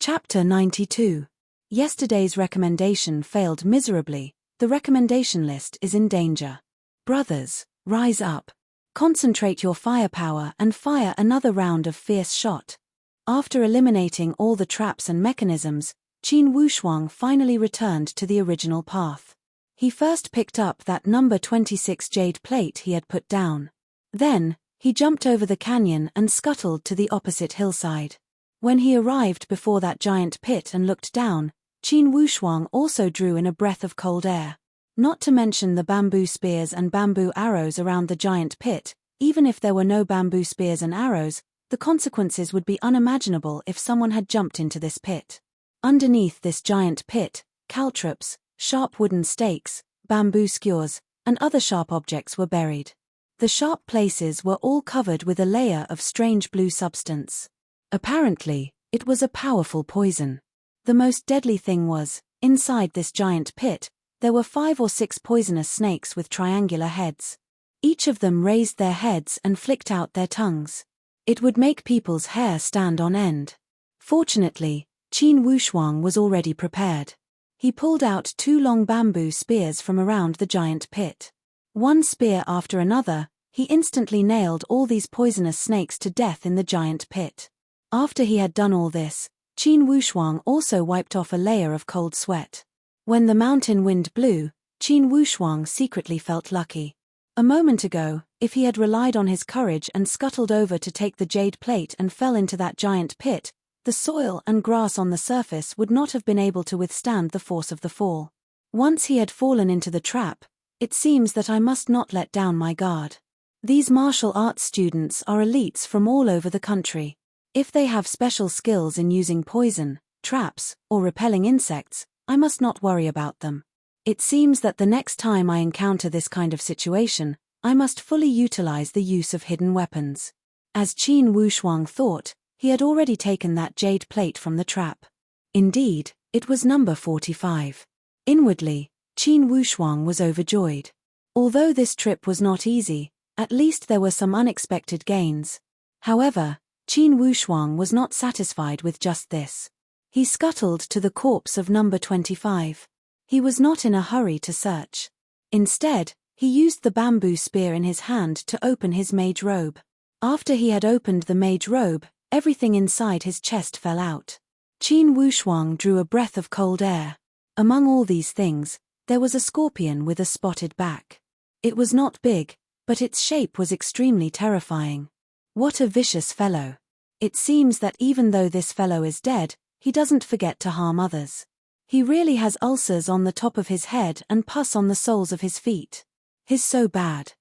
Chapter 92. Yesterday's recommendation failed miserably. The recommendation list is in danger. Brothers, rise up. Concentrate your firepower and fire another round of fierce shot. After eliminating all the traps and mechanisms, Qin Wushuang finally returned to the original path. He first picked up that number 26 jade plate he had put down. Then, he jumped over the canyon and scuttled to the opposite hillside. When he arrived before that giant pit and looked down, Qin Wushuang also drew in a breath of cold air. Not to mention the bamboo spears and bamboo arrows around the giant pit. Even if there were no bamboo spears and arrows, the consequences would be unimaginable if someone had jumped into this pit. Underneath this giant pit, caltrops, sharp wooden stakes, bamboo skewers, and other sharp objects were buried. The sharp places were all covered with a layer of strange blue substance. Apparently, it was a powerful poison. The most deadly thing was, inside this giant pit, there were 5 or 6 poisonous snakes with triangular heads. Each of them raised their heads and flicked out their tongues. It would make people's hair stand on end. Fortunately, Qin Wushuang was already prepared. He pulled out 2 long bamboo spears from around the giant pit. One spear after another, he instantly nailed all these poisonous snakes to death in the giant pit. After he had done all this, Qin Wushuang also wiped off a layer of cold sweat. When the mountain wind blew, Qin Wushuang secretly felt lucky. A moment ago, if he had relied on his courage and scuttled over to take the jade plate and fell into that giant pit, the soil and grass on the surface would not have been able to withstand the force of the fall. Once he had fallen into the trap, it seems that I must not let down my guard. These martial arts students are elites from all over the country. If they have special skills in using poison, traps, or repelling insects, I must not worry about them. It seems that the next time I encounter this kind of situation, I must fully utilize the use of hidden weapons. As Qin Wushuang thought, he had already taken that jade plate from the trap. Indeed, it was number 45. Inwardly, Qin Wushuang was overjoyed. Although this trip was not easy, at least there were some unexpected gains. However, Qin Wushuang was not satisfied with just this. He scuttled to the corpse of number 25. He was not in a hurry to search. Instead, he used the bamboo spear in his hand to open his mage robe. After he had opened the mage robe, everything inside his chest fell out. Qin Wushuang drew a breath of cold air. Among all these things, there was a scorpion with a spotted back. It was not big, but its shape was extremely terrifying. What a vicious fellow. It seems that even though this fellow is dead, he doesn't forget to harm others. He really has ulcers on the top of his head and pus on the soles of his feet. He's so bad.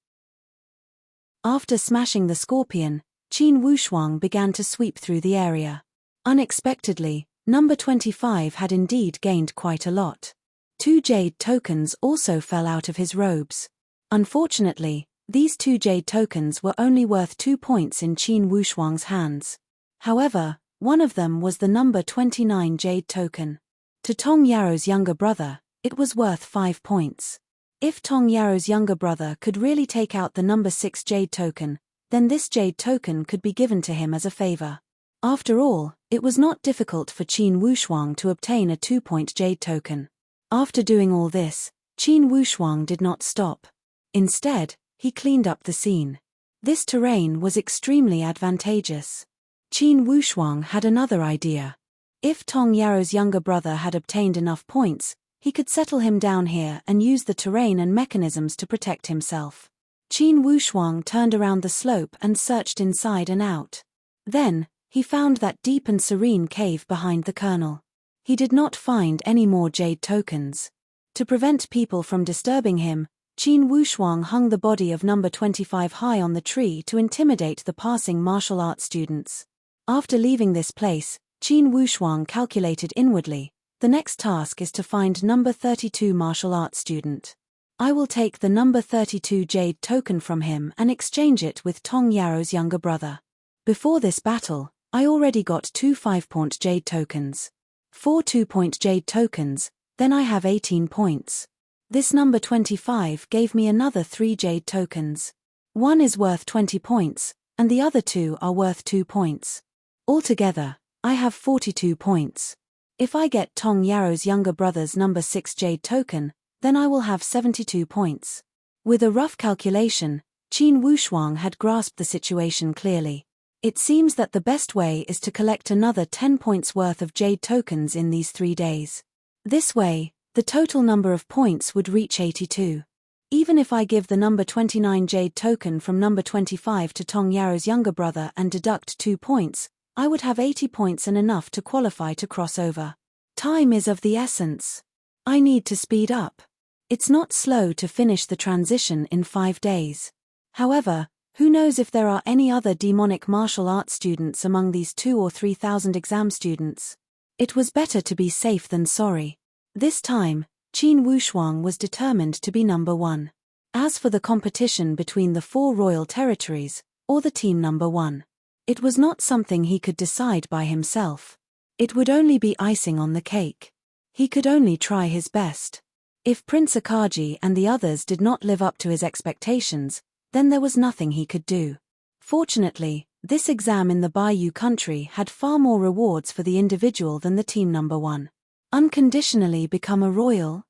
After smashing the scorpion, Qin Wushuang began to sweep through the area. Unexpectedly, number 25 had indeed gained quite a lot. 2 jade tokens also fell out of his robes. Unfortunately, these 2 jade tokens were only worth 2 points in Qin Wushuang's hands. However, one of them was the number 29 jade token. To Tong Yaro's younger brother, it was worth 5 points. If Tong Yaro's younger brother could really take out the number 6 jade token, then this jade token could be given to him as a favor. After all, it was not difficult for Qin Wushuang to obtain a 2-point jade token. After doing all this, Qin Wushuang did not stop. Instead, he cleaned up the scene. This terrain was extremely advantageous. Qin Wushuang had another idea. If Tong Yaro's younger brother had obtained enough points, he could settle him down here and use the terrain and mechanisms to protect himself. Qin Wushuang turned around the slope and searched inside and out. Then, he found that deep and serene cave behind the kernel. He did not find any more jade tokens. To prevent people from disturbing him, Qin Wushuang hung the body of number 25 high on the tree to intimidate the passing martial arts students. After leaving this place, Qin Wushuang calculated inwardly, the next task is to find number 32 martial arts student. I will take the number 32 jade token from him and exchange it with Tong Yaro's younger brother. Before this battle, I already got 2 5-point jade tokens. 4 2-point jade tokens, then I have 18 points. This number 25 gave me another 3 jade tokens. One is worth 20 points, and the other 2 are worth 2 points. Altogether, I have 42 points. If I get Tong Yaro's younger brother's number 6 jade token, then I will have 72 points. With a rough calculation, Qin Wushuang had grasped the situation clearly. It seems that the best way is to collect another 10 points worth of jade tokens in these 3 days. This way, the total number of points would reach 82. Even if I give the number 29 jade token from number 25 to Tong Yaro's younger brother and deduct 2 points, I would have 80 points and enough to qualify to cross over. Time is of the essence. I need to speed up. It's not slow to finish the transition in 5 days. However, who knows if there are any other demonic martial arts students among these 2,000 or 3,000 exam students. It was better to be safe than sorry. This time, Qin Wushuang was determined to be number 1. As for the competition between the 4 royal territories, or the team number 1, it was not something he could decide by himself. It would only be icing on the cake. He could only try his best. If Prince Akagi and the others did not live up to his expectations, then there was nothing he could do. Fortunately, this exam in the Bayou country had far more rewards for the individual than the team number 1. Unconditionally become a royal?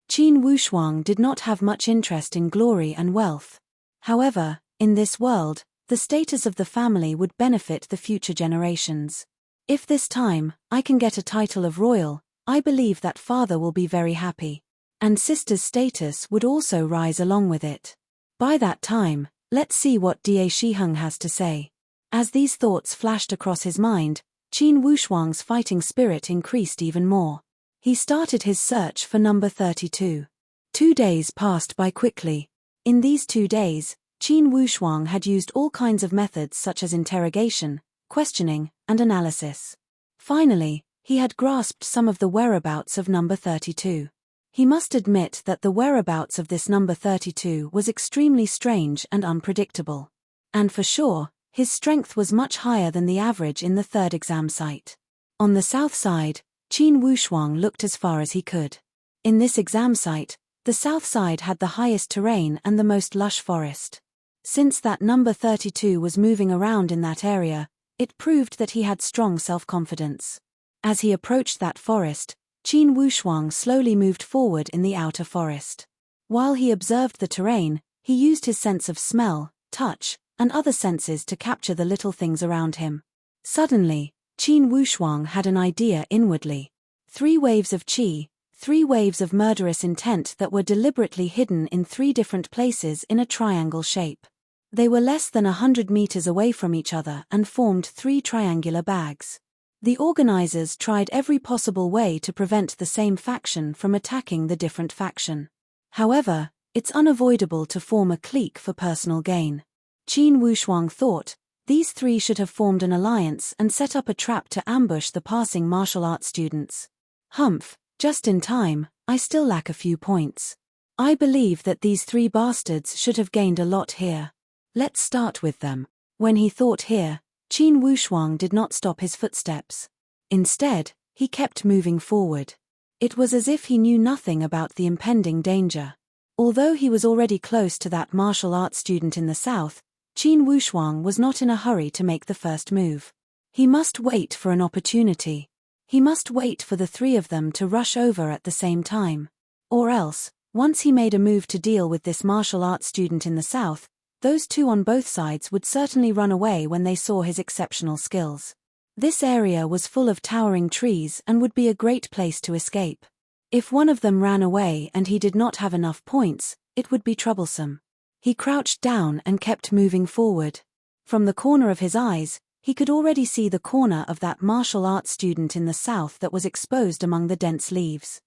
Qin Wushuang did not have much interest in glory and wealth. However, in this world, the status of the family would benefit the future generations. If this time, I can get a title of royal, I believe that father will be very happy. And sister's status would also rise along with it. By that time, let's see what Da Shiheng has to say. As these thoughts flashed across his mind, Qin Wushuang's fighting spirit increased even more. He started his search for number 32. 2 days passed by quickly. In these 2 days, Qin Wushuang had used all kinds of methods such as interrogation, questioning, and analysis. Finally, he had grasped some of the whereabouts of number 32. He must admit that the whereabouts of this number 32 was extremely strange and unpredictable. And for sure, his strength was much higher than the average in the 3rd exam site. On the south side, Qin Wushuang looked as far as he could. In this exam site, the south side had the highest terrain and the most lush forest. Since that number 32 was moving around in that area, it proved that he had strong self-confidence. As he approached that forest, Qin Wushuang slowly moved forward in the outer forest. While he observed the terrain, he used his sense of smell, touch, and other senses to capture the little things around him. Suddenly, Qin Wushuang had an idea inwardly. 3 waves of qi, 3 waves of murderous intent that were deliberately hidden in 3 different places in a triangle shape. They were less than 100 meters away from each other and formed 3 triangular bags. The organizers tried every possible way to prevent the same faction from attacking the different faction. However, it's unavoidable to form a clique for personal gain. Qin Wushuang thought, these 3 should have formed an alliance and set up a trap to ambush the passing martial arts students. Humph, just in time, I still lack a few points. I believe that these 3 bastards should have gained a lot here. Let's start with them. When he thought here, Qin Wushuang did not stop his footsteps. Instead, he kept moving forward. It was as if he knew nothing about the impending danger. Although he was already close to that martial arts student in the south, Qin Wushuang was not in a hurry to make the first move. He must wait for an opportunity. He must wait for the 3 of them to rush over at the same time. Or else, once he made a move to deal with this martial arts student in the south, those 2 on both sides would certainly run away when they saw his exceptional skills. This area was full of towering trees and would be a great place to escape. If one of them ran away and he did not have enough points, it would be troublesome. He crouched down and kept moving forward. From the corner of his eyes, he could already see the corner of that martial arts student in the south that was exposed among the dense leaves.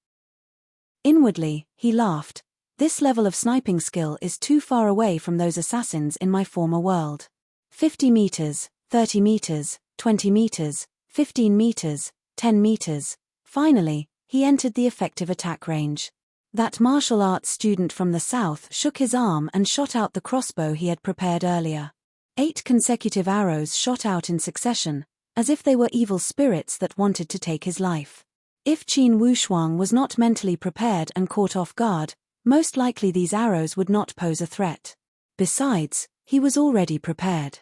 Inwardly, he laughed. This level of sniping skill is too far away from those assassins in my former world. 50 meters, 30 meters, 20 meters, 15 meters, 10 meters. Finally, he entered the effective attack range. That martial arts student from the south shook his arm and shot out the crossbow he had prepared earlier. 8 consecutive arrows shot out in succession, as if they were evil spirits that wanted to take his life. If Qin Wushuang was not mentally prepared and caught off guard, most likely these arrows would not pose a threat. Besides, he was already prepared.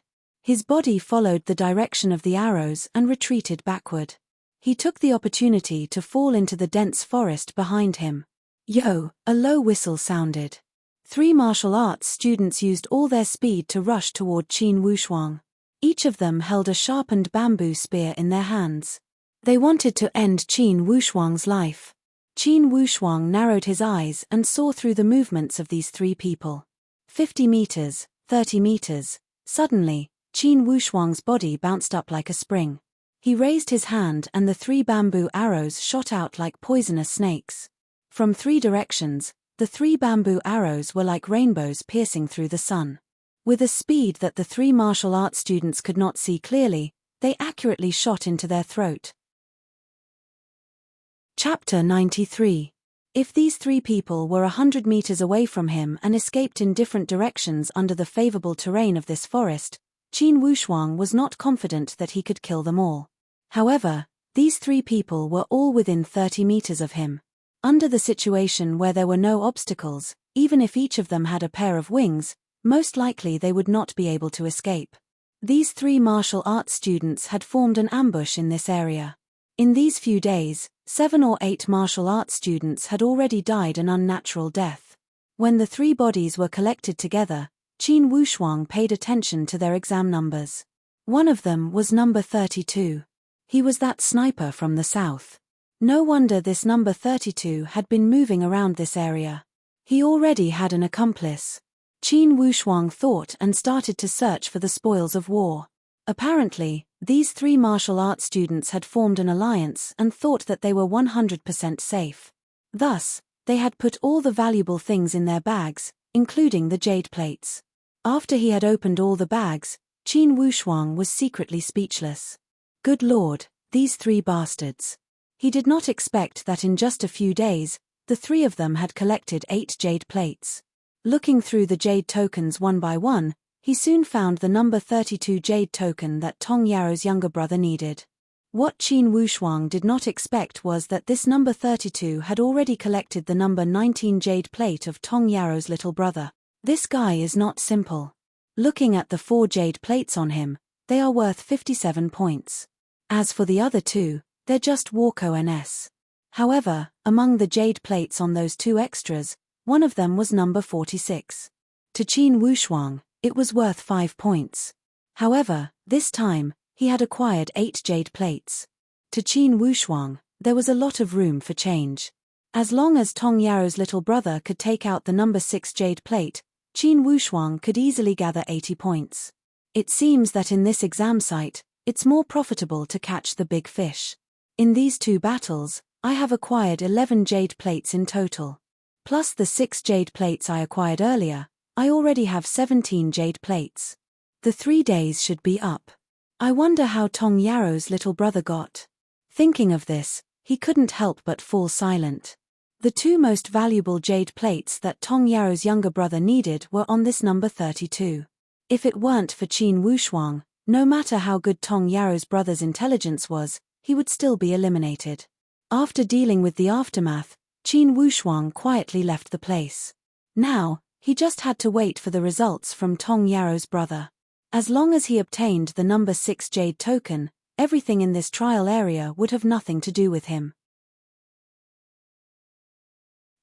His body followed the direction of the arrows and retreated backward. He took the opportunity to fall into the dense forest behind him. Yo! A low whistle sounded. 3 martial arts students used all their speed to rush toward Qin Wushuang. Each of them held a sharpened bamboo spear in their hands. They wanted to end Qin Wushuang's life. Qin Wushuang narrowed his eyes and saw through the movements of these 3 people. 50 meters, 30 meters. Suddenly, Qin Wushuang's body bounced up like a spring. He raised his hand and the 3 bamboo arrows shot out like poisonous snakes. From 3 directions, the 3 bamboo arrows were like rainbows piercing through the sun. With a speed that the 3 martial arts students could not see clearly, they accurately shot into their throat. Chapter 93. If these 3 people were 100 meters away from him and escaped in different directions under the favorable terrain of this forest, Qin Wushuang was not confident that he could kill them all. However, these 3 people were all within 30 meters of him. Under the situation where there were no obstacles, even if each of them had a pair of wings, most likely they would not be able to escape. These 3 martial arts students had formed an ambush in this area. In these few days, 7 or 8 martial arts students had already died an unnatural death. When the 3 bodies were collected together, Qin Wushuang paid attention to their exam numbers. One of them was number 32. He was that sniper from the south. No wonder this number 32 had been moving around this area. He already had an accomplice. Qin Wushuang thought and started to search for the spoils of war. Apparently, these 3 martial arts students had formed an alliance and thought that they were 100% safe. Thus, they had put all the valuable things in their bags, including the jade plates. After he had opened all the bags, Qin Wushuang was secretly speechless. Good Lord, these 3 bastards. He did not expect that in just a few days, the 3 of them had collected 8 jade plates. Looking through the jade tokens one by one, he soon found the number 32 jade token that Tong Yaro's younger brother needed. What Qin Wushuang did not expect was that this number 32 had already collected the number 19 jade plate of Tong Yaro's little brother. This guy is not simple. Looking at the 4 jade plates on him, they are worth 57 points. As for the other 2, they're just Walko NS. However, among the jade plates on those 2 extras, one of them was number 46. To Qin Wushuang, it was worth 5 points. However, this time, he had acquired 8 jade plates. To Qin Wushuang, there was a lot of room for change. As long as Tong Yaro's little brother could take out the number 6 jade plate, Qin Wushuang could easily gather 80 points. It seems that in this exam site, it's more profitable to catch the big fish. In these 2 battles, I have acquired 11 jade plates in total. Plus the 6 jade plates I acquired earlier, I already have 17 jade plates. The 3 days should be up. I wonder how Tong Yaro's little brother got. Thinking of this, he couldn't help but fall silent. The 2 most valuable jade plates that Tong Yaro's younger brother needed were on this number 32. If it weren't for Qin Wushuang, no matter how good Tong Yaro's brother's intelligence was, he would still be eliminated. After dealing with the aftermath, Qin Wushuang quietly left the place. Now, he just had to wait for the results from Tong Yaro's brother. As long as he obtained the number 6 jade token, everything in this trial area would have nothing to do with him.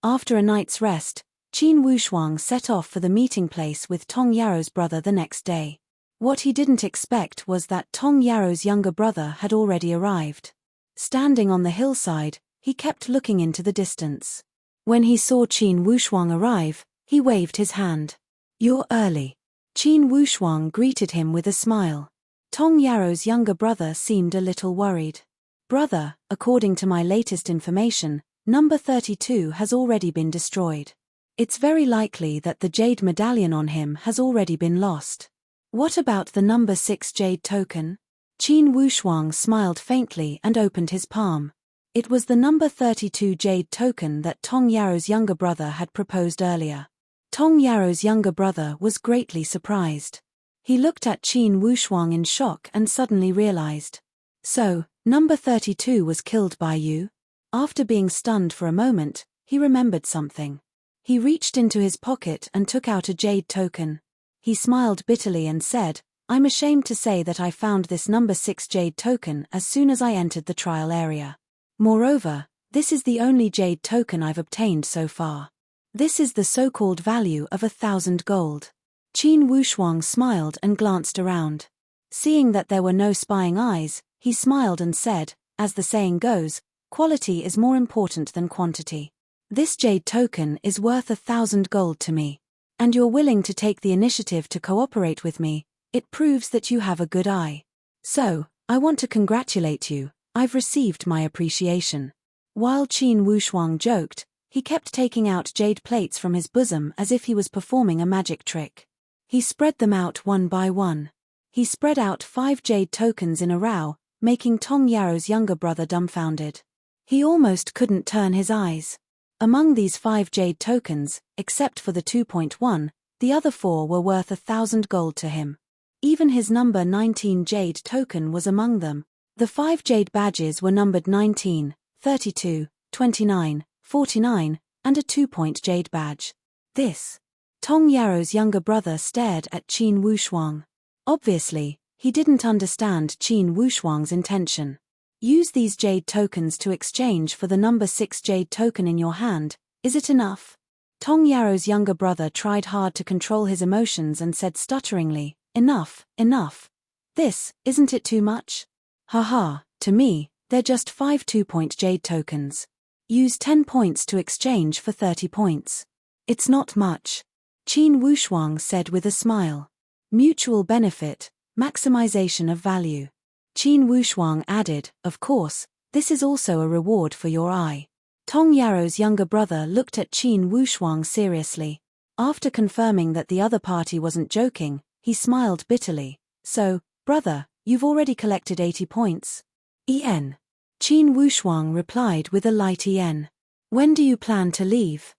After a night's rest, Qin Wushuang set off for the meeting place with Tong Yaro's brother the next day. What he didn't expect was that Tong Yaro's younger brother had already arrived. Standing on the hillside, he kept looking into the distance. When he saw Qin Wushuang arrive, he waved his hand. "You're early." Qin Wushuang greeted him with a smile. Tong Yaro's younger brother seemed a little worried. "Brother, according to my latest information, number 32 has already been destroyed. It's very likely that the jade medallion on him has already been lost. What about the number 6 jade token?" Qin Wushuang smiled faintly and opened his palm. It was the number 32 jade token that Tong Yaro's younger brother had proposed earlier. Tong Yaro's younger brother was greatly surprised. He looked at Qin Wushuang in shock and suddenly realized. "So, number 32 was killed by you?" After being stunned for a moment, he remembered something. He reached into his pocket and took out a jade token. He smiled bitterly and said, I'm ashamed to say that I found this number 6 jade token as soon as I entered the trial area. Moreover, this is the only jade token I've obtained so far. This is the so-called value of 1,000 gold. Qin Wushuang smiled and glanced around. Seeing that there were no spying eyes, he smiled and said, as the saying goes, quality is more important than quantity. This jade token is worth 1,000 gold to me. And you're willing to take the initiative to cooperate with me. It proves that you have a good eye. So, I want to congratulate you, I've received my appreciation. While Qin Wushuang joked, he kept taking out jade plates from his bosom as if he was performing a magic trick. He spread them out one by one. He spread out 5 jade tokens in a row, making Tong Yaro's younger brother dumbfounded. He almost couldn't turn his eyes. Among these 5 jade tokens, except for the 2.1, the other 4 were worth 1,000 gold to him. Even his number 19 jade token was among them. The 5 jade badges were numbered 19, 32, 29, 49, and a 2-point jade badge. This. Tong Yaro's younger brother stared at Qin Wushuang. Obviously, he didn't understand Qin Wushuang's intention. Use these jade tokens to exchange for the number 6 jade token in your hand, is it enough? Tong Yaro's younger brother tried hard to control his emotions and said stutteringly, enough, enough. This, isn't it too much? Haha, to me, they're just 5 2-point jade tokens. Use 10 points to exchange for 30 points. It's not much. Qin Wushuang said with a smile. Mutual benefit, maximization of value. Qin Wushuang added, of course, this is also a reward for your eye. Tong Yaro's younger brother looked at Qin Wushuang seriously. After confirming that the other party wasn't joking, he smiled bitterly. So, brother, you've already collected 80 points? En. Qin Wushuang replied with a light en. When do you plan to leave?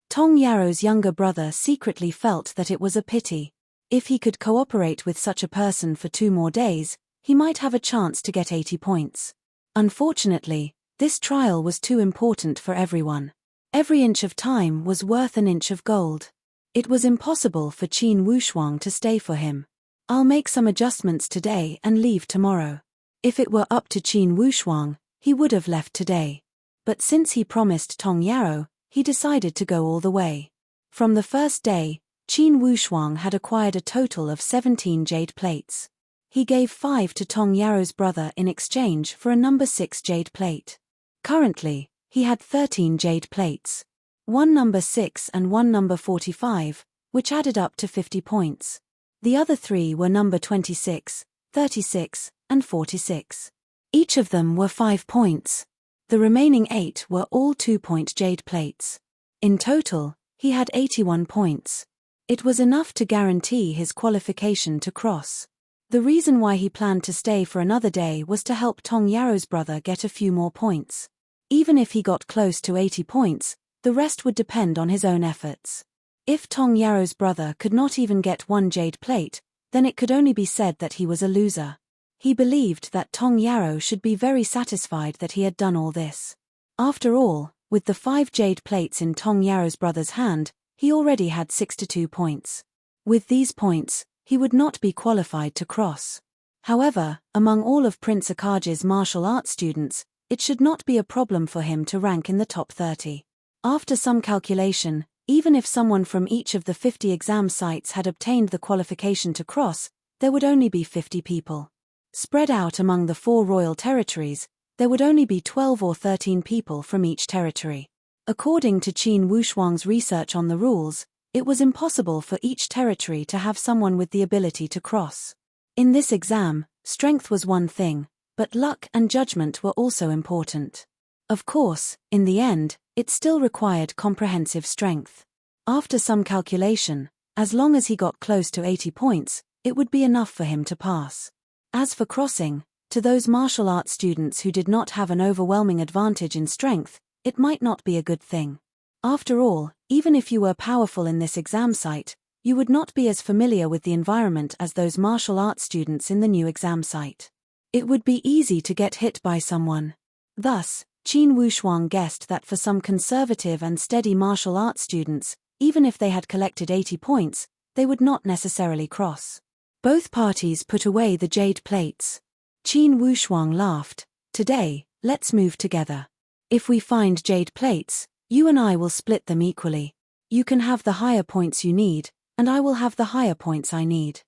Tong Yaro's younger brother secretly felt that it was a pity. If he could cooperate with such a person for 2 more days, he might have a chance to get 80 points. Unfortunately, this trial was too important for everyone. Every inch of time was worth an inch of gold. It was impossible for Qin Wushuang to stay for him. I'll make some adjustments today and leave tomorrow. If it were up to Qin Wushuang, he would have left today. But since he promised Tong Yaro, he decided to go all the way. From the first day, Qin Wushuang had acquired a total of 17 jade plates. He gave 5 to Tong Yaro's brother in exchange for a number 6 jade plate. Currently, he had 13 jade plates. 1 number 6 and 1 number 45, which added up to 50 points. The other 3 were number 26, 36, and 46. Each of them were 5 points. The remaining 8 were all 2-point jade plates. In total, he had 81 points. It was enough to guarantee his qualification to cross. The reason why he planned to stay for another day was to help Tong Yaro's brother get a few more points. Even if he got close to 80 points, the rest would depend on his own efforts. If Tong Yaro's brother could not even get 1 jade plate, then it could only be said that he was a loser. He believed that Tong Yaro should be very satisfied that he had done all this. After all, with the 5 jade plates in Tong Yaro's brother's hand, he already had 62 points. With these points, he would not be qualified to cross. However, among all of Prince Akaji's martial arts students, it should not be a problem for him to rank in the top 30. After some calculation, even if someone from each of the 50 exam sites had obtained the qualification to cross, there would only be 50 people. Spread out among the 4 royal territories, there would only be 12 or 13 people from each territory. According to Qin Wushuang's research on the rules, it was impossible for each territory to have someone with the ability to cross. In this exam, strength was one thing, but luck and judgment were also important. Of course, in the end, it still required comprehensive strength. After some calculation, as long as he got close to 80 points, it would be enough for him to pass. As for crossing, to those martial arts students who did not have an overwhelming advantage in strength, it might not be a good thing. After all, even if you were powerful in this exam site, you would not be as familiar with the environment as those martial arts students in the new exam site. It would be easy to get hit by someone. Thus, Qin Wushuang guessed that for some conservative and steady martial arts students, even if they had collected 80 points, they would not necessarily cross. Both parties put away the jade plates. Qin Wushuang laughed. Today, let's move together. If we find jade plates, you and I will split them equally. You can have the higher points you need, and I will have the higher points I need.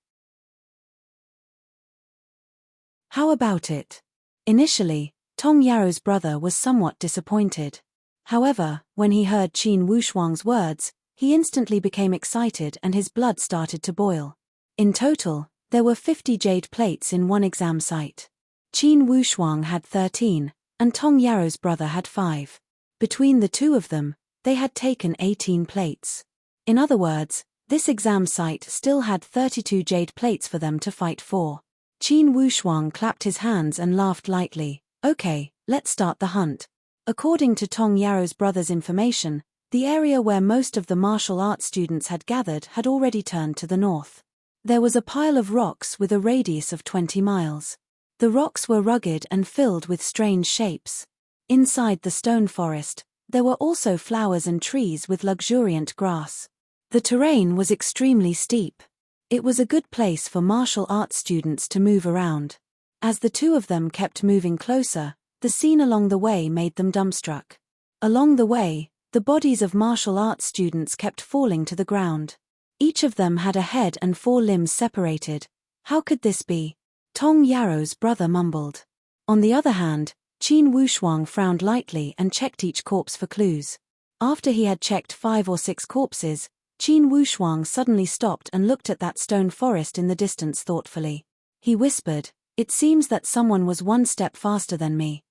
How about it? Initially, Tong Yaro's brother was somewhat disappointed. However, when he heard Qin Wushuang's words, he instantly became excited and his blood started to boil. In total, there were 50 jade plates in one exam site. Qin Wushuang had 13, and Tong Yaro's brother had 5. Between the two of them, they had taken 18 plates. In other words, this exam site still had 32 jade plates for them to fight for. Qin Wushuang clapped his hands and laughed lightly. Okay, let's start the hunt. According to Tong Yaro's brother's information, the area where most of the martial arts students had gathered had already turned to the north. There was a pile of rocks with a radius of 20 miles. The rocks were rugged and filled with strange shapes. Inside the stone forest, there were also flowers and trees with luxuriant grass. The terrain was extremely steep. It was a good place for martial arts students to move around. As the two of them kept moving closer, the scene along the way made them dumbstruck. Along the way, the bodies of martial arts students kept falling to the ground. Each of them had a head and 4 limbs separated. How could this be? Tong Yaro's brother mumbled. On the other hand, Qin Wushuang frowned lightly and checked each corpse for clues. After he had checked 5 or 6 corpses, Qin Wushuang suddenly stopped and looked at that stone forest in the distance thoughtfully. He whispered, "It seems that someone was 1 step faster than me."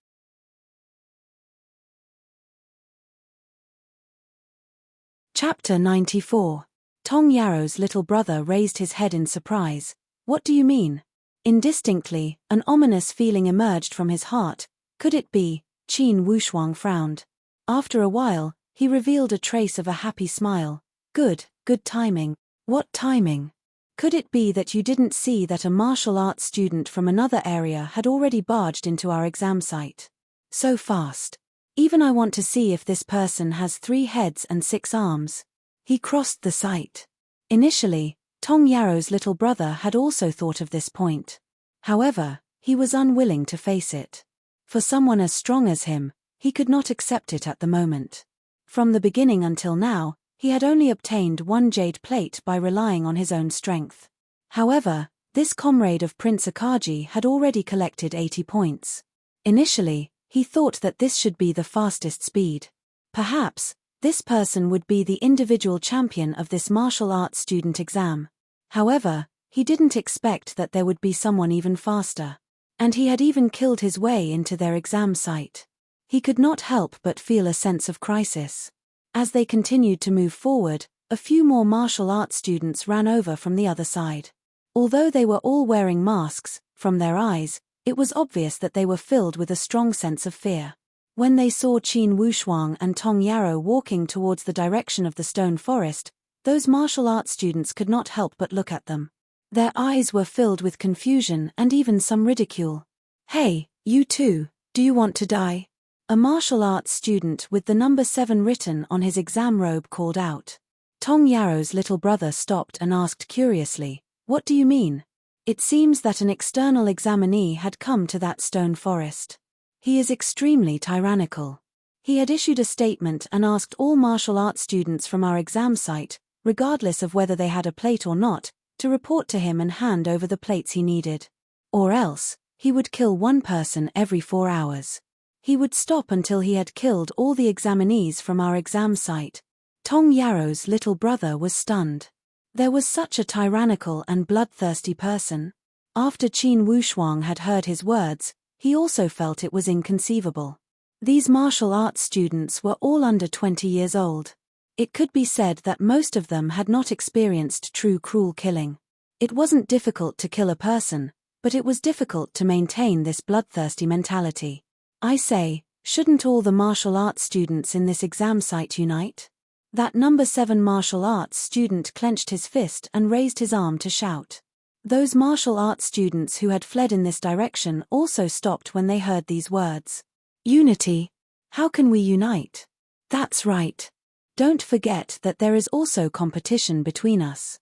Chapter 94. Tong Yaro's little brother raised his head in surprise. What do you mean? Indistinctly, an ominous feeling emerged from his heart. Could it be? Qin Wushuang frowned. After a while, he revealed a trace of a happy smile. Good timing. What timing? Could it be that you didn't see that a martial arts student from another area had already barged into our exam site? So fast. Even I want to see if this person has 3 heads and 6 arms. He crossed the site. Initially, Tong Yaro's little brother had also thought of this point. However, he was unwilling to face it. For someone as strong as him, he could not accept it at the moment. From the beginning until now, he had only obtained 1 jade plate by relying on his own strength. However, this comrade of Prince Akagi had already collected 80 points. Initially, he thought that this should be the fastest speed. Perhaps, this person would be the individual champion of this martial arts student exam. However, he didn't expect that there would be someone even faster. And he had even killed his way into their exam site. He could not help but feel a sense of crisis. As they continued to move forward, a few more martial arts students ran over from the other side. Although they were all wearing masks, from their eyes, it was obvious that they were filled with a strong sense of fear. When they saw Qin Wushuang and Tong Yaro walking towards the direction of the stone forest, those martial arts students could not help but look at them. Their eyes were filled with confusion and even some ridicule. "Hey, you two, do you want to die?" A martial arts student with the number 7 written on his exam robe called out. Tong Yaro's little brother stopped and asked curiously, "What do you mean?" It seems that an external examinee had come to that stone forest. He is extremely tyrannical. He had issued a statement and asked all martial arts students from our exam site, regardless of whether they had a plate or not, to report to him and hand over the plates he needed. Or else, he would kill 1 person every 4 hours. He would stop until he had killed all the examinees from our exam site. Tong Yaro's little brother was stunned. There was such a tyrannical and bloodthirsty person. After Qin Wushuang had heard his words, he also felt it was inconceivable. These martial arts students were all under 20 years old. It could be said that most of them had not experienced true cruel killing. It wasn't difficult to kill a person, but it was difficult to maintain this bloodthirsty mentality. I say, shouldn't all the martial arts students in this exam site unite? That number 7 martial arts student clenched his fist and raised his arm to shout. Those martial arts students who had fled in this direction also stopped when they heard these words. Unity. How can we unite? That's right. Don't forget that there is also competition between us.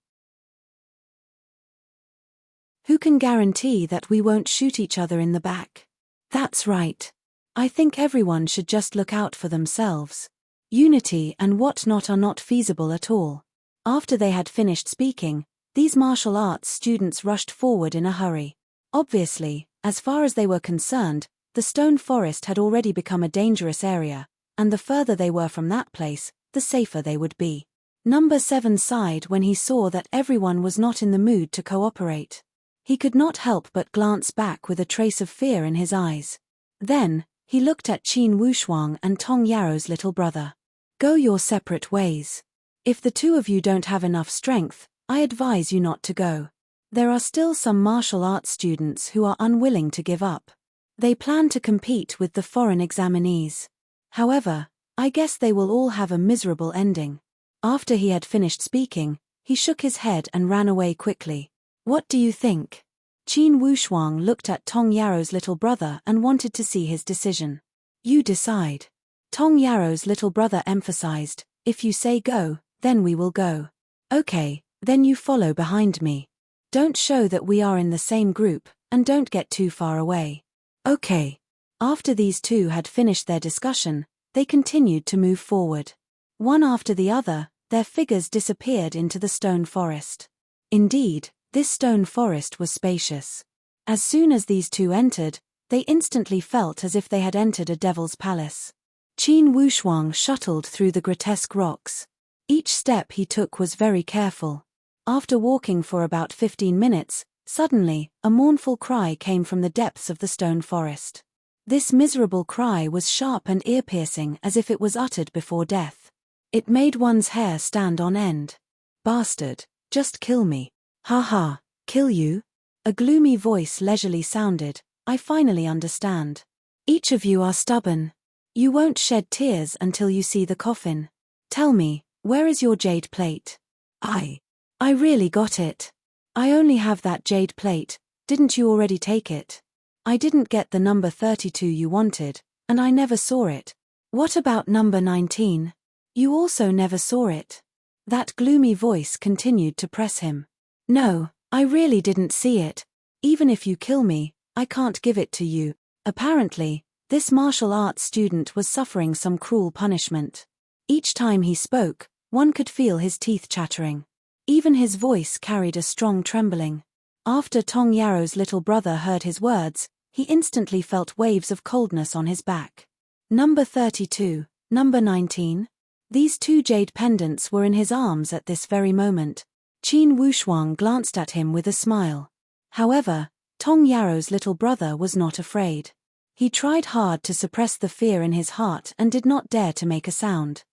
Who can guarantee that we won't shoot each other in the back? That's right. I think everyone should just look out for themselves. Unity and whatnot are not feasible at all. After they had finished speaking, these martial arts students rushed forward in a hurry. Obviously, as far as they were concerned, the stone forest had already become a dangerous area, and the further they were from that place, the safer they would be. Number 7 sighed when he saw that everyone was not in the mood to cooperate. He could not help but glance back with a trace of fear in his eyes. Then, he looked at Qin Wushuang and Tong Yaro's little brother. Go your separate ways. If the two of you don't have enough strength, I advise you not to go. There are still some martial arts students who are unwilling to give up. They plan to compete with the foreign examinees. However, I guess they will all have a miserable ending. After he had finished speaking, he shook his head and ran away quickly. What do you think? Qin Wushuang looked at Tong Yaro's little brother and wanted to see his decision. You decide. Tong Yaro's little brother emphasized, if you say go, then we will go. Okay, then you follow behind me. Don't show that we are in the same group, and don't get too far away. Okay. After these two had finished their discussion, they continued to move forward. One after the other, their figures disappeared into the stone forest. Indeed, this stone forest was spacious. As soon as these two entered, they instantly felt as if they had entered a devil's palace. Qin Wushuang shuttled through the grotesque rocks. Each step he took was very careful. After walking for about 15 minutes, suddenly, a mournful cry came from the depths of the stone forest. This miserable cry was sharp and ear-piercing as if it was uttered before death. It made one's hair stand on end. Bastard, just kill me. Ha ha, kill you? A gloomy voice leisurely sounded, I finally understand. Each of you are stubborn. You won't shed tears until you see the coffin. Tell me, where is your jade plate? I really got it. I only have that jade plate, didn't you already take it? I didn't get the number 32 you wanted, and I never saw it. What about number 19? You also never saw it. That gloomy voice continued to press him. No, I really didn't see it. Even if you kill me, I can't give it to you. Apparently, this martial arts student was suffering some cruel punishment. Each time he spoke, one could feel his teeth chattering. Even his voice carried a strong trembling. After Tong Yaro's little brother heard his words, he instantly felt waves of coldness on his back. Number 32, number 19? These two jade pendants were in his arms at this very moment. Qin Wushuang glanced at him with a smile. However, Tong Yaro's little brother was not afraid. He tried hard to suppress the fear in his heart and did not dare to make a sound.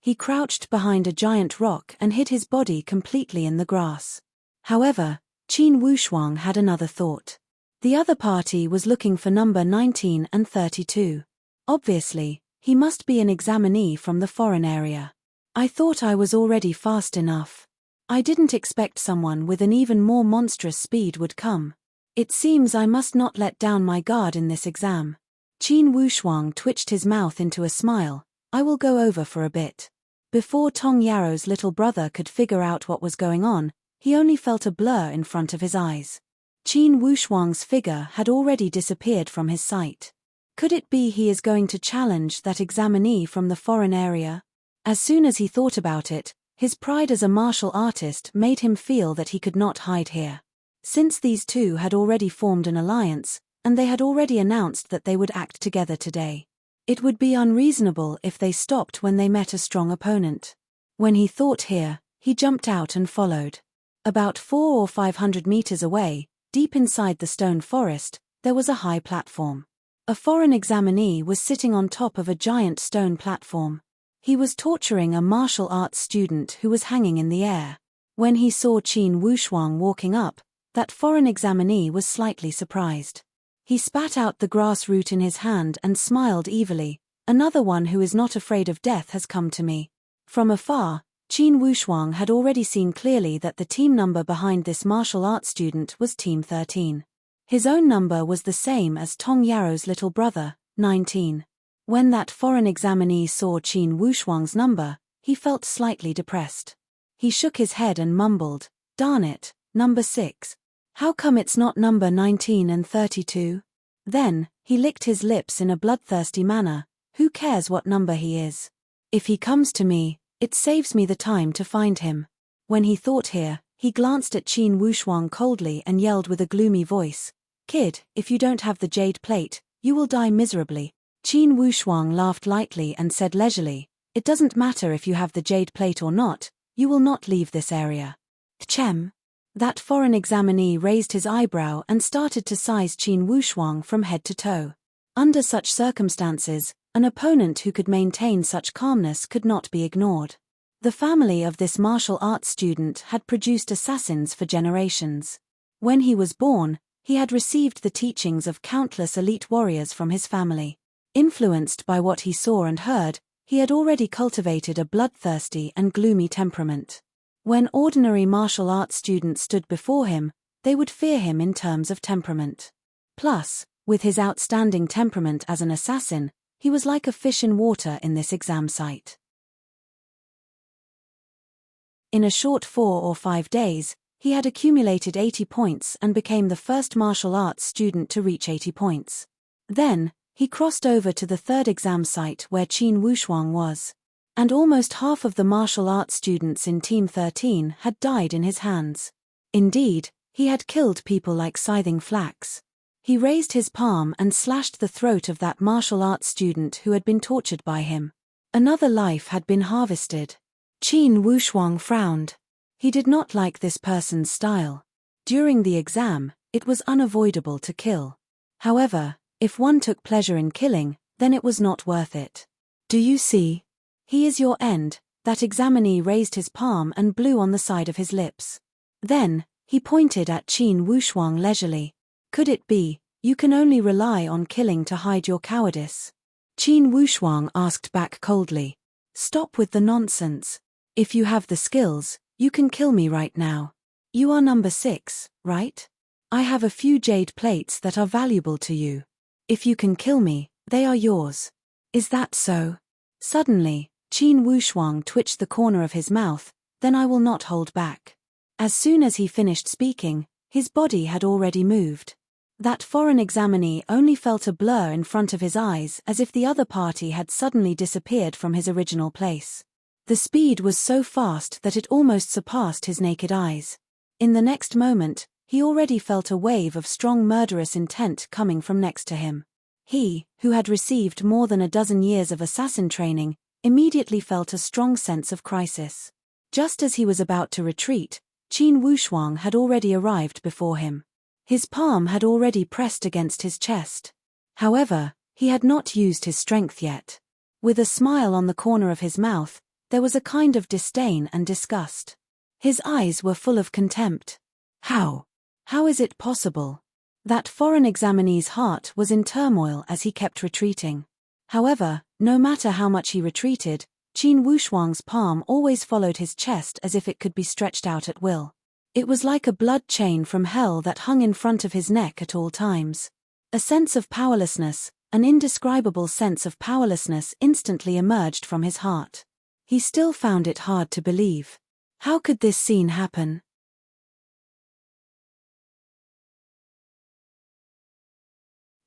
He crouched behind a giant rock and hid his body completely in the grass. However, Qin Wushuang had another thought. The other party was looking for number 19 and 32. Obviously, he must be an examinee from the foreign area. I thought I was already fast enough. I didn't expect someone with an even more monstrous speed would come. It seems I must not let down my guard in this exam. Qin Wushuang twitched his mouth into a smile. I will go over for a bit. Before Tong Yaro's little brother could figure out what was going on, he only felt a blur in front of his eyes. Qin Wushuang's figure had already disappeared from his sight. Could it be he is going to challenge that examinee from the foreign area? As soon as he thought about it, his pride as a martial artist made him feel that he could not hide here. Since these two had already formed an alliance, and they had already announced that they would act together today, it would be unreasonable if they stopped when they met a strong opponent. When he thought here, he jumped out and followed. About 400 or 500 meters away, deep inside the stone forest, there was a high platform. A foreign examinee was sitting on top of a giant stone platform. He was torturing a martial arts student who was hanging in the air. When he saw Qin Wushuang walking up, that foreign examinee was slightly surprised. He spat out the grass root in his hand and smiled evilly. Another one who is not afraid of death has come to me. From afar, Qin Wushuang had already seen clearly that the team number behind this martial arts student was Team 13. His own number was the same as Tong Yaro's little brother, 19. When that foreign examinee saw Qin Wushuang's number, he felt slightly depressed. He shook his head and mumbled, Darn it, number 6. How come it's not number 19 and 32? Then, he licked his lips in a bloodthirsty manner. Who cares what number he is? If he comes to me, it saves me the time to find him. When he thought here, he glanced at Qin Wushuang coldly and yelled with a gloomy voice, "Kid, if you don't have the jade plate, you will die miserably." Qin Wushuang laughed lightly and said leisurely, "It doesn't matter if you have the jade plate or not, you will not leave this area." Chem. That foreign examinee raised his eyebrow and started to size Qin Wushuang from head to toe. Under such circumstances, an opponent who could maintain such calmness could not be ignored. The family of this martial arts student had produced assassins for generations. When he was born, he had received the teachings of countless elite warriors from his family. Influenced by what he saw and heard, he had already cultivated a bloodthirsty and gloomy temperament. When ordinary martial arts students stood before him, they would fear him in terms of temperament. Plus, with his outstanding temperament as an assassin, he was like a fish in water in this exam site. In a short 4 or 5 days, he had accumulated 80 points and became the first martial arts student to reach 80 points. Then, he crossed over to the third exam site where Qin Wushuang was. And almost half of the martial arts students in Team 13 had died in his hands. Indeed, he had killed people like scything flax. He raised his palm and slashed the throat of that martial arts student who had been tortured by him. Another life had been harvested. Qin Wushuang frowned. He did not like this person's style. During the exam, it was unavoidable to kill. However, if one took pleasure in killing, then it was not worth it. Do you see? He is your end. That examinee raised his palm and blew on the side of his lips. Then, he pointed at Qin Wushuang leisurely. Could it be, you can only rely on killing to hide your cowardice? Qin Wushuang asked back coldly. Stop with the nonsense. If you have the skills, you can kill me right now. You are number 6, right? I have a few jade plates that are valuable to you. If you can kill me, they are yours. Is that so? Suddenly, Qin Wushuang twitched the corner of his mouth. Then I will not hold back. As soon as he finished speaking, his body had already moved. That foreign examinee only felt a blur in front of his eyes as if the other party had suddenly disappeared from his original place. The speed was so fast that it almost surpassed his naked eyes. In the next moment, he already felt a wave of strong murderous intent coming from next to him. He, who had received more than a dozen years of assassin training, immediately felt a strong sense of crisis. Just as he was about to retreat, Qin Wushuang had already arrived before him. His palm had already pressed against his chest. However, he had not used his strength yet. With a smile on the corner of his mouth, there was a kind of disdain and disgust. His eyes were full of contempt. How is it possible? That foreign examinee's heart was in turmoil as he kept retreating. However, no matter how much he retreated, Qin Wushuang's palm always followed his chest as if it could be stretched out at will. It was like a blood chain from hell that hung in front of his neck at all times. A sense of powerlessness, an indescribable sense of powerlessness instantly emerged from his heart. He still found it hard to believe. How could this scene happen?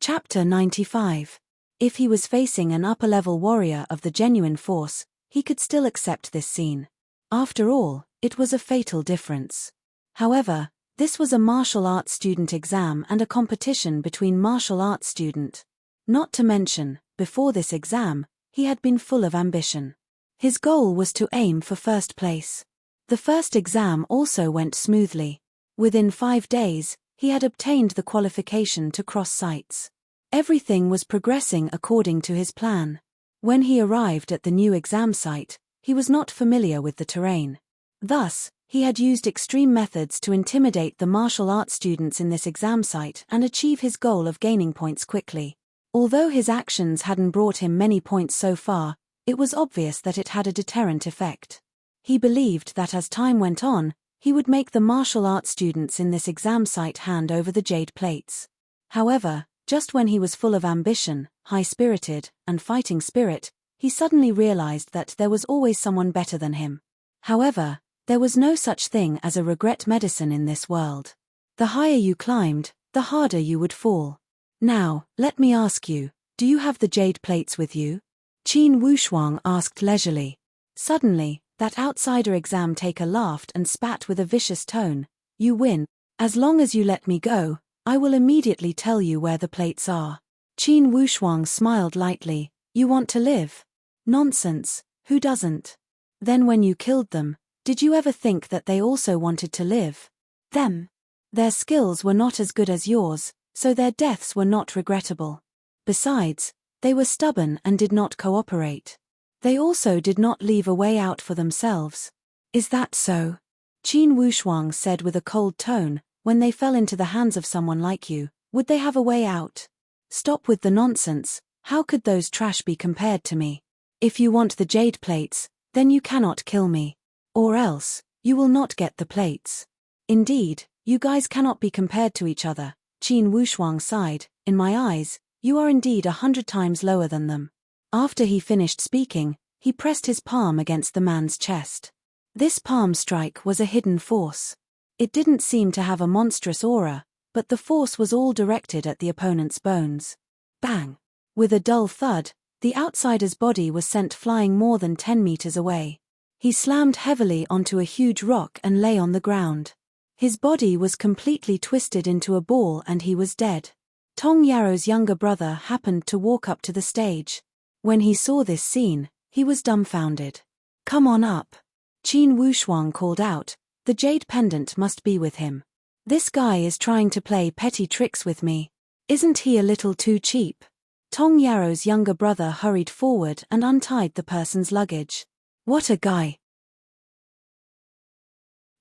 Chapter 95. If he was facing an upper-level warrior of the genuine force, he could still accept this scene. After all, it was a fatal difference. However, this was a martial arts student exam and a competition between martial arts student. Not to mention, before this exam, he had been full of ambition. His goal was to aim for first place. The first exam also went smoothly. Within 5 days, he had obtained the qualification to cross sites. Everything was progressing according to his plan. When he arrived at the new exam site, he was not familiar with the terrain. Thus, he had used extreme methods to intimidate the martial arts students in this exam site and achieve his goal of gaining points quickly. Although his actions hadn't brought him many points so far, it was obvious that it had a deterrent effect. He believed that as time went on, he would make the martial arts students in this exam site hand over the jade plates. However, just when he was full of ambition, high-spirited, and fighting spirit, he suddenly realized that there was always someone better than him. However, There was no such thing as a regret medicine in this world. The higher you climbed, the harder you would fall. Now, let me ask you, do you have the jade plates with you? Qin Wushuang asked leisurely. Suddenly, that outsider exam taker laughed and spat with a vicious tone. You win. As long as you let me go, I will immediately tell you where the plates are. Qin Wushuang smiled lightly. You want to live? Nonsense, who doesn't? Then when you killed them, did you ever think that they also wanted to live? Them. Their skills were not as good as yours, so their deaths were not regrettable. Besides, they were stubborn and did not cooperate. They also did not leave a way out for themselves. Is that so? Qin Wushuang said with a cold tone. When they fell into the hands of someone like you, would they have a way out? Stop with the nonsense. How could those trash be compared to me? If you want the jade plates, then you cannot kill me. Or else, you will not get the plates. Indeed, you guys cannot be compared to each other. Qin Wushuang sighed. In my eyes, you are indeed 100 times lower than them. After he finished speaking, he pressed his palm against the man's chest. This palm strike was a hidden force. It didn't seem to have a monstrous aura, but the force was all directed at the opponent's bones. Bang! With a dull thud, the outsider's body was sent flying more than 10 meters away. He slammed heavily onto a huge rock and lay on the ground. His body was completely twisted into a ball and he was dead. Tong Yaro's younger brother happened to walk up to the stage. When he saw this scene, he was dumbfounded. Come on up. Qin Wushuang called out. The jade pendant must be with him. This guy is trying to play petty tricks with me. Isn't he a little too cheap? Tong Yaro's younger brother hurried forward and untied the person's luggage. What a guy!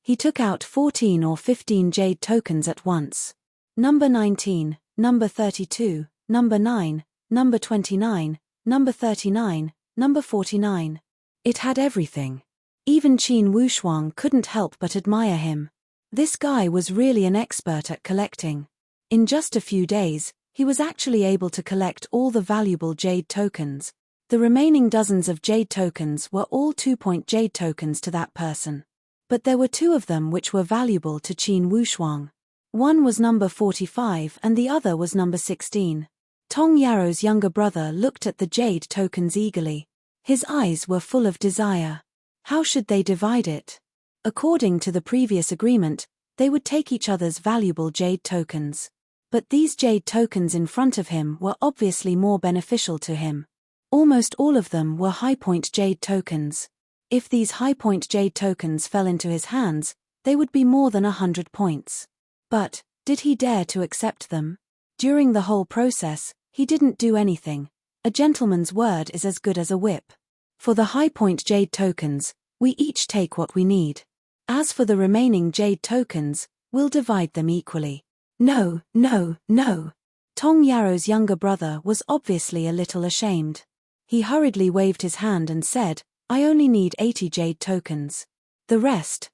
He took out 14 or 15 jade tokens at once. Number 19, number 32, number 9, number 29, number 39, number 49. It had everything. Even Qin Wushuang couldn't help but admire him. This guy was really an expert at collecting. In just a few days, he was actually able to collect all the valuable jade tokens. The remaining dozens of jade tokens were all 2-point jade tokens to that person. But there were 2 of them which were valuable to Qin Wushuang. One was number 45 and the other was number 16. Tong Yaro's younger brother looked at the jade tokens eagerly. His eyes were full of desire. How should they divide it? According to the previous agreement, they would take each other's valuable jade tokens. But these jade tokens in front of him were obviously more beneficial to him. Almost all of them were high-point jade tokens. If these high-point jade tokens fell into his hands, they would be more than 100 points. But, did he dare to accept them? During the whole process, he didn't do anything. A gentleman's word is as good as a whip. For the high-point jade tokens, we each take what we need. As for the remaining jade tokens, we'll divide them equally. No, no, no. Tong Yaro's younger brother was obviously a little ashamed. He hurriedly waved his hand and said, I only need 80 jade tokens. The rest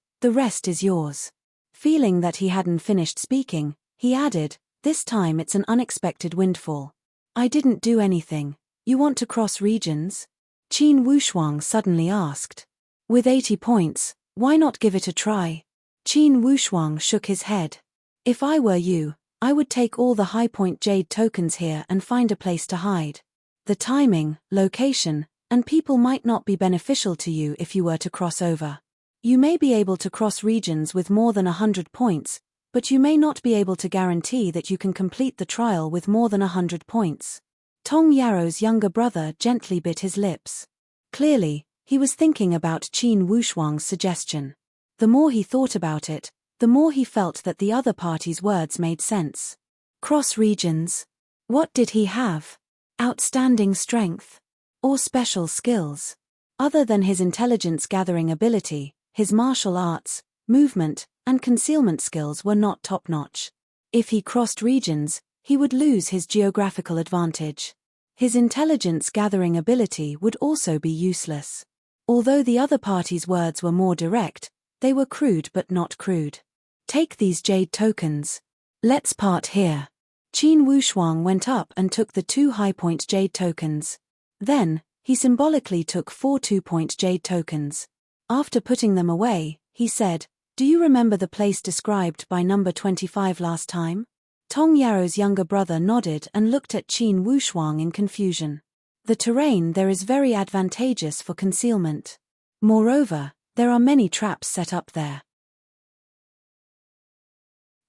is yours. Feeling that he hadn't finished speaking, he added, this time it's an unexpected windfall. I didn't do anything. You want to cross regions? Qin Wushuang suddenly asked. With 80 points, why not give it a try? Qin Wushuang shook his head. If I were you, I would take all the high-point jade tokens here and find a place to hide. The timing, location, and people might not be beneficial to you if you were to cross over. You may be able to cross regions with more than 100 points, but you may not be able to guarantee that you can complete the trial with more than 100 points. Tong Yaro's younger brother gently bit his lips. Clearly, he was thinking about Qin Wushuang's suggestion. The more he thought about it, the more he felt that the other party's words made sense. Cross regions. What did he have? Outstanding strength? Or special skills? Other than his intelligence-gathering ability, his martial arts, movement, and concealment skills were not top-notch. If he crossed regions, he would lose his geographical advantage. His intelligence-gathering ability would also be useless. Although the other party's words were more direct, they were crude but not crude. Take these jade tokens. Let's part here. Qin Wushuang went up and took the 2 high-point jade tokens. Then, he symbolically took 4 2-point jade tokens. After putting them away, he said, "Do you remember the place described by number 25 last time?" Tong Yaro's younger brother nodded and looked at Qin Wushuang in confusion. "The terrain there is very advantageous for concealment. Moreover, there are many traps set up there.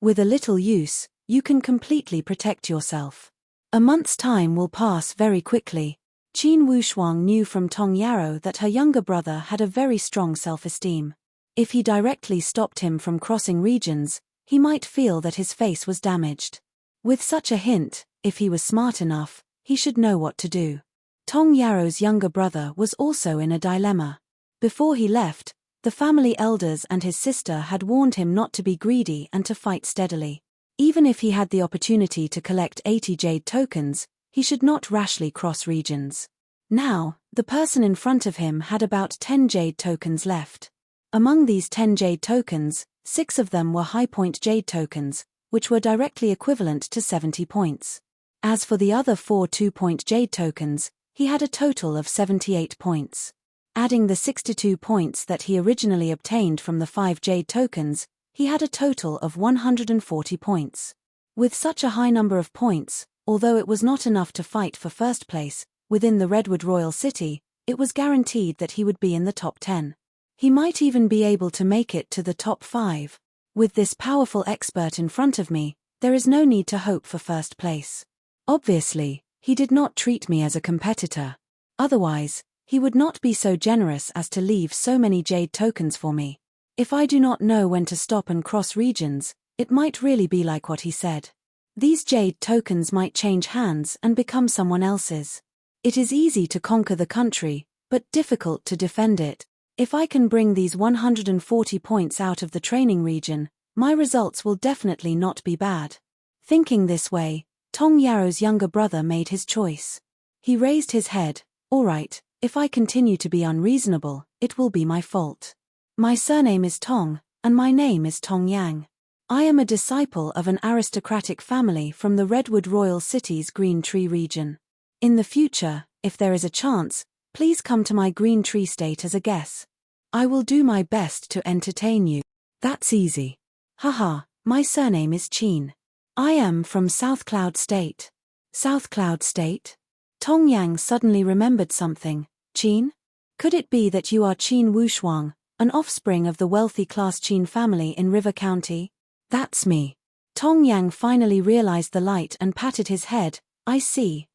With a little use, you can completely protect yourself. A month's time will pass very quickly." Qin Wushuang knew from Tong Yaro that her younger brother had a very strong self-esteem. If he directly stopped him from crossing regions, he might feel that his face was damaged. With such a hint, if he was smart enough, he should know what to do. Tong Yaro's younger brother was also in a dilemma. Before he left, the family elders and his sister had warned him not to be greedy and to fight steadily. Even if he had the opportunity to collect 80 jade tokens, he should not rashly cross regions. Now, the person in front of him had about 10 jade tokens left. Among these 10 jade tokens, 6 of them were high-point jade tokens, which were directly equivalent to 70 points. As for the other 4 2-point jade tokens, he had a total of 78 points. Adding the 62 points that he originally obtained from the 5 jade tokens, he had a total of 140 points. With such a high number of points, although it was not enough to fight for first place, within the Redwood Royal City, it was guaranteed that he would be in the top 10. He might even be able to make it to the top 5. With this powerful expert in front of me, there is no need to hope for first place. Obviously, he did not treat me as a competitor. Otherwise, he would not be so generous as to leave so many jade tokens for me. If I do not know when to stop and cross regions, it might really be like what he said. These jade tokens might change hands and become someone else's. It is easy to conquer the country, but difficult to defend it. If I can bring these 140 points out of the training region, my results will definitely not be bad. Thinking this way, Tong Yaro's younger brother made his choice. He raised his head. "All right, if I continue to be unreasonable, it will be my fault. My surname is Tong, and my name is Tong Yang. I am a disciple of an aristocratic family from the Redwood Royal City's Green Tree region. In the future, if there is a chance, please come to my Green Tree State as a guest. I will do my best to entertain you." "That's easy. Haha, my surname is Qin. I am from South Cloud State." "South Cloud State?" Tong Yang suddenly remembered something. "Qin? Could it be that you are Qin Wushuang, an offspring of the wealthy class Qin family in River County?" "That's me." Tong Yang finally realized the light and patted his head. I see.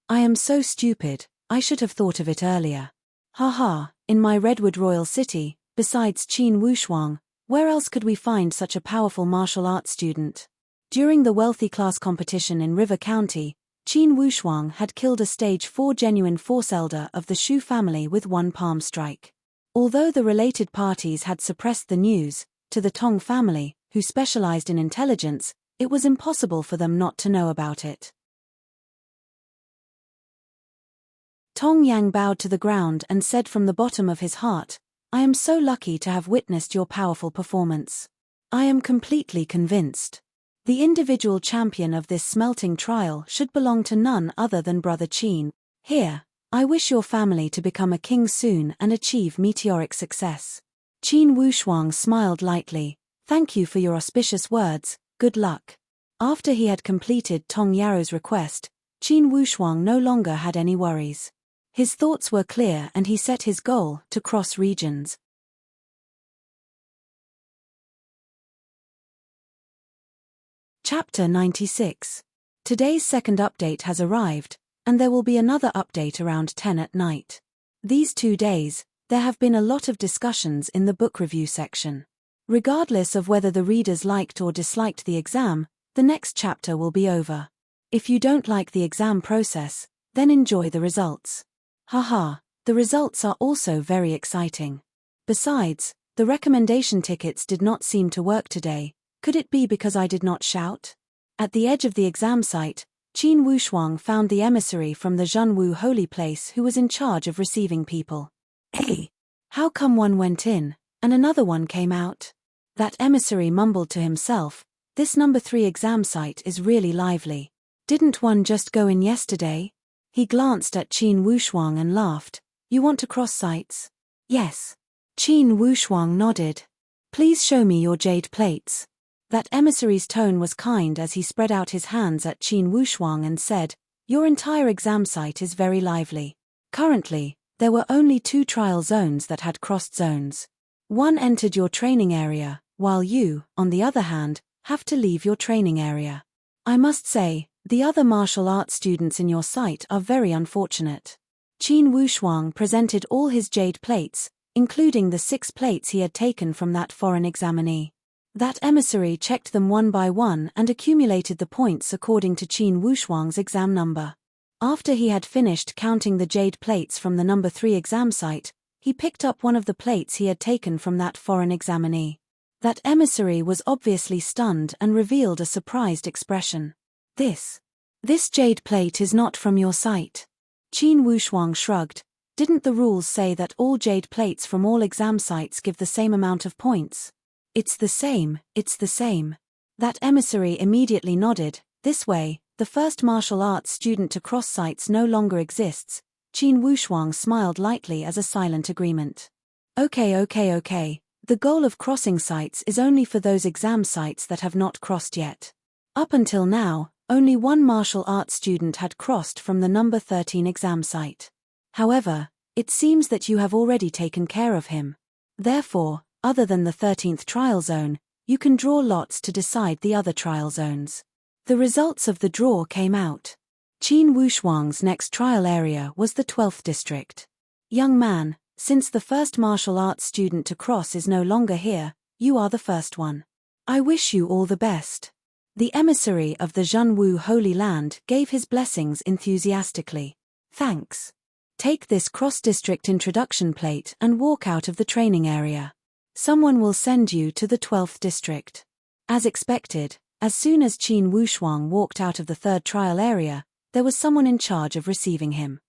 I am so stupid, I should have thought of it earlier. Haha, in my Redwood Royal City, besides Qin Wushuang, where else could we find such a powerful martial arts student?" During the wealthy class competition in River County, Qin Wushuang had killed a stage 4 genuine Force Elder of the Shu family with one palm strike. Although the related parties had suppressed the news, to the Tong family, who specialized in intelligence, it was impossible for them not to know about it. Tong Yang bowed to the ground and said from the bottom of his heart, "I am so lucky to have witnessed your powerful performance. I am completely convinced. The individual champion of this smelting trial should belong to none other than Brother Qin. Here, I wish your family to become a king soon and achieve meteoric success." Qin Wushuang smiled lightly. "Thank you for your auspicious words, good luck." After he had completed Tong Yaro's request, Qin Wushuang no longer had any worries. His thoughts were clear and he set his goal to cross regions. Chapter 96. Today's second update has arrived, and there will be another update around 10 at night. These 2 days, there have been a lot of discussions in the book review section. Regardless of whether the readers liked or disliked the exam, the next chapter will be over. If you don't like the exam process, then enjoy the results. Haha, the results are also very exciting. Besides, the recommendation tickets did not seem to work today. Could it be because I did not shout? At the edge of the exam site, Qin Wushuang found the emissary from the Zhenwu holy place who was in charge of receiving people. "Hey, how come one went in, and another one came out?" That emissary mumbled to himself. "This number 3 exam site is really lively. Didn't one just go in yesterday?" He glanced at Qin Wushuang and laughed. "You want to cross sites?" "Yes. Qin Wushuang nodded. Please show me your jade plates. That emissary's tone was kind as he spread out his hands at Qin Wushuang and said, Your entire exam site is very lively. Currently, there were only 2 trial zones that had crossed zones. One entered your training area, while you, on the other hand, have to leave your training area. I must say, the other martial arts students in your site are very unfortunate. Qin Wushuang presented all his jade plates, including the 6 plates he had taken from that foreign examinee. That emissary checked them one by one and accumulated the points according to Qin Wushuang's exam number. After he had finished counting the jade plates from the number 3 exam site, he picked up one of the plates he had taken from that foreign examinee. That emissary was obviously stunned and revealed a surprised expression. This jade plate is not from your site. Qin Wushuang shrugged. Didn't the rules say that all jade plates from all exam sites give the same amount of points? It's the same. That emissary immediately nodded. This way, the first martial arts student to cross sites no longer exists. Qin Wushuang smiled lightly as a silent agreement. Okay. The goal of crossing sites is only for those exam sites that have not crossed yet. Up until now, only 1 martial arts student had crossed from the number 13 exam site. However, it seems that you have already taken care of him. Therefore, other than the 13th trial zone, you can draw lots to decide the other trial zones. The results of the draw came out. Qin Wushuang's next trial area was the 12th district. Young man, since the first martial arts student to cross is no longer here, you are the first one. I wish you all the best. The emissary of the Zhenwu Holy Land gave his blessings enthusiastically. Thanks. Take this cross-district introduction plate and walk out of the training area. Someone will send you to the 12th district. As expected, as soon as Qin Wushuang walked out of the 3rd trial area, there was someone in charge of receiving him.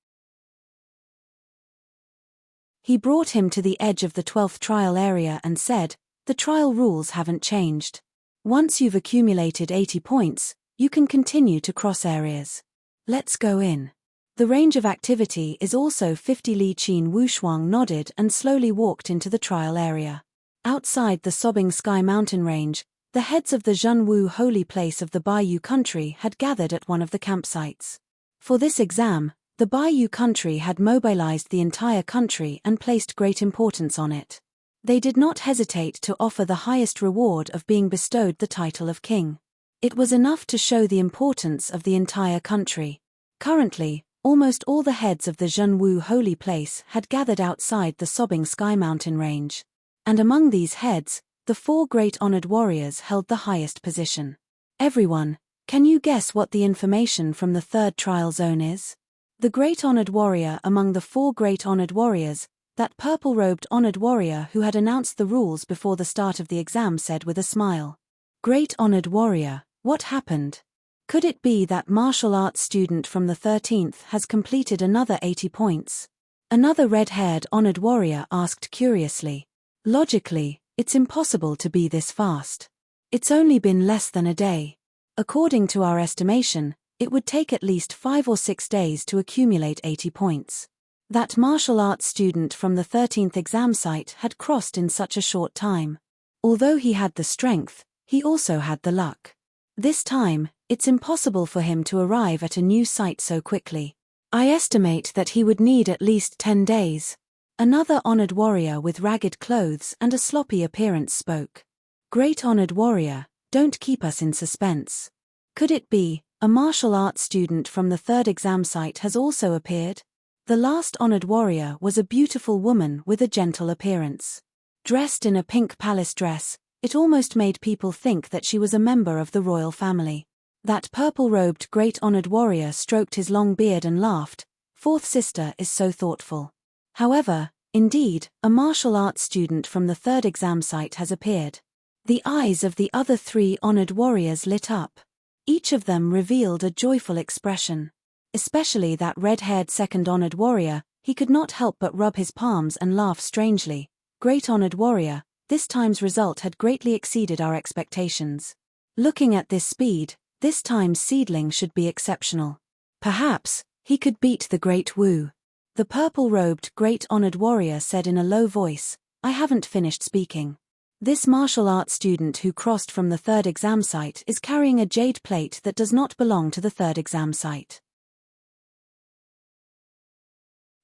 He brought him to the edge of the 12th trial area and said, The trial rules haven't changed. Once you've accumulated 80 points, you can continue to cross areas. Let's go in. The range of activity is also 50 li. Qin Wushuang nodded and slowly walked into the trial area. Outside the sobbing sky mountain range, the heads of the Zhenwu holy place of the Bayou country had gathered at one of the campsites. For this exam, the Bayou country had mobilized the entire country and placed great importance on it. They did not hesitate to offer the highest reward of being bestowed the title of king. It was enough to show the importance of the entire country. Currently, almost all the heads of the Zhenwu holy place had gathered outside the sobbing sky mountain range. And among these heads, the 4 great honored warriors held the highest position. Everyone, can you guess what the information from the 3rd trial zone is? The great honored warrior among the 4 great honored warriors, that purple-robed honored warrior who had announced the rules before the start of the exam, said with a smile. Great honored warrior, what happened? Could it be that martial arts student from the 13th has completed another 80 points? Another red-haired honored warrior asked curiously. Logically, it's impossible to be this fast. It's only been less than a day. According to our estimation, it would take at least 5 or 6 days to accumulate 80 points. That martial arts student from the 13th exam site had crossed in such a short time. Although he had the strength, he also had the luck. This time, it's impossible for him to arrive at a new site so quickly. I estimate that he would need at least 10 days. Another honored warrior with ragged clothes and a sloppy appearance spoke. Great honored warrior, don't keep us in suspense. Could it be, a martial arts student from the 3rd exam site has also appeared? The last honored warrior was a beautiful woman with a gentle appearance. Dressed in a pink palace dress, it almost made people think that she was a member of the royal family. That purple-robed great honored warrior stroked his long beard and laughed. 4th sister is so thoughtful. However, indeed, a martial arts student from the 3rd exam site has appeared. The eyes of the other 3 honored warriors lit up. Each of them revealed a joyful expression. Especially that red-haired 2nd honored warrior, he could not help but rub his palms and laugh strangely. Great honored warrior, this time's result had greatly exceeded our expectations. Looking at this speed, this time's seedling should be exceptional. Perhaps, he could beat the Great Wu. The purple-robed great honored warrior said in a low voice, I haven't finished speaking. This martial arts student who crossed from the third exam site is carrying a jade plate that does not belong to the third exam site.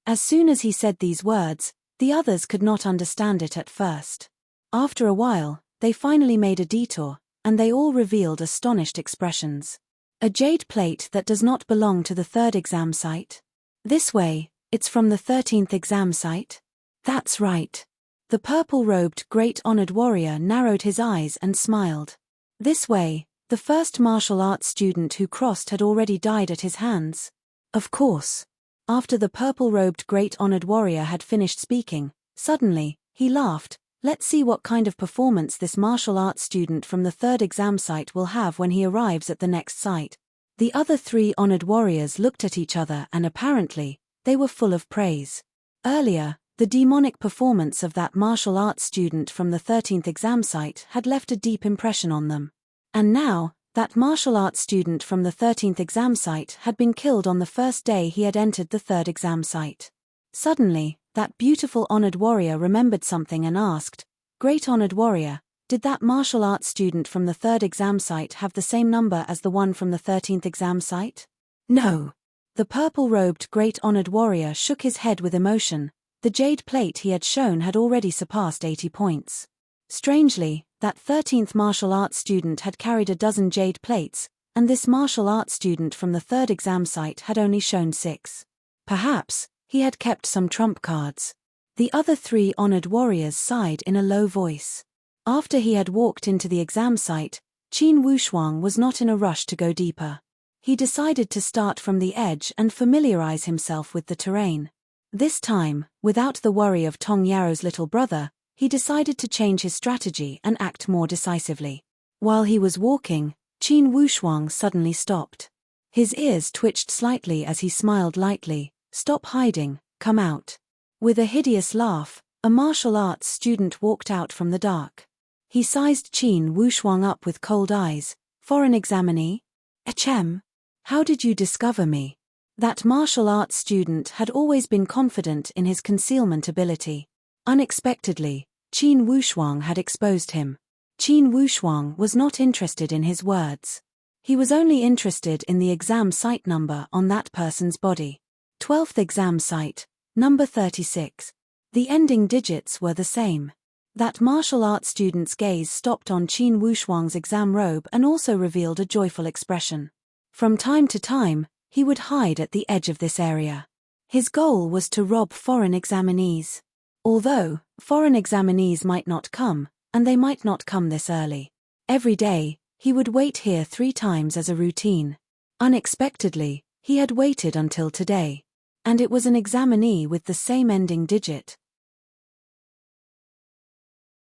As soon as he said these words, the others could not understand it at first. After a while, they finally made a detour, and they all revealed astonished expressions. A jade plate that does not belong to the third exam site? This way, it's from the 13th exam site? That's right. The purple-robed great honored warrior narrowed his eyes and smiled. This way, the first martial arts student who crossed had already died at his hands. Of course. After the purple-robed great honored warrior had finished speaking, suddenly, he laughed. Let's see what kind of performance this martial arts student from the third exam site will have when he arrives at the next site. The other 3 honored warriors looked at each other and apparently, they were full of praise. Earlier, the demonic performance of that martial arts student from the 13th exam site had left a deep impression on them. And now, that martial arts student from the 13th exam site had been killed on the first day he had entered the third exam site. Suddenly, that beautiful honored warrior remembered something and asked, "Great honored warrior, did that martial arts student from the third exam site have the same number as the one from the 13th exam site?" "No." The purple-robed great honored warrior shook his head with emotion. The jade plate he had shown had already surpassed 80 points. Strangely, that 13th martial arts student had carried a dozen jade plates, and this martial arts student from the third exam site had only shown 6. Perhaps, he had kept some trump cards. The other 3 honored warriors sighed in a low voice. After he had walked into the exam site, Qin Wushuang was not in a rush to go deeper. He decided to start from the edge and familiarize himself with the terrain. This time, without the worry of Tong Yaro's little brother, he decided to change his strategy and act more decisively. While he was walking, Qin Wushuang suddenly stopped. His ears twitched slightly as he smiled lightly. "Stop hiding, come out." With a hideous laugh, a martial arts student walked out from the dark. He sized Qin Wushuang up with cold eyes. "Foreign examinee? Achem? How did you discover me?" That martial arts student had always been confident in his concealment ability. Unexpectedly, Qin Wushuang had exposed him. Qin Wushuang was not interested in his words. He was only interested in the exam site number on that person's body. 12th exam site, number 36. The ending digits were the same. That martial arts student's gaze stopped on Qin Wushuang's exam robe and also revealed a joyful expression. From time to time, he would hide at the edge of this area. His goal was to rob foreign examinees. Although, foreign examinees might not come, and they might not come this early. Every day, he would wait here 3 times as a routine. Unexpectedly, he had waited until today. And it was an examinee with the same ending digit.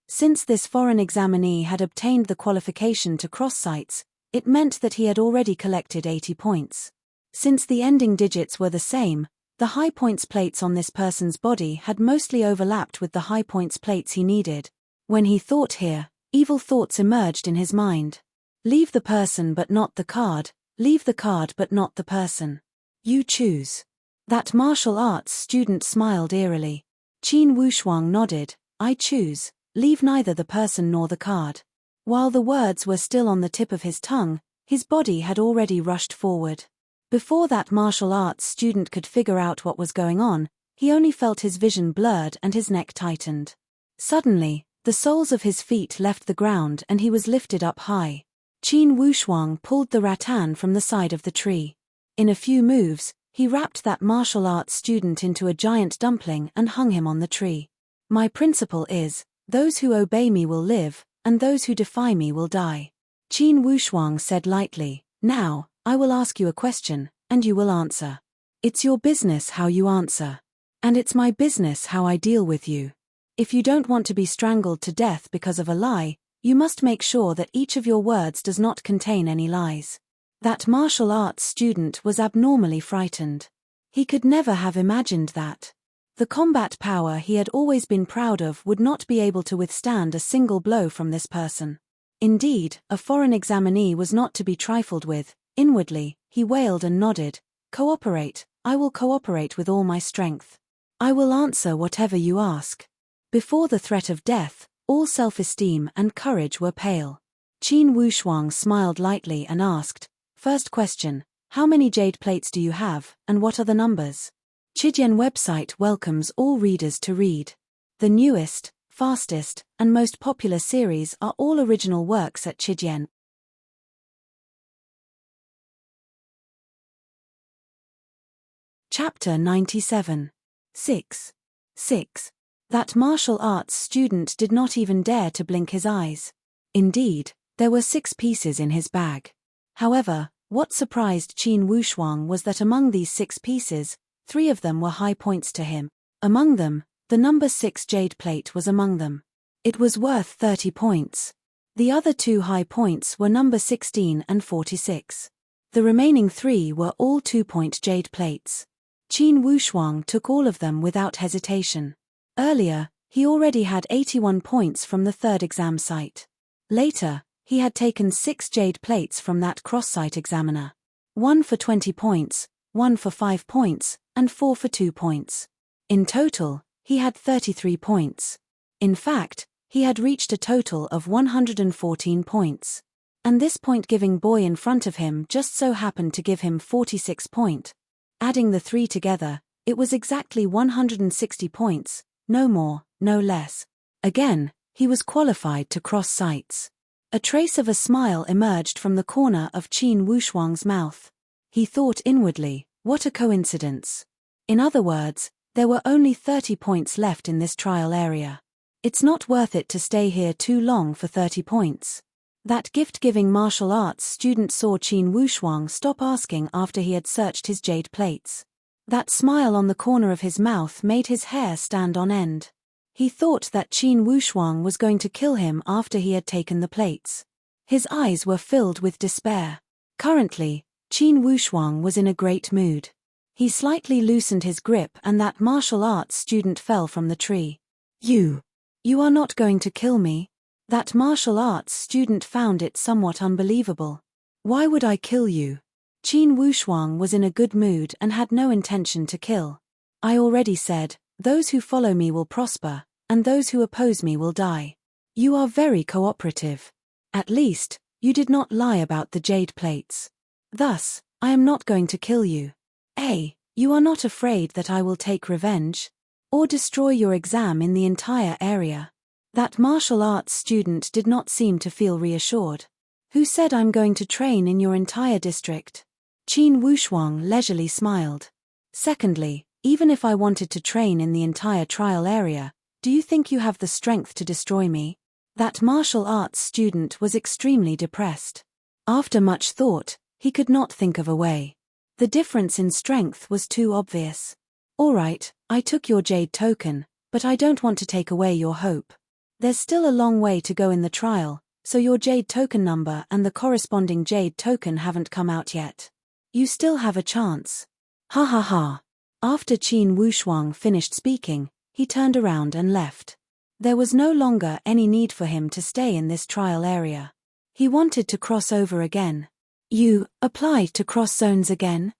Since this foreign examinee had obtained the qualification to cross sites, it meant that he had already collected 80 points. Since the ending digits were the same, the high points plates on this person's body had mostly overlapped with the high points plates he needed. When he thought here, evil thoughts emerged in his mind. Leave the person but not the card, leave the card but not the person. You choose. That martial arts student smiled eerily. Qin Wushuang nodded. I choose, leave neither the person nor the card. While the words were still on the tip of his tongue, his body had already rushed forward. Before that martial arts student could figure out what was going on, he only felt his vision blurred and his neck tightened. Suddenly, the soles of his feet left the ground and he was lifted up high. Qin Wushuang pulled the rattan from the side of the tree. In a few moves, he wrapped that martial arts student into a giant dumpling and hung him on the tree. My principle is, those who obey me will live, and those who defy me will die. Qin Wushuang said lightly, now, I will ask you a question, and you will answer. It's your business how you answer. And it's my business how I deal with you. If you don't want to be strangled to death because of a lie, you must make sure that each of your words does not contain any lies. That martial arts student was abnormally frightened. He could never have imagined that. The combat power he had always been proud of would not be able to withstand a single blow from this person. Indeed, a foreign examinee was not to be trifled with. Inwardly, he wailed and nodded. Cooperate, I will cooperate with all my strength. I will answer whatever you ask. Before the threat of death, all self-esteem and courage were pale. Qin Wushuang smiled lightly and asked, "First question, how many jade plates do you have, and what are the numbers?" Chidian website welcomes all readers to read. The newest, fastest, and most popular series are all original works at Chidian. Chapter 97. 6. That martial arts student did not even dare to blink his eyes. Indeed, there were 6 pieces in his bag. However, what surprised Qin Wushuang was that among these 6 pieces, 3 of them were high points to him. Among them, the number 6 jade plate was among them. It was worth 30 points. The other 2 high points were number 16 and 46. The remaining 3 were all 2-point jade plates. Qin Wushuang took all of them without hesitation. Earlier, he already had 81 points from the 3rd exam site. Later, he had taken 6 jade plates from that cross-site examiner. 1 for 20 points, 1 for 5 points, and 4 for 2 points. In total, he had 33 points. In fact, he had reached a total of 114 points. And this point-giving boy in front of him just so happened to give him 46 points. Adding the 3 together, it was exactly 160 points, no more, no less. Again, he was qualified to cross sites. A trace of a smile emerged from the corner of Qin Wushuang's mouth. He thought inwardly, what a coincidence. In other words, there were only 30 points left in this trial area. It's not worth it to stay here too long for 30 points. That gift-giving martial arts student saw Qin Wushuang stop asking after he had searched his jade plates. That smile on the corner of his mouth made his hair stand on end. He thought that Qin Wushuang was going to kill him after he had taken the plates. His eyes were filled with despair. Currently, Qin Wushuang was in a great mood. He slightly loosened his grip and that martial arts student fell from the tree. You are not going to kill me? That martial arts student found it somewhat unbelievable. Why would I kill you? Qin Wushuang was in a good mood and had no intention to kill. I already said, those who follow me will prosper, and those who oppose me will die. You are very cooperative. At least, you did not lie about the jade plates. Thus, I am not going to kill you. You are not afraid that I will take revenge? Or destroy your exam in the entire area? That martial arts student did not seem to feel reassured. Who said I'm going to train in your entire district? Qin Wushuang leisurely smiled. Secondly, even if I wanted to train in the entire trial area, do you think you have the strength to destroy me? That martial arts student was extremely depressed. After much thought, he could not think of a way. The difference in strength was too obvious. All right, I took your jade token, but I don't want to take away your hope. There's still a long way to go in the trial, so your jade token number and the corresponding jade token haven't come out yet. You still have a chance. Ha ha ha. After Qin Wushuang finished speaking, he turned around and left. There was no longer any need for him to stay in this trial area. He wanted to cross over again. You applied to cross zones again?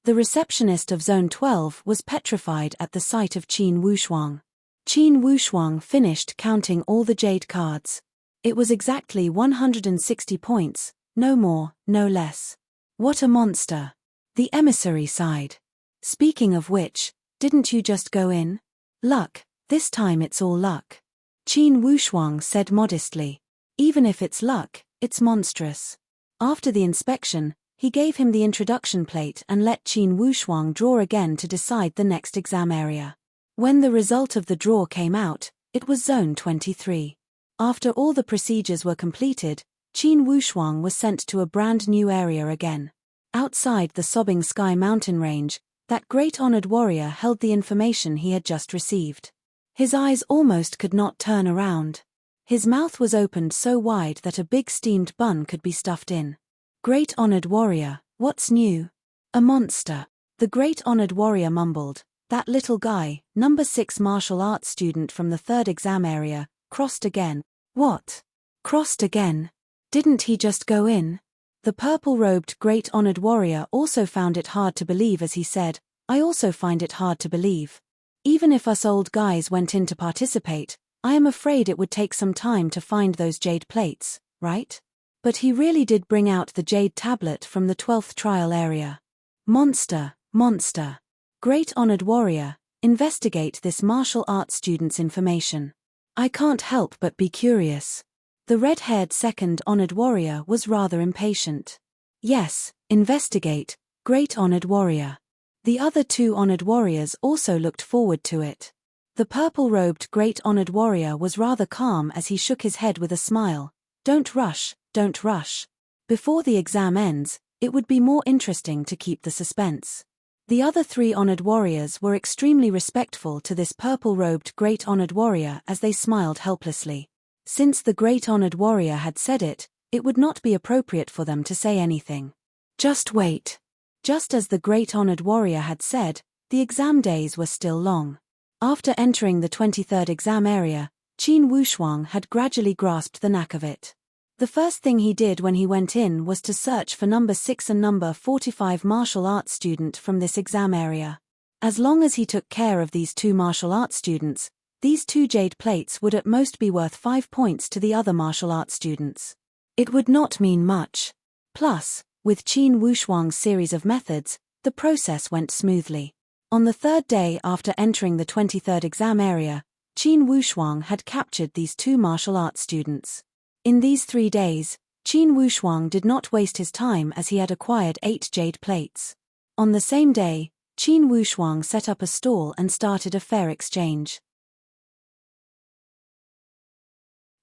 The receptionist of Zone 12 was petrified at the sight of Qin Wushuang. Qin Wushuang finished counting all the jade cards. It was exactly 160 points, no more, no less. What a monster. The emissary sighed. Speaking of which, didn't you just go in? Luck, this time it's all luck. Qin Wushuang said modestly. Even if it's luck, it's monstrous. After the inspection, he gave him the introduction plate and let Qin Wushuang draw again to decide the next exam area. When the result of the draw came out, it was Zone 23. After all the procedures were completed, Qin Wushuang was sent to a brand new area again. Outside the Sobbing Sky mountain range, that great honored warrior held the information he had just received. His eyes almost could not turn around. His mouth was opened so wide that a big steamed bun could be stuffed in. Great honored warrior, what's new? A monster. The great honored warrior mumbled. That little guy, number 6 martial arts student from the 3rd exam area, crossed again. What? Crossed again? Didn't he just go in? The purple-robed great honored warrior also found it hard to believe as he said, I also find it hard to believe. Even if us old guys went in to participate, I am afraid it would take some time to find those jade plates, right? But he really did bring out the jade tablet from the 12th trial area. Monster, monster. Great honored warrior, investigate this martial arts student's information. I can't help but be curious. The red-haired second honored warrior was rather impatient. Yes, investigate, great honored warrior. The other 2 honored warriors also looked forward to it. The purple-robed great honored warrior was rather calm as he shook his head with a smile. Don't rush, don't rush. Before the exam ends, it would be more interesting to keep the suspense. The other 3 honored warriors were extremely respectful to this purple-robed great honored warrior as they smiled helplessly. Since the great honored warrior had said it, it would not be appropriate for them to say anything. Just wait. Just as the great honored warrior had said, the exam days were still long. After entering the 23rd exam area, Qin Wushuang had gradually grasped the knack of it. The first thing he did when he went in was to search for number 6 and number 45 martial arts student from this exam area. As long as he took care of these 2 martial arts students, these 2 jade plates would at most be worth 5 points to the other martial arts students. It would not mean much. Plus, with Qin Wushuang's series of methods, the process went smoothly. On the 3rd day after entering the 23rd exam area, Qin Wushuang had captured these 2 martial arts students. In these 3 days, Qin Wushuang did not waste his time as he had acquired 8 jade plates. On the same day, Qin Wushuang set up a stall and started a fair exchange.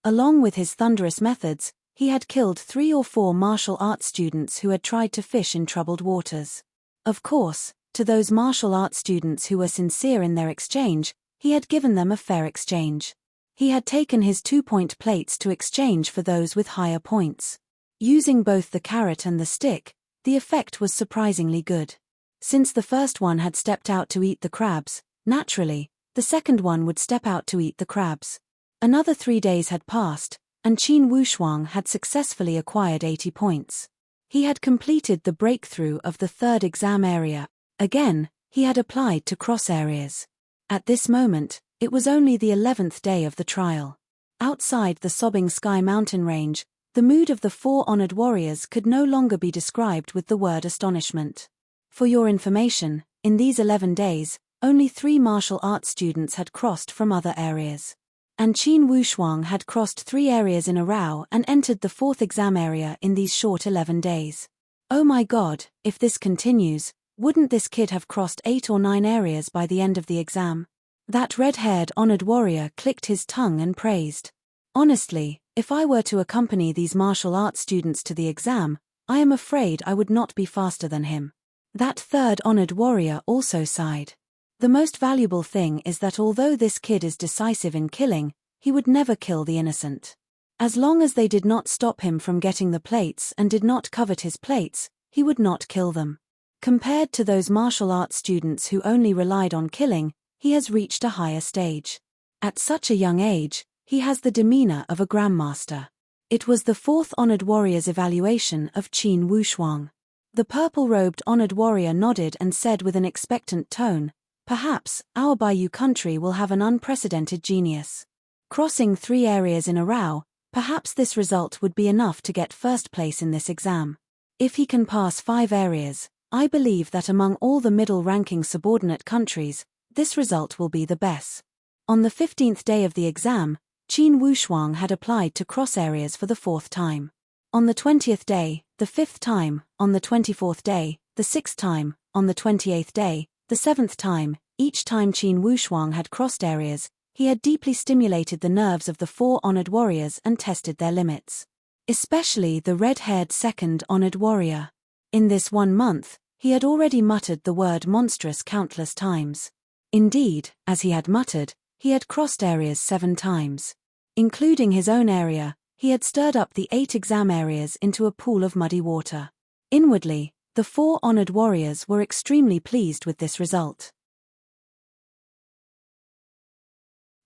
Along with his thunderous methods, he had killed 3 or 4 martial arts students who had tried to fish in troubled waters. Of course, to those martial arts students who were sincere in their exchange, he had given them a fair exchange. He had taken his 2-point plates to exchange for those with higher points. Using both the carrot and the stick, the effect was surprisingly good. Since the first one had stepped out to eat the crabs, naturally, the second one would step out to eat the crabs. Another 3 days had passed, and Qin Wushuang had successfully acquired 80 points. He had completed the breakthrough of the 3rd exam area. Again, he had applied to cross areas. At this moment, it was only the 11th day of the trial. Outside the sobbing sky mountain range, the mood of the 4 honored warriors could no longer be described with the word astonishment. For your information, in these 11 days, only 3 martial arts students had crossed from other areas. And Qin Wushuang had crossed 3 areas in a row and entered the 4th exam area in these short 11 days. Oh my god, if this continues, wouldn't this kid have crossed 8 or 9 areas by the end of the exam? That red-haired honored warrior clicked his tongue and praised. Honestly, if I were to accompany these martial arts students to the exam, I am afraid I would not be faster than him. That 3rd honored warrior also sighed. The most valuable thing is that although this kid is decisive in killing, he would never kill the innocent. As long as they did not stop him from getting the plates and did not covet his plates, he would not kill them. Compared to those martial arts students who only relied on killing, he has reached a higher stage. At such a young age, he has the demeanor of a grandmaster. It was the 4th honored warrior's evaluation of Qin Wushuang. The purple-robed honored warrior nodded and said with an expectant tone, "Perhaps, our Bayou country will have an unprecedented genius. Crossing 3 areas in a row, perhaps this result would be enough to get first place in this exam. If he can pass 5 areas, I believe that among all the middle-ranking subordinate countries, this result will be the best." On the 15th day of the exam, Qin Wushuang had applied to cross areas for the 4th time. On the 20th day, the 5th time, on the 24th day, the 6th time, on the 28th day, the 7th time, each time Qin Wushuang had crossed areas, he had deeply stimulated the nerves of the 4 honored warriors and tested their limits. Especially the red-haired 2nd honored warrior. In this 1 month, he had already muttered the word monstrous countless times. Indeed, as he had muttered, he had crossed areas 7 times. Including his own area, he had stirred up the 8 exam areas into a pool of muddy water. Inwardly, the 4 honored warriors were extremely pleased with this result.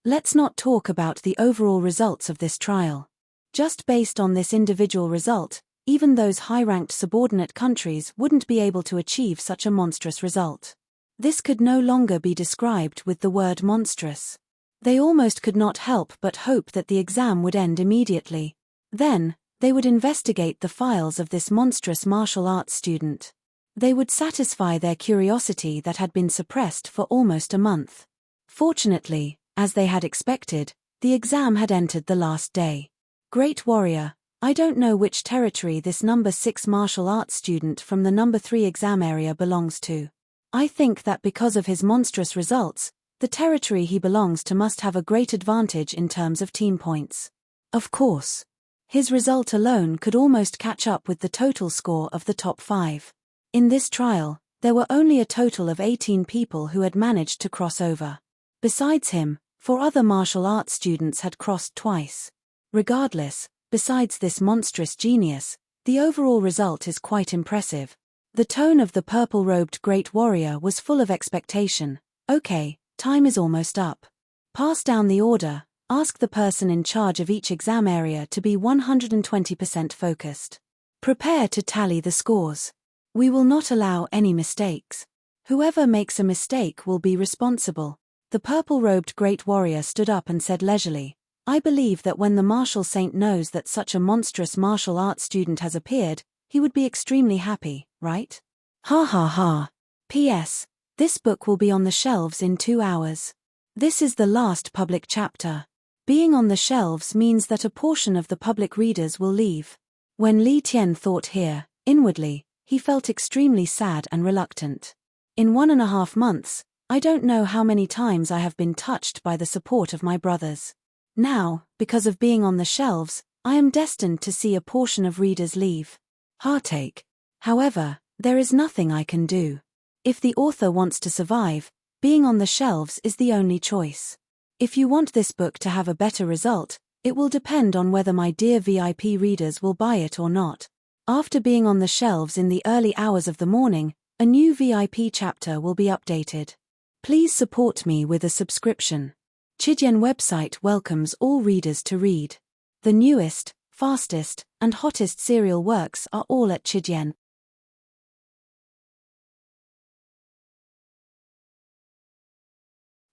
Let's not talk about the overall results of this trial. Just based on this individual result, even those high-ranked subordinate countries wouldn't be able to achieve such a monstrous result. This could no longer be described with the word monstrous. They almost could not help but hope that the exam would end immediately. Then, they would investigate the files of this monstrous martial arts student. They would satisfy their curiosity that had been suppressed for almost a month. Fortunately, as they had expected, the exam had entered the last day. Great warrior, I don't know which territory this number 6 martial arts student from the number 3 exam area belongs to. I think that because of his monstrous results, the territory he belongs to must have a great advantage in terms of team points. Of course. His result alone could almost catch up with the total score of the top 5. In this trial, there were only a total of 18 people who had managed to cross over. Besides him, 4 other martial arts students had crossed twice. Regardless, besides this monstrous genius, the overall result is quite impressive. The tone of the purple-robed great warrior was full of expectation. Okay, time is almost up. Pass down the order, ask the person in charge of each exam area to be 120% focused. Prepare to tally the scores. We will not allow any mistakes. Whoever makes a mistake will be responsible. The purple-robed great warrior stood up and said leisurely, I believe that when the martial saint knows that such a monstrous martial arts student has appeared, he would be extremely happy, right? Ha ha ha. P.S. This book will be on the shelves in 2 hours. This is the last public chapter. Being on the shelves means that a portion of the public readers will leave. When Li Tian thought here, inwardly, he felt extremely sad and reluctant. In 1.5 months, I don't know how many times I have been touched by the support of my brothers. Now, because of being on the shelves, I am destined to see a portion of readers leave. Heartache. However, there is nothing I can do. If the author wants to survive, being on the shelves is the only choice. If you want this book to have a better result, it will depend on whether my dear VIP readers will buy it or not. After being on the shelves in the early hours of the morning, a new VIP chapter will be updated. Please support me with a subscription. Chidian website welcomes all readers to read. The newest, fastest, and hottest serial works are all at Chidian.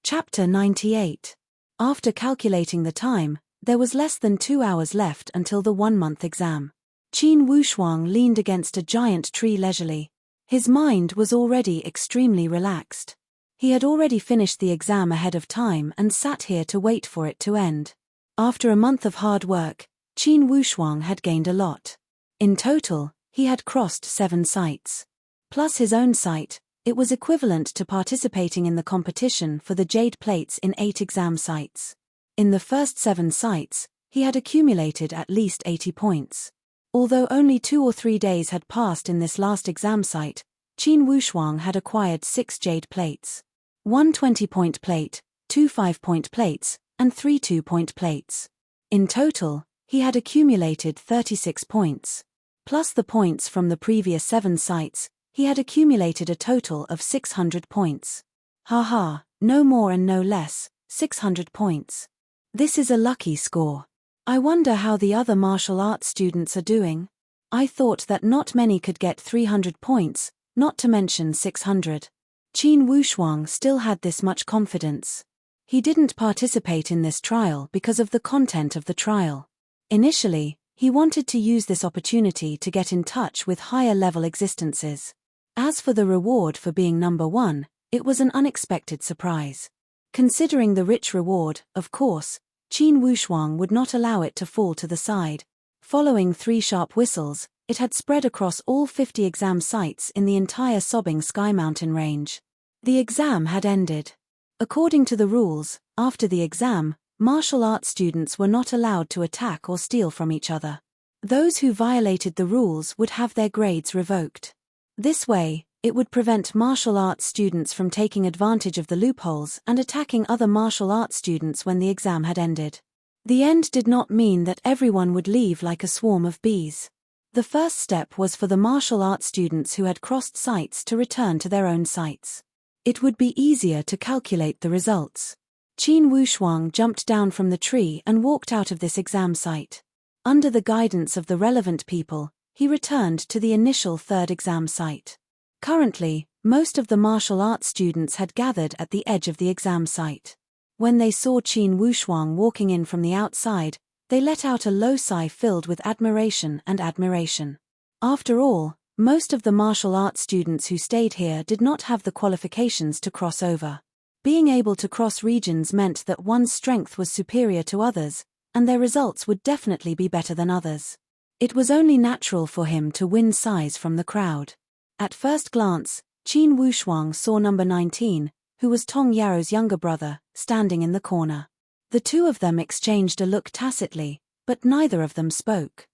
Chapter 98. After calculating the time, there was less than 2 hours left until the 1-month exam. Qin Wushuang leaned against a giant tree leisurely. His mind was already extremely relaxed. He had already finished the exam ahead of time and sat here to wait for it to end. After a month of hard work, Qin Wushuang had gained a lot. In total, he had crossed 7 sites. Plus his own site, it was equivalent to participating in the competition for the jade plates in 8 exam sites. In the first 7 sites, he had accumulated at least 80 points. Although only 2 or 3 days had passed in this last exam site, Qin Wushuang had acquired 6 jade plates. 1 20-point plate, 2 5-point plates, and 3 2-point plates. In total, he had accumulated 36 points. Plus the points from the previous 7 sites, he had accumulated a total of 600 points. Haha, no more and no less, 600 points. This is a lucky score. I wonder how the other martial arts students are doing. I thought that not many could get 300 points, not to mention 600. Qin Wushuang still had this much confidence. He didn't participate in this trial because of the content of the trial. Initially, he wanted to use this opportunity to get in touch with higher-level existences. As for the reward for being number 1, it was an unexpected surprise. Considering the rich reward, of course, Qin Wushuang would not allow it to fall to the side. Following 3 sharp whistles, it had spread across all 50 exam sites in the entire sobbing Sky Mountain range. The exam had ended. According to the rules, after the exam, martial arts students were not allowed to attack or steal from each other. Those who violated the rules would have their grades revoked. This way, it would prevent martial arts students from taking advantage of the loopholes and attacking other martial arts students when the exam had ended. The end did not mean that everyone would leave like a swarm of bees. The first step was for the martial arts students who had crossed sites to return to their own sites. It would be easier to calculate the results. Qin Wushuang jumped down from the tree and walked out of this exam site. Under the guidance of the relevant people, he returned to the initial 3rd exam site. Currently, Most of the martial arts students had gathered at the edge of the exam site. When they saw Qin Wushuang walking in from the outside, they let out a low sigh filled with admiration and admiration. After all, most of the martial arts students who stayed here did not have the qualifications to cross over. Being able to cross regions meant that one's strength was superior to others, and their results would definitely be better than others. It was only natural for him to win sighs from the crowd. At first glance, Qin Wushuang saw number 19, who was Tong Yao's younger brother, standing in the corner. The two of them exchanged a look tacitly, but neither of them spoke.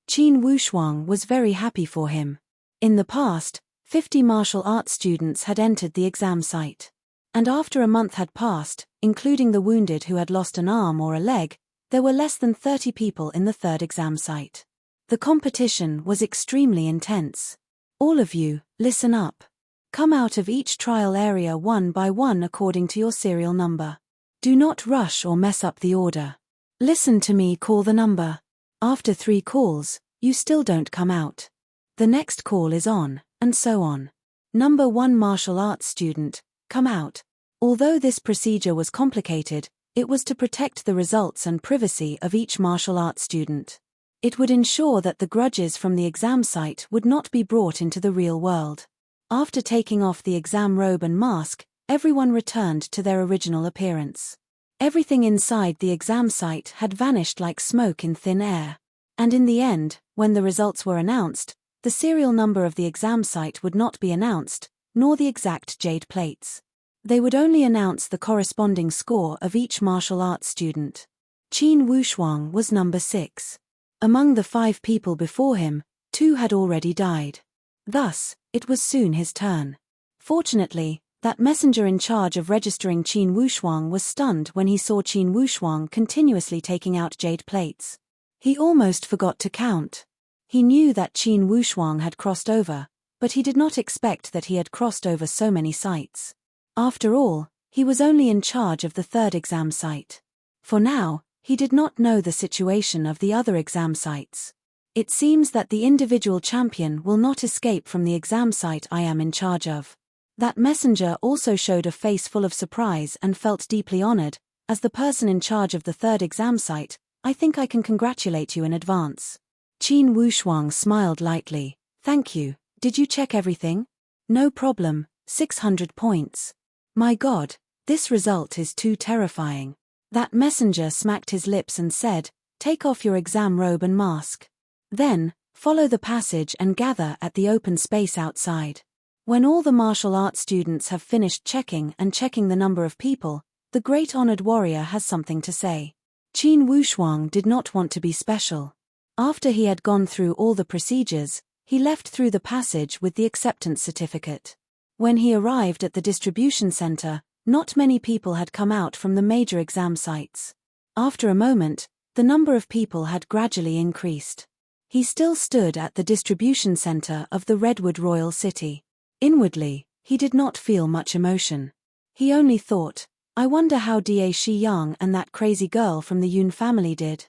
Qin Wushuang was very happy for him. In the past, 50 martial arts students had entered the exam site. And after a month had passed, including the wounded who had lost an arm or a leg, there were less than 30 people in the third exam site. The competition was extremely intense. All of you, listen up. Come out of each trial area one by one according to your serial number. Do not rush or mess up the order. Listen to me call the number. After 3 calls, you still don't come out. The next call is on, and so on. Number 1 martial arts student, come out. Although this procedure was complicated, it was to protect the results and privacy of each martial arts student. It would ensure that the grudges from the exam site would not be brought into the real world. After taking off the exam robe and mask, everyone returned to their original appearance. Everything inside the exam site had vanished like smoke in thin air. And in the end, when the results were announced, the serial number of the exam site would not be announced, nor the exact jade plates. They would only announce the corresponding score of each martial arts student. Qin Wushuang was number 6. Among the 5 people before him, 2 had already died. Thus, it was soon his turn. Fortunately, that messenger in charge of registering Qin Wushuang was stunned when he saw Qin Wushuang continuously taking out jade plates. He almost forgot to count. He knew that Qin Wushuang had crossed over, but he did not expect that he had crossed over so many sites. After all, he was only in charge of the third exam site. For now, he did not know the situation of the other exam sites. It seems that the individual champion will not escape from the exam site I am in charge of. That messenger also showed a face full of surprise and felt deeply honored. As the person in charge of the third exam site, I think I can congratulate you in advance. Qin Wushuang smiled lightly. Thank you. Did you check everything? No problem, 600 points. My God, this result is too terrifying. That messenger smacked his lips and said, take off your exam robe and mask. Then, follow the passage and gather at the open space outside. When all the martial arts students have finished checking the number of people, the great honored warrior has something to say. Qin Wushuang did not want to be special. After he had gone through all the procedures, he left through the passage with the acceptance certificate. When he arrived at the distribution center, not many people had come out from the major exam sites. After a moment, the number of people had gradually increased. He still stood at the distribution center of the Redwood Royal City. Inwardly, he did not feel much emotion. He only thought, I wonder how Da Shiyang and that crazy girl from the Yun family did.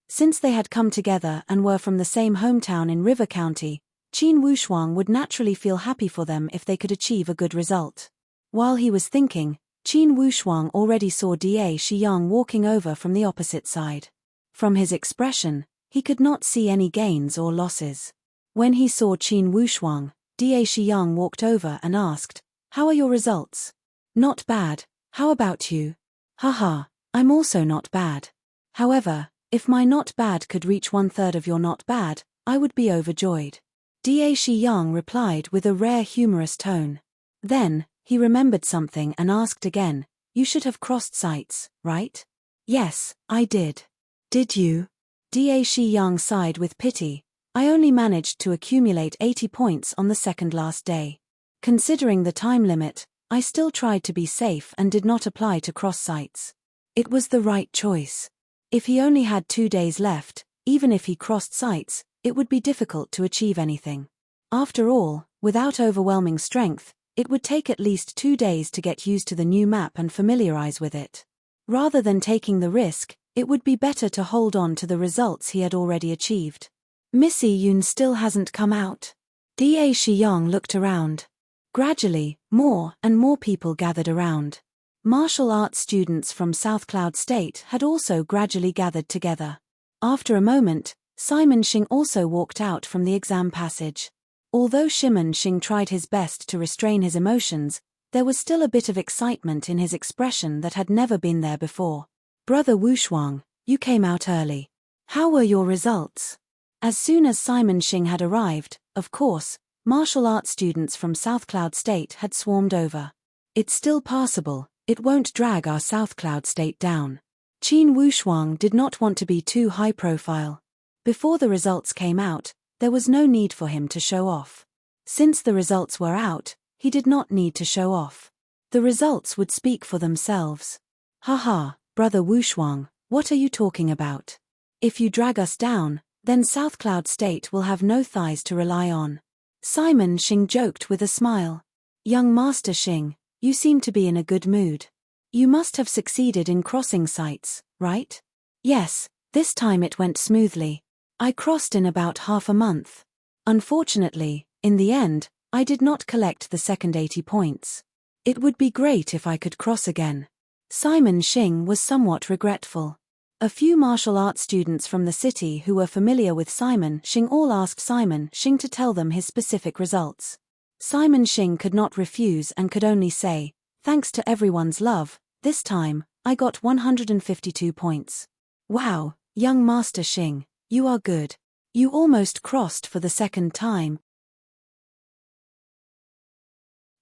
Since they had come together and were from the same hometown in River County, Qin Wushuang would naturally feel happy for them if they could achieve a good result. While he was thinking, Qin Wushuang already saw Da Shiyang walking over from the opposite side. From his expression, he could not see any gains or losses. When he saw Qin Wushuang, Da Shiyang walked over and asked, how are your results? Not bad, how about you? Haha, I'm also not bad. However, if my not bad could reach 1/3 of your not bad, I would be overjoyed. Da Shiyang replied with a rare humorous tone. Then, he remembered something and asked again, you should have crossed sites, right? Yes, I did. Did you? Da Shiyang sighed with pity. I only managed to accumulate 80 points on the second last day. Considering the time limit, I still tried to be safe and did not apply to cross sites. It was the right choice. If he only had 2 days left, even if he crossed sites, it would be difficult to achieve anything. After all, without overwhelming strength, it would take at least 2 days to get used to the new map and familiarize with it. Rather than taking the risk, It would be better to hold on to the results he had already achieved. Missy Yun still hasn't come out. Da Shiyong looked around. Gradually, more and more people gathered around. Martial arts students from South Cloud State had also gradually gathered together. After a moment, Simon Xing also walked out from the exam passage. Although Simon Xing tried his best to restrain his emotions, there was still a bit of excitement in his expression that had never been there before. Brother Wu Shuang, you came out early. How were your results? As soon as Simon Xing had arrived, of course, martial arts students from South Cloud State had swarmed over. It's still passable, it won't drag our South Cloud State down. Qin Wushuang did not want to be too high profile. Before the results came out, there was no need for him to show off. Since the results were out, he did not need to show off. The results would speak for themselves. Haha, Brother Wushuang, what are you talking about? If you drag us down, then South Cloud State will have no thighs to rely on. Simon Xing joked with a smile. Young Master Xing, you seem to be in a good mood. You must have succeeded in crossing sites, right? Yes, this time it went smoothly. I crossed in about half a month. Unfortunately, in the end, I did not collect the second 80 points. It would be great if I could cross again. Simon Xing was somewhat regretful. A few martial arts students from the city who were familiar with Simon Xing all asked Simon Xing to tell them his specific results. Simon Xing could not refuse and could only say, thanks to everyone's love, this time, I got 152 points. Wow, young Master Xing, you are good. You almost crossed for the second time.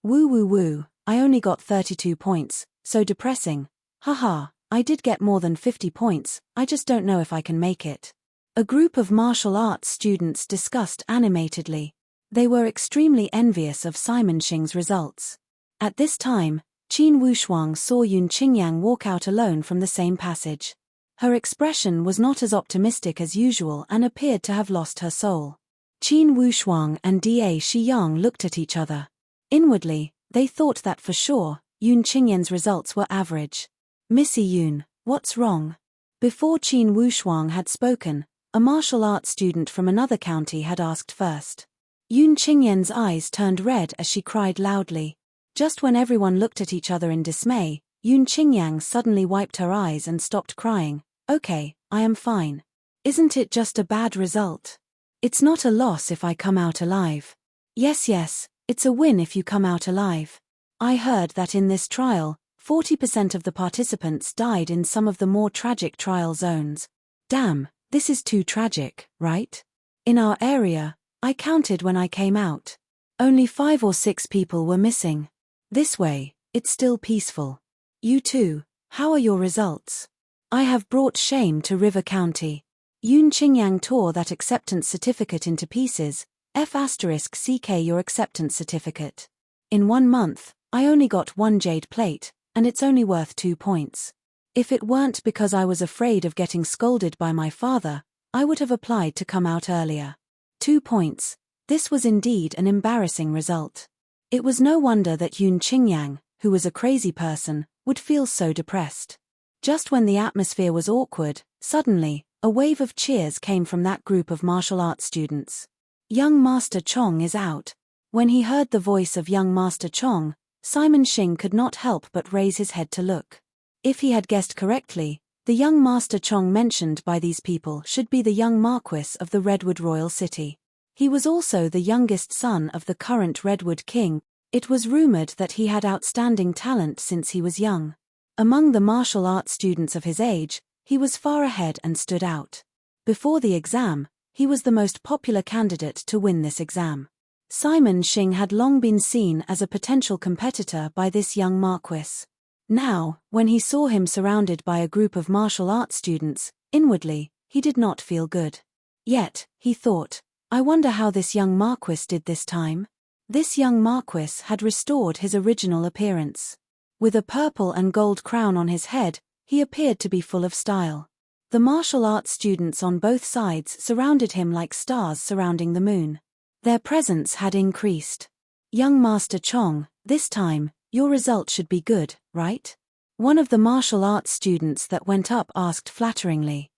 Woo woo woo, I only got 32 points, so depressing. Haha, I did get more than 50 points, I just don't know if I can make it. A group of martial arts students discussed animatedly. They were extremely envious of Simon Xing's results. At this time, Qin Wushuang saw Yun Qingyang walk out alone from the same passage. Her expression was not as optimistic as usual and appeared to have lost her soul. Qin Wushuang and Da Shiyang looked at each other. Inwardly, they thought that for sure, Yun Qingyan's results were average. Missy Yun, what's wrong? Before Qin Wushuang had spoken, a martial arts student from another county had asked first. Yun Qingyan's eyes turned red as she cried loudly. Just when everyone looked at each other in dismay, Yun Qingyang suddenly wiped her eyes and stopped crying. Okay, I am fine. Isn't it just a bad result? It's not a loss if I come out alive. Yes, it's a win if you come out alive. I heard that in this trial, 40% of the participants died in some of the more tragic trial zones. Damn, this is too tragic, right? In our area, I counted when I came out. Only 5 or 6 people were missing. This way, it's still peaceful. You too, how are your results? I have brought shame to River County. Yun Qingyang tore that acceptance certificate into pieces. F***CK your acceptance certificate. In 1 month, I only got 1 jade plate, and it's only worth 2 points. If it weren't because I was afraid of getting scolded by my father, I would have applied to come out earlier. 2 points. This was indeed an embarrassing result. It was no wonder that Yun Qingyang, who was a crazy person, would feel so depressed. Just when the atmosphere was awkward, suddenly, a wave of cheers came from that group of martial arts students. Young Master Chong is out. When he heard the voice of young Master Chong, Simon Xing could not help but raise his head to look. If he had guessed correctly, the young Master Chong mentioned by these people should be the young Marquis of the Redwood Royal City. He was also the youngest son of the current Redwood King. It was rumored that he had outstanding talent since he was young. Among the martial arts students of his age, he was far ahead and stood out. Before the exam, he was the most popular candidate to win this exam. Simon Xing had long been seen as a potential competitor by this young Marquis. Now, when he saw him surrounded by a group of martial arts students, inwardly, he did not feel good. Yet, he thought, I wonder how this young Marquis did this time. This young Marquis had restored his original appearance. With a purple and gold crown on his head, he appeared to be full of style. The martial arts students on both sides surrounded him like stars surrounding the moon. Their presence had increased. Young Master Chong, this time, your result should be good, right? One of the martial arts students that went up asked flatteringly.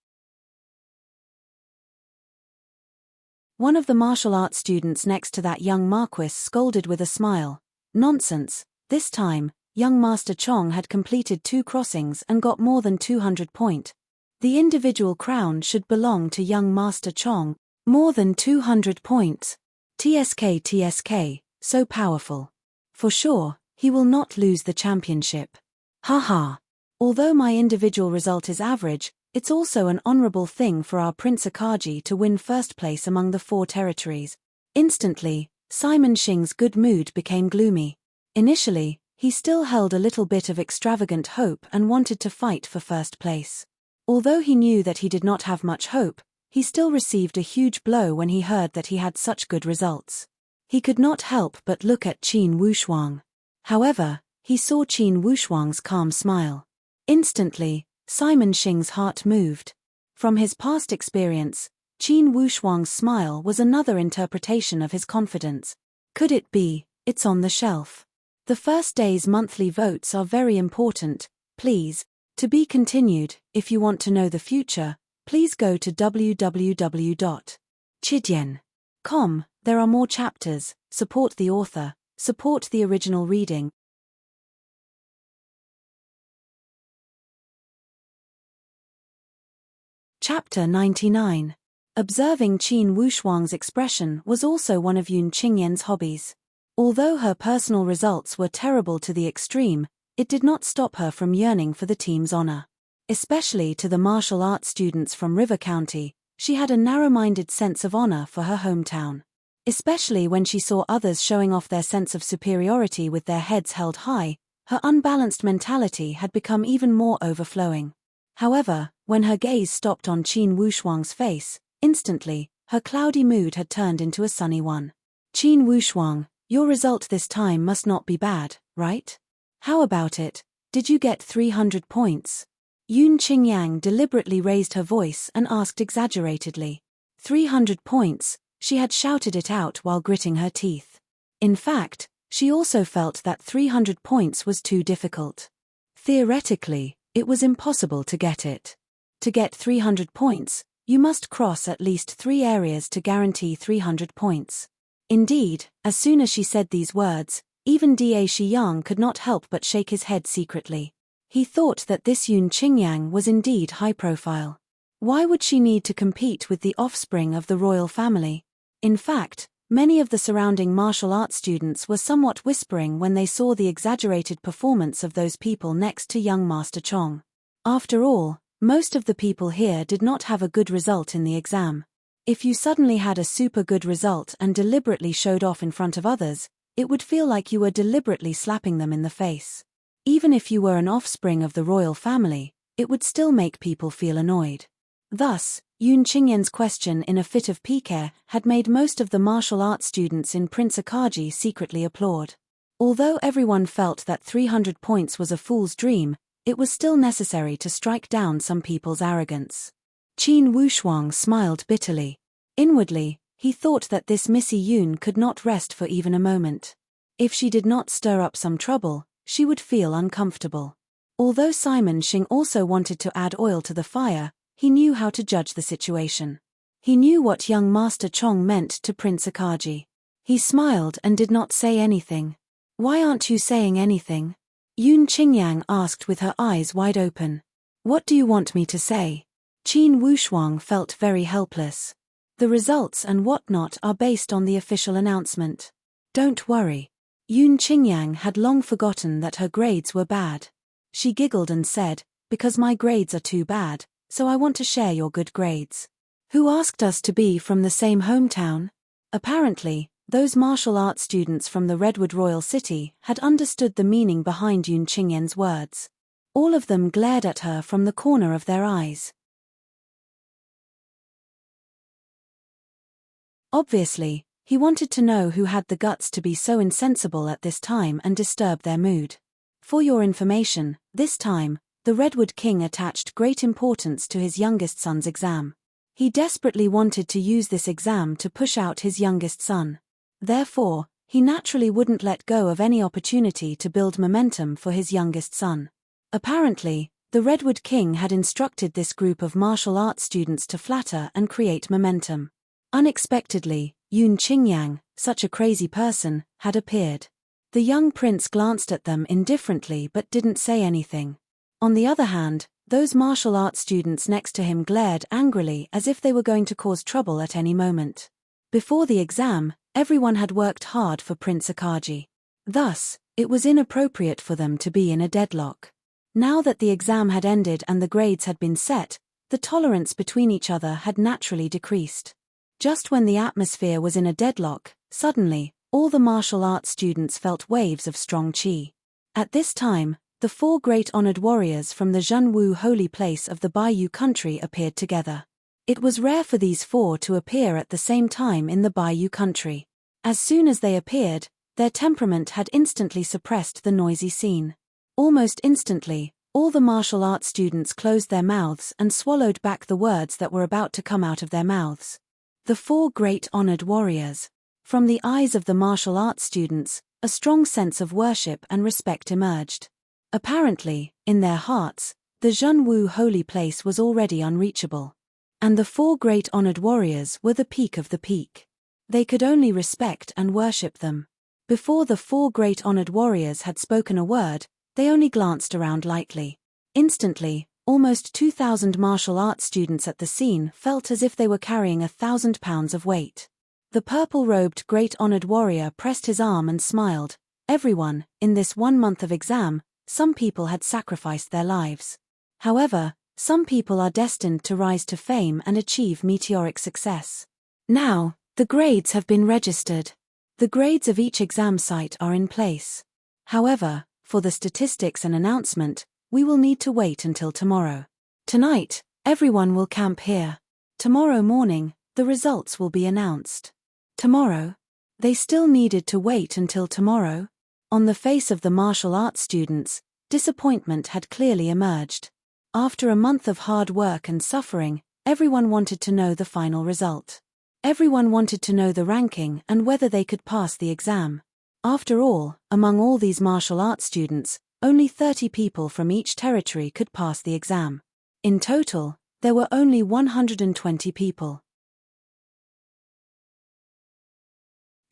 One of the martial arts students next to that young marquis scolded with a smile. Nonsense, this time, young Master Chong had completed 2 crossings and got more than 200 points. The individual crown should belong to young Master Chong, more than 200 points. TSK, so powerful. For sure, he will not lose the championship. Haha. Although my individual result is average, it's also an honorable thing for our Prince Akaji to win first place among the 4 territories. Instantly, Simon Xing's good mood became gloomy. Initially, he still held a little bit of extravagant hope and wanted to fight for first place. Although he knew that he did not have much hope, he still received a huge blow when he heard that he had such good results. He could not help but look at Qin Wushuang. However, he saw Qin Wushuang's calm smile. Instantly, Simon Xing's heart moved. From his past experience, Qin Wushuang's smile was another interpretation of his confidence. Could it be, it's on the shelf? The first day's monthly votes are very important, please. To be continued. If you want to know the future, please go to www.chidian.com. There are more chapters. Support the author, support the original reading. Chapter 99. Observing Qin Wushuang's expression was also one of Yun Qingyan's hobbies. Although her personal results were terrible to the extreme, it did not stop her from yearning for the team's honor. Especially to the martial arts students from River County, she had a narrow-minded sense of honor for her hometown. Especially when she saw others showing off their sense of superiority with their heads held high, her unbalanced mentality had become even more overflowing. However, when her gaze stopped on Qin Wushuang's face, instantly, her cloudy mood had turned into a sunny one. Qin Wushuang, your result this time must not be bad, right? How about it? Did you get 300 points? Yun Qingyang deliberately raised her voice and asked exaggeratedly. 300 points, she had shouted it out while gritting her teeth. In fact, she also felt that 300 points was too difficult. Theoretically, it was impossible to get it. To get 300 points, you must cross at least 3 areas to guarantee 300 points. Indeed, as soon as she said these words, even Da Shiyang could not help but shake his head secretly. He thought that this Yun Qingyang was indeed high profile. Why would she need to compete with the offspring of the royal family? In fact, many of the surrounding martial arts students were somewhat whispering when they saw the exaggerated performance of those people next to young Master Chong. After all, most of the people here did not have a good result in the exam. If you suddenly had a super good result and deliberately showed off in front of others, it would feel like you were deliberately slapping them in the face. Even if you were an offspring of the royal family, it would still make people feel annoyed. Thus, Yun Qingyan's question in a fit of pique had made most of the martial arts students in Prince Akaji secretly applaud. Although everyone felt that 300 points was a fool's dream, it was still necessary to strike down some people's arrogance. Qin Wushuang smiled bitterly. Inwardly, he thought that this Missy Yun could not rest for even a moment. If she did not stir up some trouble, she would feel uncomfortable. Although Simon Xing also wanted to add oil to the fire, he knew how to judge the situation. He knew what young Master Chong meant to Prince Akaji. He smiled and did not say anything. Why aren't you saying anything? Yun Qingyang asked with her eyes wide open. What do you want me to say? Qin Wushuang felt very helpless. The results and whatnot are based on the official announcement. Don't worry. Yun Qingyang had long forgotten that her grades were bad. She giggled and said, because my grades are too bad, so I want to share your good grades. Who asked us to be from the same hometown? Apparently, those martial arts students from the Redwood Royal City had understood the meaning behind Yun Qingyan's words. All of them glared at her from the corner of their eyes. Obviously, he wanted to know who had the guts to be so insensible at this time and disturb their mood. For your information, this time, the Redwood King attached great importance to his youngest son's exam. He desperately wanted to use this exam to push out his youngest son. Therefore, he naturally wouldn't let go of any opportunity to build momentum for his youngest son. Apparently, the Redwood King had instructed this group of martial arts students to flatter and create momentum. Unexpectedly, Yun Qingyang, such a crazy person, had appeared. The young prince glanced at them indifferently but didn't say anything. On the other hand, those martial arts students next to him glared angrily as if they were going to cause trouble at any moment. Before the exam, everyone had worked hard for Prince Akagi. Thus, it was inappropriate for them to be in a deadlock. Now that the exam had ended and the grades had been set, the tolerance between each other had naturally decreased. Just when the atmosphere was in a deadlock, suddenly, all the martial arts students felt waves of strong qi. At this time, the 4 great honored warriors from the Zhenwu holy place of the Baiyu country appeared together. It was rare for these 4 to appear at the same time in the Baiyu country. As soon as they appeared, their temperament had instantly suppressed the noisy scene. Almost instantly, all the martial arts students closed their mouths and swallowed back the words that were about to come out of their mouths. The 4 great honored warriors. From the eyes of the martial arts students, a strong sense of worship and respect emerged. Apparently, in their hearts, the Zhenwu holy place was already unreachable. And the 4 great honored warriors were the peak of the peak. They could only respect and worship them. Before the 4 great honored warriors had spoken a word, they only glanced around lightly. Instantly, almost 2,000 martial arts students at the scene felt as if they were carrying 1,000 pounds of weight. The purple-robed great honored warrior pressed his arm and smiled. Everyone, in this 1 month of exam, some people had sacrificed their lives. However, some people are destined to rise to fame and achieve meteoric success. Now, the grades have been registered. The grades of each exam site are in place. However, for the statistics and announcement, we will need to wait until tomorrow. Tonight, everyone will camp here. Tomorrow morning, the results will be announced. Tomorrow? They still needed to wait until tomorrow? On the face of the martial arts students, disappointment had clearly emerged. After a month of hard work and suffering, everyone wanted to know the final result. Everyone wanted to know the ranking and whether they could pass the exam. After all, among all these martial arts students, only 30 people from each territory could pass the exam. In total, there were only 120 people.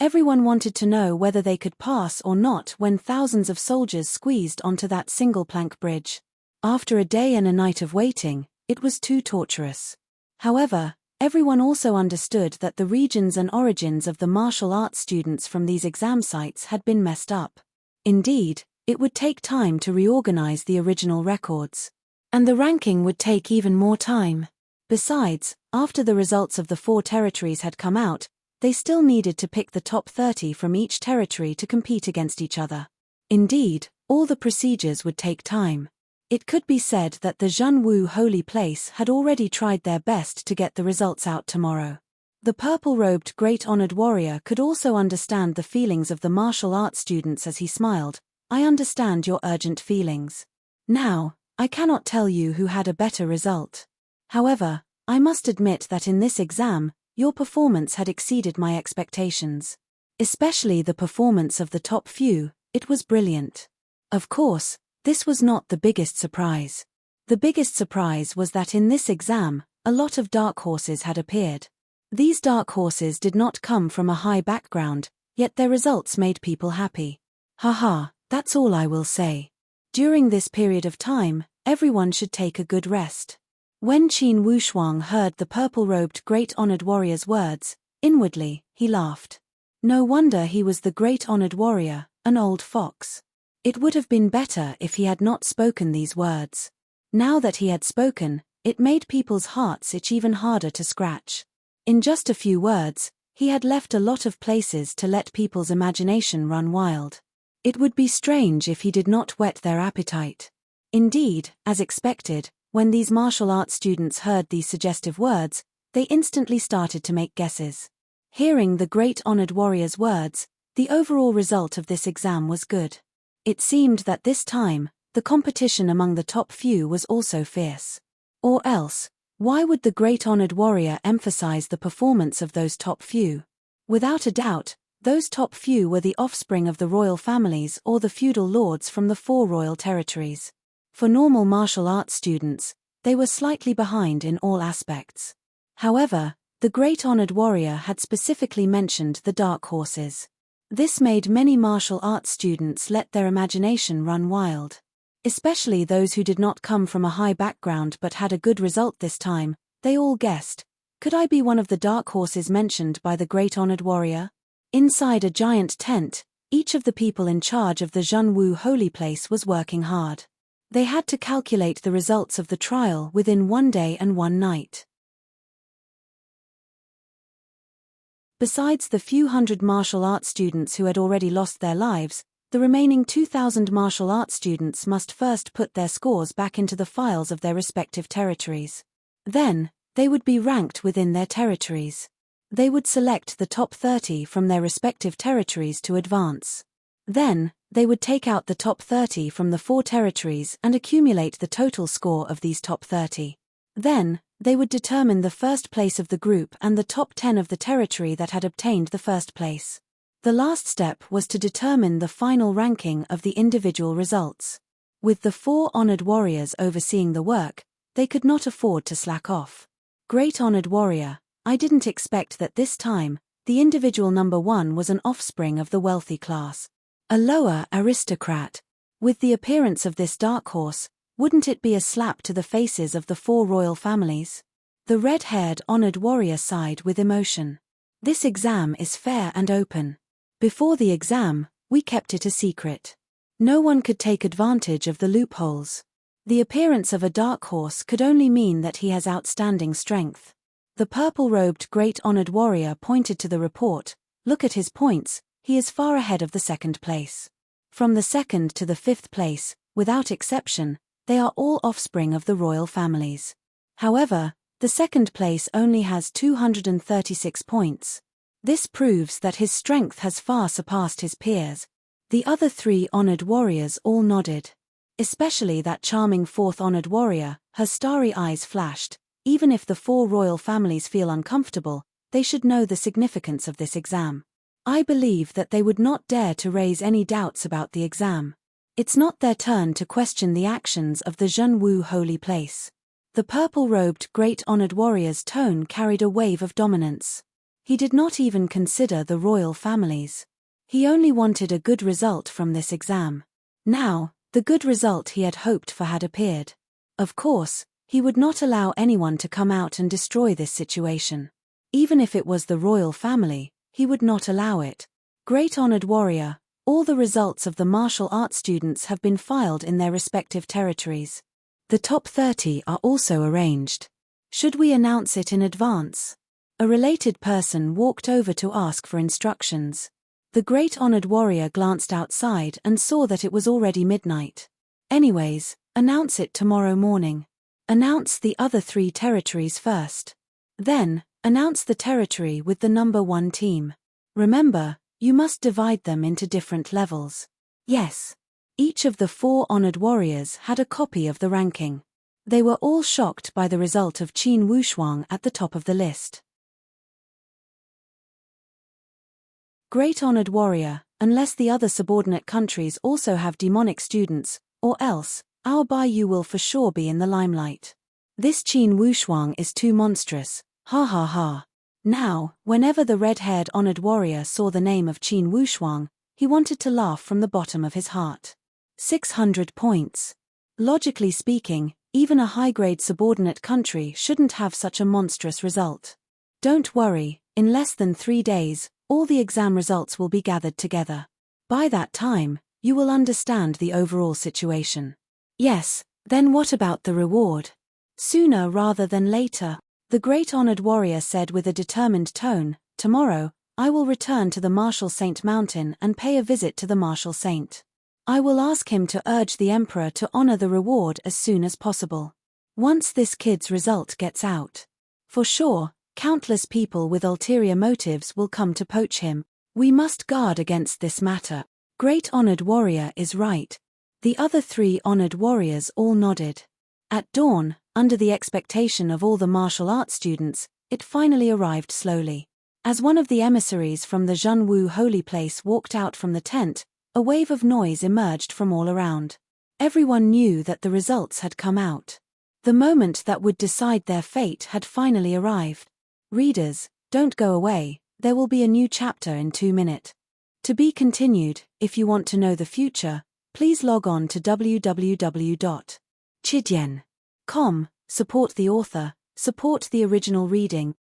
Everyone wanted to know whether they could pass or not when thousands of soldiers squeezed onto that single plank bridge. After a day and a night of waiting, it was too torturous. However, everyone also understood that the regions and origins of the martial arts students from these exam sites had been messed up. Indeed, it would take time to reorganize the original records. And the ranking would take even more time. Besides, after the results of the 4 territories had come out, they still needed to pick the top 30 from each territory to compete against each other. Indeed, all the procedures would take time. It could be said that the Zhenwu holy place had already tried their best to get the results out tomorrow. The purple-robed great honored warrior could also understand the feelings of the martial arts students as he smiled. I understand your urgent feelings. Now, I cannot tell you who had a better result. However, I must admit that in this exam, your performance had exceeded my expectations. Especially the performance of the top few, it was brilliant. Of course, this was not the biggest surprise. The biggest surprise was that in this exam, a lot of dark horses had appeared. These dark horses did not come from a high background, yet their results made people happy. Haha, that's all I will say. During this period of time, everyone should take a good rest. When Qin Wushuang heard the purple-robed great honored warrior's words, inwardly, he laughed. No wonder he was the great honored warrior, an old fox. It would have been better if he had not spoken these words. Now that he had spoken, it made people's hearts itch even harder to scratch. In just a few words, he had left a lot of places to let people's imagination run wild. It would be strange if he did not whet their appetite. Indeed, as expected, when these martial arts students heard these suggestive words, they instantly started to make guesses. Hearing the great honored warrior's words, the overall result of this exam was good. It seemed that this time, the competition among the top few was also fierce. Or else, why would the great honored warrior emphasize the performance of those top few? Without a doubt, those top few were the offspring of the royal families or the feudal lords from the 4 royal territories. For normal martial arts students, they were slightly behind in all aspects. However, the great honored warrior had specifically mentioned the dark horses. This made many martial arts students let their imagination run wild. Especially those who did not come from a high background but had a good result this time. They all guessed, could I be one of the dark horses mentioned by the great honored warrior? Inside a giant tent, each of the people in charge of the Zhenwu holy place was working hard. They had to calculate the results of the trial within 1 day and 1 night. Besides the few hundred martial arts students who had already lost their lives, the remaining 2,000 martial arts students must first put their scores back into the files of their respective territories. Then, they would be ranked within their territories. They would select the top 30 from their respective territories to advance. Then, they would take out the top 30 from the 4 territories and accumulate the total score of these top 30. Then, they would determine the first place of the group and the top 10 of the territory that had obtained the first place. The last step was to determine the final ranking of the individual results. With the 4 honored warriors overseeing the work, they could not afford to slack off. Great honored warrior, I didn't expect that this time, the individual number 1 was an offspring of the wealthy class. A lower aristocrat. With the appearance of this dark horse, wouldn't it be a slap to the faces of the 4 royal families? The red-haired honored warrior sighed with emotion. This exam is fair and open. Before the exam, we kept it a secret. No one could take advantage of the loopholes. The appearance of a dark horse could only mean that he has outstanding strength. The purple-robed great honored warrior pointed to the report. Look at his points, he is far ahead of the 2nd place. From the 2nd to the 5th place, without exception, they are all offspring of the royal families. However, the 2nd place only has 236 points. This proves that his strength has far surpassed his peers. The other 3 honored warriors all nodded. Especially that charming 4th honored warrior, her starry eyes flashed. Even if the 4 royal families feel uncomfortable, they should know the significance of this exam. I believe that they would not dare to raise any doubts about the exam. It's not their turn to question the actions of the Zhenwu holy place. The purple-robed great honored warrior's tone carried a wave of dominance. He did not even consider the royal families. He only wanted a good result from this exam. Now, the good result he had hoped for had appeared. Of course, he would not allow anyone to come out and destroy this situation. Even if it was the royal family, he would not allow it. Great honored warrior, all the results of the martial arts students have been filed in their respective territories. The top 30 are also arranged. Should we announce it in advance? A related person walked over to ask for instructions. The great honored warrior glanced outside and saw that it was already midnight. Anyways, announce it tomorrow morning. Announce the other 3 territories first. Then, announce the territory with the number 1 team. Remember, you must divide them into different levels. Yes. Each of the 4 honored warriors had a copy of the ranking. They were all shocked by the result of Qin Wushuang at the top of the list. Great honored warrior, unless the other subordinate countries also have demonic students, or else, our Baiyu will for sure be in the limelight. This Qin Wushuang is too monstrous, ha ha ha. Now, whenever the red-haired honored warrior saw the name of Qin Wushuang, he wanted to laugh from the bottom of his heart. 600 points. Logically speaking, even a high-grade subordinate country shouldn't have such a monstrous result. Don't worry, in less than 3 days, all the exam results will be gathered together. By that time, you will understand the overall situation. Yes, then what about the reward? Sooner rather than later, the great honored warrior said with a determined tone, tomorrow, I will return to the Martial Saint Mountain and pay a visit to the Martial Saint. I will ask him to urge the Emperor to honor the reward as soon as possible. Once this kid's result gets out. For sure, countless people with ulterior motives will come to poach him. We must guard against this matter. Great honored warrior is right. The other 3 honored warriors all nodded. At dawn, under the expectation of all the martial arts students, it finally arrived slowly. As one of the emissaries from the Zhenwu holy place walked out from the tent, a wave of noise emerged from all around. Everyone knew that the results had come out. The moment that would decide their fate had finally arrived. Readers, don't go away, there will be a new chapter in 2 minutes. To be continued. If you want to know the future, please log on to www.chidien.com, support the author, support the original reading.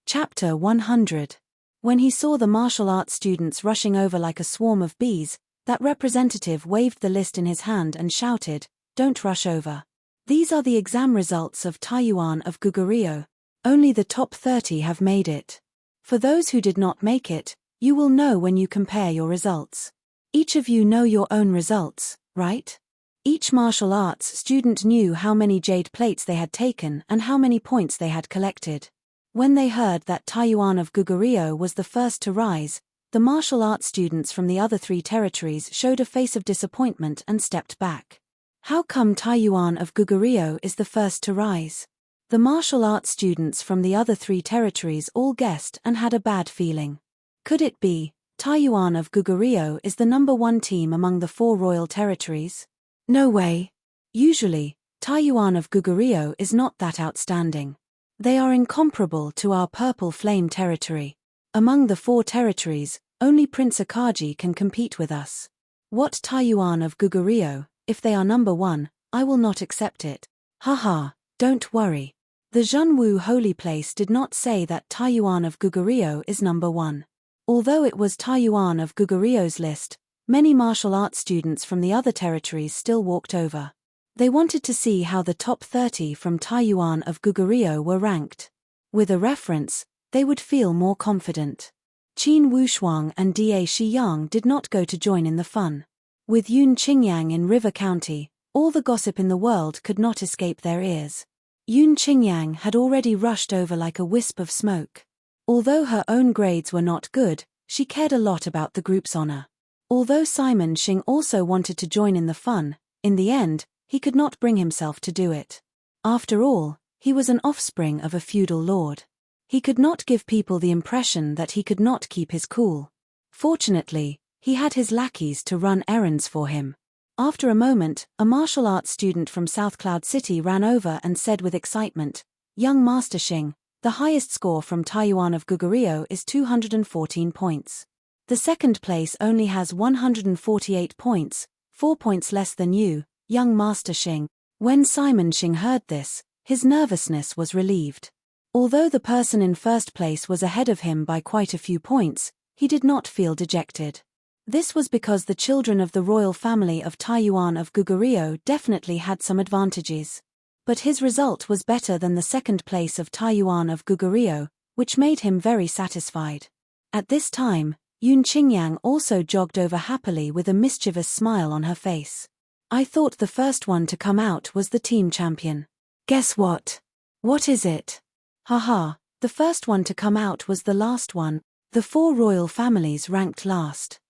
Chapter 100. When he saw the martial arts students rushing over like a swarm of bees, that representative waved the list in his hand and shouted, "Don't rush over. These are the exam results of Taiyuan of Gugurio. Only the top 30 have made it. For those who did not make it, you will know when you compare your results. Each of you know your own results, right?" Each martial arts student knew how many jade plates they had taken and how many points they had collected. When they heard that Taiyuan of Gugurio was the first to rise, the martial arts students from the other 3 territories showed a face of disappointment and stepped back. How come Taiyuan of Gugurio is the first to rise? The martial arts students from the other 3 territories all guessed and had a bad feeling. Could it be, Taiyuan of Gugurio is the number 1 team among the 4 royal territories? No way. Usually, Taiyuan of Gugurio is not that outstanding. They are incomparable to our Purple Flame territory. Among the 4 territories, only Prince Akagi can compete with us. What Taiyuan of Gugurio, if they are number 1, I will not accept it. Haha, don't worry. The Zhenwu Holy Place did not say that Taiyuan of Gugurio is number 1. Although it was Taiyuan of Gugurio's list, many martial arts students from the other territories still walked over. They wanted to see how the top 30 from Taiyuan of Gugurio were ranked. With a reference, they would feel more confident. Qin Wushuang and Da Shiyang did not go to join in the fun. With Yun Qingyang in River County, all the gossip in the world could not escape their ears. Yun Qingyang had already rushed over like a wisp of smoke. Although her own grades were not good, she cared a lot about the group's honor. Although Simon Xing also wanted to join in the fun, in the end, he could not bring himself to do it. After all, he was an offspring of a feudal lord. He could not give people the impression that he could not keep his cool. Fortunately, he had his lackeys to run errands for him. After a moment, a martial arts student from South Cloud City ran over and said with excitement, "Young Master Xing, the highest score from Taiyuan of Gugurio is 214 points. The second place only has 148 points, 4 points less than you, young Master Xing." When Simon Xing heard this, his nervousness was relieved. Although the person in first place was ahead of him by quite a few points, he did not feel dejected. This was because the children of the royal family of Taiyuan of Gugurio definitely had some advantages. But his result was better than the second place of Taiyuan of Gugurio, which made him very satisfied. At this time, Yun Qingyang also jogged over happily with a mischievous smile on her face. "I thought the first one to come out was the team champion. Guess what? What is it? Haha, the first one to come out was the last one. The 4 royal families ranked last."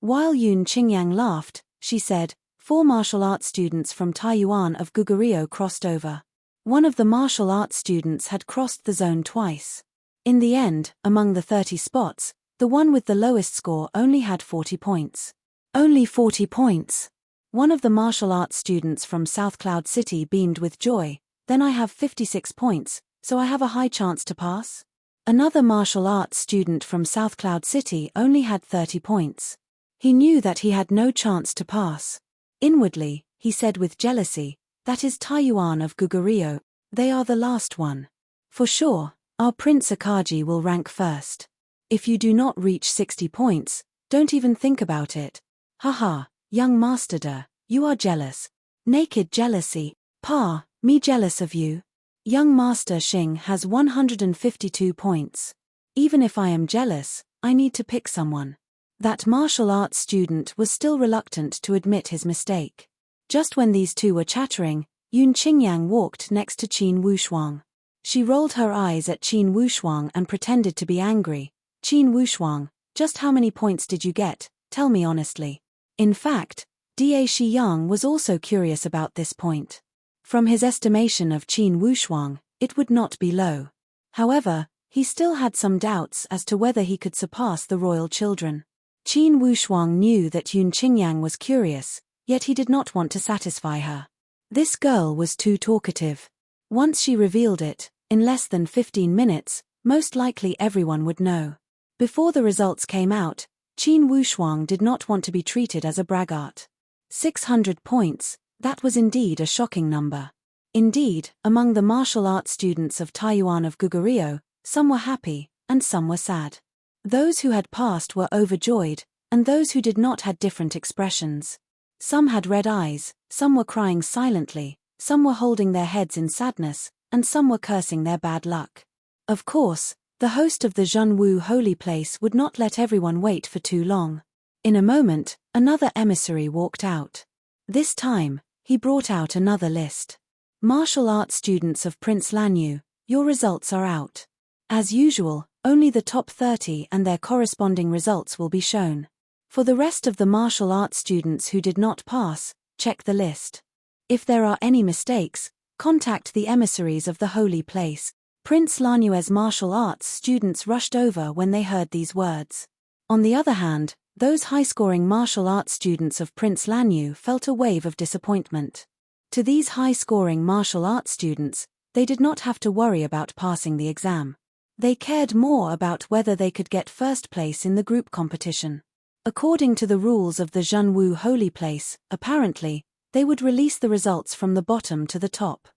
While Yun Qingyang laughed, she said, 4 martial arts students from Taiyuan of Gugurio crossed over. One of the martial arts students had crossed the zone twice. In the end, among the 30 spots, the one with the lowest score only had 40 points. Only 40 points. One of the martial arts students from South Cloud City beamed with joy. "Then I have 56 points, so I have a high chance to pass?" Another martial arts student from South Cloud City only had 30 points. He knew that he had no chance to pass. Inwardly, he said with jealousy, "That is Taiyuan of Gugurio. They are the last one. For sure, our Prince Akagi will rank first. If you do not reach 60 points, don't even think about it. Haha, young Master Da, you are jealous. Naked jealousy. Pa, me jealous of you. Young Master Xing has 152 points. Even if I am jealous, I need to pick someone." That martial arts student was still reluctant to admit his mistake. Just when these two were chattering, Yun Qingyang walked next to Qin Wushuang. She rolled her eyes at Qin Wushuang and pretended to be angry. "Qin Wushuang, just how many points did you get? Tell me honestly." In fact, Da Shiyang was also curious about this point. From his estimation of Qin Wushuang, it would not be low. However, he still had some doubts as to whether he could surpass the royal children. Qin Wushuang knew that Yun Qingyang was curious, yet he did not want to satisfy her. This girl was too talkative. Once she revealed it, in less than 15 minutes, most likely everyone would know. Before the results came out, Qin Wushuang did not want to be treated as a braggart. 600 points, that was indeed a shocking number. Indeed, among the martial arts students of Taiyuan of Goguryeo, some were happy, and some were sad. Those who had passed were overjoyed, and those who did not had different expressions. Some had red eyes, some were crying silently, some were holding their heads in sadness, and some were cursing their bad luck. Of course, the host of the Zhenwu holy place would not let everyone wait for too long. In a moment, another emissary walked out. This time, he brought out another list. Martial arts students of Prince Lanyu, your results are out. As usual, only the top 30 and their corresponding results will be shown. For the rest of the martial arts students who did not pass, check the list. If there are any mistakes, contact the emissaries of the holy place. Prince Lanyue's martial arts students rushed over when they heard these words. On the other hand, those high-scoring martial arts students of Prince Lanyu felt a wave of disappointment. To these high-scoring martial arts students, they did not have to worry about passing the exam. They cared more about whether they could get first place in the group competition. According to the rules of the Zhenwu holy place, apparently, they would release the results from the bottom to the top.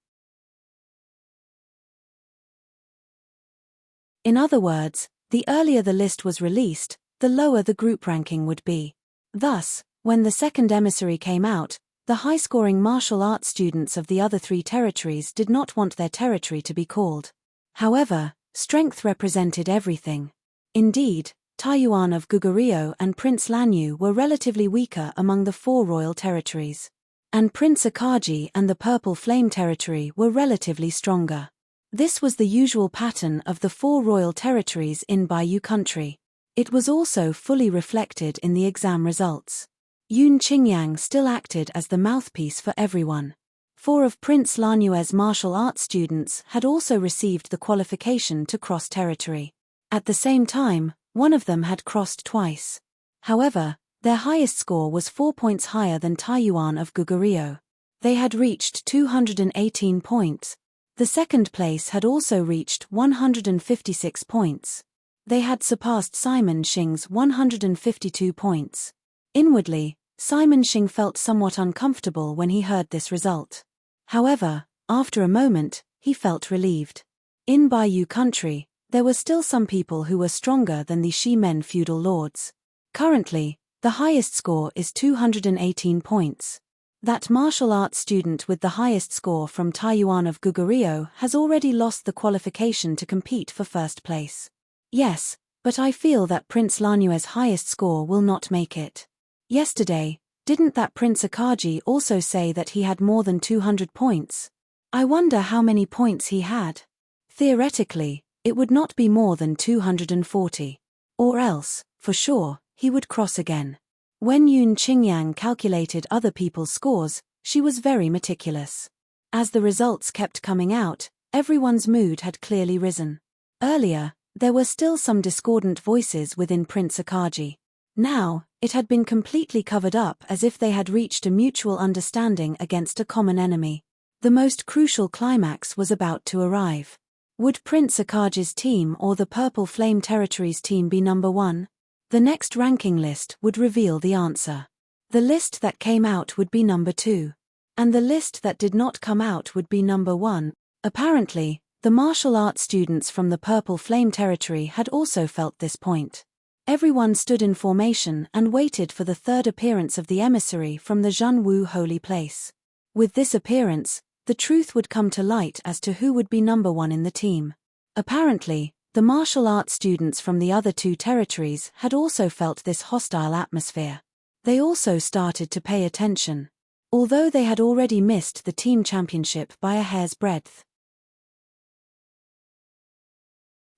In other words, the earlier the list was released, the lower the group ranking would be. Thus, when the second emissary came out, the high-scoring martial arts students of the other 3 territories did not want their territory to be called. However, strength represented everything. Indeed, Taiyuan of Goguryeo and Prince Lanyu were relatively weaker among the 4 royal territories. And Prince Akaji and the Purple Flame territory were relatively stronger. This was the usual pattern of the 4 royal territories in Baiyu country. It was also fully reflected in the exam results. Yun Qingyang still acted as the mouthpiece for everyone. 4 of Prince Lanyue's martial arts students had also received the qualification to cross territory. At the same time, one of them had crossed twice. However, their highest score was 4 points higher than Taiyuan of Goguryeo. They had reached 218 points. The second place had also reached 156 points. They had surpassed Simon Xing's 152 points. Inwardly, Simon Xing felt somewhat uncomfortable when he heard this result. However, after a moment, he felt relieved. In Baiyu country, there were still some people who were stronger than the Shimen feudal lords. Currently, the highest score is 218 points. That martial arts student with the highest score from Taiyuan of Goguryeo has already lost the qualification to compete for first place. Yes, but I feel that Prince Lanyue's highest score will not make it. Yesterday, didn't that Prince Akaji also say that he had more than 200 points? I wonder how many points he had. Theoretically, it would not be more than 240. Or else, for sure, he would cross again. When Yun Qingyang calculated other people's scores, she was very meticulous. As the results kept coming out, everyone's mood had clearly risen. Earlier, there were still some discordant voices within Prince Akaji. Now, it had been completely covered up as if they had reached a mutual understanding against a common enemy. The most crucial climax was about to arrive. Would Prince Akaji's team or the Purple Flame Territories team be number 1? The next ranking list would reveal the answer. The list that came out would be number 2. And the list that did not come out would be number 1. Apparently, the martial arts students from the Purple Flame Territory had also felt this point. Everyone stood in formation and waited for the third appearance of the emissary from the Zhenwu holy place. With this appearance, the truth would come to light as to who would be number 1 in the team. Apparently, the martial arts students from the other 2 territories had also felt this hostile atmosphere. They also started to pay attention, although they had already missed the team championship by a hair's breadth.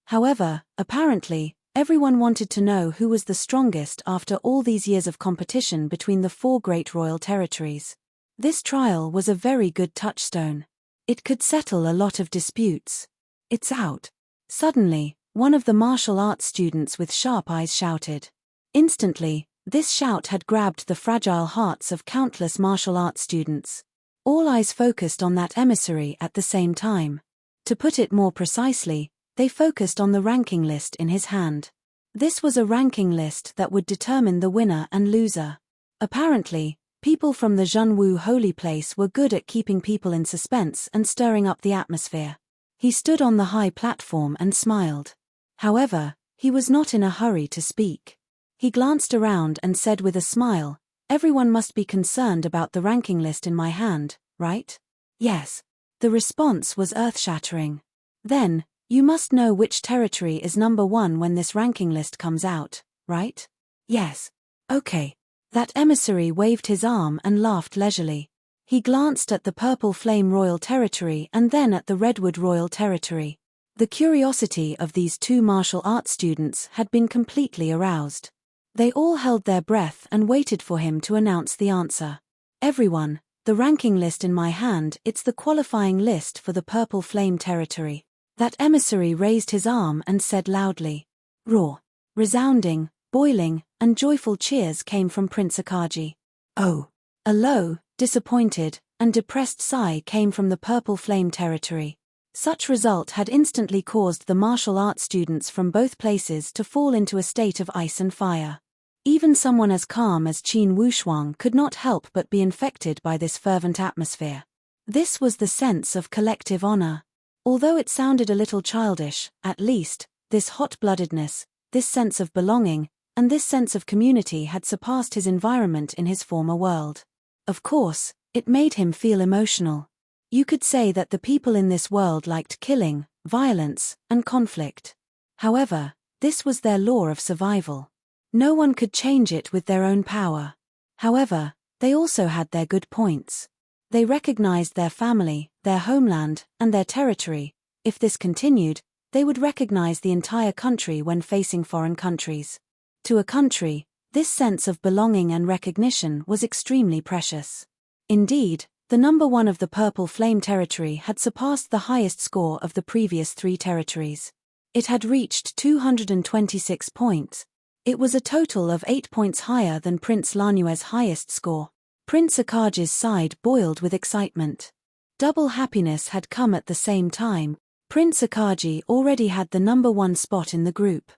However, apparently, everyone wanted to know who was the strongest after all these years of competition between the 4 great royal territories. This trial was a very good touchstone. It could settle a lot of disputes. It's out. Suddenly, one of the martial arts students with sharp eyes shouted. Instantly, this shout had grabbed the fragile hearts of countless martial arts students. All eyes focused on that emissary at the same time. To put it more precisely, they focused on the ranking list in his hand. This was a ranking list that would determine the winner and loser. Apparently, people from the Zhenwu holy place were good at keeping people in suspense and stirring up the atmosphere. He stood on the high platform and smiled. However, he was not in a hurry to speak. He glanced around and said with a smile, "Everyone must be concerned about the ranking list in my hand, right?" "Yes." The response was earth-shattering. "Then, you must know which territory is number 1 when this ranking list comes out, right?" "Yes." "Okay." That emissary waved his arm and laughed leisurely. He glanced at the Purple Flame Royal Territory and then at the Redwood Royal Territory. The curiosity of these 2 martial arts students had been completely aroused. They all held their breath and waited for him to announce the answer. "Everyone, the ranking list in my hand, it's the qualifying list for the Purple Flame Territory." That emissary raised his arm and said loudly. Roar. Resounding, boiling, and joyful cheers came from Prince Akagi. "Oh!" A low, disappointed, and depressed sigh came from the Purple Flame Territory. Such result had instantly caused the martial arts students from both places to fall into a state of ice and fire. Even someone as calm as Qin Wushuang could not help but be infected by this fervent atmosphere. This was the sense of collective honor. Although it sounded a little childish, at least, this hot-bloodedness, this sense of belonging, and this sense of community had surpassed his environment in his former world. Of course, it made him feel emotional. You could say that the people in this world liked killing, violence, and conflict. However, this was their law of survival. No one could change it with their own power. However, they also had their good points. They recognized their family, their homeland, and their territory. If this continued, they would recognize the entire country when facing foreign countries. To a country, this sense of belonging and recognition was extremely precious. Indeed, the number 1 of the Purple Flame Territory had surpassed the highest score of the previous 3 territories. It had reached 226 points. It was a total of 8 points higher than Prince Lanue's highest score. Prince Akagi's side boiled with excitement. Double happiness had come at the same time. Prince Akagi already had the number 1 spot in the group.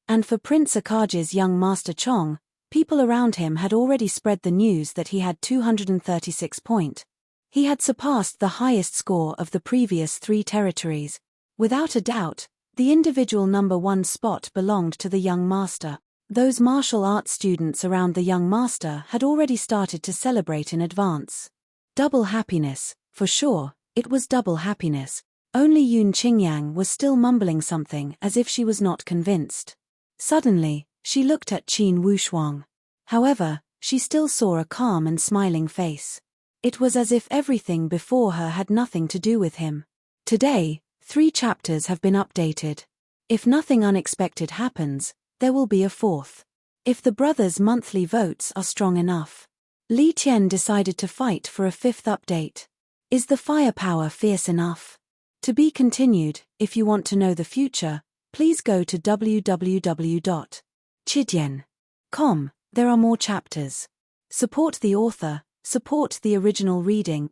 And for Prince Akagi's young master Chong, people around him had already spread the news that he had 236 points. He had surpassed the highest score of the previous 3 territories. Without a doubt, the individual number 1 spot belonged to the young master. Those martial arts students around the young master had already started to celebrate in advance. Double happiness, for sure, it was double happiness. Only Yun Qingyang was still mumbling something as if she was not convinced. Suddenly, she looked at Qin Wushuang. However, she still saw a calm and smiling face. It was as if everything before her had nothing to do with him. Today, 3 chapters have been updated. If nothing unexpected happens, there will be a 4th. If the brothers' monthly votes are strong enough. Li Tian decided to fight for a 5th update. Is the firepower fierce enough? To be continued. If you want to know the future, please go to www.chidian.com. There are more chapters. Support the author, support the original reading.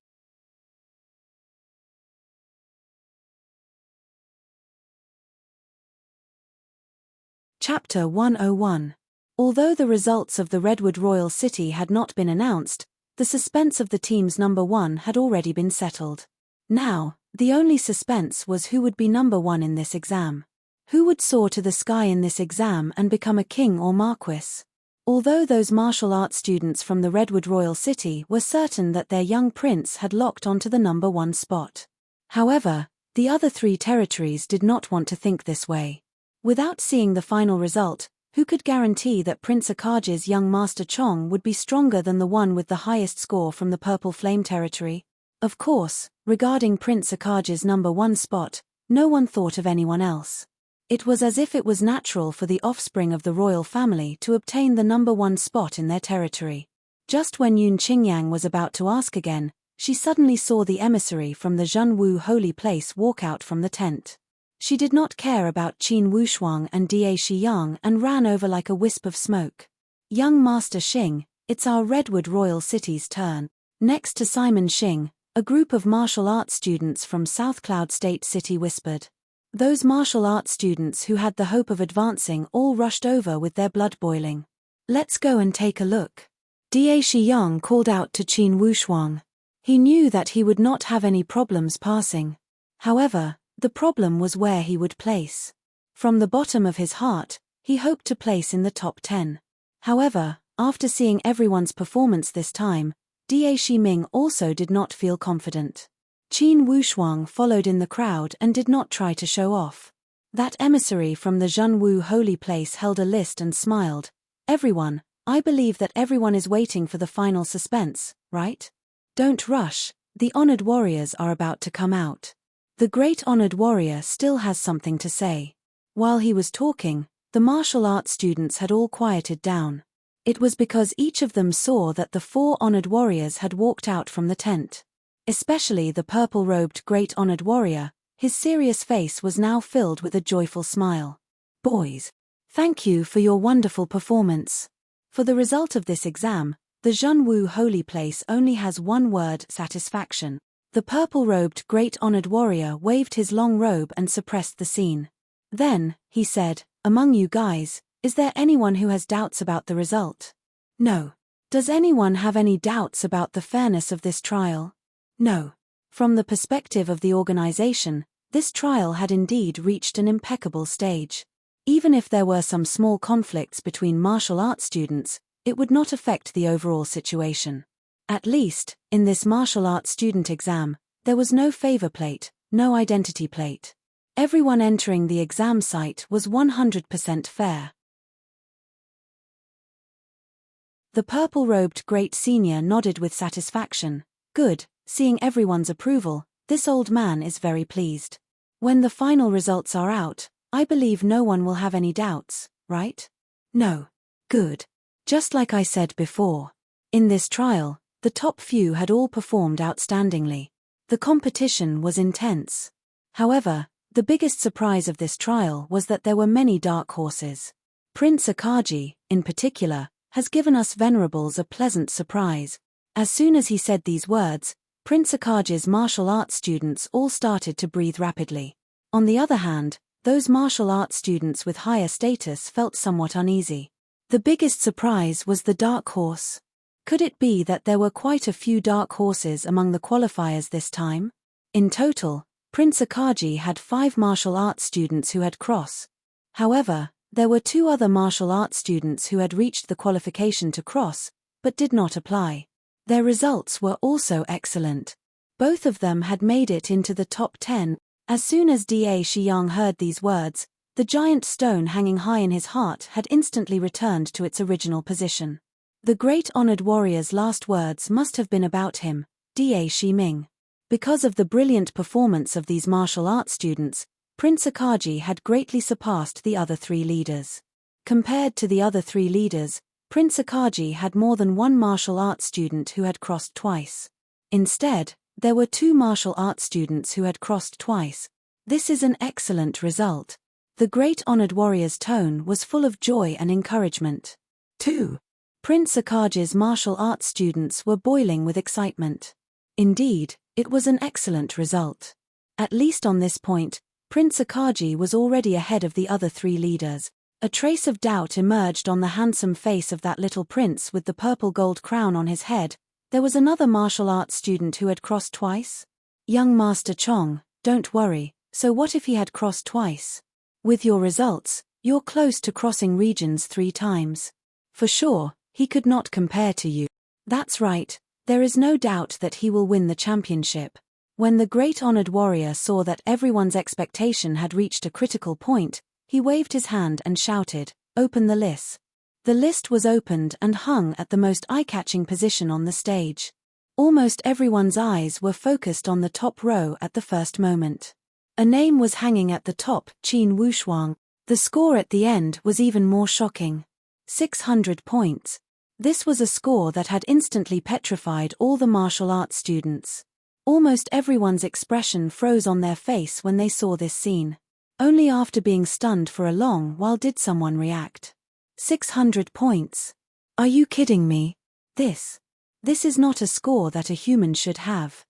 Chapter 101. Although the results of the Redwood Royal City had not been announced, the suspense of the team's number 1 had already been settled. Now, the only suspense was who would be number 1 in this exam. Who would soar to the sky in this exam and become a king or marquis? Although those martial arts students from the Redwood Royal City were certain that their young prince had locked onto the number 1 spot. However, the other 3 territories did not want to think this way. Without seeing the final result, who could guarantee that Prince Akagi's young master Chong would be stronger than the one with the highest score from the Purple Flame Territory? Of course, regarding Prince Akagi's number 1 spot, no one thought of anyone else. It was as if it was natural for the offspring of the royal family to obtain the number 1 spot in their territory. Just when Yun Qingyang was about to ask again, she suddenly saw the emissary from the Zhenwu holy place walk out from the tent. She did not care about Qin Wushuang and Da Shiyang and ran over like a wisp of smoke. Young Master Xing, it's our Redwood Royal City's turn. Next to Simon Xing, a group of martial arts students from South Cloud State City whispered. Those martial arts students who had the hope of advancing all rushed over with their blood boiling. Let's go and take a look. Da Shiyang called out to Qin Wushuang. He knew that he would not have any problems passing. However, the problem was where he would place. From the bottom of his heart, he hoped to place in the top 10. However, after seeing everyone's performance this time, Da Shiming also did not feel confident. Qin Wushuang followed in the crowd and did not try to show off. That emissary from the Zhenwu holy place held a list and smiled. Everyone, I believe that everyone is waiting for the final suspense, right? Don't rush, the honored warriors are about to come out. The great honored warrior still has something to say. While he was talking, the martial arts students had all quieted down. It was because each of them saw that the 4 honored warriors had walked out from the tent. Especially the purple-robed great honored warrior, his serious face was now filled with a joyful smile. Boys, thank you for your wonderful performance. For the result of this exam, the Zhenwu holy place only has one word: satisfaction. The purple-robed great honored warrior waved his long robe and suppressed the scene. Then, he said, among you guys, is there anyone who has doubts about the result? No. Does anyone have any doubts about the fairness of this trial? No. From the perspective of the organization, this trial had indeed reached an impeccable stage. Even if there were some small conflicts between martial arts students, it would not affect the overall situation. At least, in this martial arts student exam, there was no favor plate, no identity plate. Everyone entering the exam site was 100% fair. The purple-robed great senior nodded with satisfaction. Good, seeing everyone's approval, this old man is very pleased. When the final results are out, I believe no one will have any doubts, right? No. Good. Just like I said before. In this trial, the top few had all performed outstandingly. The competition was intense. However, the biggest surprise of this trial was that there were many dark horses. Prince Akaji, in particular, has given us venerables a pleasant surprise. As soon as he said these words, Prince Akaji's martial arts students all started to breathe rapidly. On the other hand, those martial arts students with higher status felt somewhat uneasy. The biggest surprise was the dark horse. Could it be that there were quite a few dark horses among the qualifiers this time? In total, Prince Akaji had 5 martial arts students who had crossed. However, there were 2 other martial arts students who had reached the qualification to cross, but did not apply. Their results were also excellent. Both of them had made it into the top 10. As soon as Da Shiyang heard these words, the giant stone hanging high in his heart had instantly returned to its original position. The great honored warrior's last words must have been about him, Da Shiming. Because of the brilliant performance of these martial arts students, Prince Akaji had greatly surpassed the other 3 leaders. Compared to the other 3 leaders, Prince Akaji had more than 1 martial arts student who had crossed twice. Instead, there were 2 martial arts students who had crossed twice. This is an excellent result. The great honored warrior's tone was full of joy and encouragement. 2. Prince Akaji's martial arts students were boiling with excitement. Indeed, it was an excellent result. At least on this point, Prince Akaji was already ahead of the other 3 leaders. A trace of doubt emerged on the handsome face of that little prince with the purple gold crown on his head. There was another martial arts student who had crossed twice? Young Master Chong, don't worry, so what if he had crossed twice? With your results, you're close to crossing regions 3 times. For sure, he could not compare to you. That's right, there is no doubt that he will win the championship. When the great honored warrior saw that everyone's expectation had reached a critical point, he waved his hand and shouted, "Open the list." The list was opened and hung at the most eye-catching position on the stage. Almost everyone's eyes were focused on the top row at the first moment. A name was hanging at the top, Qin Wushuang. The score at the end was even more shocking. 600 points. This was a score that had instantly petrified all the martial arts students. Almost everyone's expression froze on their face when they saw this scene. Only after being stunned for a long while did someone react. 600 points. Are you kidding me? This is not a score that a human should have.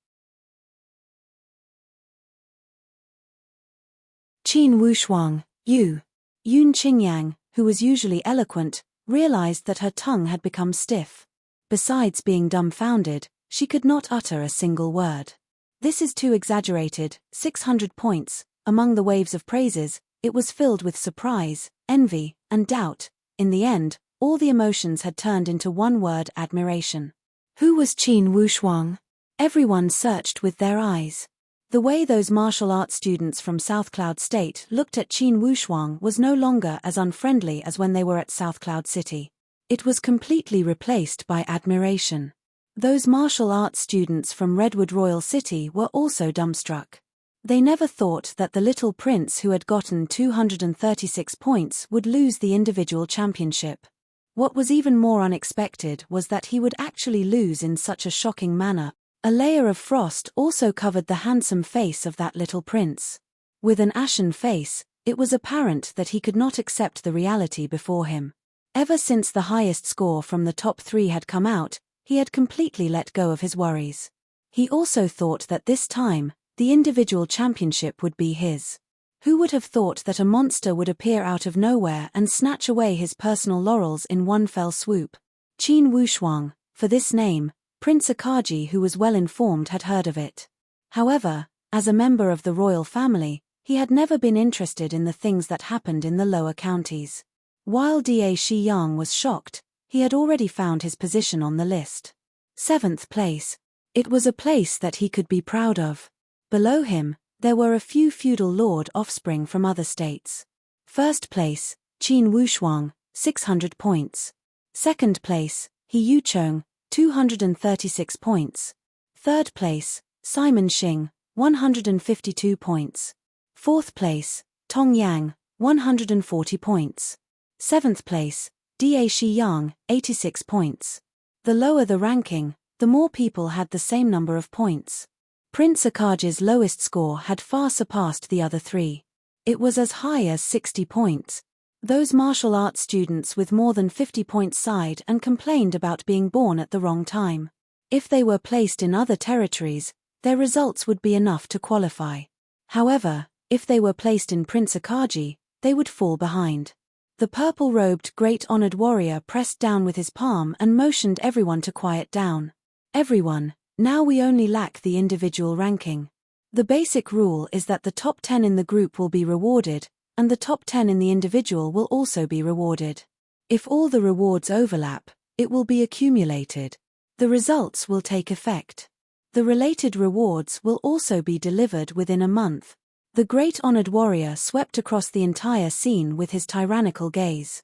Qin Wushuang, Yun Qingyang, who was usually eloquent, realized that her tongue had become stiff. Besides being dumbfounded, she could not utter a single word. This is too exaggerated. 600 points. Among the waves of praises, it was filled with surprise, envy, and doubt. In the end, all the emotions had turned into one word: admiration. Who was Qin Wushuang? Everyone searched with their eyes. The way those martial arts students from South Cloud State looked at Qin Wushuang was no longer as unfriendly as when they were at South Cloud City. It was completely replaced by admiration. Those martial arts students from Redwood Royal City were also dumbstruck. They never thought that the little prince who had gotten 236 points would lose the individual championship. What was even more unexpected was that he would actually lose in such a shocking manner. A layer of frost also covered the handsome face of that little prince. With an ashen face, it was apparent that he could not accept the reality before him. Ever since the highest score from the top 3 had come out, he had completely let go of his worries. He also thought that this time, the individual championship would be his. Who would have thought that a monster would appear out of nowhere and snatch away his personal laurels in one fell swoop? Qin Wushuang, for this name, Prince Akaji, who was well informed, had heard of it. However, as a member of the royal family, he had never been interested in the things that happened in the lower counties. While Da Shiyang was shocked, he had already found his position on the list. 7th place. It was a place that he could be proud of. Below him, there were a few feudal lord offspring from other states. 1st place, Qin Wushuang, 600 points. 2nd place, He Yuchong, 236 points. 3rd place, Simon Xing, 152 points. 4th place, Tong Yang, 140 points. 7th place, Da Shiyang, 86 points. The lower the ranking, the more people had the same number of points. Prince Akaji's lowest score had far surpassed the other 3. It was as high as 60 points. Those martial arts students with more than 50 points sighed and complained about being born at the wrong time. If they were placed in other territories, their results would be enough to qualify. However, if they were placed in Prince Akaji, they would fall behind. The purple-robed great honored warrior pressed down with his palm and motioned everyone to quiet down. Everyone, now we only lack the individual ranking. The basic rule is that the top 10 in the group will be rewarded, and the top 10 in the individual will also be rewarded. If all the rewards overlap, it will be accumulated. The results will take effect. The related rewards will also be delivered within a month. The great honored warrior swept across the entire scene with his tyrannical gaze.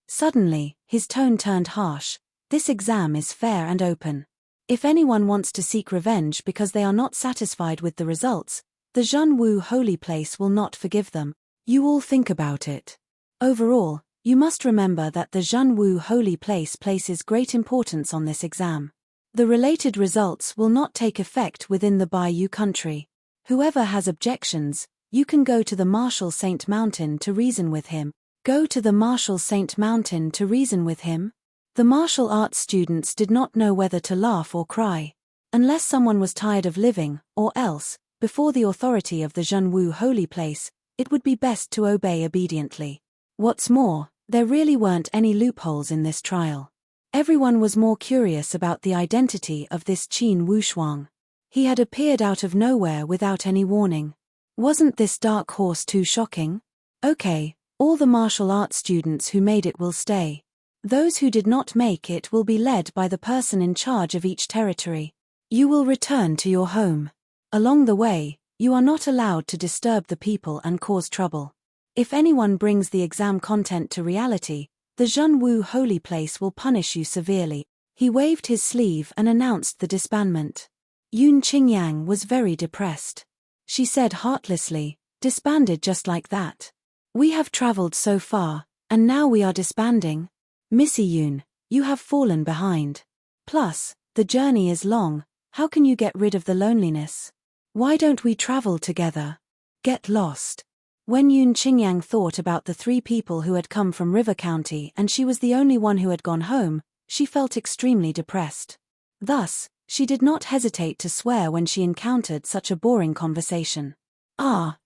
Suddenly, his tone turned harsh. This exam is fair and open. If anyone wants to seek revenge because they are not satisfied with the results, the Zhenwu holy place will not forgive them. You all think about it. Overall, you must remember that the Zhenwu holy place places great importance on this exam. The related results will not take effect within the Bayou country. Whoever has objections, you can go to the Martial Saint Mountain to reason with him. Go to the Martial Saint Mountain to reason with him? The martial arts students did not know whether to laugh or cry. Unless someone was tired of living, or else, before the authority of the Zhenwu holy place, it would be best to obey obediently. What's more, there really weren't any loopholes in this trial. Everyone was more curious about the identity of this Qin Wushuang. He had appeared out of nowhere without any warning. Wasn't this dark horse too shocking? Okay. All the martial arts students who made it will stay. Those who did not make it will be led by the person in charge of each territory. You will return to your home. Along the way, you are not allowed to disturb the people and cause trouble. If anyone brings the exam content to reality, the Zhenwu holy place will punish you severely. He waved his sleeve and announced the disbandment. Yun Qingyang was very depressed. She said heartlessly, disbanded just like that. We have traveled so far, and now we are disbanding. Missy Yoon, you have fallen behind. Plus, the journey is long, how can you get rid of the loneliness? Why don't we travel together? Get lost. When Yoon Qingyang thought about the 3 people who had come from River County and she was the only one who had gone home, she felt extremely depressed. Thus, she did not hesitate to swear when she encountered such a boring conversation.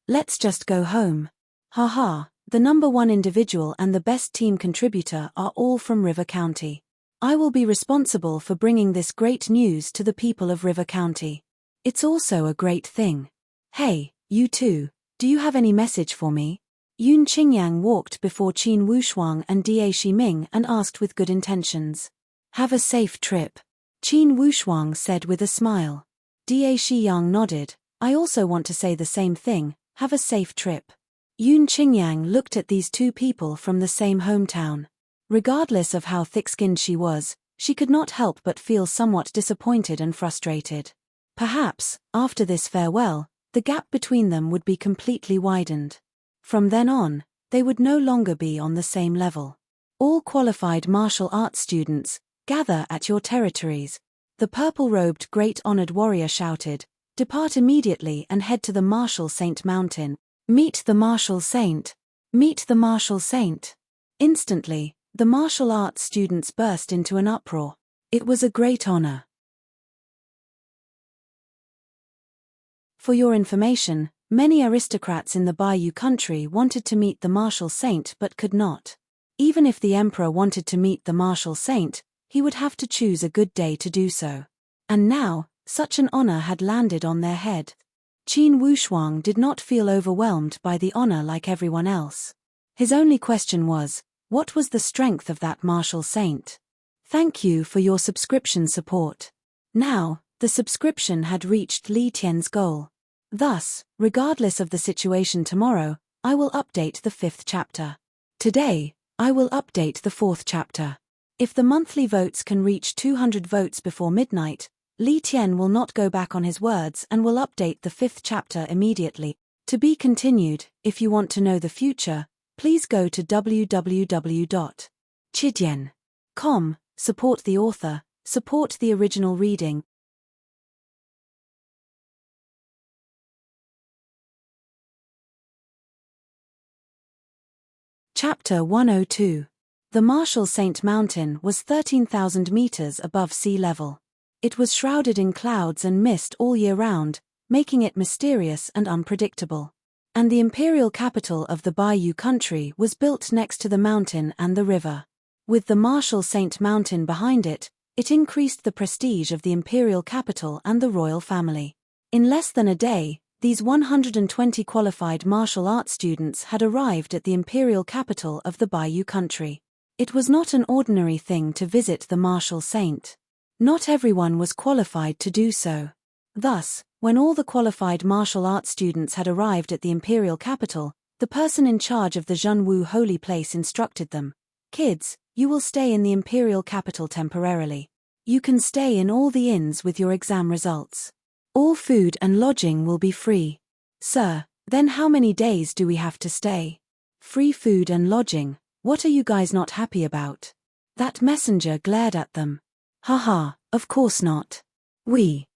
Let's just go home. Haha, the number 1 individual and the best team contributor are all from River County. I will be responsible for bringing this great news to the people of River County. It's also a great thing. Hey, you two, do you have any message for me? Yoon Qingyang walked before Qin Wushuang and Da Shiming and asked with good intentions. Have a safe trip. Qin Wushuang said with a smile. Da Shiyang nodded. I also want to say the same thing, have a safe trip. Yoon Qingyang looked at these 2 people from the same hometown. Regardless of how thick-skinned she was, she could not help but feel somewhat disappointed and frustrated. Perhaps, after this farewell, the gap between them would be completely widened. From then on, they would no longer be on the same level. All qualified martial arts students, gather at your territories. The purple-robed great honored warrior shouted, depart immediately and head to the Martial Saint Mountain. Meet the Martial Saint. Meet the Martial Saint. Instantly, the martial arts students burst into an uproar. It was a great honor. For your information, many aristocrats in the Bayou country wanted to meet the Martial Saint but could not. Even if the emperor wanted to meet the Martial Saint, he would have to choose a good day to do so. And now, such an honor had landed on their head. Qin Wushuang did not feel overwhelmed by the honor like everyone else. His only question was, what was the strength of that martial saint? Thank you for your subscription support. Now, the subscription had reached Li Tian's goal. Thus, regardless of the situation tomorrow, I will update the 5th chapter. Today, I will update the 4th chapter. If the monthly votes can reach 200 votes before midnight, Li Tian will not go back on his words and will update the 5th chapter immediately. To be continued, if you want to know the future, please go to www.chidian.com, support the author, support the original reading. Chapter 102. The Martial Saint Mountain was 13,000 meters above sea level. It was shrouded in clouds and mist all year round, making it mysterious and unpredictable. And the imperial capital of the Bayou country was built next to the mountain and the river. With the Martial Saint Mountain behind it, it increased the prestige of the imperial capital and the royal family. In less than a day, these 120 qualified martial arts students had arrived at the imperial capital of the Bayou country. It was not an ordinary thing to visit the Martial Saint. Not everyone was qualified to do so. Thus, when all the qualified martial arts students had arrived at the imperial capital, the person in charge of the Zhenwu holy place instructed them, "Kids, you will stay in the imperial capital temporarily. You can stay in all the inns with your exam results. All food and lodging will be free." "Sir, then how many days do we have to stay?" "Free food and lodging, what are you guys not happy about?" That messenger glared at them. "Haha, of course not. We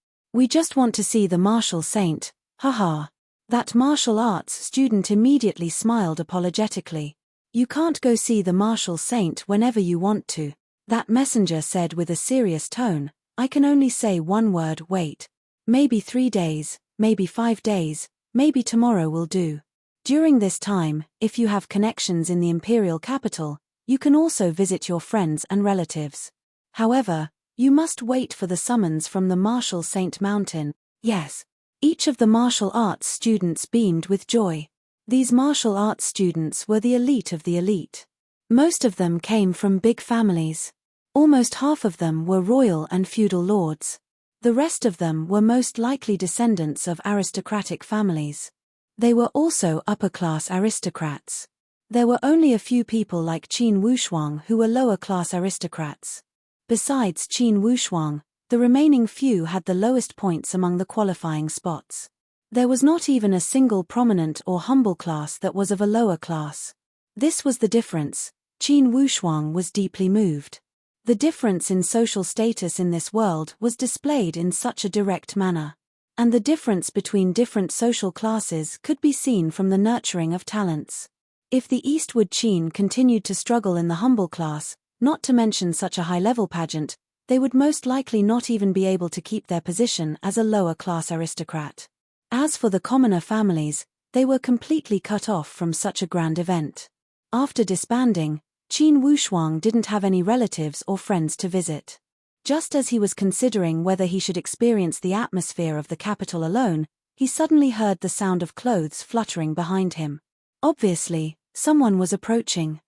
just want to see the Martial Saint, haha." That martial arts student immediately smiled apologetically. "You can't go see the Martial Saint whenever you want to," that messenger said with a serious tone. "I can only say one word, wait. Maybe 3 days, maybe 5 days, maybe tomorrow will do. During this time, if you have connections in the imperial capital, you can also visit your friends and relatives. However, you must wait for the summons from the Martial Saint Mountain." Yes. Each of the martial arts students beamed with joy. These martial arts students were the elite of the elite. Most of them came from big families. Almost half of them were royal and feudal lords. The rest of them were most likely descendants of aristocratic families. They were also upper-class aristocrats. There were only a few people like Qin Wushuang who were lower-class aristocrats. Besides Qin Wushuang, the remaining few had the lowest points among the qualifying spots. There was not even a single prominent or humble class that was of a lower class. This was the difference. Qin Wushuang was deeply moved. The difference in social status in this world was displayed in such a direct manner. And the difference between different social classes could be seen from the nurturing of talents. If the Eastward Qin continued to struggle in the humble class, not to mention such a high-level pageant, they would most likely not even be able to keep their position as a lower-class aristocrat. As for the commoner families, they were completely cut off from such a grand event. After disbanding, Qin Wushuang didn't have any relatives or friends to visit. Just as he was considering whether he should experience the atmosphere of the capital alone, he suddenly heard the sound of clothes fluttering behind him. Obviously, someone was approaching.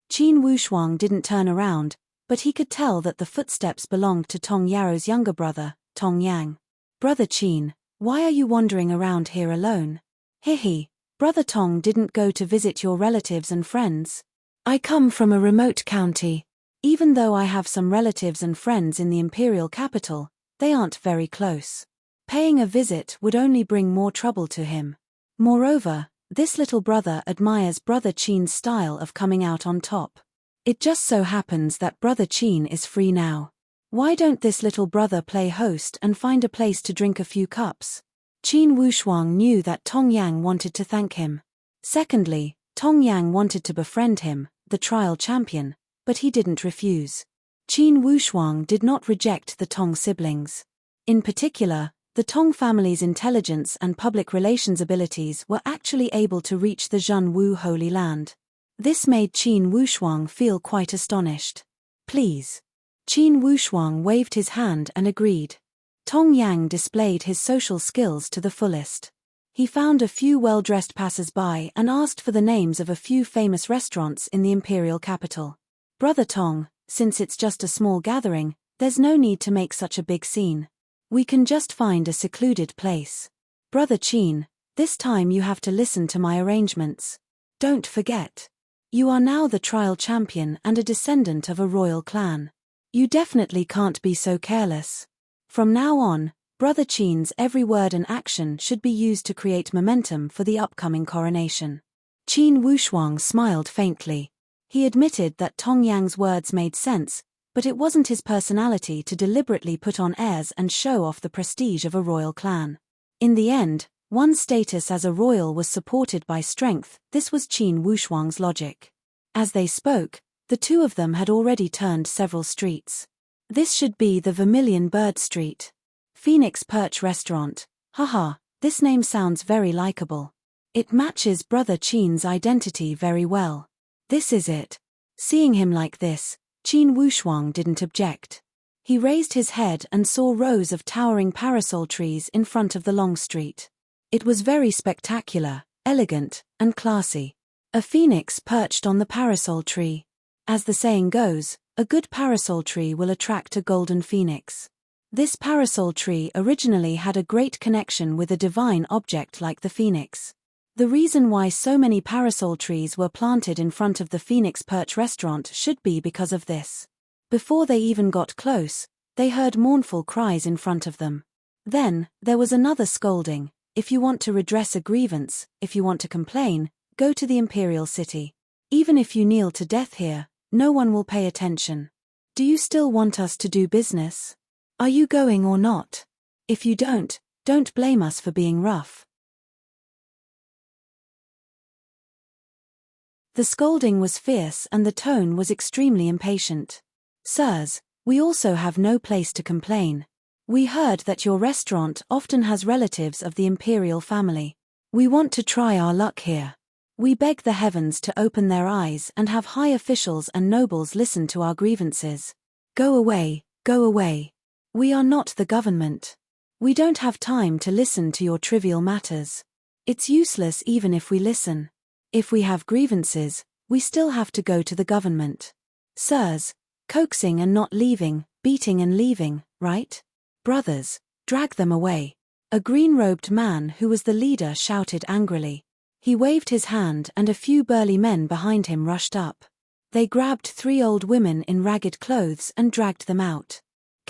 Qin Wushuang didn't turn around, but he could tell that the footsteps belonged to Tong Yaro's younger brother, Tong Yang. "Brother Qin, why are you wandering around here alone?" "Hihi, Brother Tong didn't go to visit your relatives and friends. I come from a remote county. Even though I have some relatives and friends in the imperial capital, they aren't very close. Paying a visit would only bring more trouble to him. Moreover, this little brother admires Brother Qin's style of coming out on top. It just so happens that Brother Qin is free now. Why don't this little brother play host and find a place to drink a few cups?" Qin Wushuang knew that Tong Yang wanted to thank him. Secondly, Tong Yang wanted to befriend him, the trial champion, but he didn't refuse. Qin Wushuang did not reject the Tong siblings. In particular, the Tong family's intelligence and public relations abilities were actually able to reach the Zhenwu Holy Land. This made Qin Wushuang feel quite astonished. "Please." Qin Wushuang waved his hand and agreed. Tong Yang displayed his social skills to the fullest. He found a few well-dressed passers-by and asked for the names of a few famous restaurants in the imperial capital. "Brother Tong, since it's just a small gathering, there's no need to make such a big scene. We can just find a secluded place. Brother Qin, this time you have to listen to my arrangements. Don't forget. You are now the trial champion and a descendant of a royal clan. You definitely can't be so careless. From now on, Brother Qin's every word and action should be used to create momentum for the upcoming coronation." Qin Wushuang smiled faintly. He admitted that Tong Yang's words made sense, but it wasn't his personality to deliberately put on airs and show off the prestige of a royal clan. In the end, one's status as a royal was supported by strength. This was Qin Wushuang's logic. As they spoke, the two of them had already turned several streets. This should be the Vermilion Bird Street. Phoenix Perch Restaurant. Haha, this name sounds very likable. It matches Brother Qin's identity very well. This is it. Seeing him like this, Qin Wushuang didn't object. He raised his head and saw rows of towering parasol trees in front of the long street. It was very spectacular, elegant, and classy. A phoenix perched on the parasol tree. As the saying goes, a good parasol tree will attract a golden phoenix. This parasol tree originally had a great connection with a divine object like the phoenix. The reason why so many parasol trees were planted in front of the Phoenix Perch restaurant should be because of this. Before they even got close, they heard mournful cries in front of them. Then, there was another scolding. "If you want to redress a grievance, if you want to complain, go to the imperial city. Even if you kneel to death here, no one will pay attention. Do you still want us to do business? Are you going or not? If you don't blame us for being rough." The scolding was fierce and the tone was extremely impatient. "Sirs, we also have no place to complain. We heard that your restaurant often has relatives of the imperial family. We want to try our luck here. We beg the heavens to open their eyes and have high officials and nobles listen to our grievances. Go away, go away. We are not the government. We don't have time to listen to your trivial matters. It's useless even if we listen. If we have grievances, we still have to go to the government. Sirs, coaxing and not leaving, beating and leaving, right? Brothers, drag them away." A green-robed man who was the leader shouted angrily. He waved his hand and a few burly men behind him rushed up. They grabbed 3 old women in ragged clothes and dragged them out.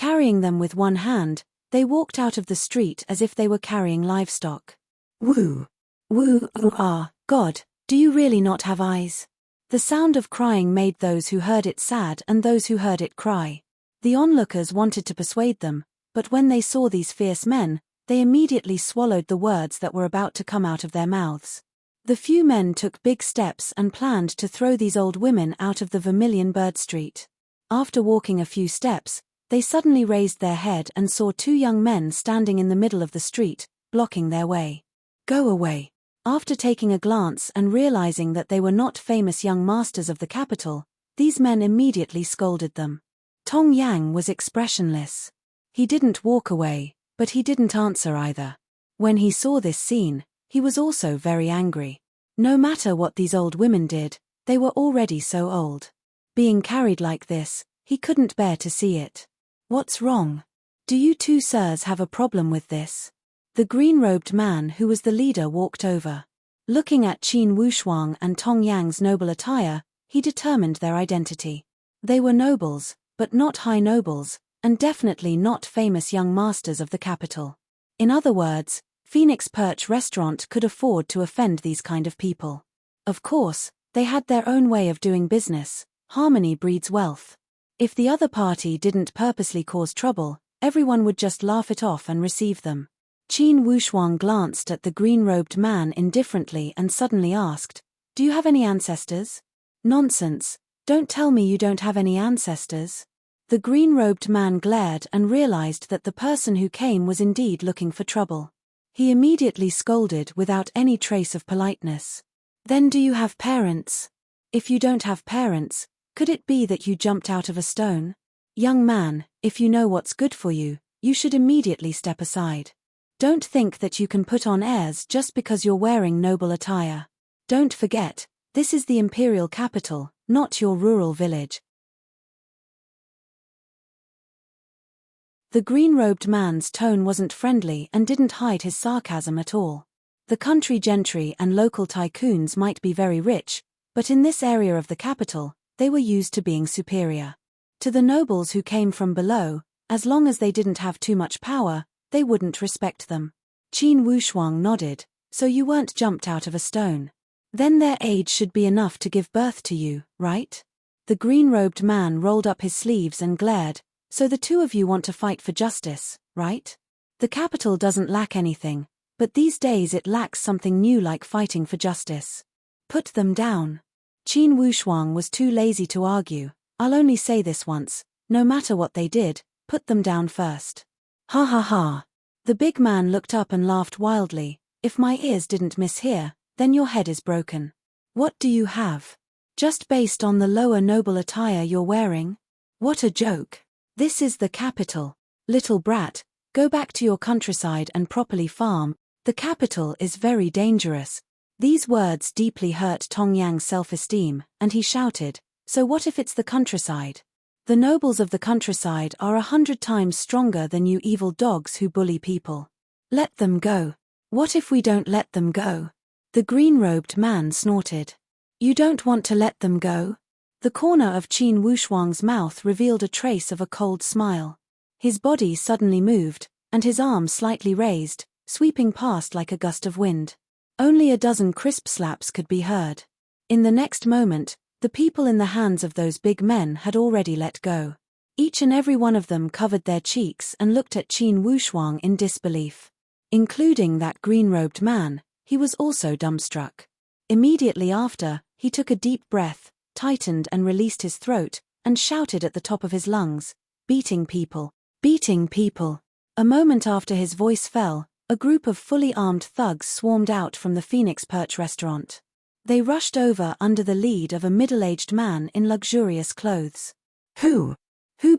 Carrying them with one hand, they walked out of the street as if they were carrying livestock. Woo! Woo! Ah, God, do you really not have eyes? The sound of crying made those who heard it sad and those who heard it cry. The onlookers wanted to persuade them, but when they saw these fierce men, they immediately swallowed the words that were about to come out of their mouths. The few men took big steps and planned to throw these old women out of the Vermilion Bird Street. After walking a few steps, they suddenly raised their head and saw two young men standing in the middle of the street, blocking their way. Go away. After taking a glance and realizing that they were not famous young masters of the capital, these men immediately scolded them. Tong Yang was expressionless. He didn't walk away, but he didn't answer either. When he saw this scene, he was also very angry. No matter what these old women did, they were already so old. Being carried like this, he couldn't bear to see it. What's wrong? Do you two sirs have a problem with this? The green-robed man who was the leader walked over. Looking at Qin Wushuang and Tong Yang's noble attire, he determined their identity. They were nobles, but not high nobles, and definitely not famous young masters of the capital. In other words, Phoenix Perch Restaurant could afford to offend these kind of people. Of course, they had their own way of doing business. Harmony breeds wealth. If the other party didn't purposely cause trouble, everyone would just laugh it off and receive them. Qin Wushuang glanced at the green-robed man indifferently and suddenly asked, "Do you have any ancestors?" "Nonsense, don't tell me you don't have any ancestors." The green-robed man glared and realized that the person who came was indeed looking for trouble. He immediately scolded without any trace of politeness. "Then do you have parents? If you don't have parents, could it be that you jumped out of a stone? Young man, if you know what's good for you, you should immediately step aside. Don't think that you can put on airs just because you're wearing noble attire. Don't forget, this is the imperial capital, not your rural village." The green-robed man's tone wasn't friendly and didn't hide his sarcasm at all. The country gentry and local tycoons might be very rich, but in this area of the capital, they were used to being superior. To the nobles who came from below, as long as they didn't have too much power, they wouldn't respect them. Qin Wushuang nodded. "So you weren't jumped out of a stone. Then their age should be enough to give birth to you, right?" The green-robed man rolled up his sleeves and glared. "So the two of you want to fight for justice, right? The capital doesn't lack anything, but these days it lacks something new like fighting for justice. Put them down." Qin Wushuang was too lazy to argue. "I'll only say this once, no matter what they did, put them down first." "Ha ha ha." The big man looked up and laughed wildly. "If my ears didn't mishear, then your head is broken. What do you have? Just based on the lower noble attire you're wearing? What a joke. This is the capital. Little brat, go back to your countryside and properly farm. The capital is very dangerous." These words deeply hurt Tong Yang's self-esteem, and he shouted, "So what if it's the countryside? The nobles of the countryside are 100 times stronger than you evil dogs who bully people. Let them go." "What if we don't let them go?" The green-robed man snorted. "You don't want to let them go?" The corner of Qin Wushuang's mouth revealed a trace of a cold smile. His body suddenly moved, and his arm slightly raised, sweeping past like a gust of wind. Only a dozen crisp slaps could be heard. In the next moment, the people in the hands of those big men had already let go. Each and every one of them covered their cheeks and looked at Qin Wushuang in disbelief. Including that green-robed man, he was also dumbstruck. Immediately after, he took a deep breath, tightened and released his throat, and shouted at the top of his lungs, "Beating people! Beating people!" A moment after his voice fell, a group of fully armed thugs swarmed out from the Phoenix Perch Restaurant. They rushed over under the lead of a middle-aged man in luxurious clothes. Who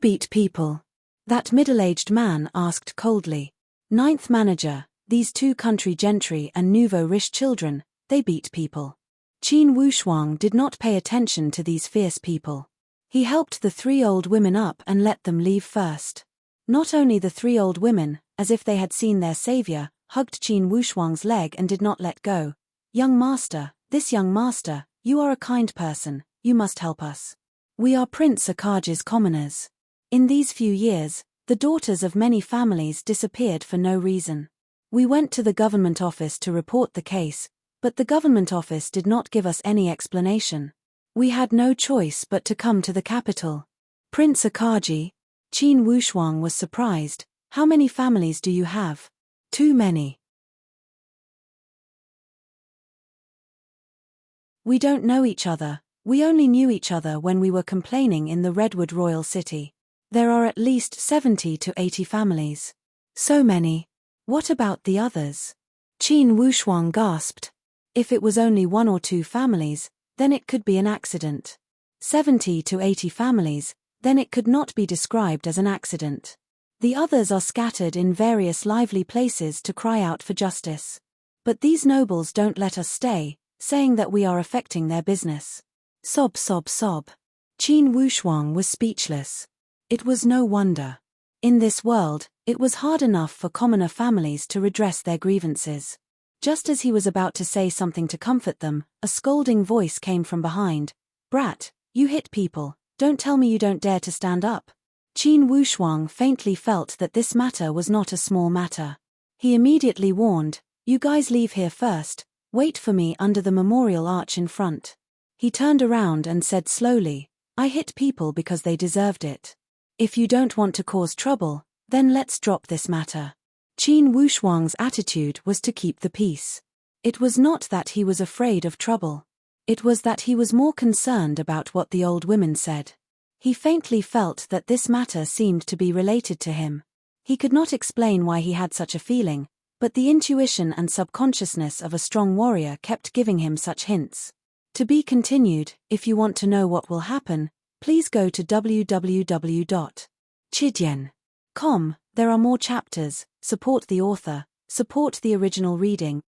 beat people?" That middle-aged man asked coldly. "Ninth manager, these two country gentry and nouveau riche children, they beat people." Qin Wushuang did not pay attention to these fierce people. He helped the three old women up and let them leave first. Not only the three old women, as if they had seen their savior, hugged Qin Wushuang's leg and did not let go. "Young master, this young master, you are a kind person, you must help us. We are Prince Akage's commoners. In these few years, The daughters of many families disappeared for no reason. We went to the government office to report the case, but the government office did not give us any explanation. We had no choice but to come to the capital. Prince Akaji. Qin Wushuang was surprised. How many families do you have? Too many. We don't know each other. We only knew each other when we were complaining in the Redwood Royal City. There are at least 70 to 80 families. So many. What about the others? Qin Wushuang gasped. If it was only 1 or 2 families, then it could be an accident. 70 to 80 families, then it could not be described as an accident. The others are scattered in various lively places to cry out for justice. But these nobles don't let us stay, saying that we are affecting their business. Sob, sob, sob. Qin Wushuang was speechless. It was no wonder. In this world, it was hard enough for commoner families to redress their grievances. Just as he was about to say something to comfort them, a scolding voice came from behind. Brat, you hit people, don't tell me you don't dare to stand up. Qin Wushuang faintly felt that this matter was not a small matter. He immediately warned, you guys leave here first, wait for me under the memorial arch in front. He turned around and said slowly, I hit people because they deserved it. If you don't want to cause trouble, then let's drop this matter. Qin Wushuang's attitude was to keep the peace. It was not that he was afraid of trouble. It was that he was more concerned about what the old women said. He faintly felt that this matter seemed to be related to him. He could not explain why he had such a feeling, but the intuition and subconsciousness of a strong warrior kept giving him such hints. To be continued. If you want to know what will happen, please go to www.chidian.com. There are more chapters. Support the author. Support the original reading.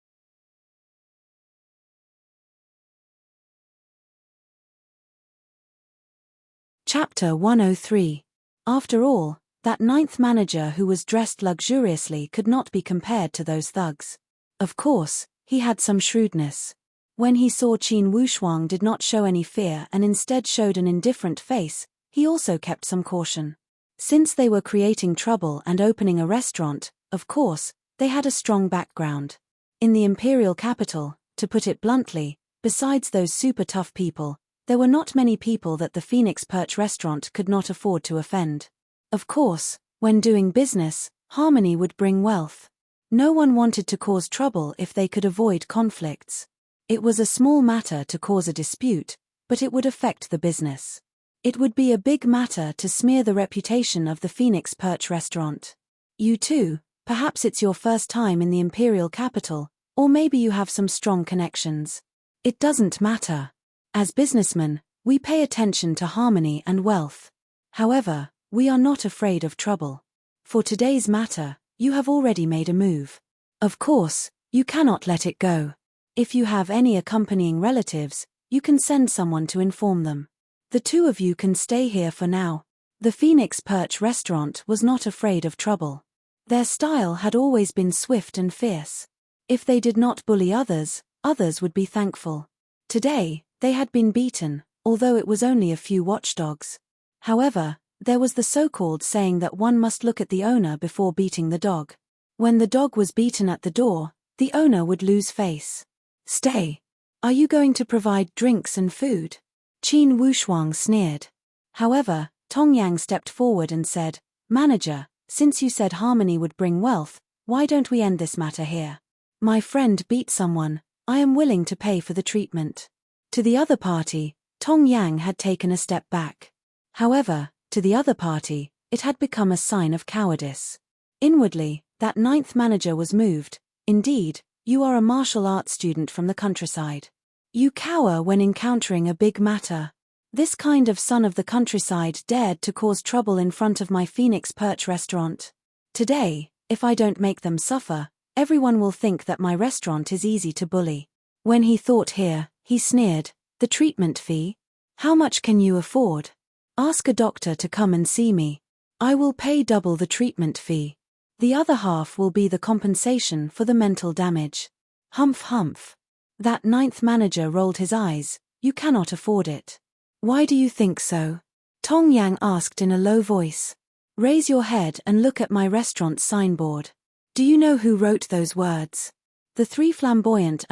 Chapter 103. After all, that 9th manager who was dressed luxuriously could not be compared to those thugs. Of course, he had some shrewdness. When he saw Qin Wushuang did not show any fear and instead showed an indifferent face, he also kept some caution. Since they were creating trouble and opening a restaurant, of course, they had a strong background. In the imperial capital, to put it bluntly, besides those super tough people, there were not many people that the Phoenix Perch restaurant could not afford to offend. Of course, when doing business, harmony would bring wealth. No one wanted to cause trouble if they could avoid conflicts. It was a small matter to cause a dispute, but it would affect the business. It would be a big matter to smear the reputation of the Phoenix Perch restaurant. You too, perhaps it's your first time in the imperial capital, or maybe you have some strong connections. It doesn't matter. As businessmen, we pay attention to harmony and wealth. However, we are not afraid of trouble. For today's matter, you have already made a move. Of course, you cannot let it go. If you have any accompanying relatives, you can send someone to inform them. The 2 of you can stay here for now. The Phoenix Perch restaurant was not afraid of trouble. Their style had always been swift and fierce. If they did not bully others, others would be thankful. Today, they had been beaten, although it was only a few watchdogs. However, there was the so-called saying that one must look at the owner before beating the dog. When the dog was beaten at the door, the owner would lose face. Stay. Are you going to provide drinks and food? Qin Wushuang sneered. However, Tong Yang stepped forward and said, Manager, since you said harmony would bring wealth, why don't we end this matter here? My friend beat someone, I am willing to pay for the treatment. To the other party, Tong Yang had taken a step back. However, to the other party, it had become a sign of cowardice. Inwardly, that 9th manager was moved. Indeed, you are a martial arts student from the countryside. You cower when encountering a big matter. This kind of son of the countryside dared to cause trouble in front of my Phoenix Perch restaurant. Today, if I don't make them suffer, everyone will think that my restaurant is easy to bully. When he thought here, he sneered, the treatment fee? How much can you afford? Ask a doctor to come and see me. I will pay double the treatment fee. The other half will be the compensation for the mental damage. Humph humph. That 9th manager rolled his eyes. You cannot afford it. Why do you think so? Tong Yang asked in a low voice. Raise your head and look at my restaurant's signboard. Do you know who wrote those words? The three flamboyant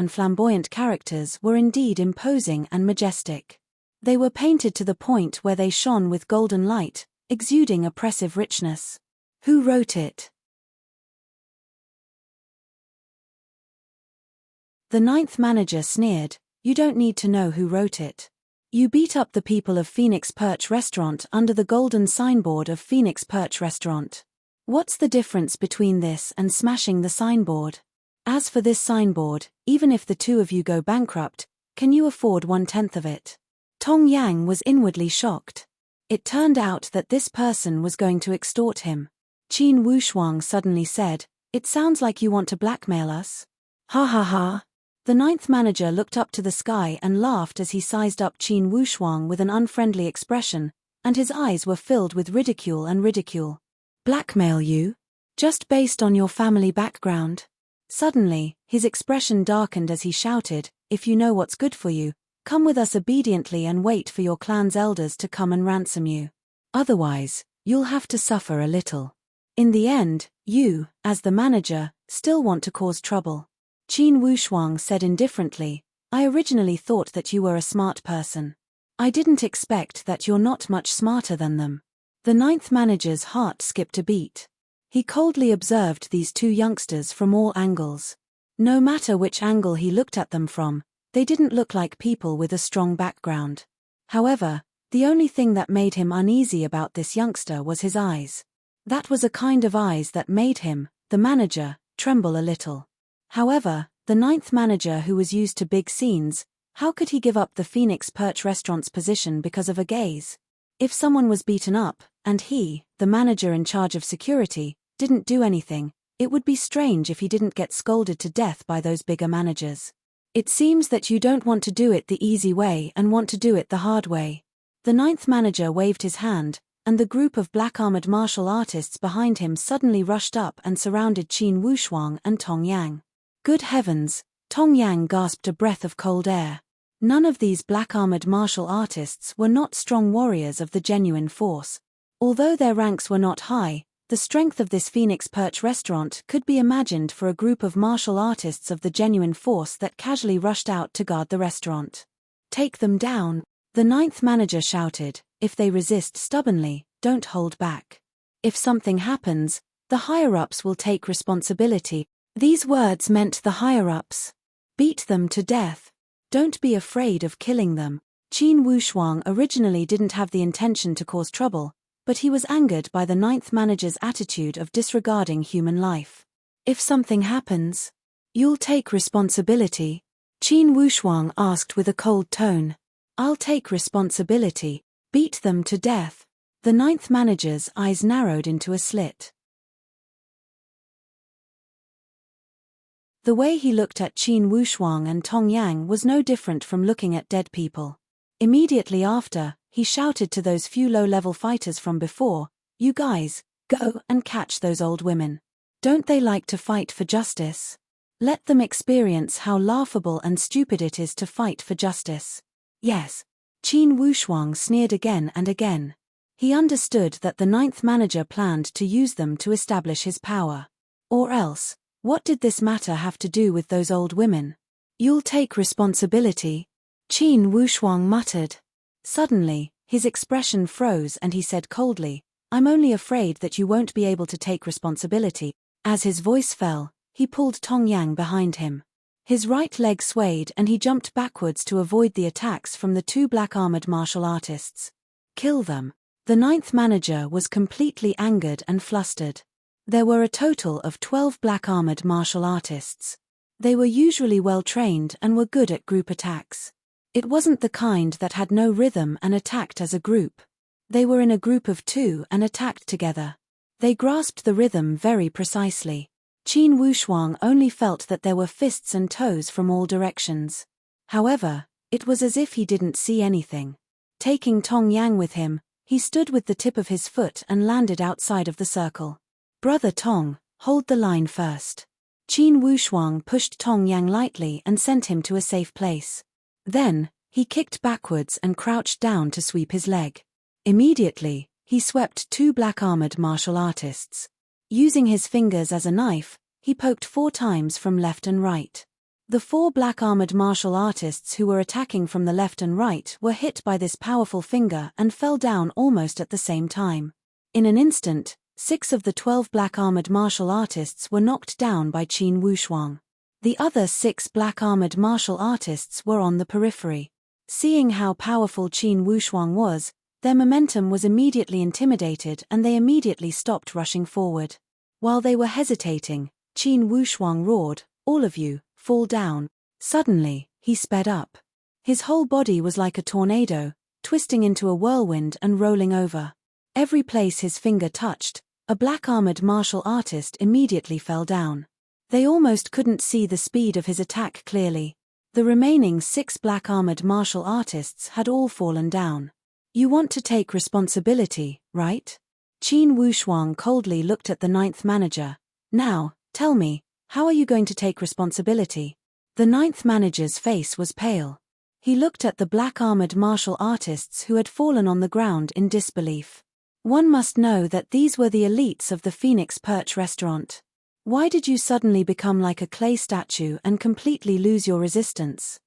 characters were indeed imposing and majestic. They were painted to the point where they shone with golden light, exuding oppressive richness. Who wrote it? The ninth manager sneered. You don't need to know who wrote it. You beat up the people of Phoenix Perch Restaurant under the golden signboard of Phoenix Perch Restaurant. What's the difference between this and smashing the signboard? As for this signboard, even if the two of you go bankrupt, can you afford 1/10 of it? Tong Yang was inwardly shocked. It turned out that this person was going to extort him. Qin Wushuang suddenly said, "It sounds like you want to blackmail us." Ha ha ha. The ninth manager looked up to the sky and laughed as he sized up Qin Wushuang with an unfriendly expression, and his eyes were filled with ridicule. Blackmail you? Just based on your family background? Suddenly, his expression darkened as he shouted, "If you know what's good for you, come with us obediently and wait for your clan's elders to come and ransom you. Otherwise, you'll have to suffer a little. In the end, you, as the manager, still want to cause trouble." Qin Wushuang said indifferently, "I originally thought that you were a smart person. I didn't expect that you're not much smarter than them." The ninth manager's heart skipped a beat. He coldly observed these two youngsters from all angles. No matter which angle he looked at them from, they didn't look like people with a strong background. However, the only thing that made him uneasy about this youngster was his eyes. That was a kind of eyes that made him, the manager, tremble a little. However, the ninth manager who was used to big scenes, how could he give up the Phoenix Perch Restaurant's position because of a gaze? If someone was beaten up, and he, the manager in charge of security, didn't do anything, it would be strange if he didn't get scolded to death by those bigger managers. It seems that you don't want to do it the easy way and want to do it the hard way. The ninth manager waved his hand, and the group of black-armored martial artists behind him suddenly rushed up and surrounded Qin Wushuang and Tong Yang. Good heavens, Tong Yang gasped a breath of cold air. None of these black-armored martial artists were not strong warriors of the genuine force. Although their ranks were not high, the strength of this Phoenix Perch Restaurant could be imagined for a group of martial artists of the genuine force that casually rushed out to guard the restaurant. "Take them down," the ninth manager shouted. "If they resist stubbornly, don't hold back. If something happens, the higher-ups will take responsibility." These words meant the higher-ups. Beat them to death. Don't be afraid of killing them. Qin Wushuang originally didn't have the intention to cause trouble, but he was angered by the ninth manager's attitude of disregarding human life. "If something happens, you'll take responsibility?" Qin Wushuang asked with a cold tone. "I'll take responsibility. Beat them to death." The ninth manager's eyes narrowed into a slit. The way he looked at Qin Wushuang and Tong Yang was no different from looking at dead people. Immediately after, he shouted to those few low-level fighters from before, "You guys, go and catch those old women. Don't they like to fight for justice? Let them experience how laughable and stupid it is to fight for justice." Yes. Qin Wushuang sneered again and again. He understood that the ninth manager planned to use them to establish his power. Or else, what did this matter have to do with those old women? "You'll take responsibility," Qin Wushuang muttered. Suddenly, his expression froze and he said coldly, "I'm only afraid that you won't be able to take responsibility." As his voice fell, he pulled Tong Yang behind him. His right leg swayed and he jumped backwards to avoid the attacks from the two black-armored martial artists. "Kill them." The ninth manager was completely angered and flustered. There were a total of 12 black-armored martial artists. They were usually well-trained and were good at group attacks. It wasn't the kind that had no rhythm and attacked as a group. They were in a group of two and attacked together. They grasped the rhythm very precisely. Qin Wushuang only felt that there were fists and toes from all directions. However, it was as if he didn't see anything. Taking Tong Yang with him, he stood with the tip of his foot and landed outside of the circle. "Brother Tong, hold the line first." Qin Wushuang pushed Tong Yang lightly and sent him to a safe place. Then, he kicked backwards and crouched down to sweep his leg. Immediately, He swept 2 black-armored martial artists. Using his fingers as a knife, he poked 4 times from left and right. The 4 black-armored martial artists who were attacking from the left and right were hit by this powerful finger and fell down almost at the same time. In an instant, 6 of the 12 black-armored martial artists were knocked down by Qin Wushuang. The other 6 black-armored martial artists were on the periphery. Seeing how powerful Qin Wushuang was, their momentum was immediately intimidated and they immediately stopped rushing forward. While they were hesitating, Qin Wushuang roared, "All of you, fall down." Suddenly, he sped up. His whole body was like a tornado, twisting into a whirlwind and rolling over. Every place his finger touched, a black-armored martial artist immediately fell down. They almost couldn't see the speed of his attack clearly. The remaining 6 black-armored martial artists had all fallen down. "You want to take responsibility, right?" Qin Wushuang coldly looked at the 9th manager. "Now, tell me, how are you going to take responsibility?" The 9th manager's face was pale. He looked at the black-armored martial artists who had fallen on the ground in disbelief. One must know that these were the elites of the Phoenix Perch restaurant. Why did you suddenly become like a clay statue and completely lose your resistance?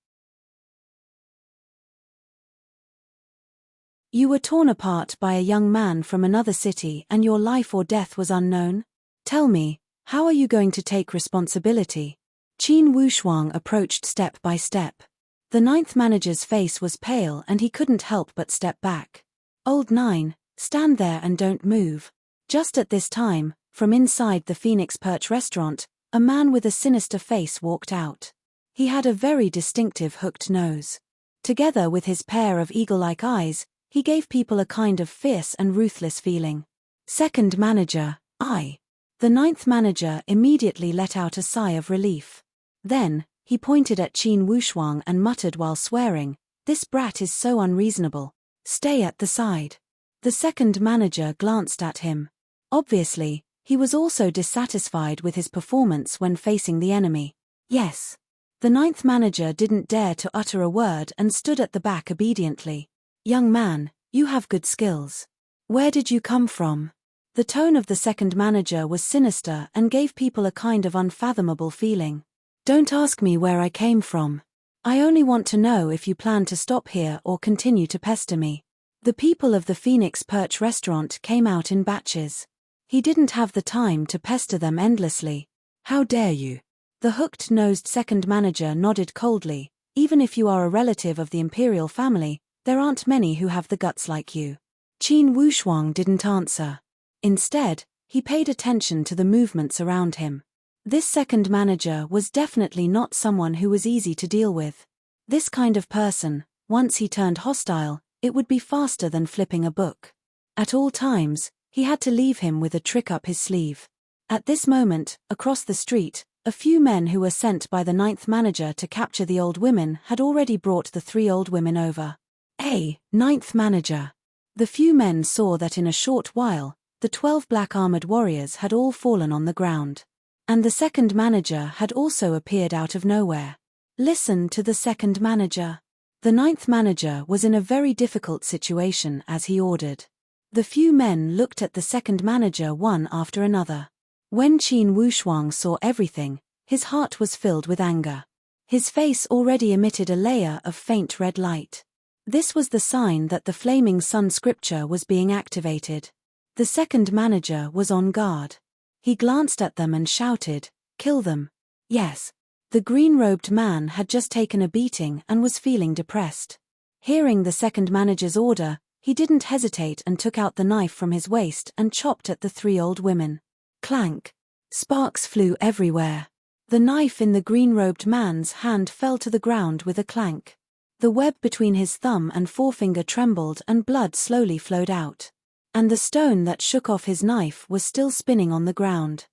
You were torn apart by a young man from another city and your life or death was unknown? Tell me, how are you going to take responsibility? Qin Wushuang approached step by step. The 9th manager's face was pale and he couldn't help but step back. "Old 9, stand there and don't move." Just at this time, from inside the Phoenix Perch restaurant, a man with a sinister face walked out. He had a very distinctive hooked nose. Together with his pair of eagle-like eyes, he gave people a kind of fierce and ruthless feeling. "Second manager, I." The 9th manager immediately let out a sigh of relief. Then, he pointed at Qin Wushuang and muttered while swearing, "This brat is so unreasonable. Stay at the side." The 2nd manager glanced at him. Obviously, he was also dissatisfied with his performance when facing the enemy. "Yes." The 9th manager didn't dare to utter a word and stood at the back obediently. "Young man, you have good skills. Where did you come from?" The tone of the 2nd manager was sinister and gave people a kind of unfathomable feeling. "Don't ask me where I came from. I only want to know if you plan to stop here or continue to pester me." The people of the Phoenix Perch restaurant came out in batches. He didn't have the time to pester them endlessly. "How dare you?" The hooked-nosed 2nd manager nodded coldly. "Even if you are a relative of the imperial family, there aren't many who have the guts like you." Qin Wushuang didn't answer. Instead, he paid attention to the movements around him. This 2nd manager was definitely not someone who was easy to deal with. This kind of person, once he turned hostile, it would be faster than flipping a book. At all times, he had to leave him with a trick up his sleeve. At this moment, across the street, a few men who were sent by the 9th manager to capture the old women had already brought the 3 old women over. "Hey, 9th manager." The few men saw that in a short while, the 12 black-armored warriors had all fallen on the ground. And the 2nd manager had also appeared out of nowhere. Listen to the 2nd manager. The 9th manager was in a very difficult situation as he ordered. The few men looked at the 2nd manager one after another. When Qin Wushuang saw everything, his heart was filled with anger. His face already emitted a layer of faint red light. This was the sign that the Flaming Sun scripture was being activated. The 2nd manager was on guard. He glanced at them and shouted, "Kill them." Yes. The green-robed man had just taken a beating and was feeling depressed. Hearing the 2nd manager's order, he didn't hesitate and took out the knife from his waist and chopped at the 3 old women. Clank. Sparks flew everywhere. The knife in the green-robed man's hand fell to the ground with a clank. The web between his thumb and forefinger trembled and blood slowly flowed out. And the stone that shook off his knife was still spinning on the ground.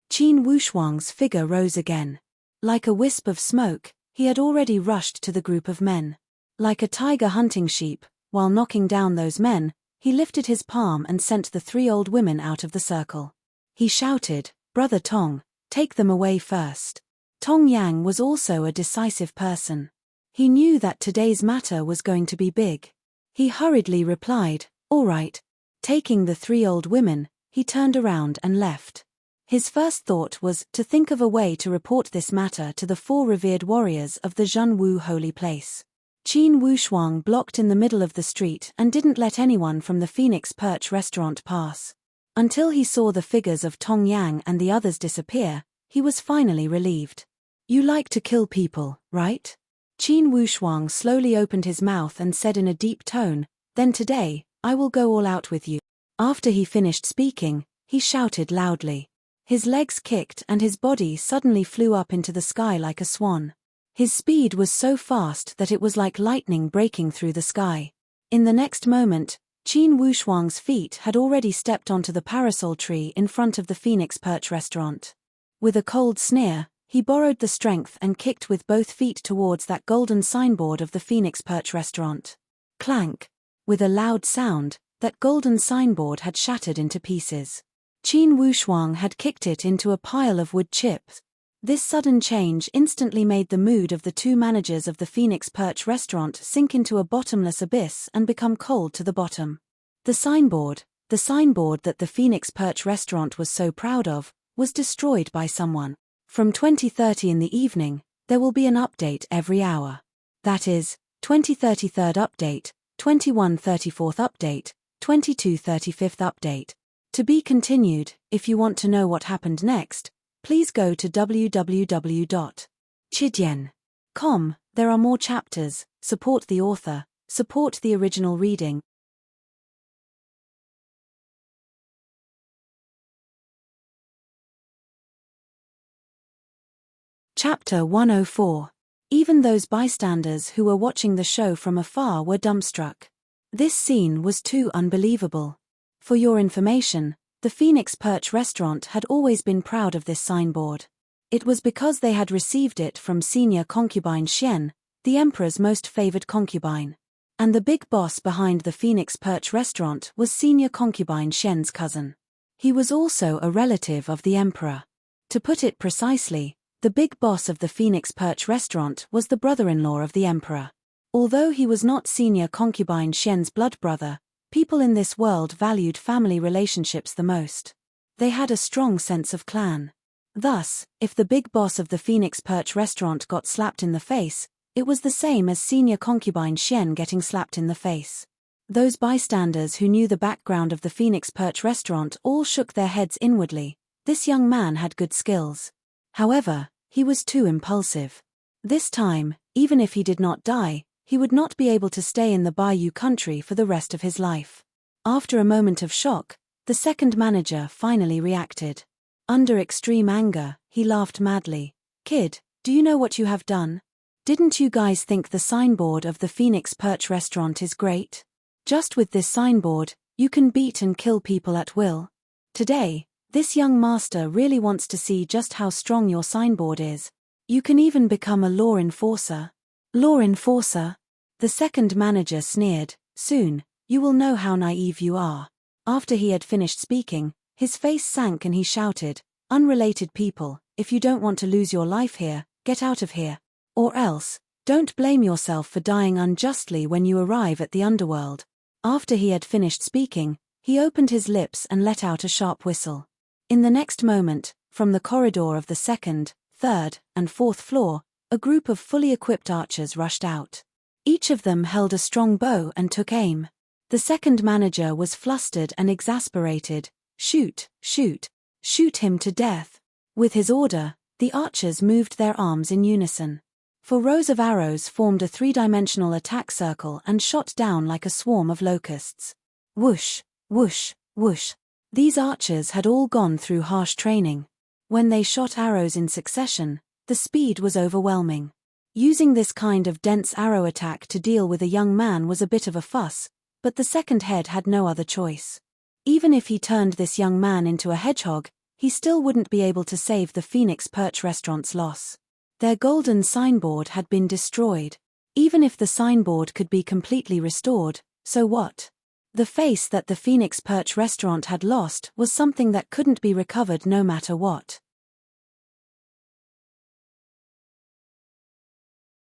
Qin Wushuang's figure rose again. Like a wisp of smoke, he had already rushed to the group of men. Like a tiger hunting sheep, while knocking down those men, he lifted his palm and sent the 3 old women out of the circle. He shouted, "Brother Tong, take them away first." Tong Yang was also a decisive person. He knew that today's matter was going to be big. He hurriedly replied, "All right." Taking the 3 old women, he turned around and left. His first thought was to think of a way to report this matter to the 4 revered warriors of the Zhenwu holy place. Qin Wushuang blocked in the middle of the street and didn't let anyone from the Phoenix Perch restaurant pass. Until he saw the figures of Tong Yang and the others disappear, he was finally relieved. "You like to kill people, right?" Qin Wushuang slowly opened his mouth and said in a deep tone, "Then today, I will go all out with you." After he finished speaking, he shouted loudly. His legs kicked and his body suddenly flew up into the sky like a swan. His speed was so fast that it was like lightning breaking through the sky. In the next moment, Qin Wushuang's feet had already stepped onto the parasol tree in front of the Phoenix Perch restaurant. With a cold sneer, he borrowed the strength and kicked with both feet towards that golden signboard of the Phoenix Perch restaurant. Clank! With a loud sound, that golden signboard had shattered into pieces. Qin Wushuang had kicked it into a pile of wood chips. This sudden change instantly made the mood of the 2 managers of the Phoenix Perch restaurant sink into a bottomless abyss and become cold to the bottom. The signboard that the Phoenix Perch restaurant was so proud of, was destroyed by someone. From 20:30 in the evening, there will be an update every hour. That is, 20:33 update, 21:34 update, 22:35 update. To be continued. If you want to know what happened next, please go to www.chidian.com. There are more chapters. Support the author. Support the original reading. Chapter 104. Even those bystanders who were watching the show from afar were dumbstruck. This scene was too unbelievable. For your information, the Phoenix Perch restaurant had always been proud of this signboard. It was because they had received it from senior concubine Xian, the emperor's most favored concubine. And the big boss behind the Phoenix Perch restaurant was senior concubine Xian's cousin. He was also a relative of the emperor. To put it precisely, the big boss of the Phoenix Perch restaurant was the brother-in-law of the emperor. Although he was not senior concubine Xian's blood brother, people in this world valued family relationships the most. They had a strong sense of clan. Thus, if the big boss of the Phoenix Perch restaurant got slapped in the face, it was the same as senior concubine Xian getting slapped in the face. Those bystanders who knew the background of the Phoenix Perch restaurant all shook their heads inwardly. This young man had good skills. However, he was too impulsive. This time, even if he did not die, he would not be able to stay in the Bayou country for the rest of his life. After a moment of shock, the second manager finally reacted. Under extreme anger, he laughed madly. "Kid, do you know what you have done? Didn't you guys think the signboard of the Phoenix Perch restaurant is great? Just with this signboard, you can beat and kill people at will. Today, this young master really wants to see just how strong your signboard is. You can even become a law enforcer." "Law enforcer?" The second manager sneered. "Soon, you will know how naive you are." After he had finished speaking, his face sank and he shouted, "Unrelated people, if you don't want to lose your life here, get out of here. Or else, don't blame yourself for dying unjustly when you arrive at the underworld." After he had finished speaking, he opened his lips and let out a sharp whistle. In the next moment, from the corridor of the 2nd, 3rd, and 4th floor, a group of fully equipped archers rushed out. Each of them held a strong bow and took aim. The second manager was flustered and exasperated. "Shoot, shoot, shoot him to death." With his order, the archers moved their arms in unison. 4 rows of arrows formed a 3-dimensional attack circle and shot down like a swarm of locusts. Whoosh, whoosh, whoosh. These archers had all gone through harsh training. When they shot arrows in succession, the speed was overwhelming. Using this kind of dense arrow attack to deal with a young man was a bit of a fuss, but the second head had no other choice. Even if he turned this young man into a hedgehog, he still wouldn't be able to save the Phoenix Perch restaurant's loss. Their golden signboard had been destroyed. Even if the signboard could be completely restored, so what? The face that the Phoenix Perch restaurant had lost was something that couldn't be recovered no matter what.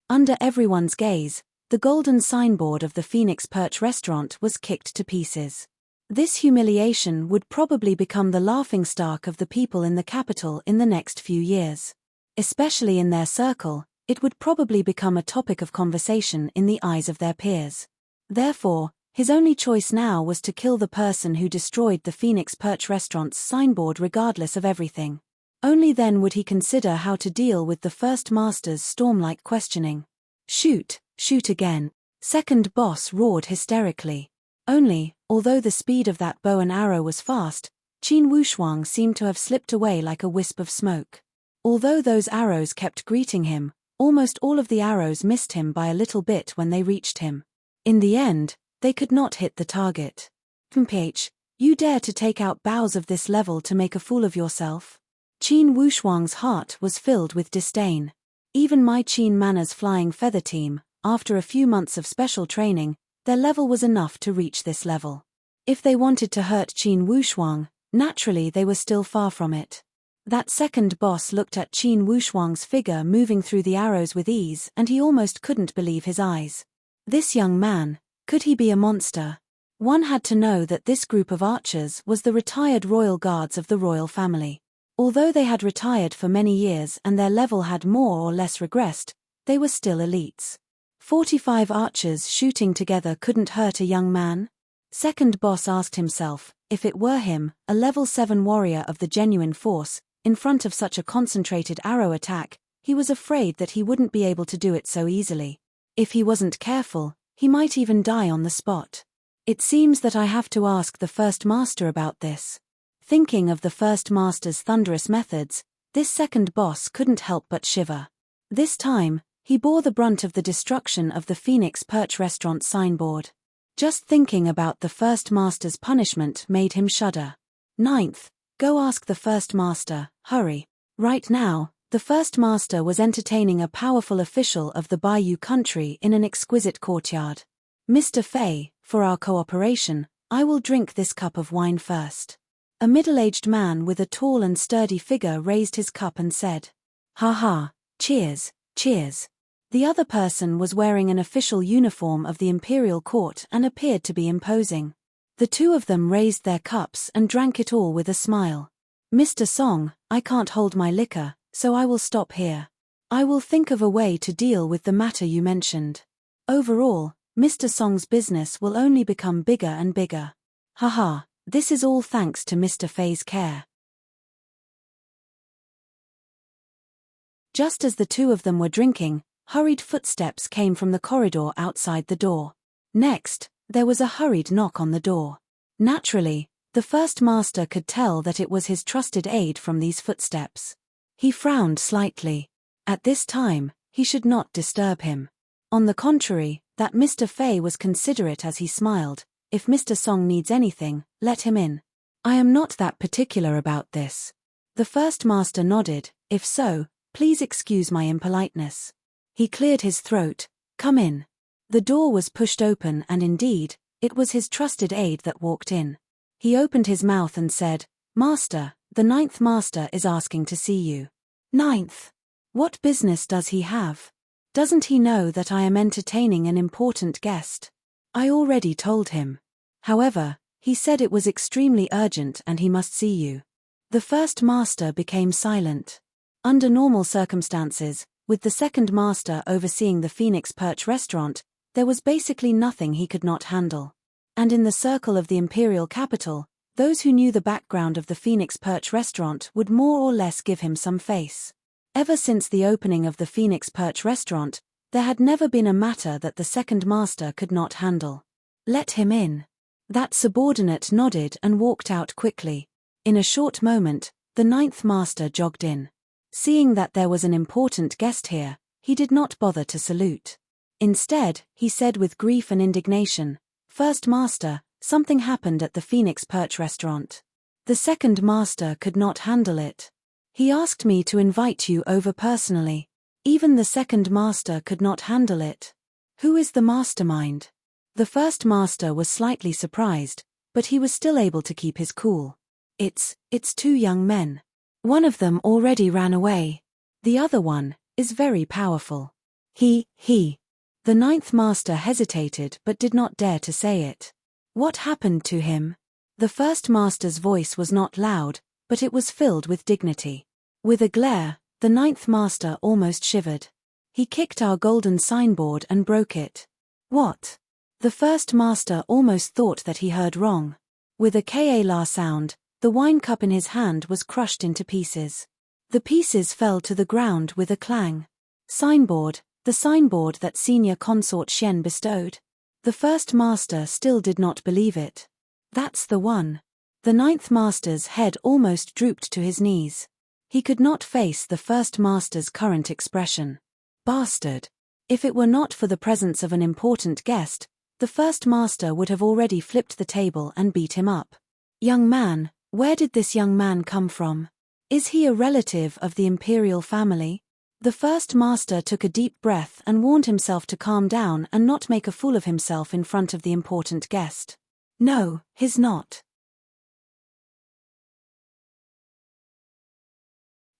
Under everyone's gaze, the golden signboard of the Phoenix Perch restaurant was kicked to pieces. This humiliation would probably become the laughingstock of the people in the capital in the next few years. Especially in their circle, it would probably become a topic of conversation in the eyes of their peers. Therefore, his only choice now was to kill the person who destroyed the Phoenix Perch restaurant's signboard regardless of everything. Only then would he consider how to deal with the first master's storm-like questioning. "Shoot, shoot again," second boss roared hysterically. Only, although the speed of that bow and arrow was fast, Qin Wushuang seemed to have slipped away like a wisp of smoke. Although those arrows kept greeting him, almost all of the arrows missed him by a little bit when they reached him. In the end, they could not hit the target. "Mph, you dare to take out bows of this level to make a fool of yourself?" Qin Wushuang's heart was filled with disdain. Even my Qin Manners flying feather team, after a few months of special training, their level was enough to reach this level. If they wanted to hurt Qin Wushuang, naturally they were still far from it. That second boss looked at Qin Wushuang's figure moving through the arrows with ease and he almost couldn't believe his eyes. This young man, could he be a monster? One had to know that this group of archers was the retired royal guards of the royal family. Although they had retired for many years and their level had more or less regressed, they were still elites. 45 archers shooting together couldn't hurt a young man? Second boss asked himself, if it were him, a level 7 warrior of the genuine force, in front of such a concentrated arrow attack, he was afraid that he wouldn't be able to do it so easily. If he wasn't careful, he might even die on the spot. It seems that I have to ask the first master about this. Thinking of the first master's thunderous methods, this second boss couldn't help but shiver. This time, he bore the brunt of the destruction of the Phoenix Perch restaurant signboard. Just thinking about the first master's punishment made him shudder. Ninth, go ask the first master, hurry. Right now, the first master was entertaining a powerful official of the Bayou country in an exquisite courtyard. "Mr. Fei, for our cooperation, I will drink this cup of wine first." A middle-aged man with a tall and sturdy figure raised his cup and said, "Ha ha, cheers, cheers." The other person was wearing an official uniform of the imperial court and appeared to be imposing. The two of them raised their cups and drank it all with a smile. "Mr. Song, I can't hold my liquor, so I will stop here. I will think of a way to deal with the matter you mentioned. Overall, Mr. Song's business will only become bigger and bigger. Haha, this is all thanks to Mr. Fei's care." Just as the two of them were drinking, hurried footsteps came from the corridor outside the door. Next, there was a hurried knock on the door. Naturally, the first master could tell that it was his trusted aide from these footsteps. He frowned slightly. At this time, he should not disturb him. On the contrary, that Mr. Fei was considerate as he smiled. "If Mr. Song needs anything, let him in. I am not that particular about this." The first master nodded. "If so, please excuse my impoliteness." He cleared his throat. "Come in." The door was pushed open and indeed, it was his trusted aide that walked in. He opened his mouth and said, "Master, the ninth master is asking to see you." "Ninth? What business does he have? Doesn't he know that I am entertaining an important guest?" "I already told him. However, he said it was extremely urgent and he must see you." The first master became silent. Under normal circumstances, with the second master overseeing the Phoenix Perch restaurant, there was basically nothing he could not handle. And in the circle of the imperial capital, those who knew the background of the Phoenix Perch restaurant would more or less give him some face. Ever since the opening of the Phoenix Perch restaurant, there had never been a matter that the second master could not handle. "Let him in." That subordinate nodded and walked out quickly. In a short moment, the ninth master jogged in. Seeing that there was an important guest here, he did not bother to salute. Instead, he said with grief and indignation, "First master, something happened at the Phoenix Perch restaurant. The second master could not handle it. He asked me to invite you over personally. Even the second master could not handle it. Who is the mastermind?" The first master was slightly surprised, but he was still able to keep his cool. It's two young men. One of them already ran away. The other one is very powerful. He. The ninth master hesitated but did not dare to say it. What happened to him? The first master's voice was not loud, but it was filled with dignity. With a glare, the ninth master almost shivered. He kicked our golden signboard and broke it. What? The first master almost thought that he heard wrong. With a ka-la sound, the wine cup in his hand was crushed into pieces. The pieces fell to the ground with a clang. Signboard, the signboard that senior consort Shen bestowed. The first master still did not believe it. That's the one. The ninth master's head almost drooped to his knees. He could not face the first master's current expression. Bastard. If it were not for the presence of an important guest, the first master would have already flipped the table and beat him up. Young man, where did this young man come from? Is he a relative of the imperial family? The first master took a deep breath and warned himself to calm down and not make a fool of himself in front of the important guest. No, he's not.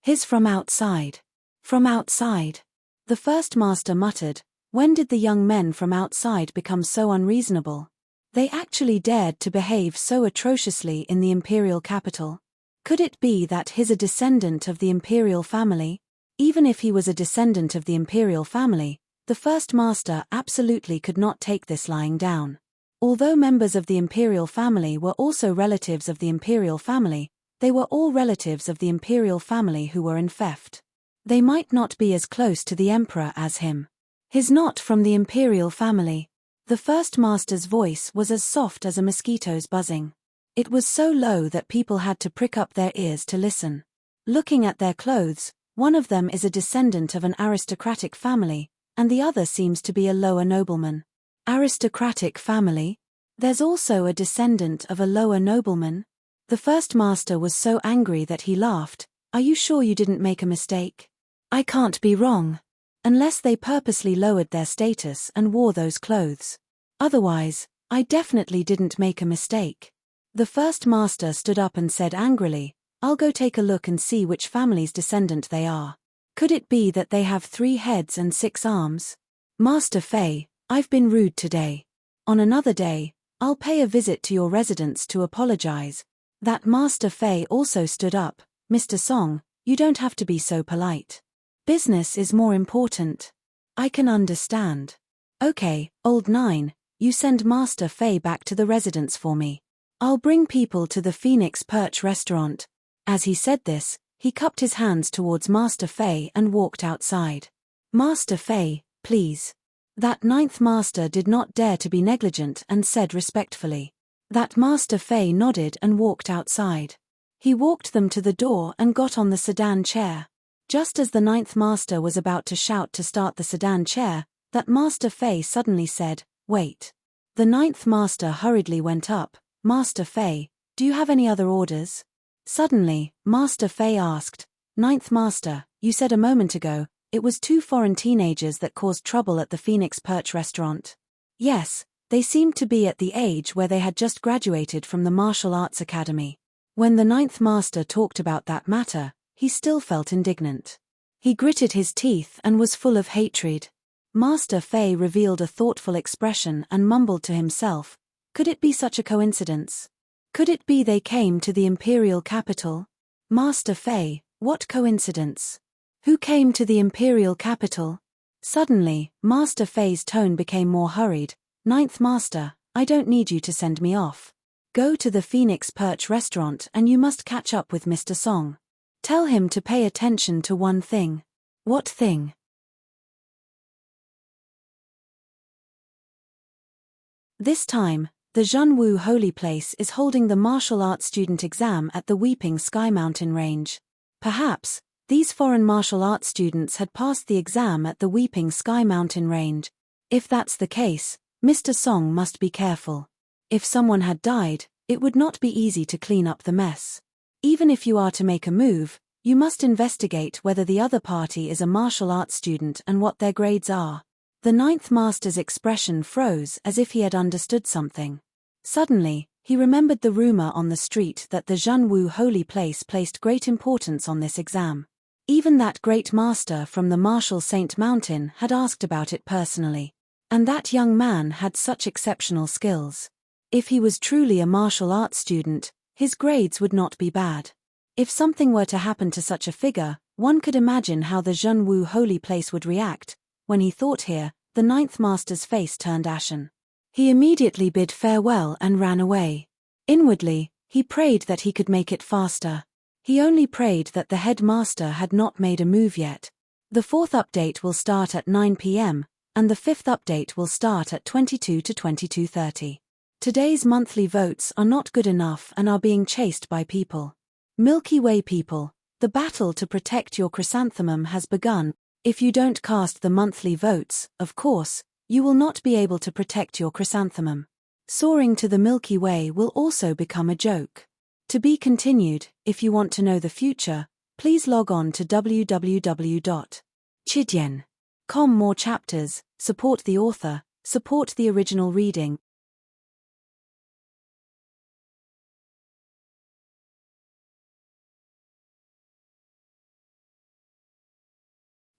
He's from outside. From outside. The first master muttered, when did the young men from outside become so unreasonable? They actually dared to behave so atrociously in the imperial capital. Could it be that he's a descendant of the imperial family? Even if he was a descendant of the imperial family, the first master absolutely could not take this lying down. Although members of the imperial family were also relatives of the imperial family, they were all relatives of the imperial family who were in theft. They might not be as close to the emperor as him. He's not from the imperial family. The first master's voice was as soft as a mosquito's buzzing. It was so low that people had to prick up their ears to listen. Looking at their clothes, one of them is a descendant of an aristocratic family, and the other seems to be a lower nobleman. Aristocratic family? There's also a descendant of a lower nobleman? The first master was so angry that he laughed. Are you sure you didn't make a mistake? I can't be wrong. Unless they purposely lowered their status and wore those clothes. Otherwise, I definitely didn't make a mistake. The first master stood up and said angrily, I'll go take a look and see which family's descendant they are. Could it be that they have 3 heads and 6 arms? Master Fei, I've been rude today. On another day, I'll pay a visit to your residence to apologize. That Master Fei also stood up, Mr. Song, you don't have to be so polite. Business is more important. I can understand. Okay, old 9, you send Master Fei back to the residence for me. I'll bring people to the Phoenix Perch restaurant. As he said this, he cupped his hands towards Master Fei and walked outside. Master Fei, please. That ninth master did not dare to be negligent and said respectfully. That Master Fei nodded and walked outside. He walked them to the door and got on the sedan chair. Just as the ninth master was about to shout to start the sedan chair, that Master Fei suddenly said, wait. The ninth master hurriedly went up. Master Fei, do you have any other orders? Suddenly, Master Fei asked, Ninth Master, you said a moment ago, it was 2 foreign teenagers that caused trouble at the Phoenix Perch restaurant. Yes, they seemed to be at the age where they had just graduated from the martial arts academy. When the ninth master talked about that matter, he still felt indignant. He gritted his teeth and was full of hatred. Master Fei revealed a thoughtful expression and mumbled to himself, could it be such a coincidence? Could it be they came to the imperial capital? Master Fei, what coincidence? Who came to the imperial capital? Suddenly, Master Fei's tone became more hurried. Ninth Master, I don't need you to send me off. Go to the Phoenix Perch restaurant and you must catch up with Mr. Song. Tell him to pay attention to one thing. What thing? This time, the Zhenwu Holy Place is holding the martial arts student exam at the Weeping Sky Mountain Range. Perhaps, these foreign martial arts students had passed the exam at the Weeping Sky Mountain Range. If that's the case, Mr. Song must be careful. If someone had died, it would not be easy to clean up the mess. Even if you are to make a move, you must investigate whether the other party is a martial arts student and what their grades are. The ninth master's expression froze as if he had understood something. Suddenly, he remembered the rumor on the street that the Zhenwu Holy Place placed great importance on this exam. Even that great master from the martial Saint Mountain had asked about it personally. And that young man had such exceptional skills. If he was truly a martial arts student, his grades would not be bad. If something were to happen to such a figure, one could imagine how the Zhenwu holy place would react. When he thought here, the ninth master's face turned ashen. He immediately bid farewell and ran away. Inwardly, he prayed that he could make it faster. He only prayed that the headmaster had not made a move yet. The fourth update will start at 9 p.m., and the fifth update will start at 22 to 22:30. Today's monthly votes are not good enough and are being chased by people. Milky Way people, the battle to protect your chrysanthemum has begun. If you don't cast the monthly votes, of course, you will not be able to protect your chrysanthemum. Soaring to the Milky Way will also become a joke. To be continued. If you want to know the future, please log on to www.chidian.com. More chapters, support the author, support the original reading.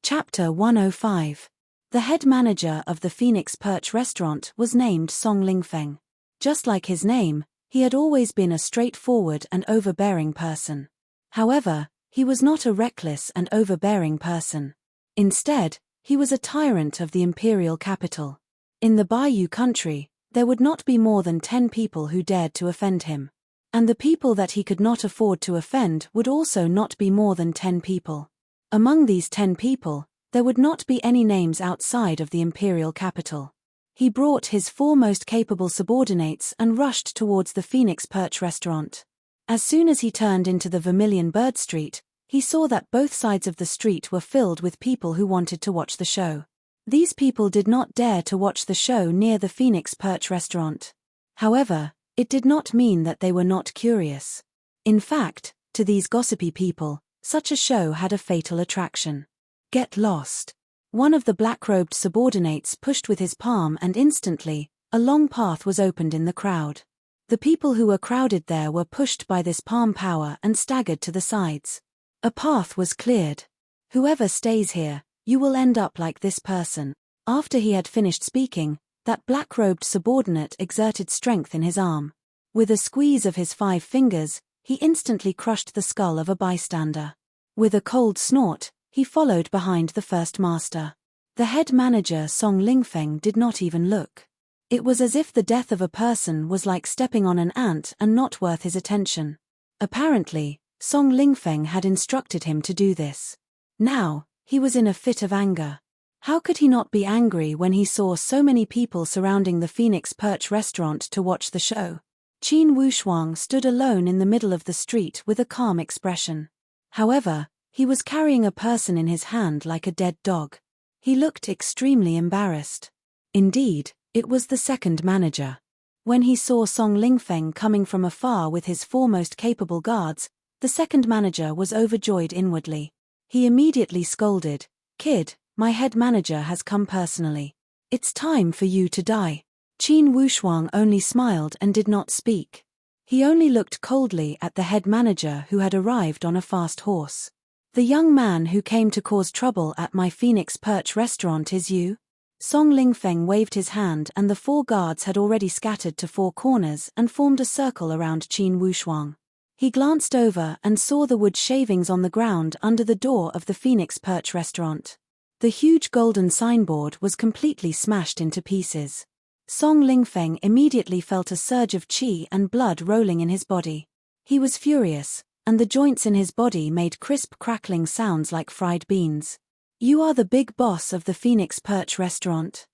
Chapter 105. The head manager of the Phoenix Perch restaurant was named Song Lingfeng. Just like his name, he had always been a straightforward and overbearing person. However, he was not a reckless and overbearing person. Instead, he was a tyrant of the imperial capital. In the Bayou country, there would not be more than 10 people who dared to offend him. And the people that he could not afford to offend would also not be more than 10 people. Among these 10 people, there would not be any names outside of the imperial capital. He brought his 4 most capable subordinates and rushed towards the Phoenix Perch restaurant. As soon as he turned into the Vermilion Bird Street, he saw that both sides of the street were filled with people who wanted to watch the show. These people did not dare to watch the show near the Phoenix Perch restaurant. However, it did not mean that they were not curious. In fact, to these gossipy people, such a show had a fatal attraction. Get lost. One of the black-robed subordinates pushed with his palm and instantly, a long path was opened in the crowd. The people who were crowded there were pushed by this palm power and staggered to the sides. A path was cleared. Whoever stays here, you will end up like this person. After he had finished speaking, that black-robed subordinate exerted strength in his arm. With a squeeze of his 5 fingers, he instantly crushed the skull of a bystander. With a cold snort, he followed behind the first master. The head manager Song Lingfeng did not even look. It was as if the death of a person was like stepping on an ant and not worth his attention. Apparently, Song Lingfeng had instructed him to do this. Now, he was in a fit of anger. How could he not be angry when he saw so many people surrounding the Phoenix Perch restaurant to watch the show? Qin Wushuang stood alone in the middle of the street with a calm expression. However, he was carrying a person in his hand like a dead dog. He looked extremely embarrassed. Indeed, it was the second manager. When he saw Song Lingfeng coming from afar with his 4 most capable guards, the second manager was overjoyed inwardly. He immediately scolded, "Kid, my head manager has come personally. It's time for you to die." Qin Wushuang only smiled and did not speak. He only looked coldly at the head manager who had arrived on a fast horse. "The young man who came to cause trouble at my Phoenix Perch restaurant is you?" Song Lingfeng waved his hand and the 4 guards had already scattered to 4 corners and formed a circle around Qin Wushuang. He glanced over and saw the wood shavings on the ground under the door of the Phoenix Perch restaurant. The huge golden signboard was completely smashed into pieces. Song Lingfeng immediately felt a surge of qi and blood rolling in his body. He was furious, and the joints in his body made crisp crackling sounds like fried beans. "You are the big boss of the Phoenix Perch restaurant?"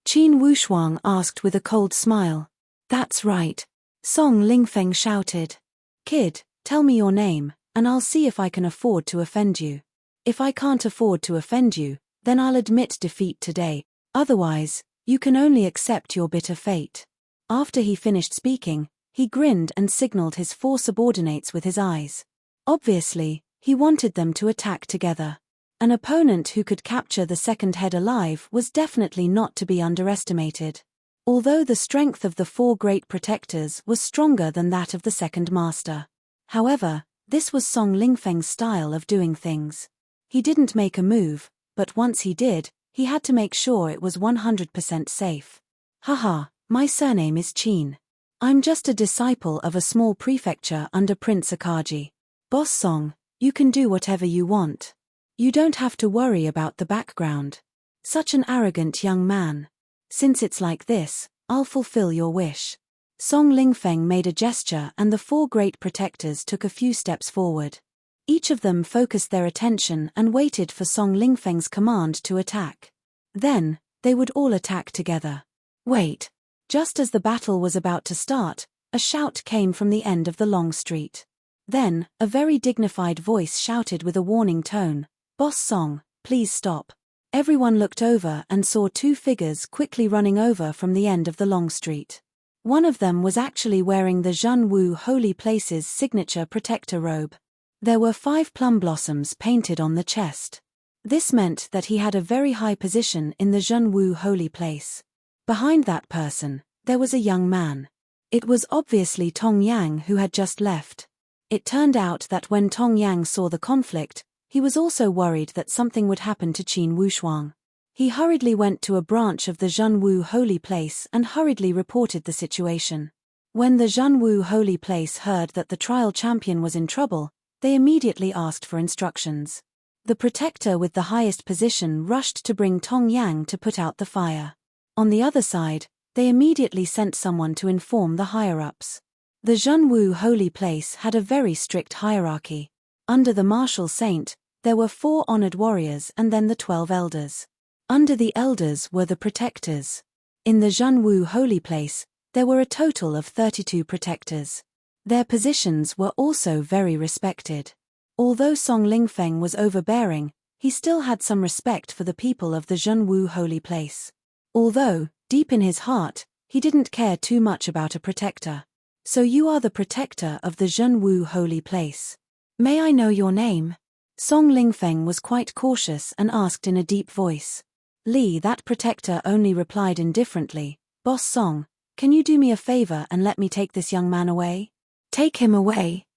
Qin Wushuang asked with a cold smile. "That's right," Song Lingfeng shouted. "Kid, tell me your name, and I'll see if I can afford to offend you. If I can't afford to offend you, then I'll admit defeat today. Otherwise, you can only accept your bitter fate." After he finished speaking, he grinned and signaled his 4 subordinates with his eyes. Obviously, he wanted them to attack together. An opponent who could capture the second head alive was definitely not to be underestimated. Although the strength of the 4 great protectors was stronger than that of the second master. However, this was Song Lingfeng's style of doing things. He didn't make a move, but once he did, he had to make sure it was 100% safe. Haha, my surname is Qin. I'm just a disciple of a small prefecture under Prince Akaji. Boss Song, you can do whatever you want. You don't have to worry about the background. Such an arrogant young man. Since it's like this, I'll fulfill your wish. Song Lingfeng made a gesture and the 4 great protectors took a few steps forward. Each of them focused their attention and waited for Song Lingfeng's command to attack. Then, they would all attack together. Wait. Just as the battle was about to start, a shout came from the end of the long street. Then, a very dignified voice shouted with a warning tone, "Boss Song, please stop." Everyone looked over and saw 2 figures quickly running over from the end of the long street. One of them was actually wearing the Zhenwu Holy Place's signature protector robe. There were 5 plum blossoms painted on the chest. This meant that he had a very high position in the Zhenwu Holy Place. Behind that person, there was a young man. It was obviously Tong Yang who had just left. It turned out that when Tong Yang saw the conflict, he was also worried that something would happen to Qin Wushuang. He hurriedly went to a branch of the Zhenwu Holy Place and hurriedly reported the situation. When the Zhenwu Holy Place heard that the trial champion was in trouble, they immediately asked for instructions. The protector with the highest position rushed to bring Tong Yang to put out the fire. On the other side, they immediately sent someone to inform the higher-ups. The Zhenwu Holy Place had a very strict hierarchy. Under the martial saint, there were 4 honored warriors and then the 12 elders. Under the elders were the protectors. In the Zhenwu Holy Place, there were a total of 32 protectors. Their positions were also very respected. Although Song Lingfeng was overbearing, he still had some respect for the people of the Zhenwu Holy Place. Although, deep in his heart, he didn't care too much about a protector. "So you are the protector of the Zhenwu Holy Place. May I know your name?" Song Lingfeng was quite cautious and asked in a deep voice. Li, that protector, only replied indifferently, "Boss Song, can you do me a favor and let me take this young man away?" "Take him away."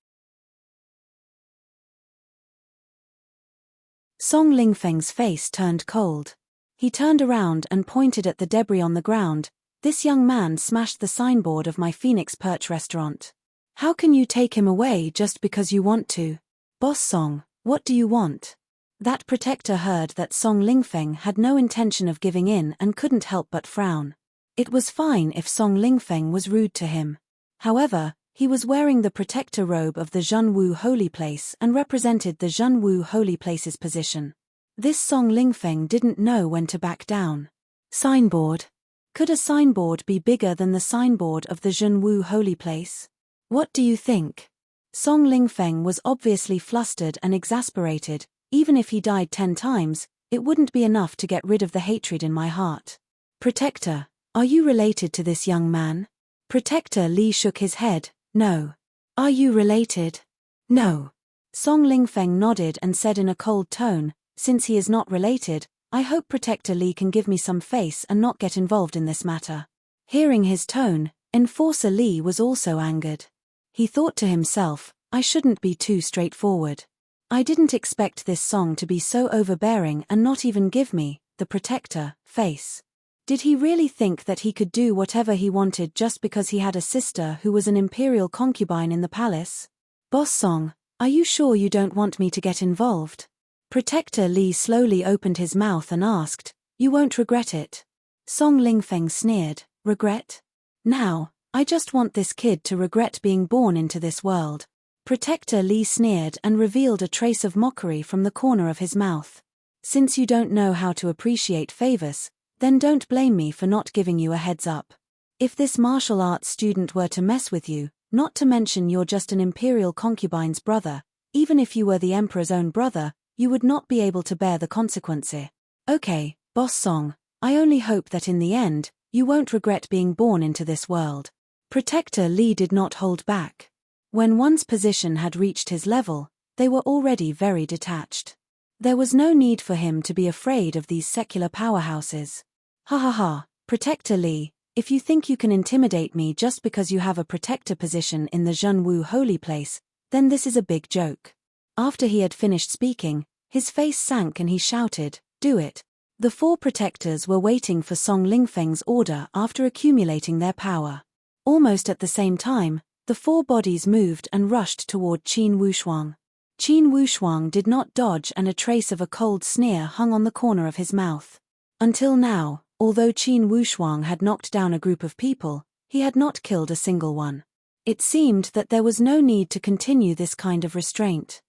Song Lingfeng's face turned cold. He turned around and pointed at the debris on the ground. "This young man smashed the signboard of my Phoenix Perch restaurant. How can you take him away just because you want to? Boss Song, what do you want?" That protector heard that Song Lingfeng had no intention of giving in and couldn't help but frown. It was fine if Song Lingfeng was rude to him. However, he was wearing the protector robe of the Zhenwu Holy Place and represented the Zhenwu Holy Place's position. This Song Lingfeng didn't know when to back down. Signboard. Could a signboard be bigger than the signboard of the Zhenwu Holy Place? What do you think? Song Lingfeng was obviously flustered and exasperated. Even if he died 10 times, it wouldn't be enough to get rid of the hatred in my heart. "Protector, are you related to this young man?" Protector Li shook his head. "No." "Are you related?" "No." Song Lingfeng nodded and said in a cold tone, "Since he is not related, I hope Protector Li can give me some face and not get involved in this matter." Hearing his tone, Enforcer Li was also angered. He thought to himself, "I shouldn't be too straightforward. I didn't expect this Song to be so overbearing and not even give me, the protector, face. Did he really think that he could do whatever he wanted just because he had a sister who was an imperial concubine in the palace? Boss Song, are you sure you don't want me to get involved?" Protector Li slowly opened his mouth and asked, "You won't regret it." Song Lingfeng sneered, "Regret? Now, I just want this kid to regret being born into this world." Protector Li sneered and revealed a trace of mockery from the corner of his mouth. "Since you don't know how to appreciate favors, then don't blame me for not giving you a heads up. If this martial arts student were to mess with you, not to mention you're just an imperial concubine's brother, even if you were the emperor's own brother, you would not be able to bear the consequences. Okay, Boss Song, I only hope that in the end, you won't regret being born into this world." Protector Li did not hold back. When one's position had reached his level, they were already very detached. There was no need for him to be afraid of these secular powerhouses. "Ha ha ha, Protector Li, if you think you can intimidate me just because you have a protector position in the Zhenwu Holy Place, then this is a big joke. After he had finished speaking, his face sank and he shouted, "Do it." The 4 protectors were waiting for Song Lingfeng's order after accumulating their power. Almost at the same time, the 4 bodies moved and rushed toward Qin Wushuang. Qin Wushuang did not dodge and a trace of a cold sneer hung on the corner of his mouth. Until now, although Qin Wushuang had knocked down a group of people, he had not killed a single one. It seemed that there was no need to continue this kind of restraint.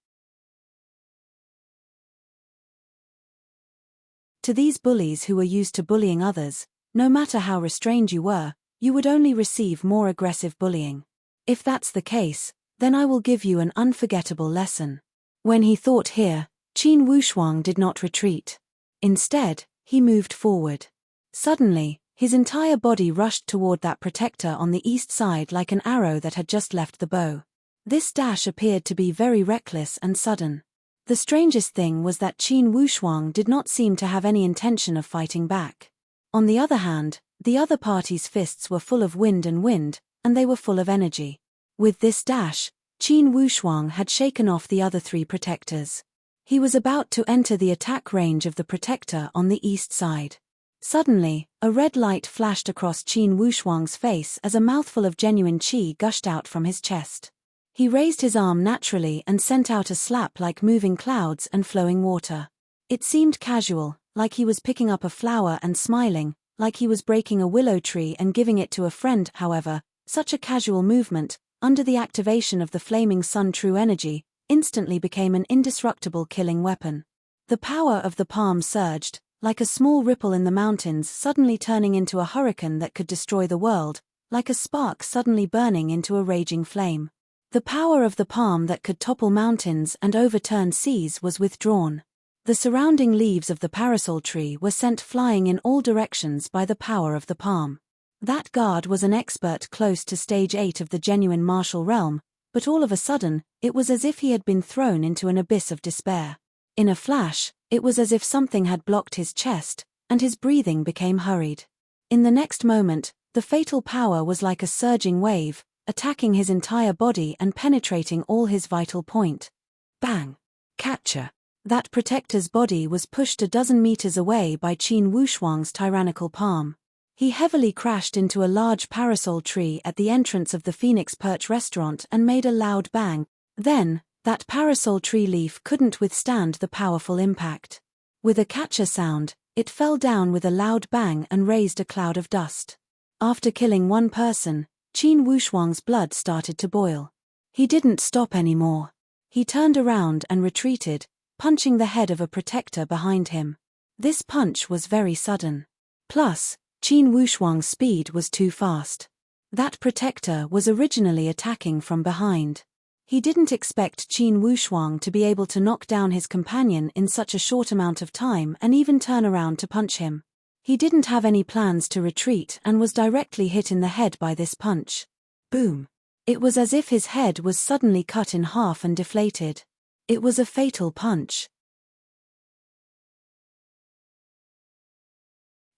To these bullies who were used to bullying others, no matter how restrained you were, you would only receive more aggressive bullying. If that's the case, then I will give you an unforgettable lesson. When he thought here, Qin Wushuang did not retreat. Instead, he moved forward. Suddenly, his entire body rushed toward that protector on the east side like an arrow that had just left the bow. This dash appeared to be very reckless and sudden. The strangest thing was that Qin Wushuang did not seem to have any intention of fighting back. On the other hand, the other party's fists were full of wind, and they were full of energy. With this dash, Qin Wushuang had shaken off the other 3 protectors. He was about to enter the attack range of the protector on the east side. Suddenly, a red light flashed across Qin Wushuang's face as a mouthful of genuine qi gushed out from his chest. He raised his arm naturally and sent out a slap like moving clouds and flowing water. It seemed casual, like he was picking up a flower and smiling, like he was breaking a willow tree and giving it to a friend. However, such a casual movement, under the activation of the flaming sun true energy, instantly became an indestructible killing weapon. The power of the palm surged, like a small ripple in the mountains suddenly turning into a hurricane that could destroy the world, like a spark suddenly burning into a raging flame. The power of the palm that could topple mountains and overturn seas was withdrawn. The surrounding leaves of the parasol tree were sent flying in all directions by the power of the palm. That guard was an expert close to stage 8 of the genuine martial realm, but all of a sudden, it was as if he had been thrown into an abyss of despair. In a flash, it was as if something had blocked his chest, and his breathing became hurried. In the next moment, the fatal power was like a surging wave, attacking his entire body and penetrating all his vital point. Bang! Catcher! That protector's body was pushed a dozen meters away by Qin Wushuang's tyrannical palm. He heavily crashed into a large parasol tree at the entrance of the Phoenix Perch restaurant and made a loud bang. Then, that parasol tree leaf couldn't withstand the powerful impact. With a catcher sound, it fell down with a loud bang and raised a cloud of dust. After killing one person, Qin Wushuang's blood started to boil. He didn't stop anymore. He turned around and retreated, punching the head of a protector behind him. This punch was very sudden. Plus, Qin Wushuang's speed was too fast. That protector was originally attacking from behind. He didn't expect Qin Wushuang to be able to knock down his companion in such a short amount of time and even turn around to punch him. He didn't have any plans to retreat and was directly hit in the head by this punch. Boom! It was as if his head was suddenly cut in half and deflated. It was a fatal punch.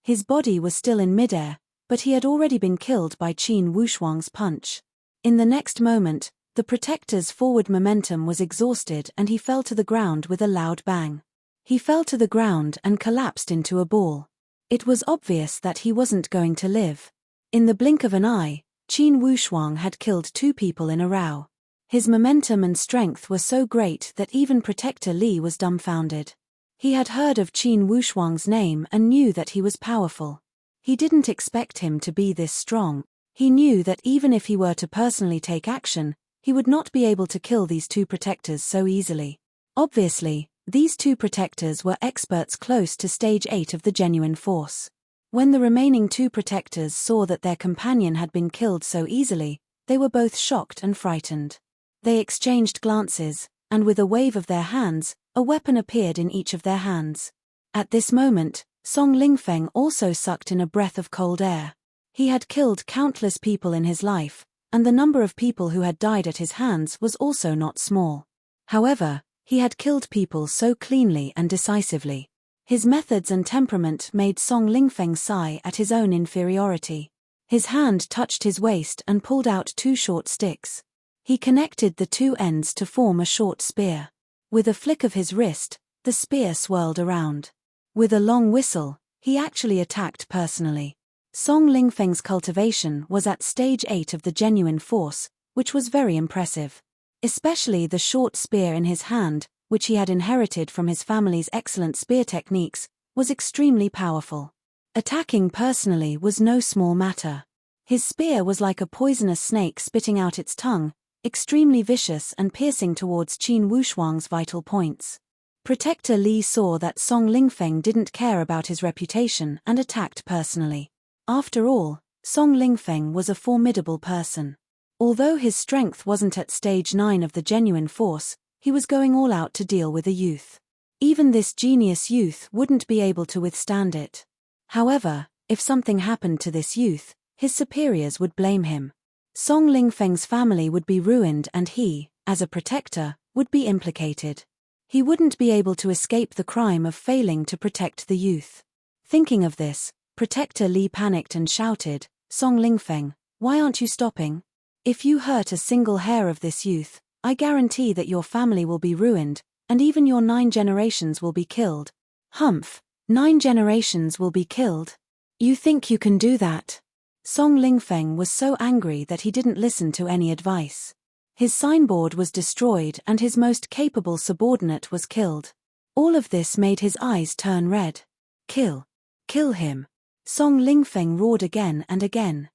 His body was still in midair, but he had already been killed by Qin Wushuang's punch. In the next moment, the protector's forward momentum was exhausted and he fell to the ground with a loud bang. He fell to the ground and collapsed into a ball. It was obvious that he wasn't going to live. In the blink of an eye, Qin Wushuang had killed 2 people in a row. His momentum and strength were so great that even Protector Li was dumbfounded. He had heard of Qin Wushuang's name and knew that he was powerful. He didn't expect him to be this strong. He knew that even if he were to personally take action, he would not be able to kill these 2 protectors so easily. Obviously, these 2 protectors were experts close to stage 8 of the genuine force. When the remaining 2 protectors saw that their companion had been killed so easily, they were both shocked and frightened. They exchanged glances, and with a wave of their hands, a weapon appeared in each of their hands. At this moment, Song Lingfeng also sucked in a breath of cold air. He had killed countless people in his life, and the number of people who had died at his hands was also not small. However, he had killed people so cleanly and decisively. His methods and temperament made Song Lingfeng sigh at his own inferiority. His hand touched his waist and pulled out 2 short sticks. He connected the two ends to form a short spear. With a flick of his wrist, the spear swirled around. With a long whistle, he actually attacked personally. Song Lingfeng's cultivation was at stage 8 of the genuine force, which was very impressive. Especially the short spear in his hand, which he had inherited from his family's excellent spear techniques, was extremely powerful. Attacking personally was no small matter. His spear was like a poisonous snake spitting out its tongue, extremely vicious and piercing towards Qin Wushuang's vital points. Protector Li saw that Song Lingfeng didn't care about his reputation and attacked personally. After all, Song Lingfeng was a formidable person. Although his strength wasn't at stage 9 of the genuine force, he was going all out to deal with a youth. Even this genius youth wouldn't be able to withstand it. However, if something happened to this youth, his superiors would blame him. Song Lingfeng's family would be ruined and he, as a protector, would be implicated. He wouldn't be able to escape the crime of failing to protect the youth. Thinking of this, Protector Li panicked and shouted, "Song Lingfeng, why aren't you stopping? If you hurt a single hair of this youth, I guarantee that your family will be ruined, and even your 9 generations will be killed." "Humph, 9 generations will be killed? You think you can do that?" Song Lingfeng was so angry that he didn't listen to any advice. His signboard was destroyed and his most capable subordinate was killed. All of this made his eyes turn red. "Kill! Kill him!" Song Lingfeng roared again and again.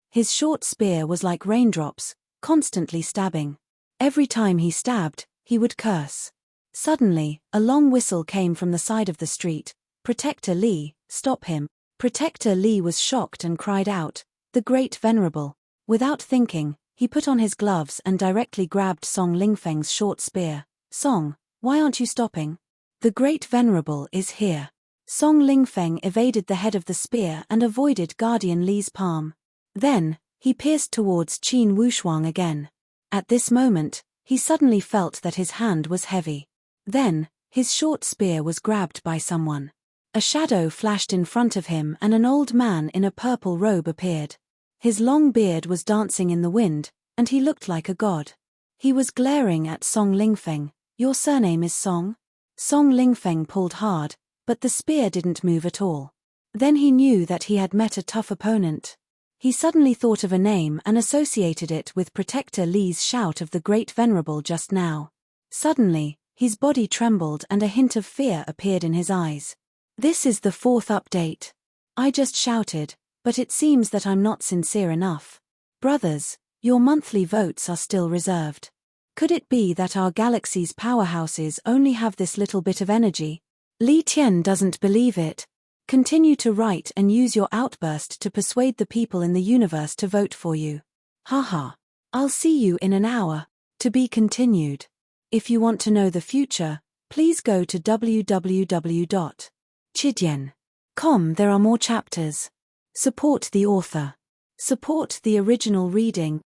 His short spear was like raindrops, constantly stabbing. Every time he stabbed, he would curse. Suddenly, a long whistle came from the side of the street. "Protector Li, stop him." Protector Li was shocked and cried out, "The Great Venerable." Without thinking, he put on his gloves and directly grabbed Song Lingfeng's short spear. "Song, why aren't you stopping? The Great Venerable is here." Song Lingfeng evaded the head of the spear and avoided Guardian Li's palm. Then, he pierced towards Qin Wushuang again. At this moment, he suddenly felt that his hand was heavy. Then, his short spear was grabbed by someone. A shadow flashed in front of him and an old man in a purple robe appeared. His long beard was dancing in the wind, and he looked like a god. He was glaring at Song Lingfeng. "Your surname is Song?" Song Lingfeng pulled hard, but the spear didn't move at all. Then he knew that he had met a tough opponent. He suddenly thought of a name and associated it with Protector Li's shout of the Great Venerable just now. Suddenly, his body trembled and a hint of fear appeared in his eyes. "This is the 4th update. I just shouted, but it seems that I'm not sincere enough. Brothers, your monthly votes are still reserved. Could it be that our galaxy's powerhouses only have this little bit of energy? Li Tian doesn't believe it. Continue to write and use your outburst to persuade the people in the universe to vote for you. Haha. I'll see you in an hour. To be continued. If you want to know the future, please go to www.chidian.com. There are more chapters. Support the author. Support the original reading.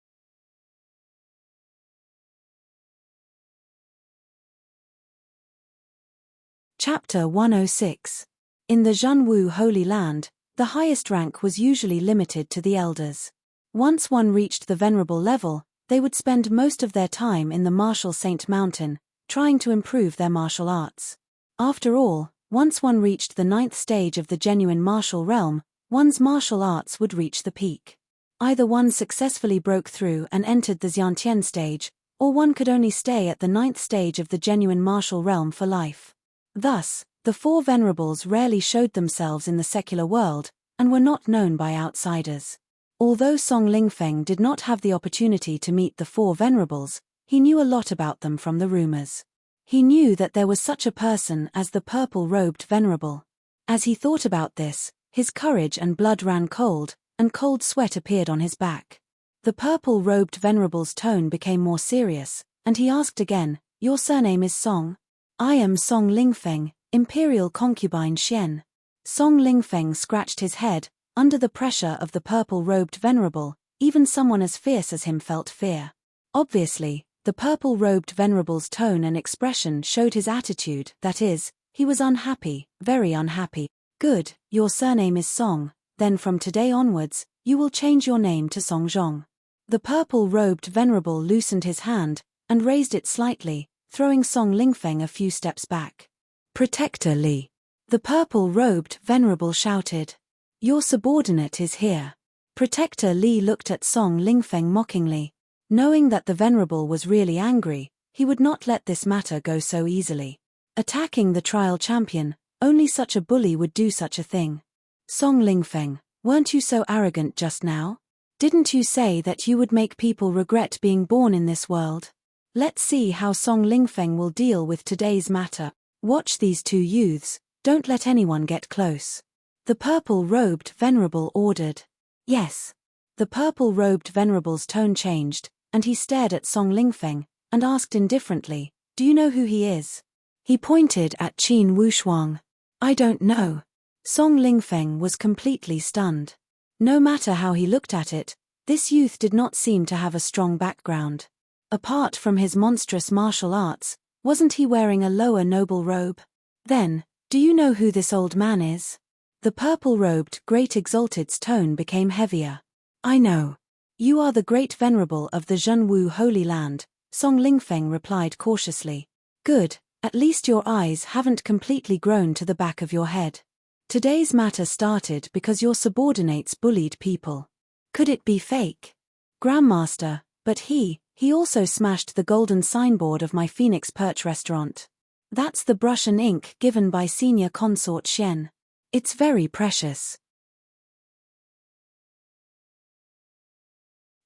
Chapter 106. In the Zhenwu Holy Land, the highest rank was usually limited to the elders. Once one reached the venerable level, they would spend most of their time in the martial Saint Mountain, trying to improve their martial arts. After all, once one reached the 9th stage of the genuine martial realm, one's martial arts would reach the peak. Either one successfully broke through and entered the Xiantian stage, or one could only stay at the 9th stage of the genuine martial realm for life. Thus, the 4 venerables rarely showed themselves in the secular world, and were not known by outsiders. Although Song Lingfeng did not have the opportunity to meet the 4 venerables, he knew a lot about them from the rumors. He knew that there was such a person as the purple-robed venerable. As he thought about this, his courage and blood ran cold, and cold sweat appeared on his back. The purple-robed venerable's tone became more serious, and he asked again, "Your surname is Song?" "I am Song Lingfeng, Imperial Concubine Xian." Song Lingfeng scratched his head. Under the pressure of the purple-robed venerable, even someone as fierce as him felt fear. Obviously, the purple-robed venerable's tone and expression showed his attitude, that is, he was unhappy, very unhappy. "Good, your surname is Song, then from today onwards, you will change your name to Song Zhong. The purple-robed venerable loosened his hand and raised it slightly, throwing Song Lingfeng a few steps back. Protector Li. The purple-robed venerable shouted. Your subordinate is here. Protector Li looked at Song Lingfeng mockingly. Knowing that the venerable was really angry, he would not let this matter go so easily. Attacking the trial champion, only such a bully would do such a thing. Song Lingfeng, weren't you so arrogant just now? Didn't you say that you would make people regret being born in this world? Let's see how Song Lingfeng will deal with today's matter. Watch these two youths, don't let anyone get close. The purple-robed venerable ordered. Yes. The purple-robed venerable's tone changed, and he stared at Song Lingfeng, and asked indifferently, do you know who he is? He pointed at Qin Wushuang. I don't know. Song Lingfeng was completely stunned. No matter how he looked at it, this youth did not seem to have a strong background. Apart from his monstrous martial arts, wasn't he wearing a lower noble robe? Then, do you know who this old man is? The purple-robed Great Exalted's tone became heavier. I know. You are the Great Venerable of the Zhenwu Holy Land, Song Lingfeng replied cautiously. Good, at least your eyes haven't completely grown to the back of your head. Today's matter started because your subordinates bullied people. Could it be fake? Grandmaster, but he also smashed the golden signboard of my Phoenix Perch restaurant. That's the brush and ink given by senior consort Shen. It's very precious.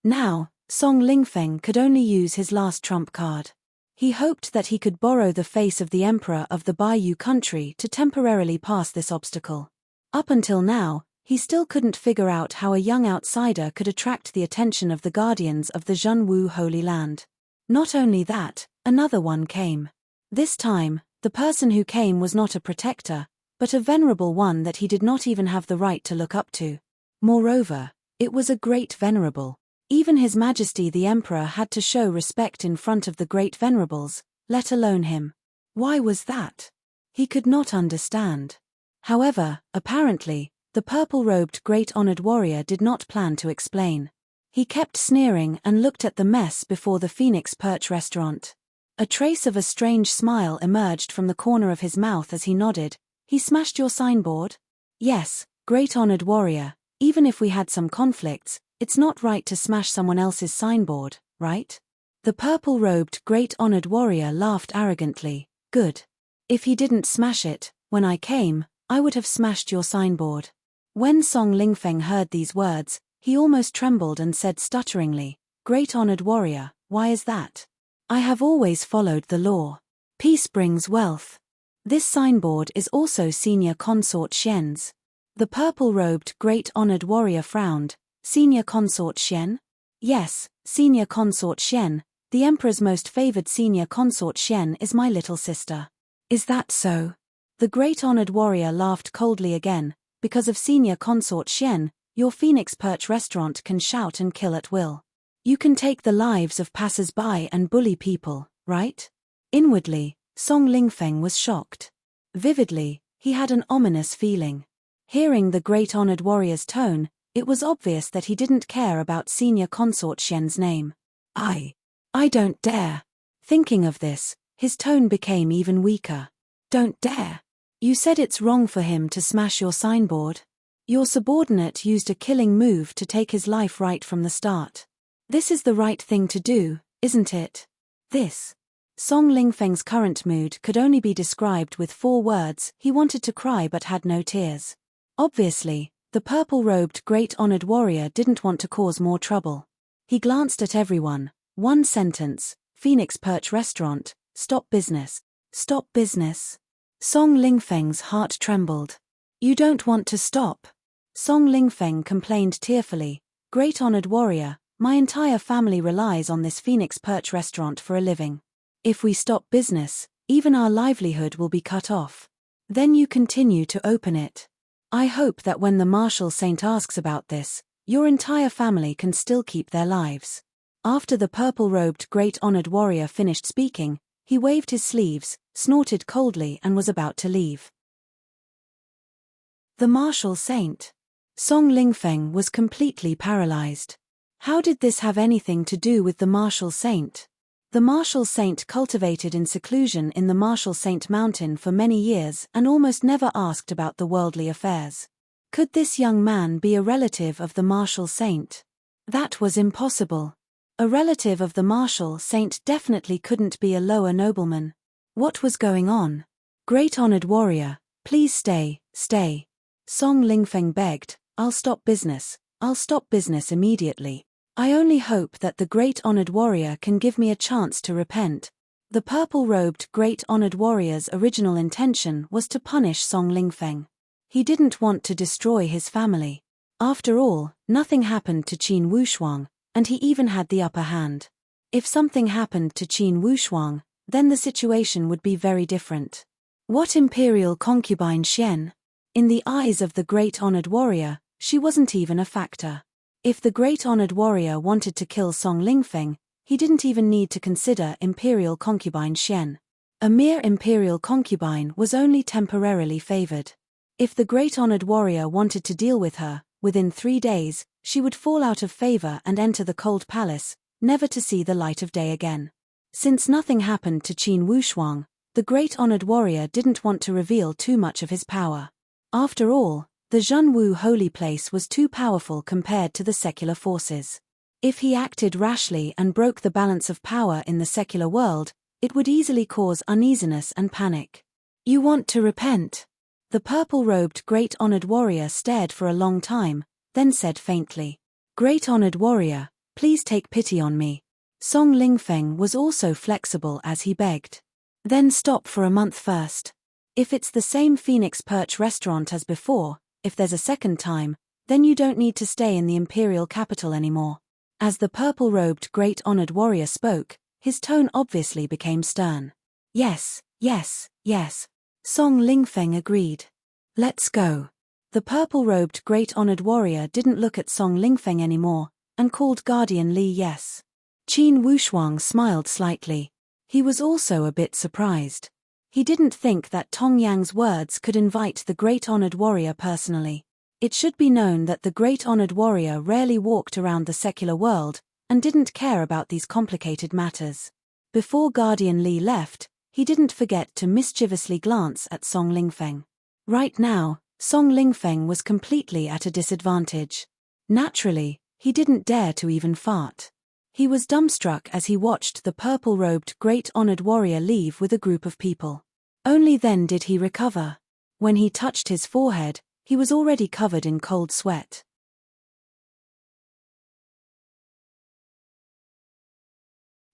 Now, Song Lingfeng could only use his last trump card. He hoped that he could borrow the face of the emperor of the Bayou country to temporarily pass this obstacle. Up until now, he still couldn't figure out how a young outsider could attract the attention of the guardians of the Zhenwu Holy Land. Not only that, another one came. This time, the person who came was not a protector, but a venerable one that he did not even have the right to look up to. Moreover, it was a great venerable. Even His Majesty the Emperor had to show respect in front of the great venerables, let alone him. Why was that? He could not understand. However, apparently, the purple-robed great honored warrior did not plan to explain. He kept sneering and looked at the mess before the Phoenix Perch restaurant. A trace of a strange smile emerged from the corner of his mouth as he nodded. He smashed your signboard? Yes, great honored warrior, even if we had some conflicts, it's not right to smash someone else's signboard, right? The purple-robed great honored warrior laughed arrogantly. Good. If he didn't smash it, when I came, I would have smashed your signboard. When Song Lingfeng heard these words, he almost trembled and said stutteringly, Great honored warrior, why is that? I have always followed the law. Peace brings wealth. This signboard is also senior consort Shen's. The purple-robed great honored warrior frowned. Senior consort Shen? Yes, senior consort Shen, the emperor's most favored senior consort Shen is my little sister. Is that so? The great honored warrior laughed coldly again. Because of senior consort Shen, your Phoenix Perch restaurant can shout and kill at will. You can take the lives of passers-by and bully people, right? Inwardly, Song Lingfeng was shocked. Vividly, he had an ominous feeling. Hearing the great honored warrior's tone, it was obvious that he didn't care about senior consort Shen's name. I don't dare. Thinking of this, his tone became even weaker. Don't dare. You said it's wrong for him to smash your signboard. Your subordinate used a killing move to take his life right from the start. This is the right thing to do, isn't it? This. Song Lingfeng's current mood could only be described with 4 words. He wanted to cry but had no tears. Obviously, the purple-robed great honored warrior didn't want to cause more trouble. He glanced at everyone. 1 sentence, Phoenix Perch restaurant, stop business. Stop business. Song Lingfeng's heart trembled. You don't want to stop. Song Lingfeng complained tearfully. Great honored warrior, my entire family relies on this Phoenix Perch restaurant for a living. If we stop business, even our livelihood will be cut off. Then you continue to open it. I hope that when the Marshal Saint asks about this, your entire family can still keep their lives. After the purple-robed great honored warrior finished speaking, he waved his sleeves, snorted coldly and was about to leave. The Marshal Saint. Song Lingfeng was completely paralyzed. How did this have anything to do with the martial saint? The martial saint cultivated in seclusion in the Martial Saint Mountain for many years and almost never asked about the worldly affairs. Could this young man be a relative of the martial saint? That was impossible. A relative of the martial saint definitely couldn't be a lower nobleman. What was going on? Great honored warrior, please stay, stay. Song Lingfeng begged, I'll stop business immediately. I only hope that the great honored warrior can give me a chance to repent. The purple-robed great honored warrior's original intention was to punish Song Lingfeng. He didn't want to destroy his family. After all, nothing happened to Qin Wushuang, and he even had the upper hand. If something happened to Qin Wushuang, then the situation would be very different. What imperial concubine Xian? In the eyes of the great honored warrior, she wasn't even a factor. If the great honored warrior wanted to kill Song Lingfeng, he didn't even need to consider imperial concubine Xian. A mere imperial concubine was only temporarily favored. If the great honored warrior wanted to deal with her, within 3 days, she would fall out of favor and enter the cold palace, never to see the light of day again. Since nothing happened to Qin Wushuang, the great honored warrior didn't want to reveal too much of his power. After all, the Zhenwu holy place was too powerful compared to the secular forces. If he acted rashly and broke the balance of power in the secular world, it would easily cause uneasiness and panic. You want to repent? The purple-robed great honored warrior stared for a long time, then said faintly, Great honored warrior, please take pity on me. Song Lingfeng was also flexible as he begged. Then stop for a month first. If it's the same Phoenix Perch restaurant as before, if there's a second time, then you don't need to stay in the imperial capital anymore. As the purple-robed great honored warrior spoke, his tone obviously became stern. Yes, yes, yes. Song Lingfeng agreed. Let's go. The purple-robed great honored warrior didn't look at Song Lingfeng anymore, and called Guardian Li yes. Qin Wushuang smiled slightly. He was also a bit surprised. He didn't think that Tong Yang's words could invite the great honored warrior personally. It should be known that the great honored warrior rarely walked around the secular world, and didn't care about these complicated matters. Before Guardian Li left, he didn't forget to mischievously glance at Song Lingfeng. Right now, Song Lingfeng was completely at a disadvantage. Naturally, he didn't dare to even fart. He was dumbstruck as he watched the purple-robed great honored warrior leave with a group of people. Only then did he recover. When he touched his forehead, he was already covered in cold sweat.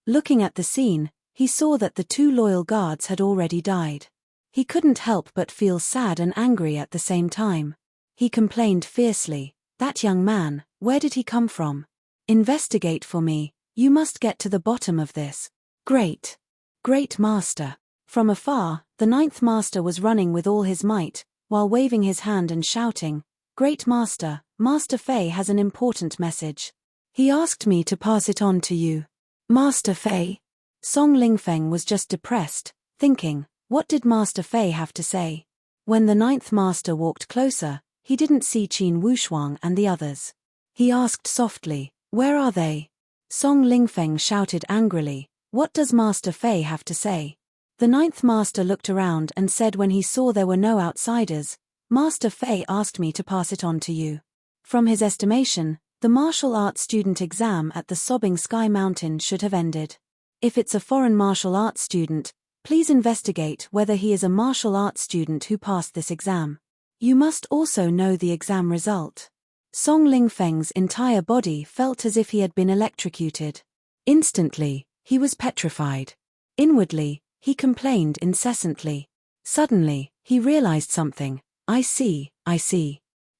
Looking at the scene, he saw that the 2 loyal guards had already died. He couldn't help but feel sad and angry at the same time. He complained fiercely, That young man, where did he come from? Investigate for me, you must get to the bottom of this. Great. Great master. From afar, the 9th master was running with all his might, while waving his hand and shouting, Great master, Master Fei has an important message. He asked me to pass it on to you. Master Fei? Song Lingfeng was just depressed, thinking, what did Master Fei have to say? When the 9th master walked closer, he didn't see Qin Wushuang and the others. He asked softly, where are they? Song Lingfeng shouted angrily, what does Master Fei have to say? The 9th master looked around and said when he saw there were no outsiders, Master Fei asked me to pass it on to you. From his estimation, the martial arts student exam at the Sobbing Sky Mountain should have ended. If it's a foreign martial arts student, please investigate whether he is a martial arts student who passed this exam. You must also know the exam result. Song Lingfeng's entire body felt as if he had been electrocuted. Instantly, he was petrified. Inwardly, he complained incessantly. Suddenly, he realized something. I see.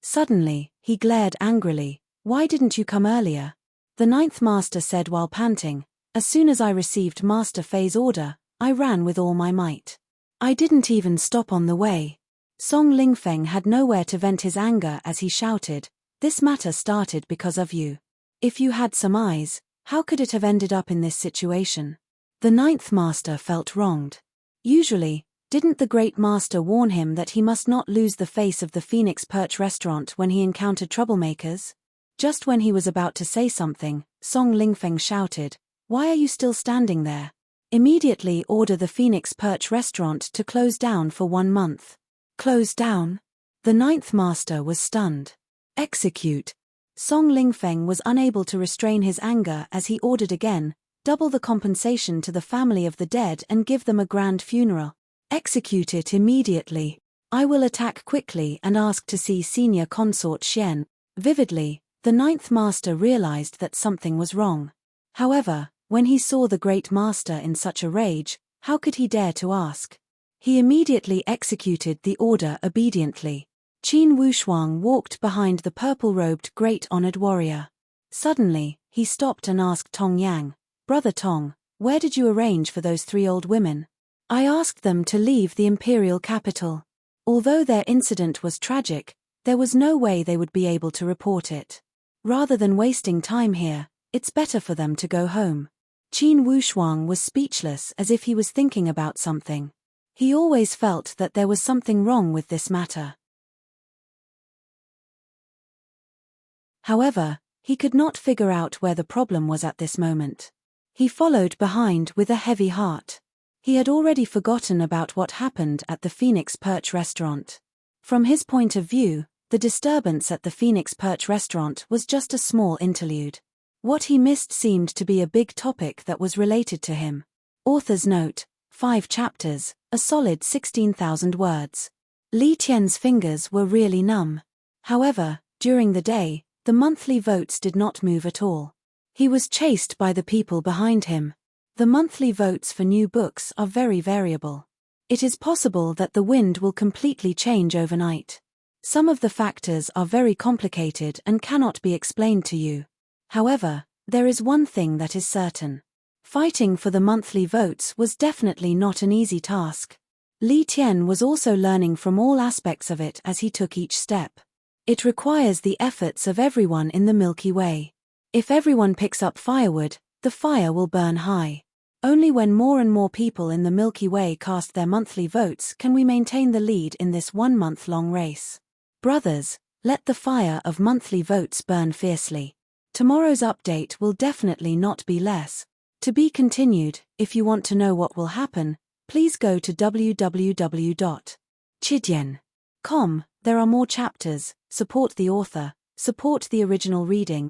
Suddenly, he glared angrily. Why didn't you come earlier? The 9th master said while panting, as soon as I received Master Fei's order, I ran with all my might. I didn't even stop on the way. Song Lingfeng had nowhere to vent his anger as he shouted, this matter started because of you. If you had some eyes, how could it have ended up in this situation? The 9th master felt wronged. Usually, Didn't the Great Master warn him that he must not lose the face of the Phoenix Perch restaurant when he encountered troublemakers? Just when he was about to say something, Song Lingfeng shouted, "Why are you still standing there? Immediately order the Phoenix Perch restaurant to close down for 1 month." Close down? The ninth master was stunned. Execute. Song Lingfeng was unable to restrain his anger as he ordered again, double the compensation to the family of the dead and give them a grand funeral. Execute it immediately. I will attack quickly and ask to see Senior Consort Xian. Vividly, the ninth master realized that something was wrong. However, when he saw the Great Master in such a rage, how could he dare to ask? He immediately executed the order obediently. Qin Wushuang walked behind the purple-robed Great Honored Warrior. Suddenly, he stopped and asked Tong Yang, "Brother Tong, where did you arrange for those 3 old women?" "I asked them to leave the imperial capital. Although their incident was tragic, there was no way they would be able to report it. Rather than wasting time here, it's better for them to go home." Qin Wushuang was speechless as if he was thinking about something. He always felt that there was something wrong with this matter. However, he could not figure out where the problem was at this moment. He followed behind with a heavy heart. He had already forgotten about what happened at the Phoenix Perch restaurant. From his point of view, the disturbance at the Phoenix Perch restaurant was just a small interlude. What he missed seemed to be a big topic that was related to him. Author's note: 5 chapters, a solid 16,000 words. Li Tian's fingers were really numb. However, during the day, the monthly votes did not move at all. He was chased by the people behind him. The monthly votes for new books are very variable. It is possible that the wind will completely change overnight. Some of the factors are very complicated and cannot be explained to you. However, there is one thing that is certain. Fighting for the monthly votes was definitely not an easy task. Li Tian was also learning from all aspects of it as he took each step. It requires the efforts of everyone in the Milky Way. If everyone picks up firewood, the fire will burn high. Only when more and more people in the Milky Way cast their monthly votes can we maintain the lead in this 1-month-long race. Brothers, let the fire of monthly votes burn fiercely. Tomorrow's update will definitely not be less. To be continued. If you want to know what will happen, please go to www.chidian.com. There are more chapters. Support the author. Support the original reading.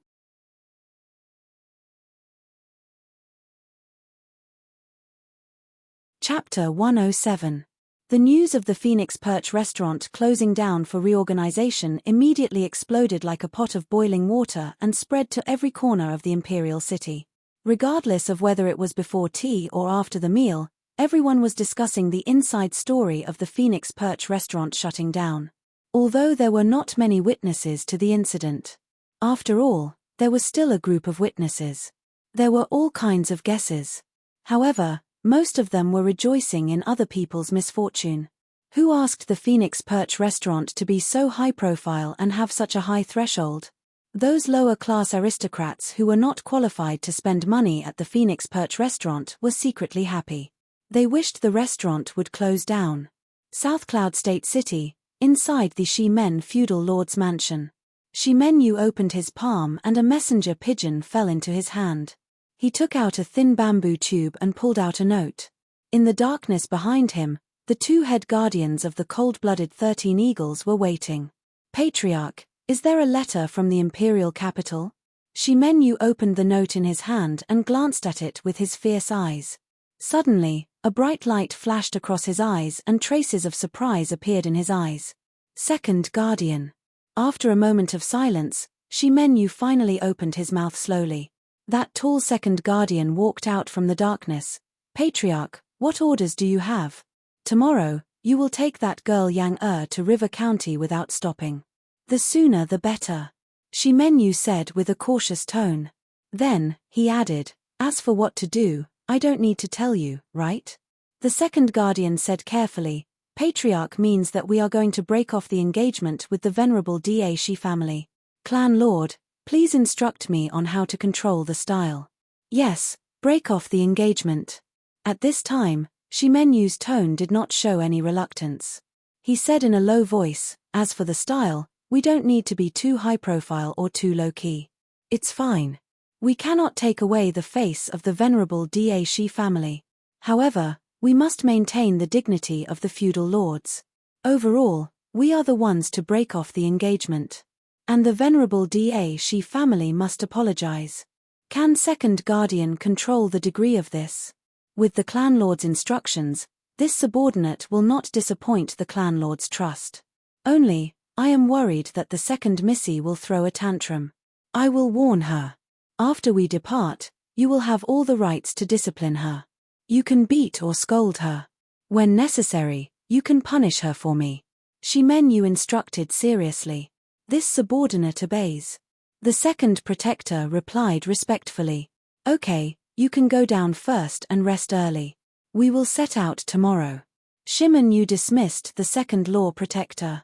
Chapter 107. The news of the Phoenix Perch restaurant closing down for reorganization immediately exploded like a pot of boiling water and spread to every corner of the imperial city. Regardless of whether it was before tea or after the meal, everyone was discussing the inside story of the Phoenix Perch restaurant shutting down. Although there were not many witnesses to the incident. After all, there was still a group of witnesses. There were all kinds of guesses. However, most of them were rejoicing in other people's misfortune. Who asked the Phoenix Perch restaurant to be so high profile and have such a high threshold? Those lower-class aristocrats who were not qualified to spend money at the Phoenix Perch restaurant were secretly happy. They wished the restaurant would close down. South Cloud State City, inside the Shi Men feudal lord's mansion. Shi Menyu opened his palm and a messenger pigeon fell into his hand. He took out a thin bamboo tube and pulled out a note. In the darkness behind him, the 2 head guardians of the cold-blooded 13 eagles were waiting. "Patriarch, is there a letter from the imperial capital?" Shi Menyu opened the note in his hand and glanced at it with his fierce eyes. Suddenly, a bright light flashed across his eyes and traces of surprise appeared in his eyes. Second Guardian. After a moment of silence, Shi Menyu finally opened his mouth slowly. That tall second guardian walked out from the darkness. "Patriarch, what orders do you have? Tomorrow, you will take that girl Yang to River County without stopping. The sooner the better," Shi Menyu said with a cautious tone. Then, he added, "As for what to do, I don't need to tell you, right?" The second guardian said carefully, "Patriarch means that we are going to break off the engagement with the venerable Da Shi family. Clan Lord, please instruct me on how to control the style." "Yes, break off the engagement." At this time, Shimenyu's tone did not show any reluctance. He said in a low voice, "As for the style, we don't need to be too high-profile or too low-key. It's fine. We cannot take away the face of the venerable Dashi family. However, we must maintain the dignity of the feudal lords. Overall, we are the ones to break off the engagement. And the venerable Dashi family must apologize. Can second guardian control the degree of this? With the clanlord's instructions, this subordinate will not disappoint the clanlord's trust. Only, I am worried that the second missy will throw a tantrum. I will warn her. After we depart, you will have all the rights to discipline her. You can beat or scold her. When necessary, you can punish her for me." Shimenyu instructed seriously. This subordinate obeys. The second protector replied respectfully. "Okay, you can go down first and rest early. We will set out tomorrow." Shimenyu dismissed the second law protector.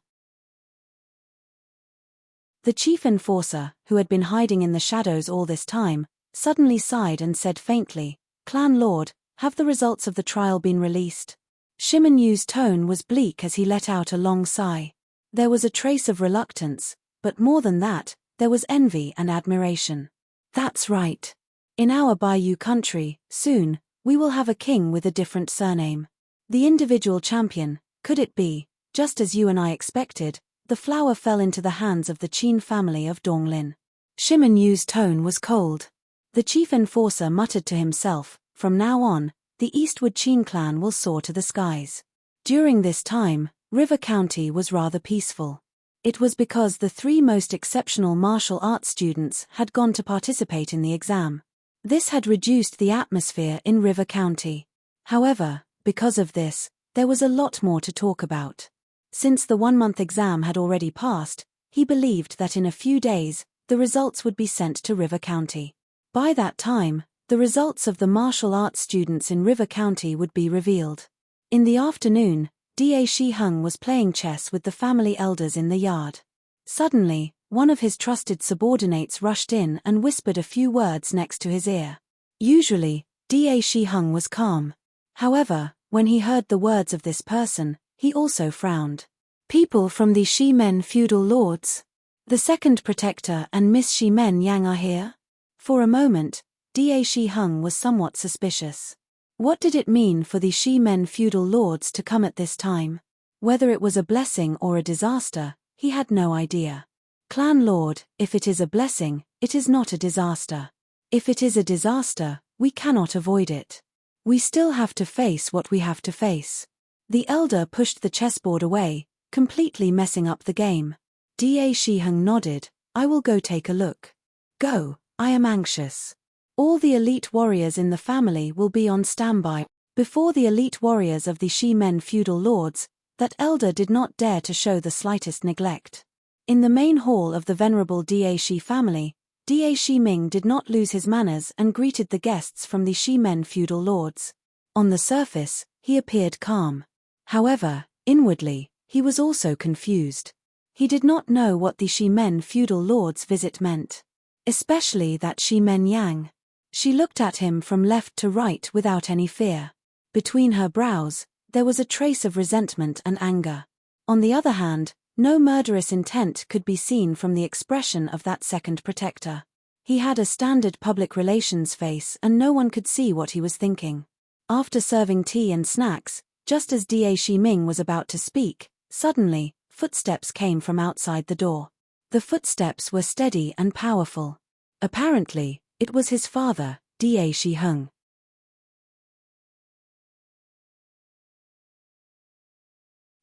The chief enforcer, who had been hiding in the shadows all this time, suddenly sighed and said faintly, "Clan Lord, have the results of the trial been released?" Shimenyu's tone was bleak as he let out a long sigh. There was a trace of reluctance, but more than that, there was envy and admiration. "That's right. In our Bayou country, soon, we will have a king with a different surname. The individual champion, could it be, just as you and I expected, the flower fell into the hands of the Qin family of Donglin." Shimenyu's tone was cold. The chief enforcer muttered to himself, "From now on, the Eastwood Qin clan will soar to the skies." During this time, River County was rather peaceful. It was because the 3 most exceptional martial arts students had gone to participate in the exam. This had reduced the atmosphere in River County. However, because of this, there was a lot more to talk about. Since the 1-month exam had already passed, he believed that in a few days, the results would be sent to River County. By that time, the results of the martial arts students in River County would be revealed. In the afternoon, Dashi Hung was playing chess with the family elders in the yard. Suddenly, one of his trusted subordinates rushed in and whispered a few words next to his ear. Usually, Dashi Hung was calm. However, when he heard the words of this person, he also frowned. "People from the Shimen feudal lords? The second protector and Miss Shimen Yang are here?" For a moment, Dashi Hung was somewhat suspicious. What did it mean for the Shimen feudal lords to come at this time? Whether it was a blessing or a disaster, he had no idea. "Clan Lord, if it is a blessing, it is not a disaster. If it is a disaster, we cannot avoid it. We still have to face what we have to face." The elder pushed the chessboard away, completely messing up the game. Dashi Hung nodded, "I will go take a look." "Go, I am anxious. All the elite warriors in the family will be on standby." Before the elite warriors of the Shimen feudal lords, that elder did not dare to show the slightest neglect. In the main hall of the venerable Dashi family, Dashi Ming did not lose his manners and greeted the guests from the Shimen feudal lords. On the surface, he appeared calm. However, inwardly, he was also confused. He did not know what the Shimen feudal lord's visit meant. Especially that Shimen Yang. She looked at him from left to right without any fear. Between her brows, there was a trace of resentment and anger. On the other hand, no murderous intent could be seen from the expression of that second protector. He had a standard public relations face and no one could see what he was thinking. After serving tea and snacks, just as Dashi Ming was about to speak, suddenly, footsteps came from outside the door. The footsteps were steady and powerful. Apparently, it was his father, Dashi Hung.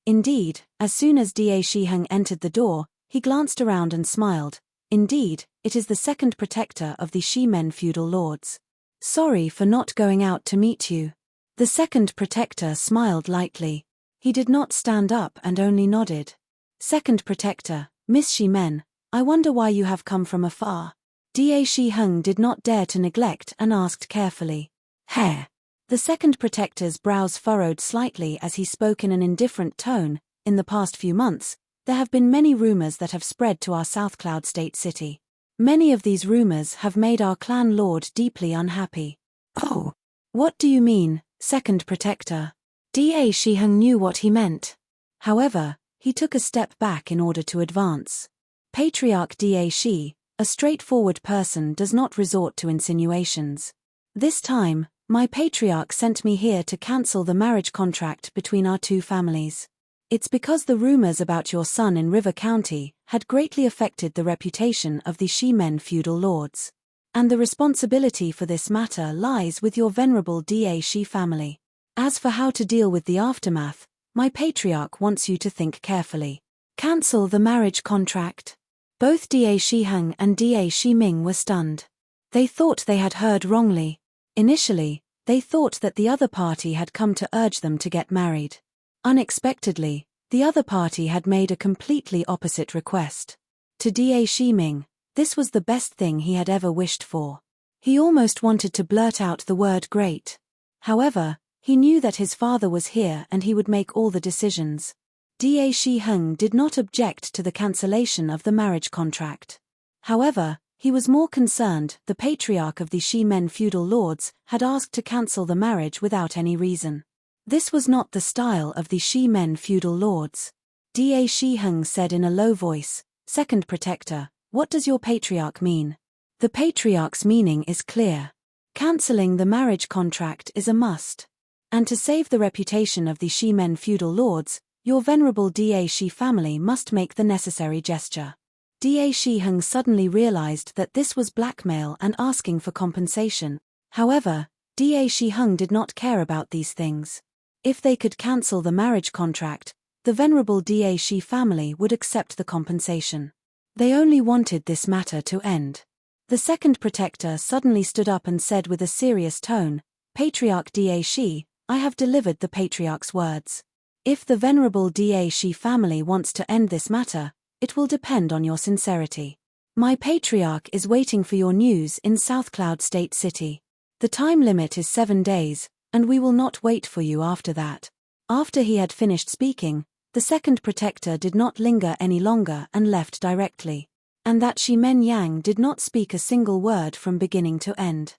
Indeed, as soon as Dashi Hung entered the door, he glanced around and smiled. Indeed, it is the second protector of the Shimen feudal lords. "Sorry for not going out to meet you." The second protector smiled lightly. He did not stand up and only nodded. "Second protector, Miss Shimen, I wonder why you have come from afar." Dashi Hung did not dare to neglect and asked carefully. "Hair." The second protector's brows furrowed slightly as he spoke in an indifferent tone. "In the past few months, there have been many rumors that have spread to our South Cloud State City. Many of these rumors have made our clan lord deeply unhappy." "Oh, what do you mean?" Second Protector. Da Shiheng knew what he meant. However, he took a step back in order to advance. Patriarch Da Shi, a straightforward person, does not resort to insinuations. This time, my patriarch sent me here to cancel the marriage contract between our two families. It's because the rumors about your son in River County had greatly affected the reputation of the Shimen feudal lords. And the responsibility for this matter lies with your venerable Da Shi family. As for how to deal with the aftermath, my patriarch wants you to think carefully. Cancel the marriage contract. Both Da Shiheng and Da Shiming were stunned. They thought they had heard wrongly. Initially, they thought that the other party had come to urge them to get married. Unexpectedly, the other party had made a completely opposite request. To Da Shiming, this was the best thing he had ever wished for. He almost wanted to blurt out the word great. However, he knew that his father was here and he would make all the decisions. Da Shiheng did not object to the cancellation of the marriage contract. However, he was more concerned. The patriarch of the Shimen feudal lords had asked to cancel the marriage without any reason. This was not the style of the Shimen feudal lords. Da Shiheng said in a low voice, Second Protector, what does your patriarch mean? The patriarch's meaning is clear. Cancelling the marriage contract is a must. And to save the reputation of the Shimen feudal lords, your venerable Da Shi family must make the necessary gesture. Da Shiheng suddenly realized that this was blackmail and asking for compensation. However, Da Shiheng did not care about these things. If they could cancel the marriage contract, the venerable Da Shi family would accept the compensation. They only wanted this matter to end. The Second Protector suddenly stood up and said with a serious tone, Patriarch Da Shi, I have delivered the Patriarch's words. If the venerable Da Shi family wants to end this matter, it will depend on your sincerity. My Patriarch is waiting for your news in South Cloud State City. The time limit is 7 days, and we will not wait for you after that. After he had finished speaking, the Second Protector did not linger any longer and left directly. And that Shimen Yang did not speak a single word from beginning to end.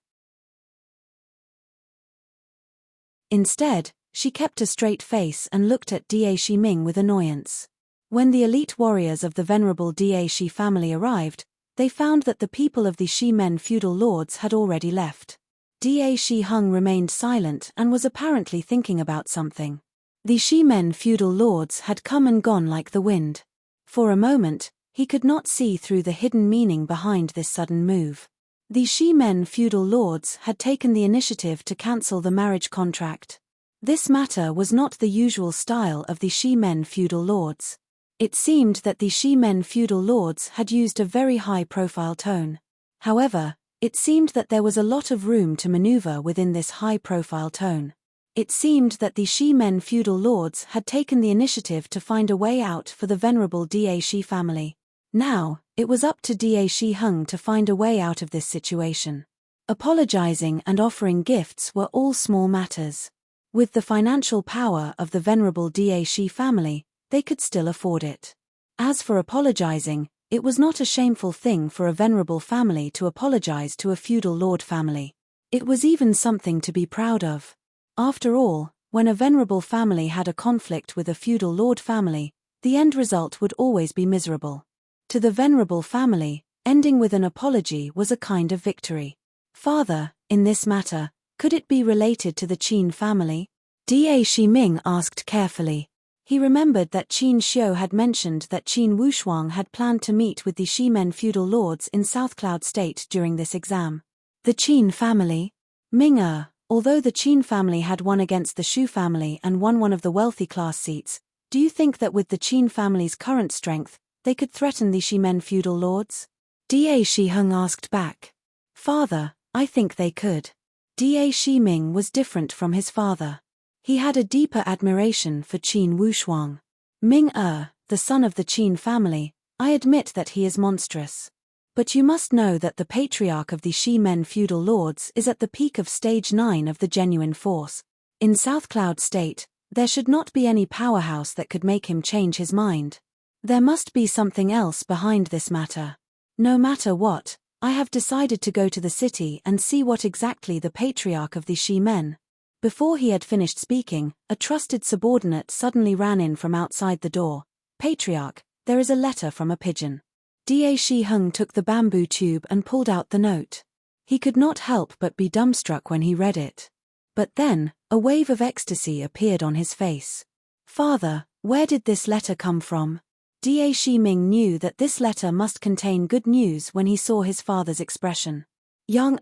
Instead, she kept a straight face and looked at Da Shiming with annoyance. When the elite warriors of the venerable Da Shi family arrived, they found that the people of the Shimen feudal lords had already left. Da Shiheng remained silent and was apparently thinking about something. The Shimen feudal lords had come and gone like the wind. For a moment, he could not see through the hidden meaning behind this sudden move. The Shimen feudal lords had taken the initiative to cancel the marriage contract. This matter was not the usual style of the Shimen feudal lords. It seemed that the Shimen feudal lords had used a very high-profile tone. However, it seemed that there was a lot of room to maneuver within this high-profile tone. It seemed that the Shimen feudal lords had taken the initiative to find a way out for the venerable Da Shi family. Now, it was up to Da Shiheng to find a way out of this situation. Apologizing and offering gifts were all small matters. With the financial power of the venerable Da Shi family, they could still afford it. As for apologizing, it was not a shameful thing for a venerable family to apologize to a feudal lord family. It was even something to be proud of. After all, when a venerable family had a conflict with a feudal lord family, the end result would always be miserable. To the venerable family, ending with an apology was a kind of victory. Father, in this matter, could it be related to the Qin family? Da Shiming asked carefully. He remembered that Qin Xiu had mentioned that Qin Wushuang had planned to meet with the Shimen feudal lords in South Cloud State during this exam. The Qin family? Ming although the Qin family had won against the Shu family and won one of the wealthy class seats, do you think that with the Qin family's current strength, they could threaten the Shimen feudal lords? Da Shiheng asked back. Father, I think they could. Da Shiming was different from his father. He had a deeper admiration for Qin Wushuang. Ming the son of the Qin family, I admit that he is monstrous. But you must know that the patriarch of the Shimen feudal lords is at the peak of stage 9 of the genuine force. In South Cloud State, there should not be any powerhouse that could make him change his mind. There must be something else behind this matter. No matter what, I have decided to go to the city and see what exactly the patriarch of the Shimen. Before he had finished speaking, a trusted subordinate suddenly ran in from outside the door. Patriarch, there is a letter from a pigeon. Da Shi-hung took the bamboo tube and pulled out the note. He could not help but be dumbstruck when he read it. But then, a wave of ecstasy appeared on his face. Father, where did this letter come from? Da Shi-ming knew that this letter must contain good news when he saw his father's expression. Young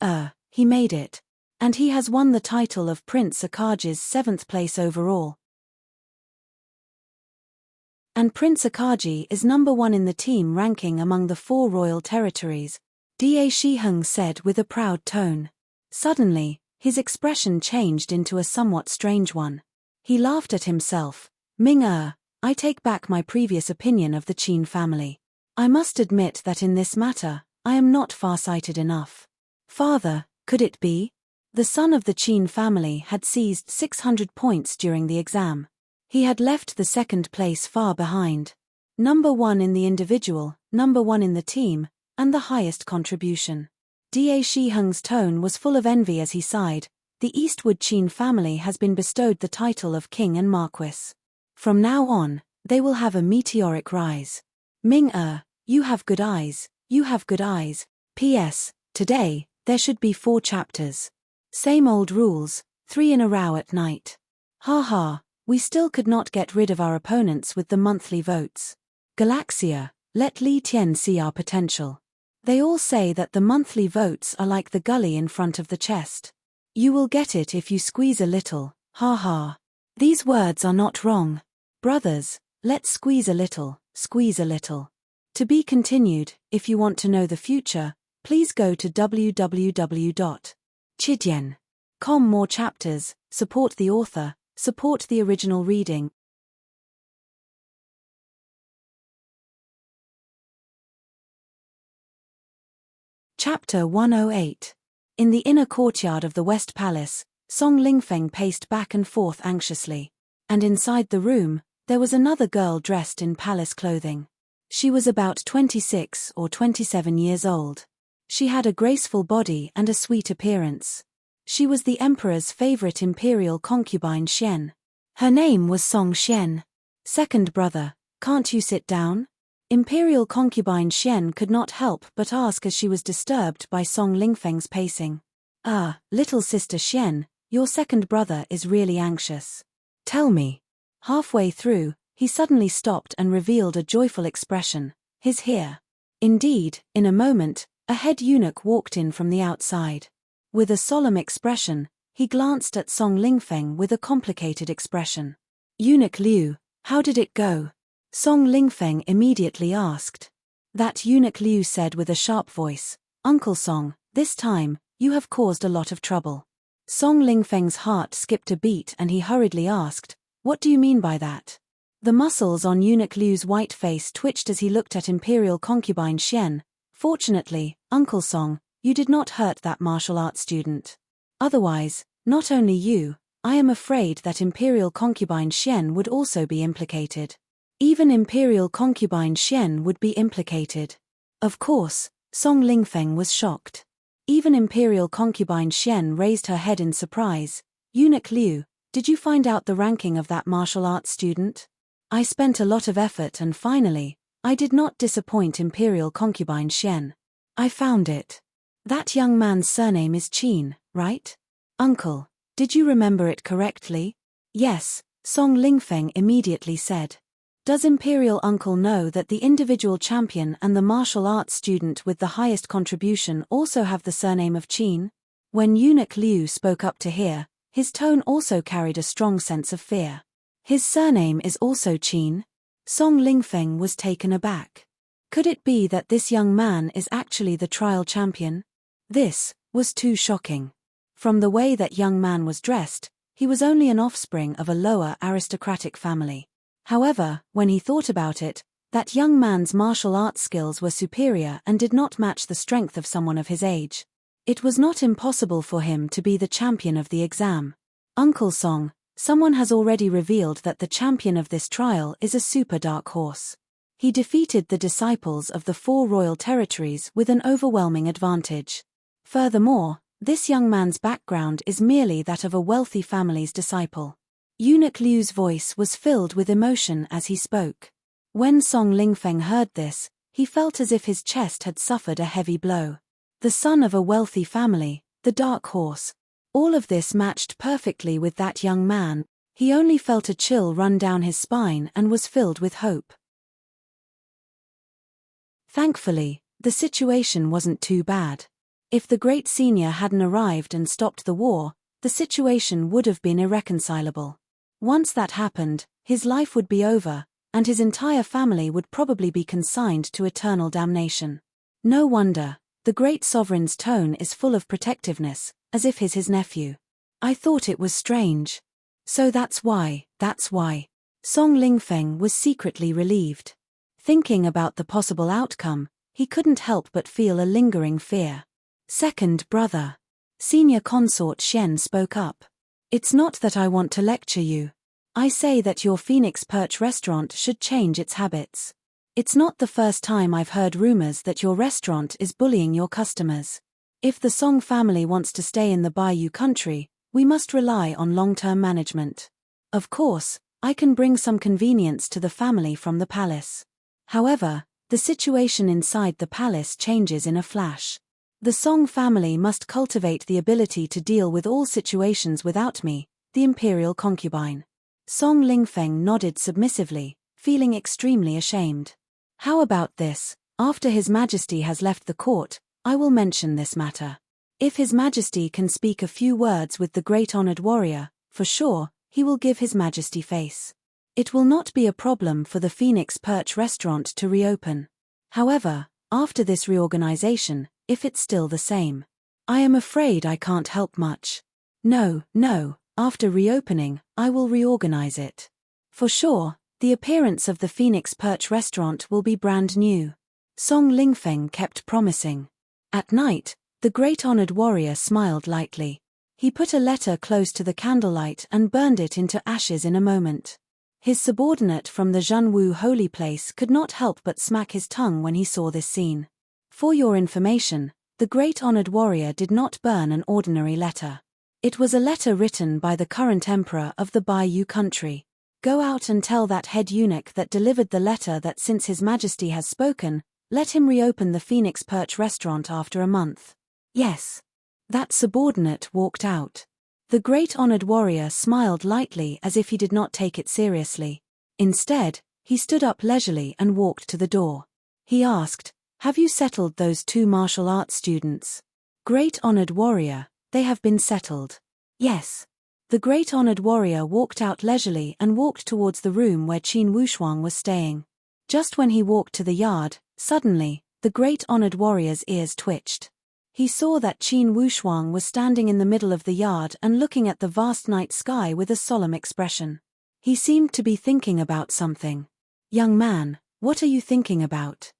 he made it. And he has won the title of Prince Akaji's 7th place overall. And Prince Akaji is number 1 in the team ranking among the 4 royal territories, Da Shi-hung said with a proud tone. Suddenly, his expression changed into a somewhat strange one. He laughed at himself. Ming I take back my previous opinion of the Qin family. I must admit that in this matter, I am not far-sighted enough. Father, could it be? The son of the Qin family had seized 600 points during the exam. He had left the 2nd place far behind. Number 1 in the individual, number 1 in the team, and the highest contribution. Da Shi-hung's tone was full of envy as he sighed. The Eastwood Qin family has been bestowed the title of king and marquis. From now on, they will have a meteoric rise. Ming you have good eyes, you have good eyes. P.S. Today, there should be 4 chapters. Same old rules, 3 in a row at night. Ha ha, we still could not get rid of our opponents with the monthly votes. Galaxia, let Li Tian see our potential. They all say that the monthly votes are like the gully in front of the chest. You will get it if you squeeze a little, ha ha. These words are not wrong. Brothers, let's squeeze a little, squeeze a little. To be continued. If you want to know the future, please go to www.chidian.com. More chapters, support the author, support the original reading. Chapter 108. In the inner courtyard of the West Palace, Song Lingfeng paced back and forth anxiously. And inside the room, there was another girl dressed in palace clothing. She was about 26 or 27 years old. She had a graceful body and a sweet appearance. She was the emperor's favorite imperial concubine Xian. Her name was Song Xian. Second brother, can't you sit down? Imperial concubine Xian could not help but ask as she was disturbed by Song Lingfeng's pacing. Little sister Xian, your second brother is really anxious. Tell me. Halfway through, he suddenly stopped and revealed a joyful expression. He's here. Indeed, in a moment, a head eunuch walked in from the outside. With a solemn expression, he glanced at Song Lingfeng with a complicated expression. Eunuch Liu, how did it go? Song Lingfeng immediately asked. That eunuch Liu said with a sharp voice, Uncle Song, this time, you have caused a lot of trouble. Song Lingfeng's heart skipped a beat and he hurriedly asked, what do you mean by that? The muscles on eunuch Liu's white face twitched as he looked at imperial concubine Xian. Fortunately, Uncle Song, you did not hurt that martial arts student. Otherwise, not only you, I am afraid that imperial concubine Xian would also be implicated. Even imperial concubine Xian would be implicated. Of course, Song Lingfeng was shocked. Even imperial concubine Xian raised her head in surprise. Eunuch Liu, did you find out the ranking of that martial arts student? I spent a lot of effort and finally, I did not disappoint imperial concubine Xian. I found it. That young man's surname is Qin, right? Uncle, did you remember it correctly? Yes, Song Lingfeng immediately said. Does Imperial Uncle know that the individual champion and the martial arts student with the highest contribution also have the surname of Qin? When Eunuch Liu spoke up to hear, his tone also carried a strong sense of fear. His surname is also Qin? Song Lingfeng was taken aback. Could it be that this young man is actually the trial champion? This was too shocking. From the way that young man was dressed, he was only an offspring of a lower aristocratic family. However, when he thought about it, that young man's martial arts skills were superior and did not match the strength of someone of his age. It was not impossible for him to be the champion of the exam. Uncle Song, someone has already revealed that the champion of this trial is a super dark horse. He defeated the disciples of the 4 royal territories with an overwhelming advantage. Furthermore, This young man's background is merely that of a wealthy family's disciple. Eunuch Liu's voice was filled with emotion as he spoke. When Song Lingfeng heard this, he felt as if his chest had suffered a heavy blow. The son of a wealthy family, the dark horse. All of this matched perfectly with that young man. He only felt a chill run down his spine and was filled with hope. Thankfully, the situation wasn't too bad. If the great senior hadn't arrived and stopped the war, the situation would have been irreconcilable. Once that happened, his life would be over, and his entire family would probably be consigned to eternal damnation. No wonder, the great sovereign's tone is full of protectiveness, as if he's his nephew. I thought it was strange. So that's why. Song Lingfeng was secretly relieved. Thinking about the possible outcome, he couldn't help but feel a lingering fear. Second brother. Senior consort Xian spoke up. It's not that I want to lecture you. I say that your Phoenix Perch restaurant should change its habits. It's not the first time I've heard rumors that your restaurant is bullying your customers. If the Song family wants to stay in the Bayou country, we must rely on long-term management. Of course, I can bring some convenience to the family from the palace. However, the situation inside the palace changes in a flash. The Song family must cultivate the ability to deal with all situations without me, the imperial concubine. Song Lingfeng nodded submissively, feeling extremely ashamed. How about this? After His Majesty has left the court, I will mention this matter. If His Majesty can speak a few words with the great honored warrior, for sure, he will give His Majesty face. It will not be a problem for the Phoenix Perch restaurant to reopen. However, after this reorganization, if it's still the same, I am afraid I can't help much. No, after reopening, I will reorganize it. For sure, the appearance of the Phoenix Perch restaurant will be brand new. Song Lingfeng kept promising. At night, the great honored warrior smiled lightly. He put a letter close to the candlelight and burned it into ashes in a moment. His subordinate from the Zhenwu holy place could not help but smack his tongue when he saw this scene. For your information, the great honored warrior did not burn an ordinary letter. It was a letter written by the current emperor of the Bayou country. Go out and tell that head eunuch that delivered the letter that since His Majesty has spoken, let him reopen the Phoenix Perch restaurant after a month. Yes. That subordinate walked out. The great honored warrior smiled lightly as if he did not take it seriously. Instead, he stood up leisurely and walked to the door. He asked, "Have you settled those 2 martial arts students?" Great honored warrior, they have been settled. Yes. The great honored warrior walked out leisurely and walked towards the room where Qin Wushuang was staying. Just when he walked to the yard, suddenly, the great honored warrior's ears twitched. He saw that Qin Wushuang was standing in the middle of the yard and looking at the vast night sky with a solemn expression. He seemed to be thinking about something. Young man, what are you thinking about?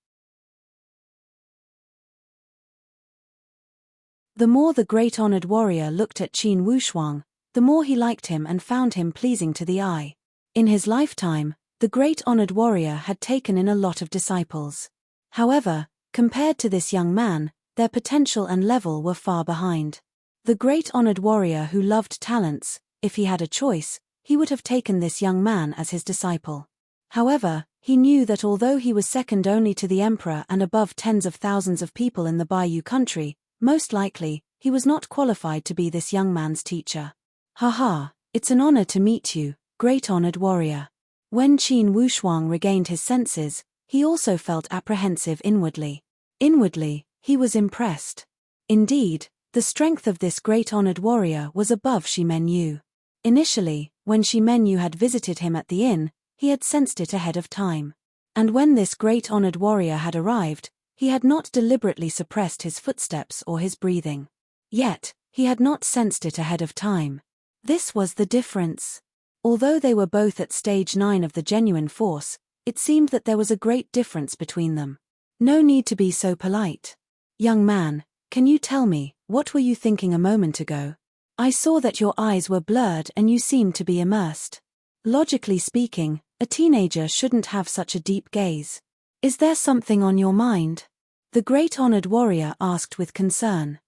The more the great honored warrior looked at Qin Wushuang, the more he liked him and found him pleasing to the eye. In his lifetime, the great honored warrior had taken in a lot of disciples. However, compared to this young man, their potential and level were far behind. The great honored warrior who loved talents, if he had a choice, he would have taken this young man as his disciple. However, he knew that although he was second only to the emperor and above tens of thousands of people in the Bayou country, most likely, he was not qualified to be this young man's teacher. Haha, it's an honor to meet you, great honored warrior. When Qin Wushuang regained his senses, he also felt apprehensive inwardly. Inwardly, he was impressed. Indeed, the strength of this great honored warrior was above Shimenyu. Initially, when Shimenyu had visited him at the inn, he had sensed it ahead of time. And when this great honored warrior had arrived, he had not deliberately suppressed his footsteps or his breathing. Yet, he had not sensed it ahead of time. This was the difference. Although they were both at stage 9 of the genuine force, it seemed that there was a great difference between them. No need to be so polite. Young man, can you tell me, what were you thinking a moment ago? I saw that your eyes were blurred and you seemed to be immersed. Logically speaking, a teenager shouldn't have such a deep gaze. Is there something on your mind? The great honored warrior asked with concern.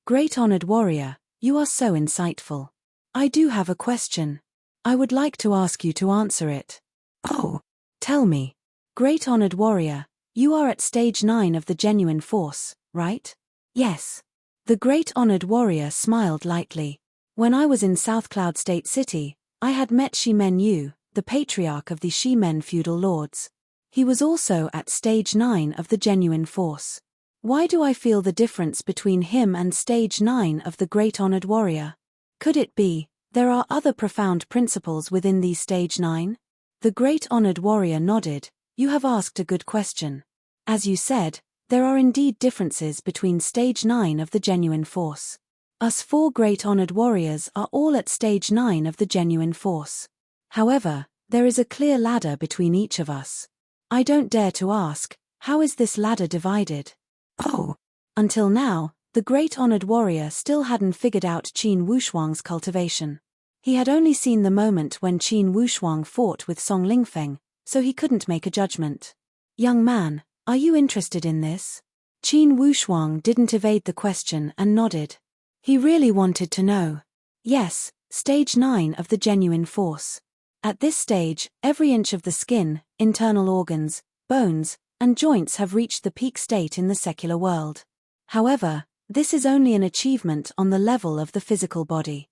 Great honored warrior, you are so insightful. I do have a question. I would like to ask you to answer it. Oh, tell me. Great honored warrior, you are at stage 9 of the genuine force, right? Yes. The great honored warrior smiled lightly. When I was in South Cloud State City, I had met Shimen Yu, the patriarch of the Shimen feudal lords. He was also at stage 9 of the genuine force. Why do I feel the difference between him and stage 9 of the great honored warrior? Could it be, there are other profound principles within these stage 9? The great honored warrior nodded. You have asked a good question. As you said, there are indeed differences between stage 9 of the genuine force. Us 4 great honored warriors are all at stage 9 of the genuine force. However, there is a clear ladder between each of us. I don't dare to ask, how is this ladder divided? Oh. Until now, the great honored warrior still hadn't figured out Qin Wushuang's cultivation. He had only seen the moment when Qin Wushuang fought with Song Lingfeng, so he couldn't make a judgment. Young man, are you interested in this? Qin Wushuang didn't evade the question and nodded. He really wanted to know. Yes, stage 9 of the genuine force. At this stage, every inch of the skin, internal organs, bones, and joints have reached the peak state in the secular world. However, this is only an achievement on the level of the physical body.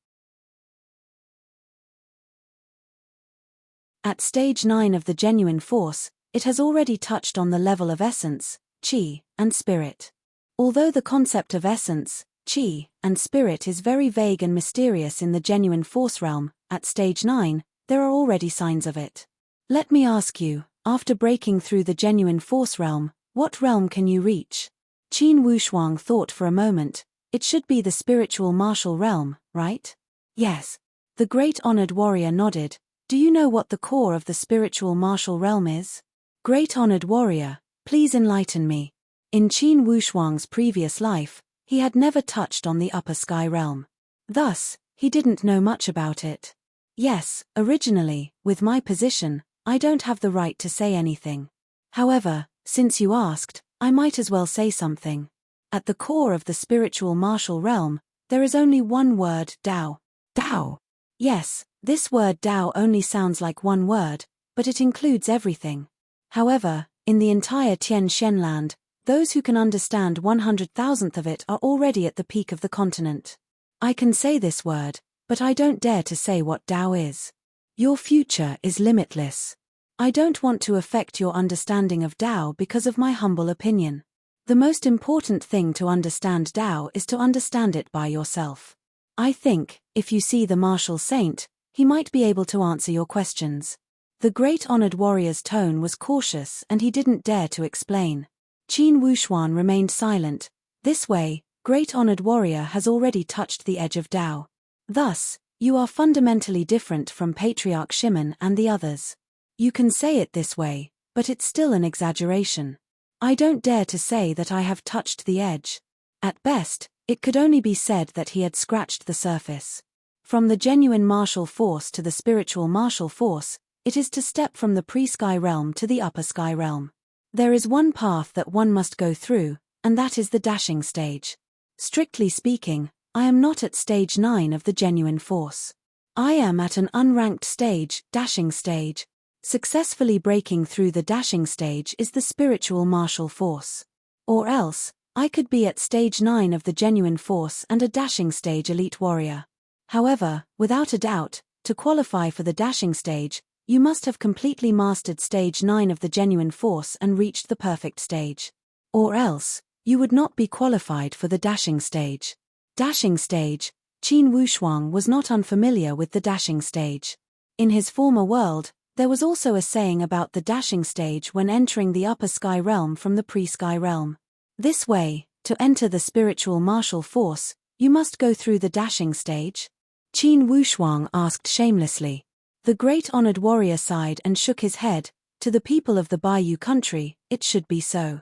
At stage 9 of the genuine force, it has already touched on the level of essence, qi, and spirit. Although the concept of essence, qi, and spirit is very vague and mysterious in the genuine force realm, at stage 9, there are already signs of it. Let me ask you, after breaking through the genuine force realm, what realm can you reach? Qin Wushuang thought for a moment. It should be the spiritual martial realm, right? Yes. The great honored warrior nodded. Do you know what the core of the spiritual martial realm is? Great honored warrior, please enlighten me. In Qin Wushuang's previous life, he had never touched on the upper sky realm. Thus, he didn't know much about it. Yes, originally, with my position, I don't have the right to say anything. However, since you asked, I might as well say something. At the core of the spiritual martial realm, there is only one word, Dao. Dao. Yes, this word Dao only sounds like one word, but it includes everything. However, in the entire Tian Shen land, those who can understand 100,000th of it are already at the peak of the continent. I can say this word, but I don't dare to say what Dao is. Your future is limitless. I don't want to affect your understanding of Dao because of my humble opinion. The most important thing to understand Dao is to understand it by yourself. I think, if you see the martial saint, he might be able to answer your questions. The great honored warrior's tone was cautious and he didn't dare to explain. Qin Wushuang remained silent. This way, great honored warrior has already touched the edge of Dao. Thus, you are fundamentally different from Patriarch Shimen and the others. You can say it this way, but it's still an exaggeration. I don't dare to say that I have touched the edge. At best, it could only be said that he had scratched the surface. From the genuine martial force to the spiritual martial force, it is to step from the pre-sky realm to the upper sky realm. There is one path that one must go through, and that is the dashing stage. Strictly speaking, I am not at stage 9 of the genuine force. I am at an unranked stage, dashing stage. Successfully breaking through the dashing stage is the spiritual martial force. Or else, I could be at stage 9 of the genuine force and a dashing stage elite warrior. However, without a doubt, to qualify for the dashing stage, you must have completely mastered stage 9 of the genuine force and reached the perfect stage. Or else, you would not be qualified for the dashing stage. Dashing stage, Qin Wushuang was not unfamiliar with the dashing stage. In his former world, there was also a saying about the dashing stage when entering the upper sky realm from the pre-sky realm. This way, to enter the spiritual martial force, you must go through the dashing stage? Qin Wushuang asked shamelessly. The great honored warrior sighed and shook his head. To the people of the Bayou country, it should be so.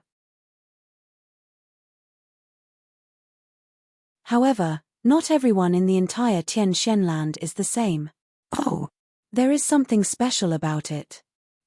However, not everyone in the entire Tian Shen land is the same. Oh. There is something special about it.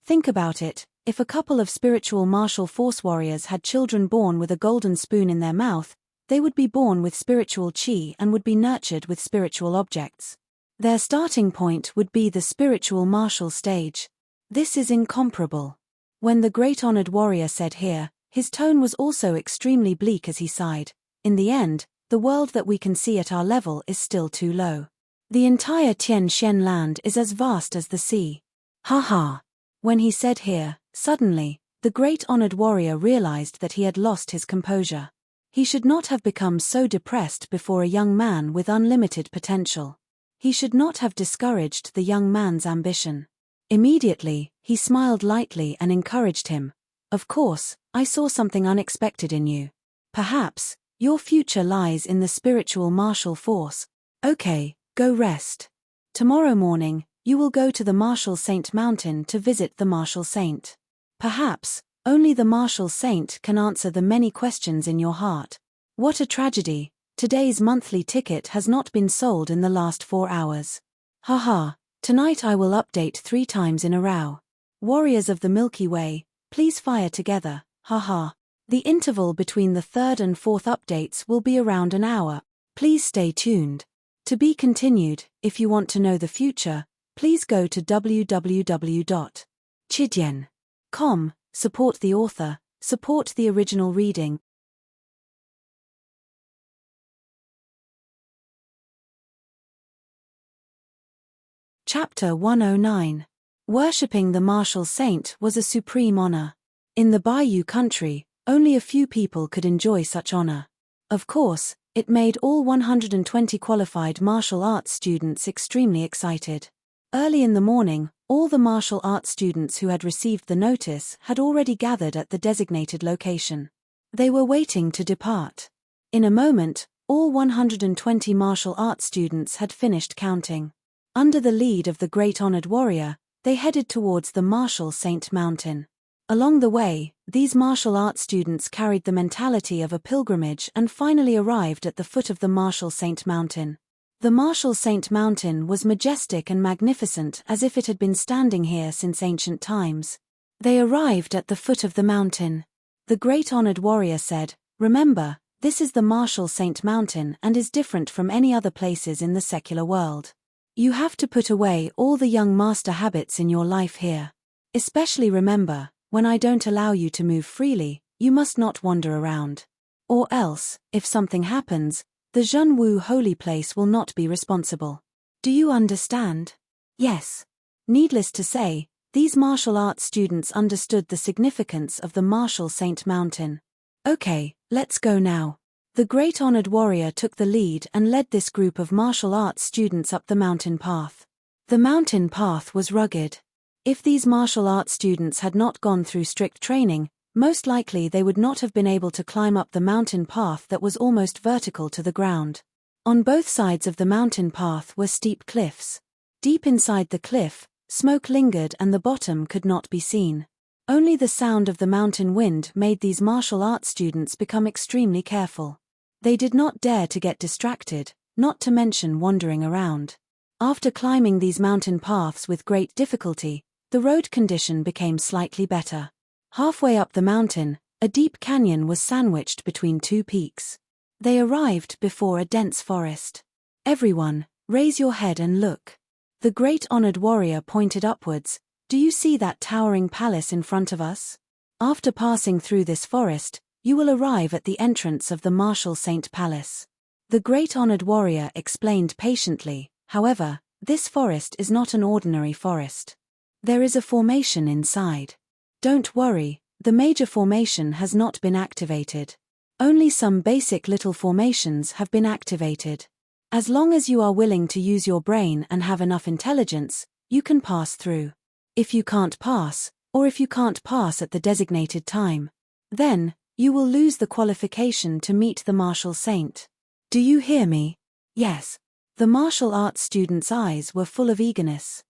Think about it, if a couple of spiritual martial force warriors had children born with a golden spoon in their mouth, They would be born with spiritual chi and would be nurtured with spiritual objects. Their starting point would be the spiritual martial stage. This is incomparable. When the great honored warrior said here, his tone was also extremely bleak as he sighed. In the end, the world that we can see at our level is still too low. The entire Tien Shen land is as vast as the sea. Ha ha. When he said here, suddenly, the great honored warrior realized that he had lost his composure. He should not have become so depressed before a young man with unlimited potential. He should not have discouraged the young man's ambition. Immediately, he smiled lightly and encouraged him. Of course, I saw something unexpected in you. Perhaps, your future lies in the spiritual martial force. Okay, go rest. Tomorrow morning, you will go to the Martial Saint Mountain to visit the Martial Saint. Perhaps, only the Martial Saint can answer the many questions in your heart. What a tragedy, today's monthly ticket has not been sold in the last 4 hours. Haha, tonight I will update 3 times in a row. Warriors of the Milky Way, please fire together, haha. The interval between the 3rd and 4th updates will be around an hour. Please stay tuned. To be continued, if you want to know the future, please go to www.chidian.com, support the author, support the original reading. Chapter 109. Worshipping the Martial Saint was a supreme honor. In the Bayou country, only a few people could enjoy such honor. Of course, it made all 120 qualified martial arts students extremely excited. Early in the morning, all the martial arts students who had received the notice had already gathered at the designated location. They were waiting to depart. In a moment, all 120 martial arts students had finished counting. Under the lead of the great honored warrior, they headed towards the Martial Saint Mountain. Along the way, these martial arts students carried the mentality of a pilgrimage and finally arrived at the foot of the Martial Saint Mountain. The Martial Saint Mountain was majestic and magnificent as if it had been standing here since ancient times. They arrived at the foot of the mountain. The great honored warrior said, "Remember, this is the Martial Saint Mountain and is different from any other places in the secular world. You have to put away all the young master habits in your life here. Especially remember, when I don't allow you to move freely, you must not wander around. Or else, if something happens, the Zhenwu holy place will not be responsible. Do you understand?" Yes. Needless to say, these martial arts students understood the significance of the Martial Saint Mountain. Okay, let's go now. The great honored warrior took the lead and led this group of martial arts students up the mountain path. The mountain path was rugged. If these martial arts students had not gone through strict training, most likely they would not have been able to climb up the mountain path that was almost vertical to the ground. On both sides of the mountain path were steep cliffs. Deep inside the cliff, smoke lingered and the bottom could not be seen. Only the sound of the mountain wind made these martial arts students become extremely careful. They did not dare to get distracted, not to mention wandering around. After climbing these mountain paths with great difficulty, the road condition became slightly better. Halfway up the mountain, a deep canyon was sandwiched between 2 peaks. They arrived before a dense forest. Everyone, raise your head and look. The great honored warrior pointed upwards. Do you see that towering palace in front of us? After passing through this forest, you will arrive at the entrance of the Martial Saint Palace. The great honored warrior explained patiently, however, this forest is not an ordinary forest. There is a formation inside. Don't worry, the major formation has not been activated. Only some basic little formations have been activated. As long as you are willing to use your brain and have enough intelligence, you can pass through. If you can't pass, or if you can't pass at the designated time, then, you will lose the qualification to meet the Martial Saint. Do you hear me? Yes. The martial arts student's eyes were full of eagerness.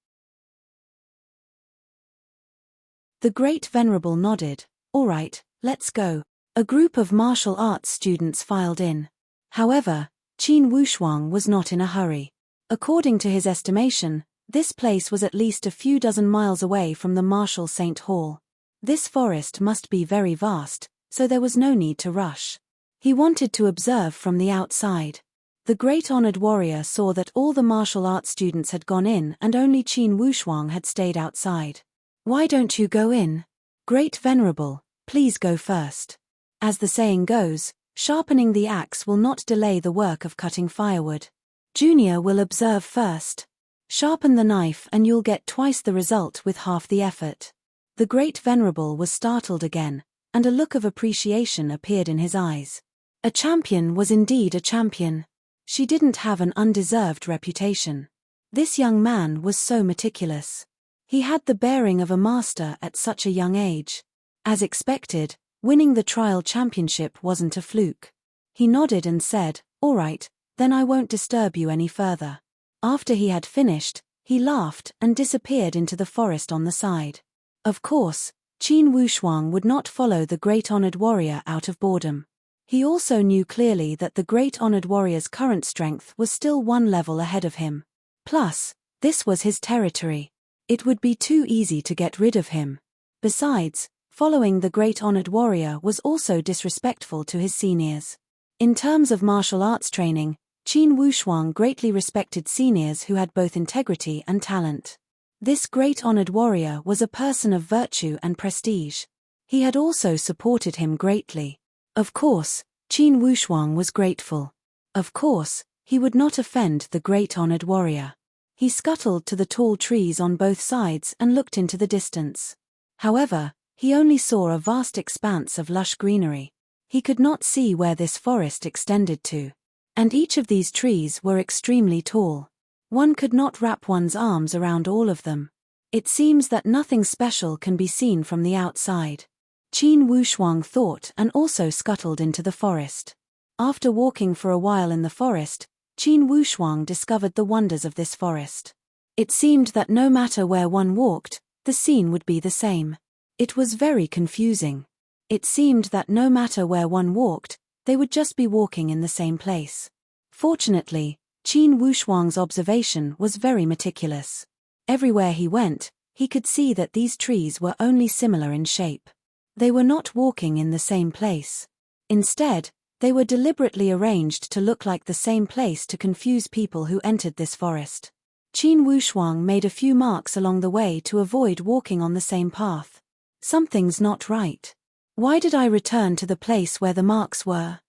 The great venerable nodded. All right, let's go. A group of martial arts students filed in. However, Qin Wushuang was not in a hurry. According to his estimation, this place was at least a few dozen miles away from the Martial Saint Hall. This forest must be very vast, so there was no need to rush. He wanted to observe from the outside. The great honored warrior saw that all the martial arts students had gone in and only Qin Wushuang had stayed outside. "Why don't you go in? Great Venerable, please go first." As the saying goes, sharpening the axe will not delay the work of cutting firewood. Junior will observe first. Sharpen the knife and you'll get twice the result with half the effort. The great Venerable was startled again, and a look of appreciation appeared in his eyes. A champion was indeed a champion. She didn't have an undeserved reputation. This young man was so meticulous. He had the bearing of a master at such a young age. As expected, winning the trial championship wasn't a fluke. He nodded and said, "All right, then I won't disturb you any further." After he had finished, he laughed and disappeared into the forest on the side. Of course, Qin Wushuang would not follow the great honored warrior out of boredom. He also knew clearly that the great honored warrior's current strength was still one level ahead of him. Plus, this was his territory. It would be too easy to get rid of him. Besides, following the great honored warrior was also disrespectful to his seniors. In terms of martial arts training, Qin Wushuang greatly respected seniors who had both integrity and talent. This great honored warrior was a person of virtue and prestige. He had also supported him greatly. Of course, Qin Wushuang was grateful. Of course, he would not offend the great honored warrior. He scuttled to the tall trees on both sides and looked into the distance. However, he only saw a vast expanse of lush greenery. He could not see where this forest extended to. And each of these trees were extremely tall. One could not wrap one's arms around all of them. It seems that nothing special can be seen from the outside. Qin Wushuang thought and also scuttled into the forest. After walking for a while in the forest, Qin Wushuang discovered the wonders of this forest. It seemed that no matter where one walked, the scene would be the same. It was very confusing. It seemed that no matter where one walked, they would just be walking in the same place. Fortunately, Qin Wushuang's observation was very meticulous. Everywhere he went, he could see that these trees were only similar in shape. They were not walking in the same place. Instead, they were deliberately arranged to look like the same place to confuse people who entered this forest. Qin Wushuang made a few marks along the way to avoid walking on the same path. Something's not right. Why did I return to the place where the marks were?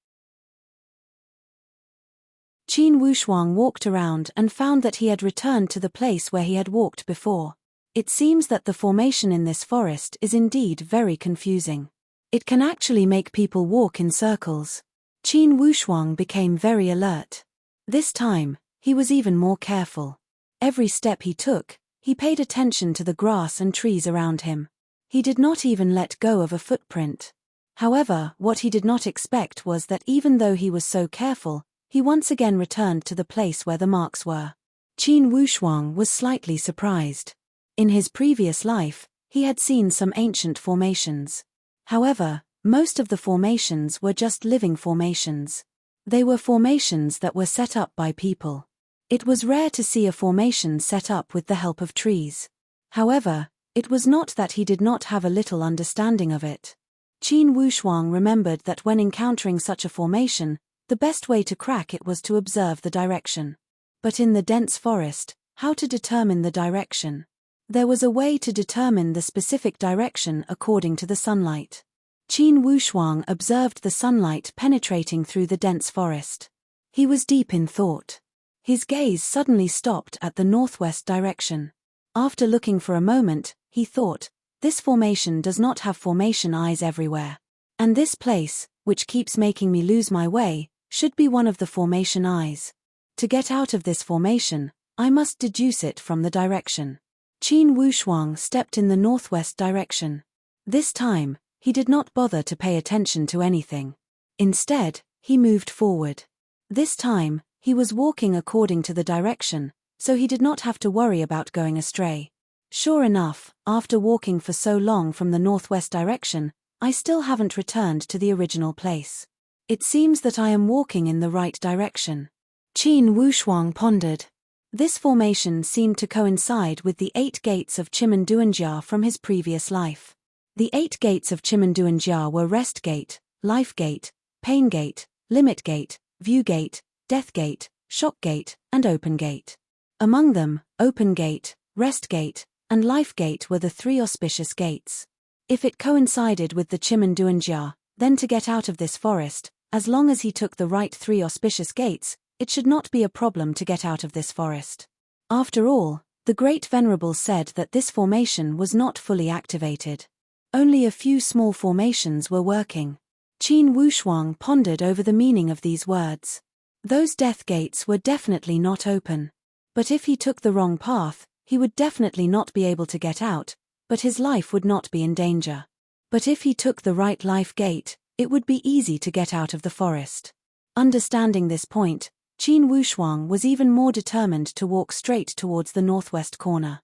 Qin Wushuang walked around and found that he had returned to the place where he had walked before. It seems that the formation in this forest is indeed very confusing. It can actually make people walk in circles. Qin Wushuang became very alert. This time, he was even more careful. Every step he took, he paid attention to the grass and trees around him. He did not even let go of a footprint. However, what he did not expect was that even though he was so careful, he once again returned to the place where the marks were. Qin Wushuang was slightly surprised. In his previous life, he had seen some ancient formations. However, most of the formations were just living formations. They were formations that were set up by people. It was rare to see a formation set up with the help of trees. However, it was not that he did not have a little understanding of it. Qin Wushuang remembered that when encountering such a formation, the best way to crack it was to observe the direction. But in the dense forest, how to determine the direction? There was a way to determine the specific direction according to the sunlight. Qin Wushuang observed the sunlight penetrating through the dense forest. He was deep in thought. His gaze suddenly stopped at the northwest direction. After looking for a moment, he thought, this formation does not have formation eyes everywhere. And this place, which keeps making me lose my way, should be one of the formation eyes. To get out of this formation, I must deduce it from the direction. Qin Wushuang stepped in the northwest direction. This time, he did not bother to pay attention to anything. Instead, he moved forward. This time, he was walking according to the direction, so he did not have to worry about going astray. Sure enough, after walking for so long from the northwest direction, I still haven't returned to the original place. It seems that I am walking in the right direction. Qin Wushuang pondered. This formation seemed to coincide with the 8 gates of Chimenduanjia from his previous life. The 8 gates of Chimenduanjia were Rest Gate, Life Gate, pain gate, limit gate, view gate, death gate, shock gate, and open gate. Among them, open gate, rest gate, and life gate were the three auspicious gates. If it coincided with the Chimanduanjia, then to get out of this forest, as long as he took the right three auspicious gates, it should not be a problem to get out of this forest. After all, the Great Venerable said that this formation was not fully activated. Only a few small formations were working. Qin Wushuang pondered over the meaning of these words. Those death gates were definitely not open. But if he took the wrong path, he would definitely not be able to get out, but his life would not be in danger. But if he took the right life gate, it would be easy to get out of the forest. Understanding this point, Qin Wushuang was even more determined to walk straight towards the northwest corner.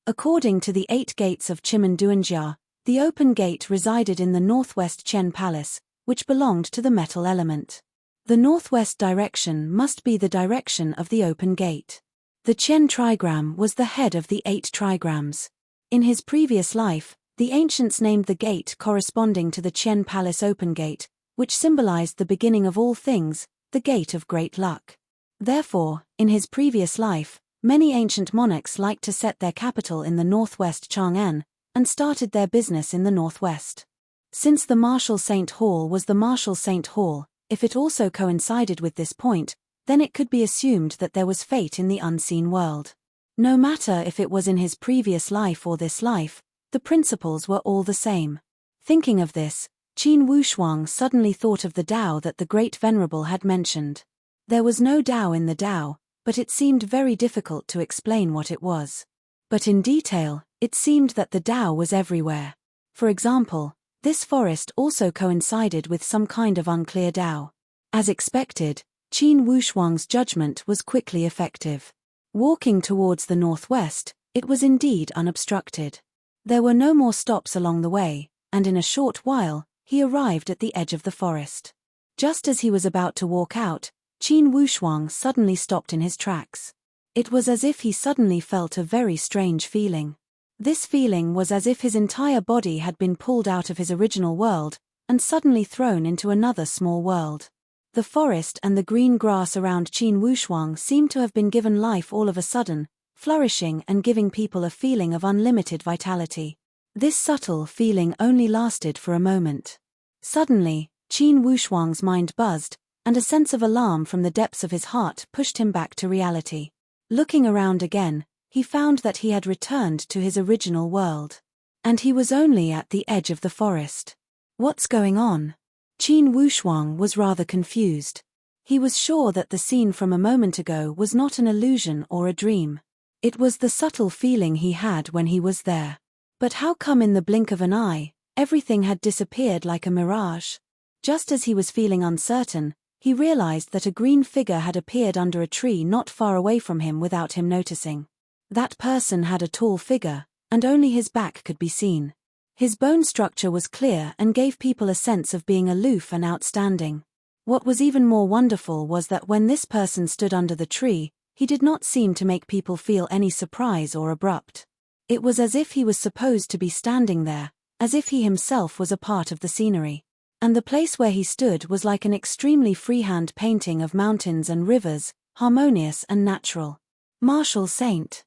According to the 8 gates of Chimanduanjia, the open gate resided in the northwest Qian Palace, which belonged to the metal element. The northwest direction must be the direction of the open gate. The Qian trigram was the head of the 8 trigrams. In his previous life, the ancients named the gate corresponding to the Qian Palace open gate, which symbolized the beginning of all things, the gate of great luck. Therefore, in his previous life, many ancient monarchs liked to set their capital in the northwest Chang'an, and started their business in the northwest. Since the Martial Saint Hall was the Martial Saint Hall, if it also coincided with this point, then it could be assumed that there was fate in the unseen world. No matter if it was in his previous life or this life, the principles were all the same. Thinking of this, Qin Wushuang suddenly thought of the Tao that the Great Venerable had mentioned. There was no Tao in the Tao, but it seemed very difficult to explain what it was. But in detail, it seemed that the Tao was everywhere. For example, this forest also coincided with some kind of unclear Tao. As expected, Qin Wushuang's judgment was quickly effective. Walking towards the northwest, it was indeed unobstructed. There were no more stops along the way, and in a short while, he arrived at the edge of the forest. Just as he was about to walk out, Qin Wushuang suddenly stopped in his tracks. It was as if he suddenly felt a very strange feeling. This feeling was as if his entire body had been pulled out of his original world, and suddenly thrown into another small world. The forest and the green grass around Qin Wushuang seemed to have been given life all of a sudden, flourishing and giving people a feeling of unlimited vitality. This subtle feeling only lasted for a moment. Suddenly, Qin Wushuang's mind buzzed, and a sense of alarm from the depths of his heart pushed him back to reality. Looking around again, he found that he had returned to his original world. And he was only at the edge of the forest. What's going on? Qin Wushuang was rather confused. He was sure that the scene from a moment ago was not an illusion or a dream. It was the subtle feeling he had when he was there. But how come in the blink of an eye, everything had disappeared like a mirage? Just as he was feeling uncertain, he realized that a green figure had appeared under a tree not far away from him without him noticing. That person had a tall figure, and only his back could be seen. His bone structure was clear and gave people a sense of being aloof and outstanding. What was even more wonderful was that when this person stood under the tree, he did not seem to make people feel any surprise or abrupt. It was as if he was supposed to be standing there, as if he himself was a part of the scenery. And the place where he stood was like an extremely freehand painting of mountains and rivers, harmonious and natural. Martial Saint.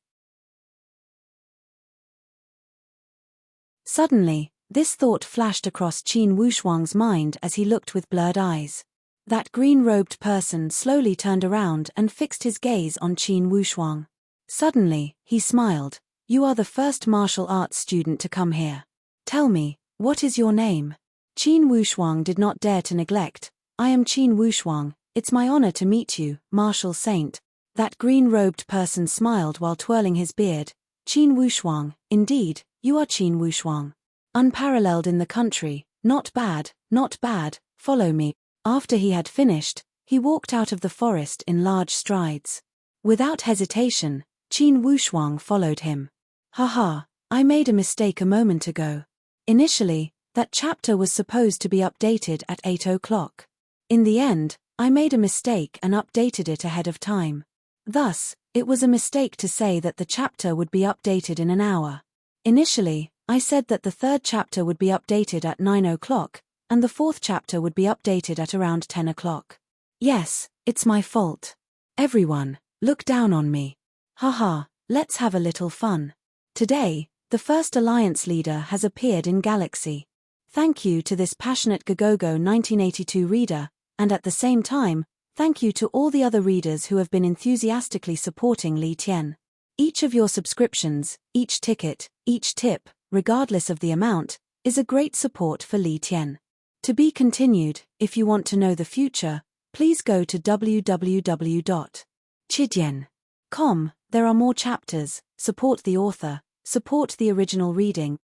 Suddenly, this thought flashed across Qin Wushuang's mind as he looked with blurred eyes. That green-robed person slowly turned around and fixed his gaze on Qin Wushuang. Suddenly, he smiled. "You are the first martial arts student to come here. Tell me, what is your name?" Qin Wushuang did not dare to neglect. "I am Qin Wushuang, it's my honor to meet you, Martial Saint." That green-robed person smiled while twirling his beard. "Qin Wushuang, indeed, you are Qin Wushuang. Unparalleled in the country, not bad, follow me." After he had finished, he walked out of the forest in large strides. Without hesitation, Qin Wushuang followed him. "Haha, I made a mistake a moment ago. Initially, that chapter was supposed to be updated at 8 o'clock. In the end, I made a mistake and updated it ahead of time. Thus, it was a mistake to say that the chapter would be updated in an hour. Initially, I said that the third chapter would be updated at 9 o'clock, and the fourth chapter would be updated at around 10 o'clock. Yes, it's my fault. Everyone, look down on me. Haha, let's have a little fun. Today, the first Alliance leader has appeared in Galaxy. Thank you to this passionate Gogogo 1982 reader, and at the same time, thank you to all the other readers who have been enthusiastically supporting Li Tian. Each of your subscriptions, each ticket, each tip, regardless of the amount, is a great support for Li Tian. To be continued, if you want to know the future, please go to www.chidian.com. There are more chapters, support the author, support the original reading.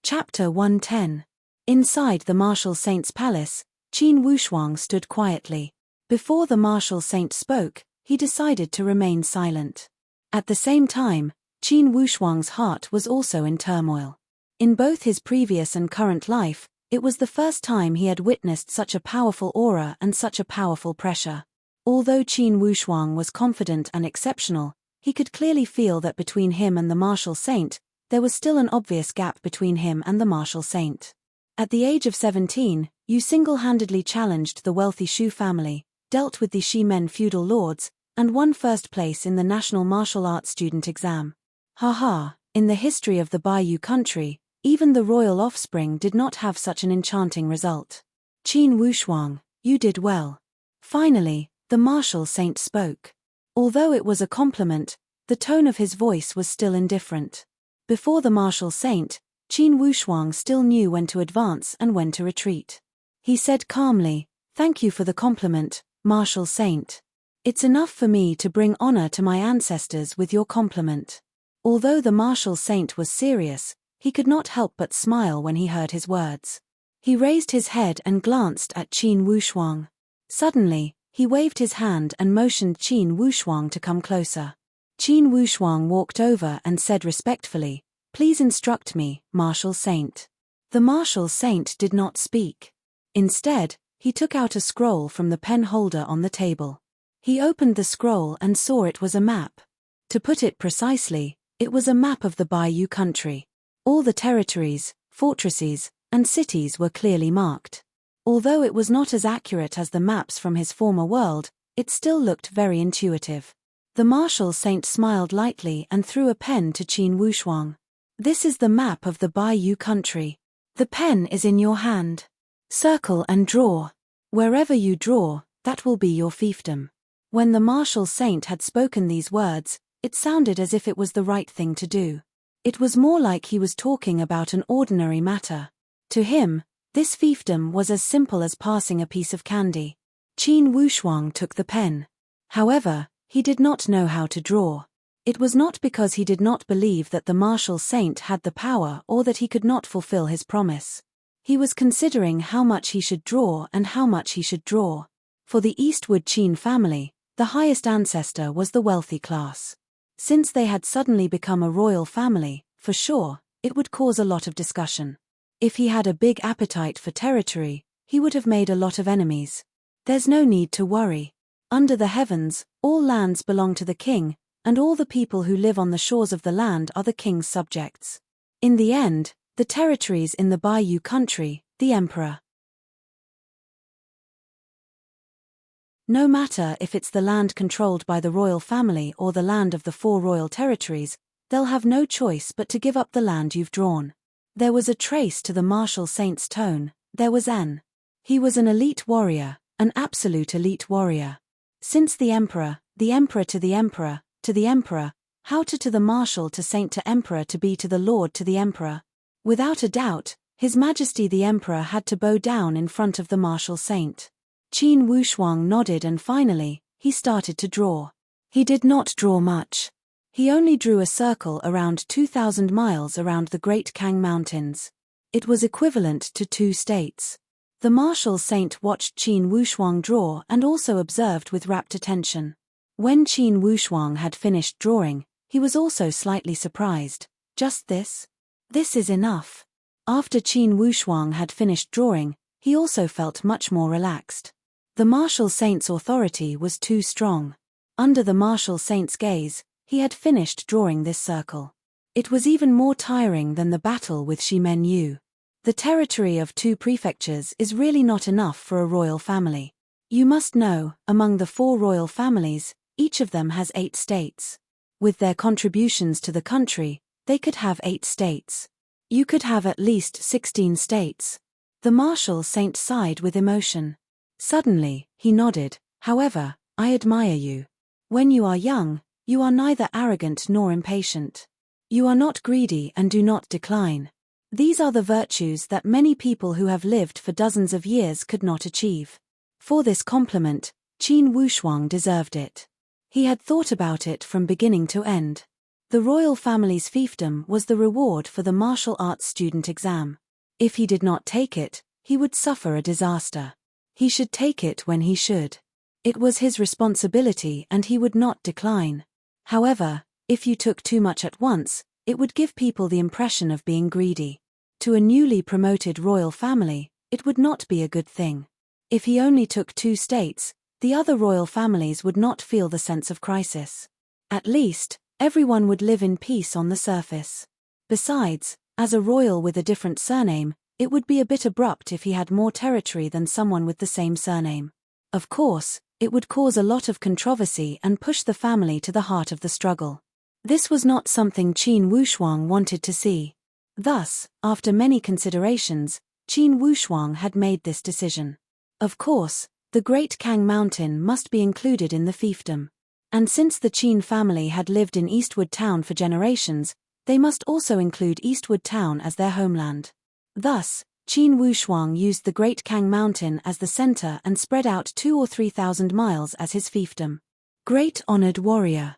Chapter 110. Inside the Martial Saint's palace, Qin Wushuang stood quietly. Before the Martial Saint spoke, he decided to remain silent. At the same time, Qin Wushuang's heart was also in turmoil. In both his previous and current life, it was the first time he had witnessed such a powerful aura and such a powerful pressure. Although Qin Wushuang was confident and exceptional, he could clearly feel that between him and the Martial Saint, there was still an obvious gap between him and the Martial Saint. At the age of 17, you single-handedly challenged the wealthy Shu family, dealt with the Shimen feudal lords, and won first place in the National Martial Arts Student Exam. Haha, in the history of the Baiyu country, even the royal offspring did not have such an enchanting result. Qin Wushuang, you did well. Finally, the Martial Saint spoke. Although it was a compliment, the tone of his voice was still indifferent. Before the Martial Saint, Qin Wushuang still knew when to advance and when to retreat. He said calmly, "Thank you for the compliment, Martial Saint. It's enough for me to bring honor to my ancestors with your compliment." Although the Martial Saint was serious, he could not help but smile when he heard his words. He raised his head and glanced at Qin Wushuang. Suddenly, he waved his hand and motioned Qin Wushuang to come closer. Qin Wushuang walked over and said respectfully, "Please instruct me, Martial Saint." The Martial Saint did not speak. Instead, he took out a scroll from the pen holder on the table. He opened the scroll and saw it was a map. To put it precisely, it was a map of the Baiyu country. All the territories, fortresses, and cities were clearly marked. Although it was not as accurate as the maps from his former world, it still looked very intuitive. The Martial Saint smiled lightly and threw a pen to Qin Wushuang. "This is the map of the Baiyu country. The pen is in your hand. Circle and draw. Wherever you draw, that will be your fiefdom." When the Martial Saint had spoken these words, it sounded as if it was the right thing to do. It was more like he was talking about an ordinary matter. To him, this fiefdom was as simple as passing a piece of candy. Qin Wushuang took the pen. However, he did not know how to draw. It was not because he did not believe that the Martial Saint had the power or that he could not fulfill his promise. He was considering how much he should draw and how much he should draw. For the Eastwood Qin family, the highest ancestor was the wealthy class. Since they had suddenly become a royal family, for sure, it would cause a lot of discussion. If he had a big appetite for territory, he would have made a lot of enemies. There's no need to worry. Under the heavens, all lands belong to the king, and all the people who live on the shores of the land are the king's subjects. In the end, the territories in the Baiyu country, the emperor. No matter if it's the land controlled by the royal family or the land of the 4 royal territories, they'll have no choice but to give up the land you've drawn. There was a trace to the Martial Saint's tone. There was he was an elite warrior, an absolute elite warrior. Since the emperor to the emperor, to the emperor, how to the marshal to saint to emperor to be to the lord to the emperor. Without a doubt, His Majesty the Emperor had to bow down in front of the Martial Saint. Qin Wushuang nodded and finally, he started to draw. He did not draw much. He only drew a circle around 2,000 miles around the Great Kang Mountains. It was equivalent to 2 states. The Martial Saint watched Qin Wushuang draw and also observed with rapt attention. When Qin Wushuang had finished drawing, he was also slightly surprised. Just this? This is enough. After Qin Wushuang had finished drawing, he also felt much more relaxed. The martial saint's authority was too strong. Under the martial saint's gaze, he had finished drawing this circle. It was even more tiring than the battle with Shimen Yu. The territory of 2 prefectures is really not enough for a royal family. You must know, among the 4 royal families, each of them has 8 states. With their contributions to the country, they could have 8 states. You could have at least 16 states. The martial saint sighed with emotion. Suddenly, he nodded. However, I admire you. When you are young, you are neither arrogant nor impatient. You are not greedy and do not decline. These are the virtues that many people who have lived for dozens of years could not achieve. For this compliment, Qin Wushuang deserved it. He had thought about it from beginning to end. The royal family's fiefdom was the reward for the martial arts student exam. If he did not take it, he would suffer a disaster. He should take it when he should. It was his responsibility and he would not decline. However, if you took too much at once, it would give people the impression of being greedy. To a newly promoted royal family, it would not be a good thing. If he only took 2 states, the other royal families would not feel the sense of crisis. At least, everyone would live in peace on the surface. Besides, as a royal with a different surname, it would be a bit abrupt if he had more territory than someone with the same surname. Of course, it would cause a lot of controversy and push the family to the heart of the struggle. This was not something Qin Wushuang wanted to see. Thus, after many considerations, Qin Wushuang had made this decision. Of course, the Great Kang Mountain must be included in the fiefdom. And since the Qin family had lived in Eastwood Town for generations, they must also include Eastwood Town as their homeland. Thus, Qin Wushuang used the Great Kang Mountain as the center and spread out 2,000 or 3,000 miles as his fiefdom. Great honored warrior.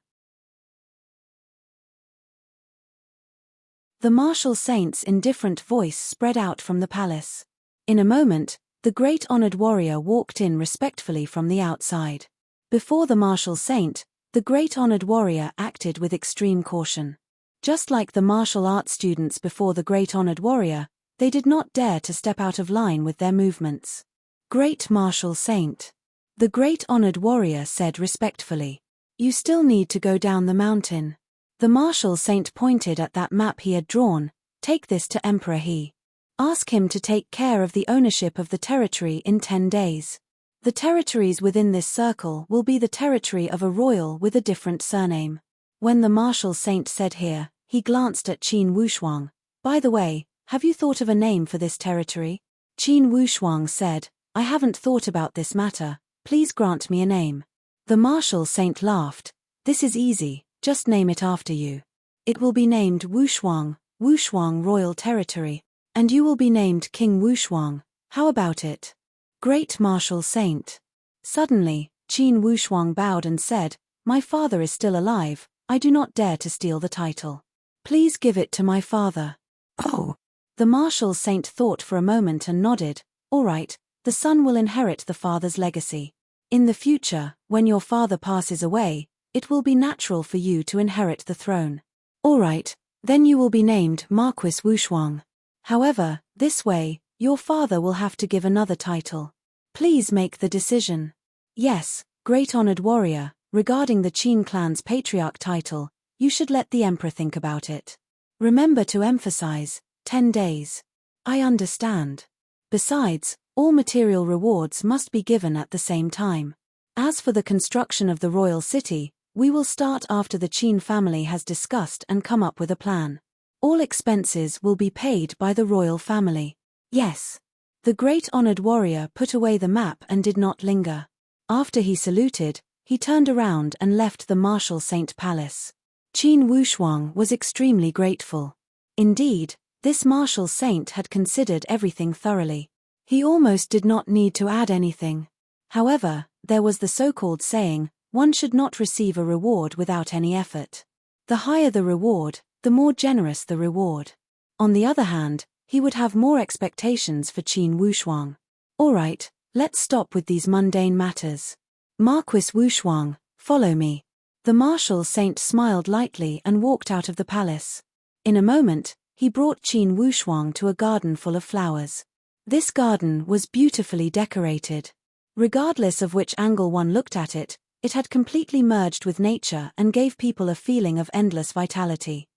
The martial saint's indifferent voice spread out from the palace. In a moment, the great honored warrior walked in respectfully from the outside. Before the martial saint, the great honored warrior acted with extreme caution. Just like the martial arts students before the great honored warrior, they did not dare to step out of line with their movements. Great martial saint. The great honored warrior said respectfully. You still need to go down the mountain. The martial saint pointed at that map he had drawn. Take this to Emperor He. Ask him to take care of the ownership of the territory in 10 days. The territories within this circle will be the territory of a royal with a different surname. When the martial saint said here, he glanced at Qin Wushuang. By the way, have you thought of a name for this territory? Qin Wushuang said, I haven't thought about this matter, please grant me a name. The martial saint laughed. This is easy, just name it after you. It will be named Wushuang, Wushuang Royal Territory. And you will be named King Wushuang. How about it? Great martial saint. Suddenly, Qin Wushuang bowed and said, My father is still alive, I do not dare to steal the title. Please give it to my father. Oh. The martial saint thought for a moment and nodded. All right, the son will inherit the father's legacy. In the future, when your father passes away, it will be natural for you to inherit the throne. All right, then you will be named Marquis Wushuang. However, this way, your father will have to give another title. Please make the decision. Yes, great honored warrior, regarding the Qin clan's patriarch title, you should let the emperor think about it. Remember to emphasize, 10 days. I understand. Besides, all material rewards must be given at the same time. As for the construction of the royal city, we will start after the Qin family has discussed and come up with a plan. All expenses will be paid by the royal family. Yes. The great honored warrior put away the map and did not linger. After he saluted, he turned around and left the martial saint palace. Qin Wushuang was extremely grateful. Indeed, this martial saint had considered everything thoroughly. He almost did not need to add anything. However, there was the so-called saying, one should not receive a reward without any effort. The higher the reward, the more generous the reward. On the other hand, he would have more expectations for Qin Wushuang. All right, let's stop with these mundane matters. Marquis Wushuang, follow me. The martial saint smiled lightly and walked out of the palace. In a moment, he brought Qin Wushuang to a garden full of flowers. This garden was beautifully decorated. Regardless of which angle one looked at it, it had completely merged with nature and gave people a feeling of endless vitality.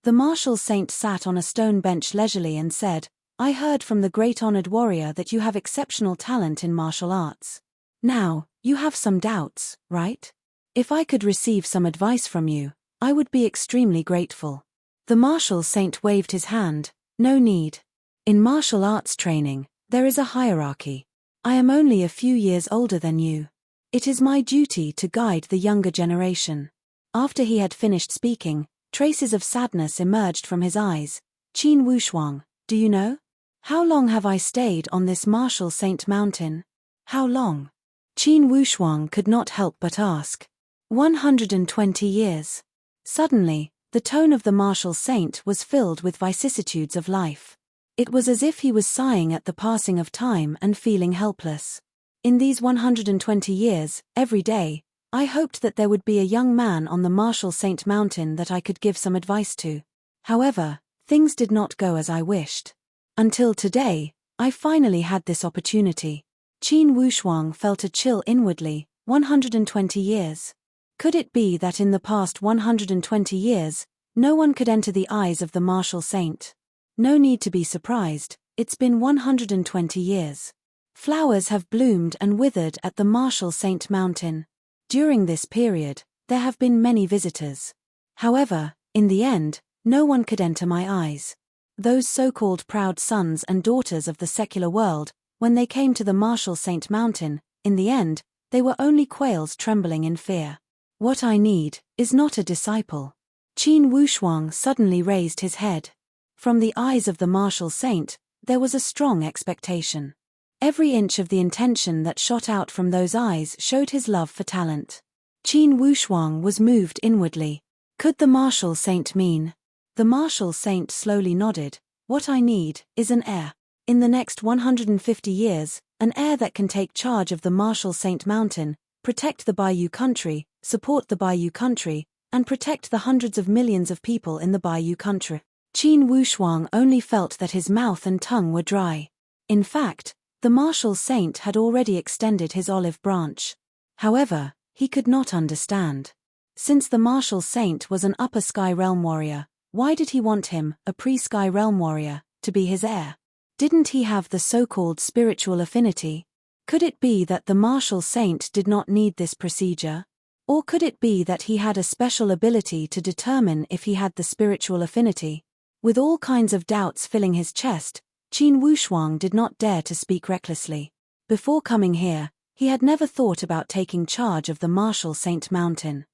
The martial saint sat on a stone bench leisurely and said, "I heard from the great honored warrior that you have exceptional talent in martial arts. Now, you have some doubts, right? If I could receive some advice from you, I would be extremely grateful." The martial saint waved his hand. "No need. In martial arts training, there is a hierarchy. I am only a few years older than you. It is my duty to guide the younger generation." After he had finished speaking, traces of sadness emerged from his eyes. "Qin Wushuang, do you know? How long have I stayed on this martial saint mountain? How long?" Qin Wushuang could not help but ask. 120 years. Suddenly, the tone of the martial saint was filled with vicissitudes of life. It was as if he was sighing at the passing of time and feeling helpless. "In these 120 years, every day, I hoped that there would be a young man on the martial saint mountain that I could give some advice to. However, things did not go as I wished. Until today, I finally had this opportunity." Qin Wushuang felt a chill inwardly. 120 years. Could it be that in the past 120 years, no one could enter the eyes of the martial saint? No need to be surprised, it's been 120 years. Flowers have bloomed and withered at the martial saint mountain. During this period, there have been many visitors. However, in the end, no one could enter my eyes. Those so-called proud sons and daughters of the secular world, when they came to the martial saint mountain, in the end, they were only quails trembling in fear. What I need is not a disciple. Qin Wushuang suddenly raised his head. From the eyes of the martial saint, there was a strong expectation. Every inch of the intention that shot out from those eyes showed his love for talent. Qin Wushuang was moved inwardly. Could the martial saint mean? The martial saint slowly nodded. "What I need is an heir. In the next 150 years, an heir that can take charge of the martial saint mountain, protect the Bayou country, support the Bayou country, and protect the hundreds of millions of people in the Bayou country." Qin Wushuang only felt that his mouth and tongue were dry. In fact, the martial saint had already extended his olive branch. However, he could not understand. Since the martial saint was an upper sky realm warrior, why did he want him, a pre-sky realm warrior, to be his heir? Didn't he have the so-called spiritual affinity? Could it be that the martial saint did not need this procedure? Or could it be that he had a special ability to determine if he had the spiritual affinity? With all kinds of doubts filling his chest, Qin Wushuang did not dare to speak recklessly. Before coming here, he had never thought about taking charge of the martial saint mountain.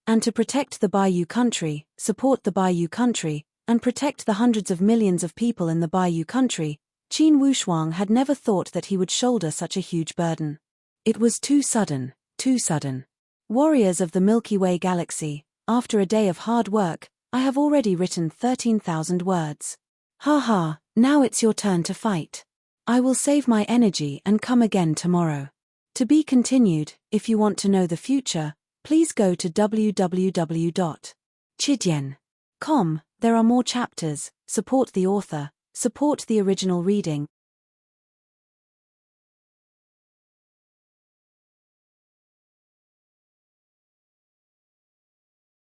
And to protect the Bayou country, support the Bayou country, and protect the hundreds of millions of people in the Bayou country, Qin Wushuang had never thought that he would shoulder such a huge burden. It was too sudden, too sudden. Warriors of the Milky Way galaxy, after a day of hard work, I have already written 13,000 words. Ha ha, now it's your turn to fight. I will save my energy and come again tomorrow. To be continued. If you want to know the future, please go to www.chidian.com. There are more chapters. Support the author, support the original reading.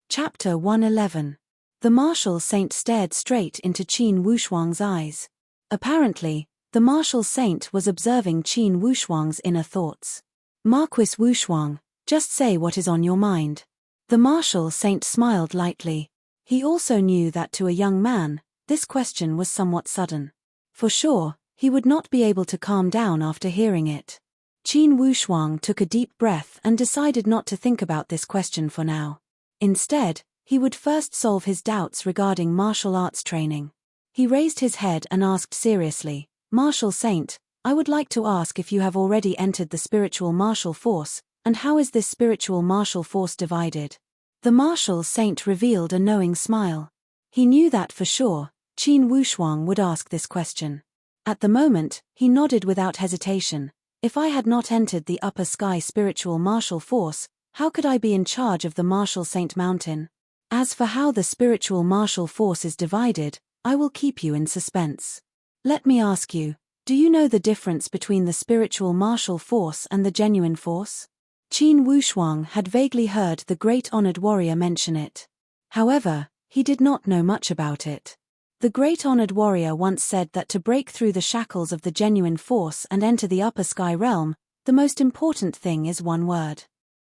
Chapter 111. The martial saint stared straight into Qin Wushuang's eyes. Apparently, the martial saint was observing Qin Wushuang's inner thoughts. "Marquis Wushuang, just say what is on your mind." The martial saint smiled lightly. He also knew that to a young man, this question was somewhat sudden. For sure, he would not be able to calm down after hearing it. Qin Wushuang took a deep breath and decided not to think about this question for now. Instead, he would first solve his doubts regarding martial arts training. He raised his head and asked seriously, "Martial Saint, I would like to ask if you have already entered the spiritual martial force, and how is this spiritual martial force divided?" The martial saint revealed a knowing smile. He knew that for sure, Qin Wushuang would ask this question. At the moment, he nodded without hesitation. "If I had not entered the upper sky spiritual martial force, how could I be in charge of the martial saint mountain? As for how the spiritual martial force is divided, I will keep you in suspense. Let me ask you, do you know the difference between the spiritual martial force and the genuine force? Qin Wushuang had vaguely heard the great honored warrior mention it. However, he did not know much about it. The great honored warrior once said that to break through the shackles of the genuine force and enter the upper sky realm, the most important thing is one word.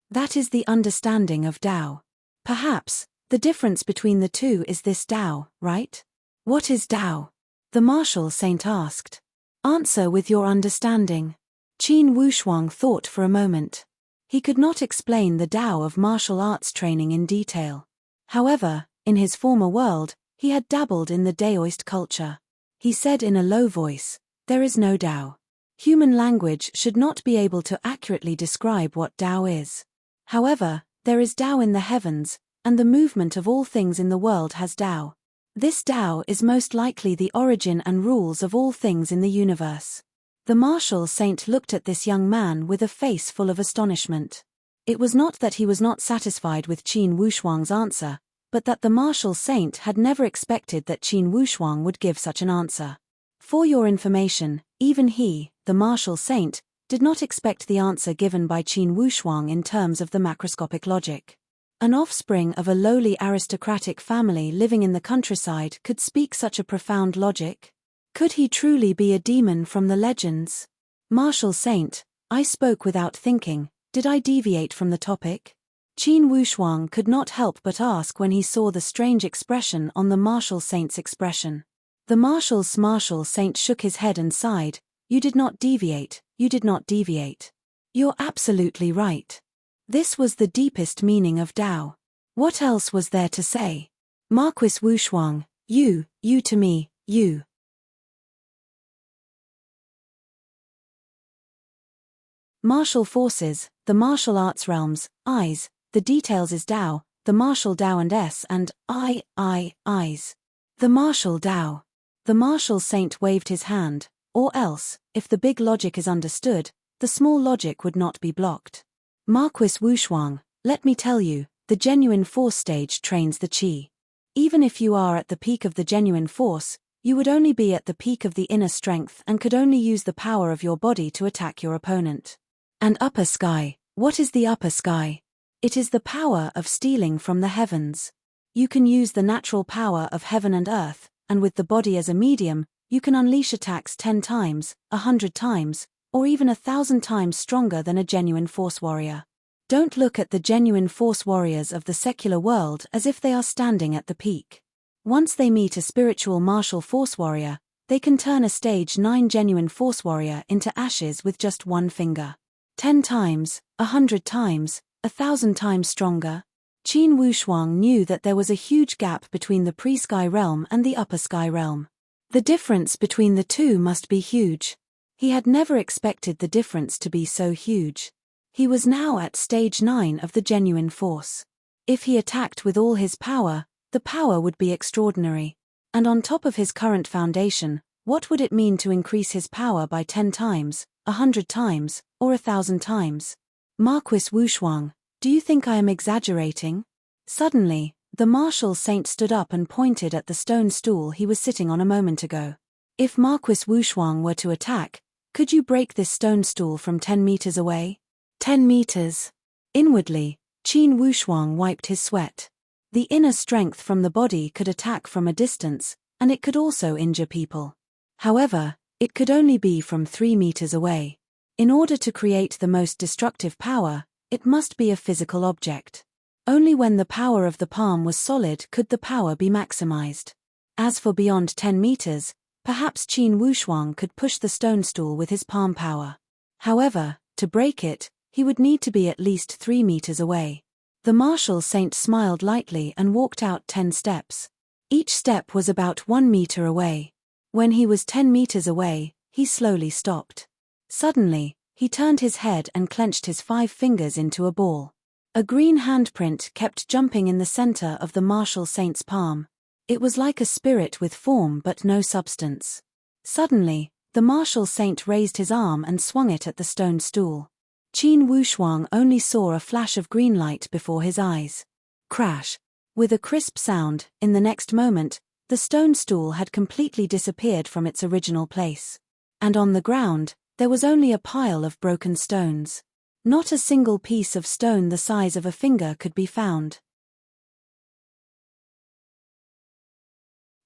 That is the understanding of Tao. Perhaps, the difference between the two is this Tao, right? What is Tao? The martial saint asked. Answer with your understanding. Qin Wushuang thought for a moment. He could not explain the Tao of martial arts training in detail. However, in his former world, he had dabbled in the Daoist culture. He said in a low voice, "There is no Tao. Human language should not be able to accurately describe what Tao is. However, there is Tao in the heavens, and the movement of all things in the world has Tao. This Tao is most likely the origin and rules of all things in the universe." The martial saint looked at this young man with a face full of astonishment. It was not that he was not satisfied with Qin Wushuang's answer, but that the martial saint had never expected that Qin Wushuang would give such an answer. For your information, even he, the martial saint, did not expect the answer given by Qin Wushuang in terms of the macroscopic logic. An offspring of a lowly aristocratic family living in the countryside could speak such a profound logic? Could he truly be a demon from the legends? Martial saint, I spoke without thinking. Did I deviate from the topic? Qin Wushuang could not help but ask when he saw the strange expression on the martial saint's expression. The martial saint shook his head and sighed. You did not deviate, you did not deviate. You're absolutely right. This was the deepest meaning of Tao. What else was there to say? Marquis Wushuang, you to me, you. Martial forces, the martial arts realms, eyes, the details is Tao, the martial Tao and S and eyes. The martial Tao. The martial saint waved his hand, or else, if the big logic is understood, the small logic would not be blocked. Marquis Wushuang, let me tell you, the genuine force stage trains the qi. Even if you are at the peak of the genuine force, you would only be at the peak of the inner strength and could only use the power of your body to attack your opponent. And upper sky, what is the upper sky? It is the power of stealing from the heavens. You can use the natural power of heaven and earth, and with the body as a medium, you can unleash attacks 10 times, 100 times, or even 1,000 times stronger than a genuine force warrior. Don't look at the genuine force warriors of the secular world as if they are standing at the peak. Once they meet a spiritual martial force warrior, they can turn a stage 9 genuine force warrior into ashes with just one finger. 10 times, 100 times, 1,000 times stronger. Qin Wushuang knew that there was a huge gap between the pre-sky realm and the upper sky realm. The difference between the two must be huge. He had never expected the difference to be so huge. He was now at stage 9 of the genuine force. If he attacked with all his power, the power would be extraordinary. And on top of his current foundation, what would it mean to increase his power by 10 times, 100 times, or 1,000 times? Marquis Wushuang, do you think I am exaggerating? Suddenly, the martial saint stood up and pointed at the stone stool he was sitting on a moment ago. If Marquis Wushuang were to attack, could you break this stone stool from 10 meters away? 10 meters. Inwardly, Qin Wushuang wiped his sweat. The inner strength from the body could attack from a distance, and it could also injure people. However, it could only be from 3 meters away. In order to create the most destructive power, it must be a physical object. Only when the power of the palm was solid could the power be maximized. As for beyond 10 meters, perhaps Qin Wushuang could push the stone stool with his palm power. However, to break it, he would need to be at least 3 meters away. The martial saint smiled lightly and walked out 10 steps. Each step was about 1 meter away. When he was 10 meters away, he slowly stopped. Suddenly, he turned his head and clenched his 5 fingers into a ball. A green handprint kept jumping in the center of the martial saint's palm. It was like a spirit with form but no substance. Suddenly, the martial saint raised his arm and swung it at the stone stool. Qin Wushuang only saw a flash of green light before his eyes. Crash! With a crisp sound, in the next moment, The stone stool had completely disappeared from its original place. And on the ground, there was only a pile of broken stones. Not a single piece of stone the size of a finger could be found.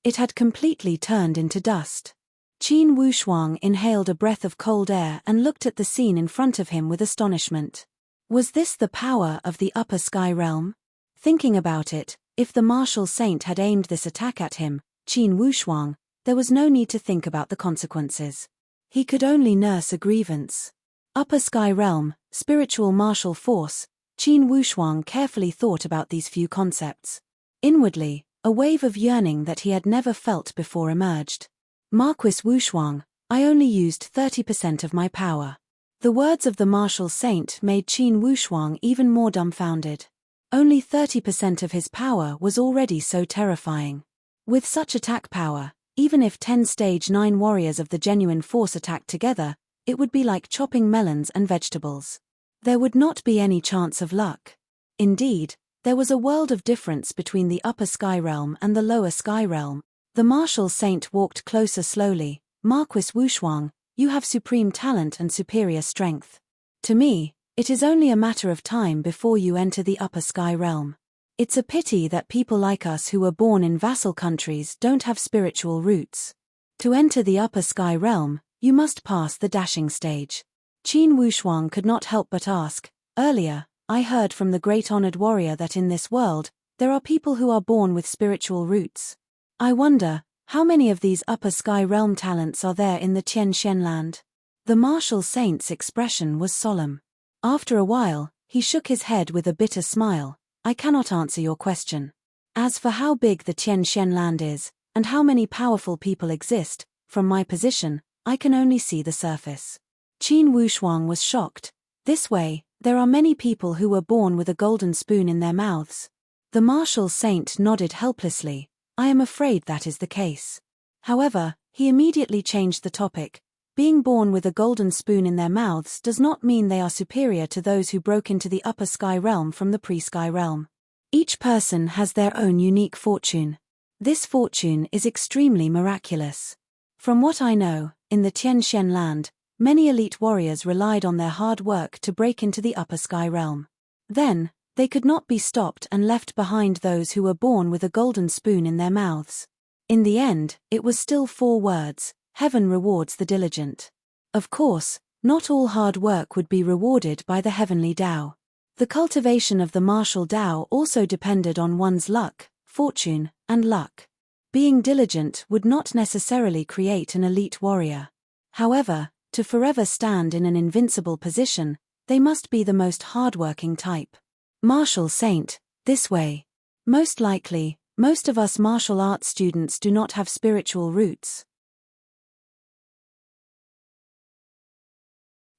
It had completely turned into dust. Qin Wushuang inhaled a breath of cold air and looked at the scene in front of him with astonishment. Was this the power of the upper sky realm? Thinking about it, if the martial saint had aimed this attack at him, Qin Wushuang, there was no need to think about the consequences. He could only nurse a grievance. Upper sky realm, spiritual martial force. Qin Wushuang carefully thought about these few concepts. Inwardly, a wave of yearning that he had never felt before emerged. Marquis Wushuang, I only used 30% of my power. The words of the martial saint made Qin Wushuang even more dumbfounded. Only 30% of his power was already so terrifying. With such attack power, even if 10 stage 9 warriors of the genuine force attacked together, it would be like chopping melons and vegetables. There would not be any chance of luck. Indeed, there was a world of difference between the upper sky realm and the lower sky realm. The martial saint walked closer slowly. Marquis Wushuang, you have supreme talent and superior strength. To me, it is only a matter of time before you enter the upper sky realm. It's a pity that people like us who were born in vassal countries don't have spiritual roots. To enter the upper sky realm, you must pass the dashing stage. Qin Wushuang could not help but ask, earlier, I heard from the great honored warrior that in this world, there are people who are born with spiritual roots. I wonder, how many of these upper sky realm talents are there in the Tianxian land? The martial saint's expression was solemn. After a while, he shook his head with a bitter smile. I cannot answer your question. As for how big the Tianxian land is, and how many powerful people exist, from my position, I can only see the surface. Qin Wushuang was shocked. This way, there are many people who were born with a golden spoon in their mouths. The martial saint nodded helplessly. I am afraid that is the case. However, he immediately changed the topic. Being born with a golden spoon in their mouths does not mean they are superior to those who broke into the upper sky realm from the pre-sky realm. Each person has their own unique fortune. This fortune is extremely miraculous. From what I know, in the Tianxian land, many elite warriors relied on their hard work to break into the upper sky realm. Then, they could not be stopped and left behind those who were born with a golden spoon in their mouths. In the end, it was still 4 words. Heaven rewards the diligent. Of course, not all hard work would be rewarded by the heavenly Tao. The cultivation of the martial Tao also depended on one's luck, fortune, and luck. Being diligent would not necessarily create an elite warrior. However, to forever stand in an invincible position, they must be the most hardworking type. Martial saint, this way. Most likely, most of us martial arts students do not have spiritual roots.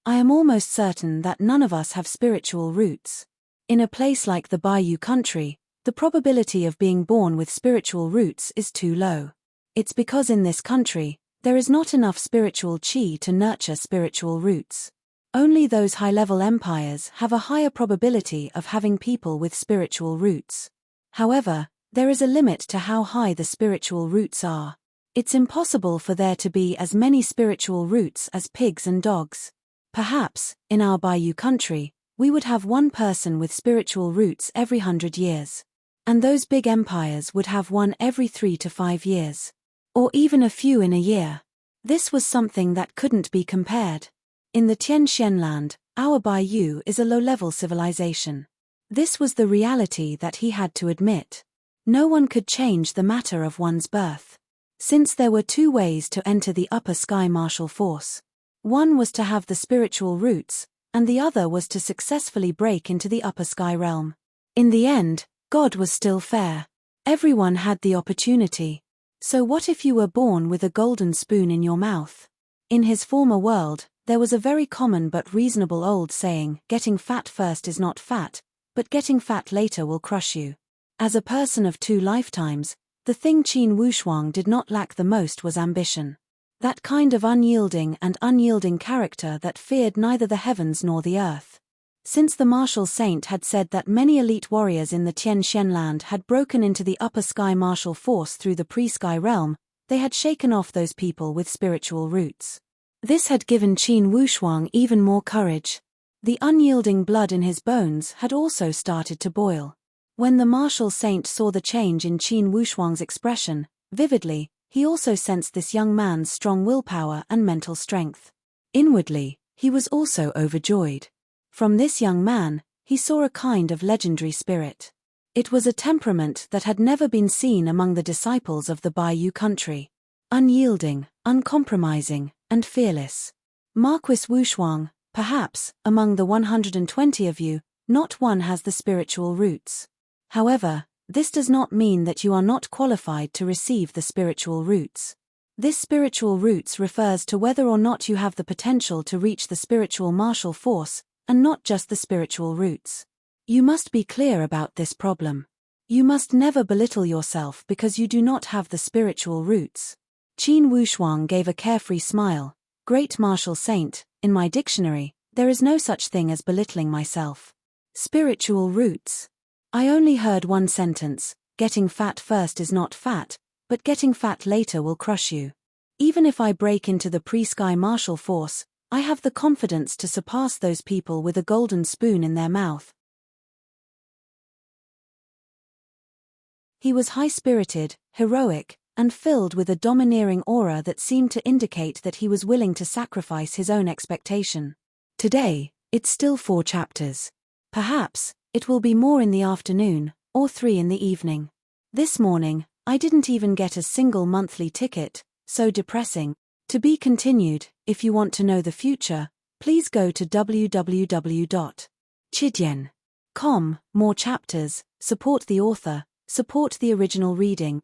I am almost certain that none of us have spiritual roots. In a place like the Bayou country, the probability of being born with spiritual roots is too low. It's because in this country, there is not enough spiritual qi to nurture spiritual roots. Only those high-level empires have a higher probability of having people with spiritual roots. However, there is a limit to how high the spiritual roots are. It's impossible for there to be as many spiritual roots as pigs and dogs. Perhaps, in our Bayou country, we would have one person with spiritual roots every 100 years. And those big empires would have one every 3 to 5 years. Or even a few in a year. This was something that couldn't be compared. In the Tianxian land, our Bayou is a low-level civilization. This was the reality that he had to admit. No one could change the matter of one's birth. Since there were 2 ways to enter the upper sky martial force. One was to have the spiritual roots, and the other was to successfully break into the upper sky realm. In the end, God was still fair. Everyone had the opportunity. So what if you were born with a golden spoon in your mouth? In his former world, there was a very common but reasonable old saying, getting fat first is not fat, but getting fat later will crush you. As a person of 2 lifetimes, the thing Qin Wushuang did not lack the most was ambition. That kind of unyielding character that feared neither the heavens nor the earth. Since the martial saint had said that many elite warriors in the Tien Shen land had broken into the upper sky martial force through the pre-sky realm, they had shaken off those people with spiritual roots. This had given Qin Wushuang even more courage. The unyielding blood in his bones had also started to boil. When the martial saint saw the change in Qin Wushuang's expression, vividly, he also sensed this young man's strong willpower and mental strength. Inwardly, he was also overjoyed. From this young man, he saw a kind of legendary spirit. It was a temperament that had never been seen among the disciples of the Baiyu country. Unyielding, uncompromising, and fearless. Marquis Wushuang, perhaps, among the 120 of you, not one has the spiritual roots. However, this does not mean that you are not qualified to receive the spiritual roots. This spiritual roots refers to whether or not you have the potential to reach the spiritual martial force, and not just the spiritual roots. You must be clear about this problem. You must never belittle yourself because you do not have the spiritual roots. Qin Wushuang gave a carefree smile. Great martial saint, in my dictionary, there is no such thing as belittling myself. Spiritual roots. I only heard one sentence, getting fat first is not fat, but getting fat later will crush you. Even if I break into the pre-sky martial force, I have the confidence to surpass those people with a golden spoon in their mouth. He was high-spirited, heroic, and filled with a domineering aura that seemed to indicate that he was willing to sacrifice his own expectation. Today, it's still 4 chapters. Perhaps, it will be more in the afternoon, or 3 in the evening. This morning, I didn't even get a single monthly ticket, so depressing. To be continued. If you want to know the future, please go to www.chidian.com. More chapters, support the author, support the original reading.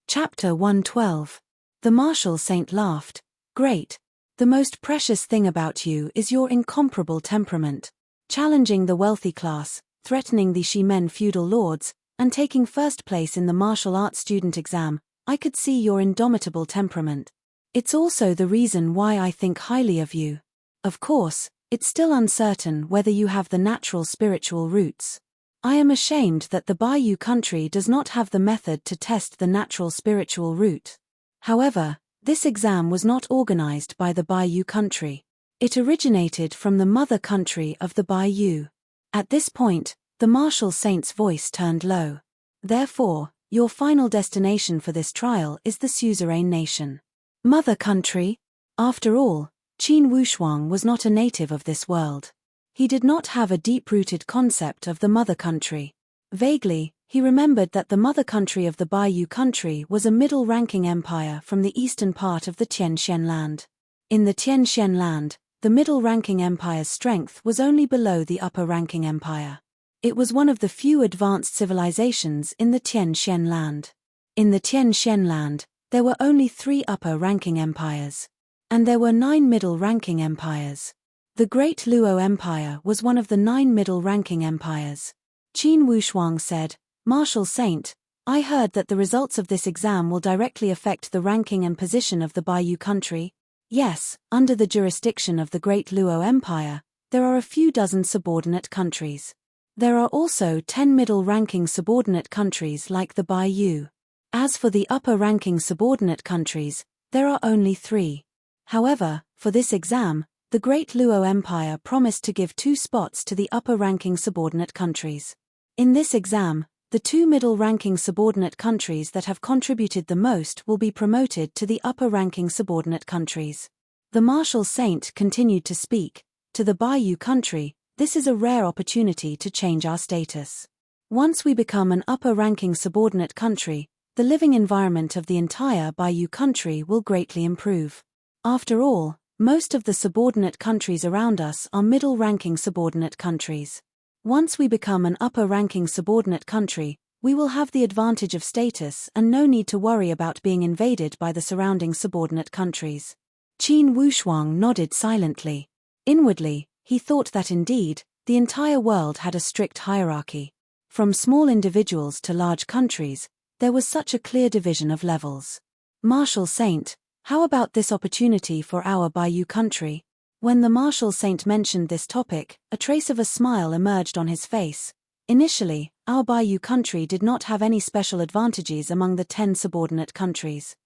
Chapter 112. The martial saint laughed. Great. The most precious thing about you is your incomparable temperament. Challenging the wealthy class, threatening the Shimen feudal lords, and taking first place in the martial arts student exam, I could see your indomitable temperament. It's also the reason why I think highly of you. Of course, it's still uncertain whether you have the natural spiritual roots. I am ashamed that the Baiyu country does not have the method to test the natural spiritual root. However, this exam was not organized by the Baiyu country. It originated from the mother country of the Baiyu. At this point, the martial saint's voice turned low. Therefore, your final destination for this trial is the suzerain nation. Mother country? After all, Qin Wushuang was not a native of this world. He did not have a deep-rooted concept of the mother country. Vaguely, he remembered that the mother country of the Baiyu country was a middle-ranking empire from the eastern part of the Tien Shen land. In the Tien Shen land, the middle-ranking empire's strength was only below the upper-ranking empire. It was one of the few advanced civilizations in the Tien Shen land. In the Tien Shen land, there were only 3 upper-ranking empires. And there were 9 middle-ranking empires. The Great Luo Empire was one of the 9 middle-ranking empires. Qin Wushuang said, "Martial Saint, I heard that the results of this exam will directly affect the ranking and position of the Baiyu country." Yes, under the jurisdiction of the Great Luo Empire, there are a few dozen subordinate countries. There are also 10 middle-ranking subordinate countries like the Baiyu. As for the upper-ranking subordinate countries, there are only 3. However, for this exam, the Great Luo Empire promised to give 2 spots to the upper-ranking subordinate countries. In this exam, the 2 middle-ranking subordinate countries that have contributed the most will be promoted to the upper-ranking subordinate countries. The martial saint continued to speak. To the Baiyu country, this is a rare opportunity to change our status. Once we become an upper-ranking subordinate country, the living environment of the entire Baiyu country will greatly improve. After all, most of the subordinate countries around us are middle-ranking subordinate countries. Once we become an upper-ranking subordinate country, we will have the advantage of status and no need to worry about being invaded by the surrounding subordinate countries. Qin Wushuang nodded silently. Inwardly, he thought that indeed, the entire world had a strict hierarchy. From small individuals to large countries, there was such a clear division of levels. Martial Saint, how about this opportunity for our Bayou country? When the Martial Saint mentioned this topic, a trace of a smile emerged on his face. Initially, our Bayou country did not have any special advantages among the 10 subordinate countries.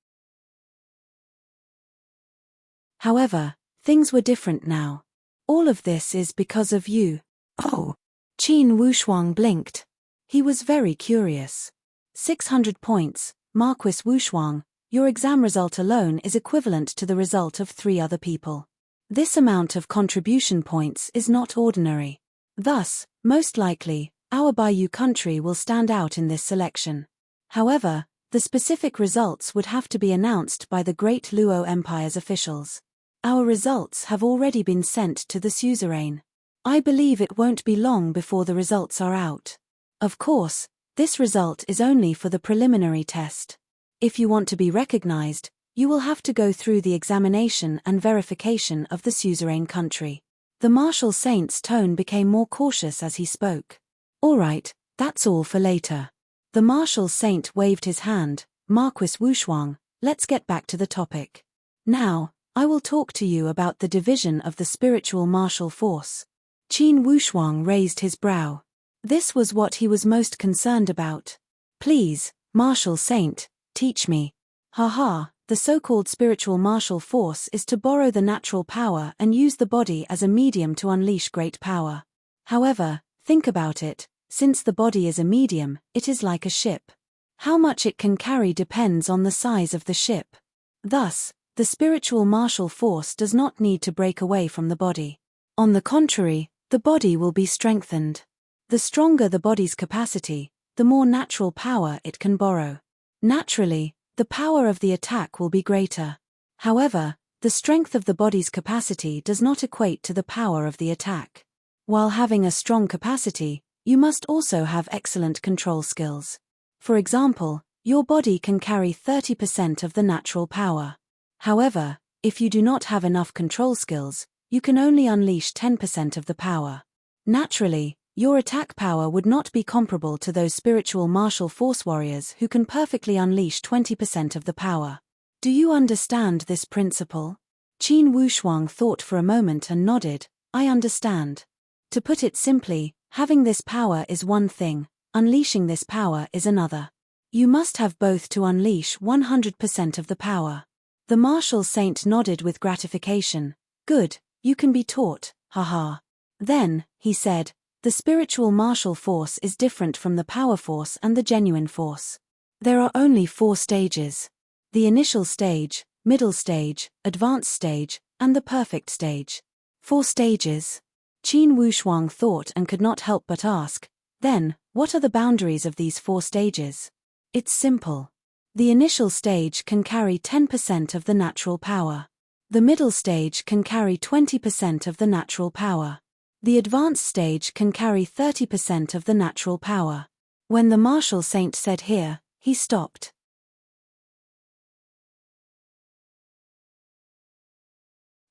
However, things were different now. All of this is because of you. Oh. Qin Wushuang blinked. He was very curious. 600 points, Marquis Wushuang, your exam result alone is equivalent to the result of 3 other people. This amount of contribution points is not ordinary. Thus, most likely, our Bayou country will stand out in this selection. However, the specific results would have to be announced by the Great Luo Empire's officials. Our results have already been sent to the suzerain. I believe it won't be long before the results are out. Of course, this result is only for the preliminary test. If you want to be recognized, you will have to go through the examination and verification of the suzerain country. The Martial Saint's tone became more cautious as he spoke. All right, that's all for later. The Martial Saint waved his hand. Marquis Wushuang, let's get back to the topic. Now, I will talk to you about the division of the spiritual martial force. Qin Wushuang raised his brow. This was what he was most concerned about. Please, Martial Saint, teach me. Haha, the so-called spiritual martial force is to borrow the natural power and use the body as a medium to unleash great power. However, think about it, since the body is a medium, it is like a ship. How much it can carry depends on the size of the ship. Thus, the spiritual martial force does not need to break away from the body. On the contrary, the body will be strengthened. The stronger the body's capacity, the more natural power it can borrow. Naturally, the power of the attack will be greater. However, the strength of the body's capacity does not equate to the power of the attack. While having a strong capacity, you must also have excellent control skills. For example, your body can carry 30% of the natural power. However, if you do not have enough control skills, you can only unleash 10% of the power. Naturally, your attack power would not be comparable to those spiritual martial force warriors who can perfectly unleash 20% of the power. Do you understand this principle? Qin Wushuang thought for a moment and nodded. I understand. To put it simply, having this power is one thing, unleashing this power is another. You must have both to unleash 100% of the power. The Martial Saint nodded with gratification. Good, you can be taught, haha. Then, he said, the spiritual martial force is different from the power force and the genuine force. There are only 4 stages. The initial stage, middle stage, advanced stage, and the perfect stage. 4 stages. Qin Wushuang thought and could not help but ask, then, what are the boundaries of these 4 stages? It's simple. The initial stage can carry 10% of the natural power. The middle stage can carry 20% of the natural power. The advanced stage can carry 30% of the natural power. When the Martial Saint said here, he stopped.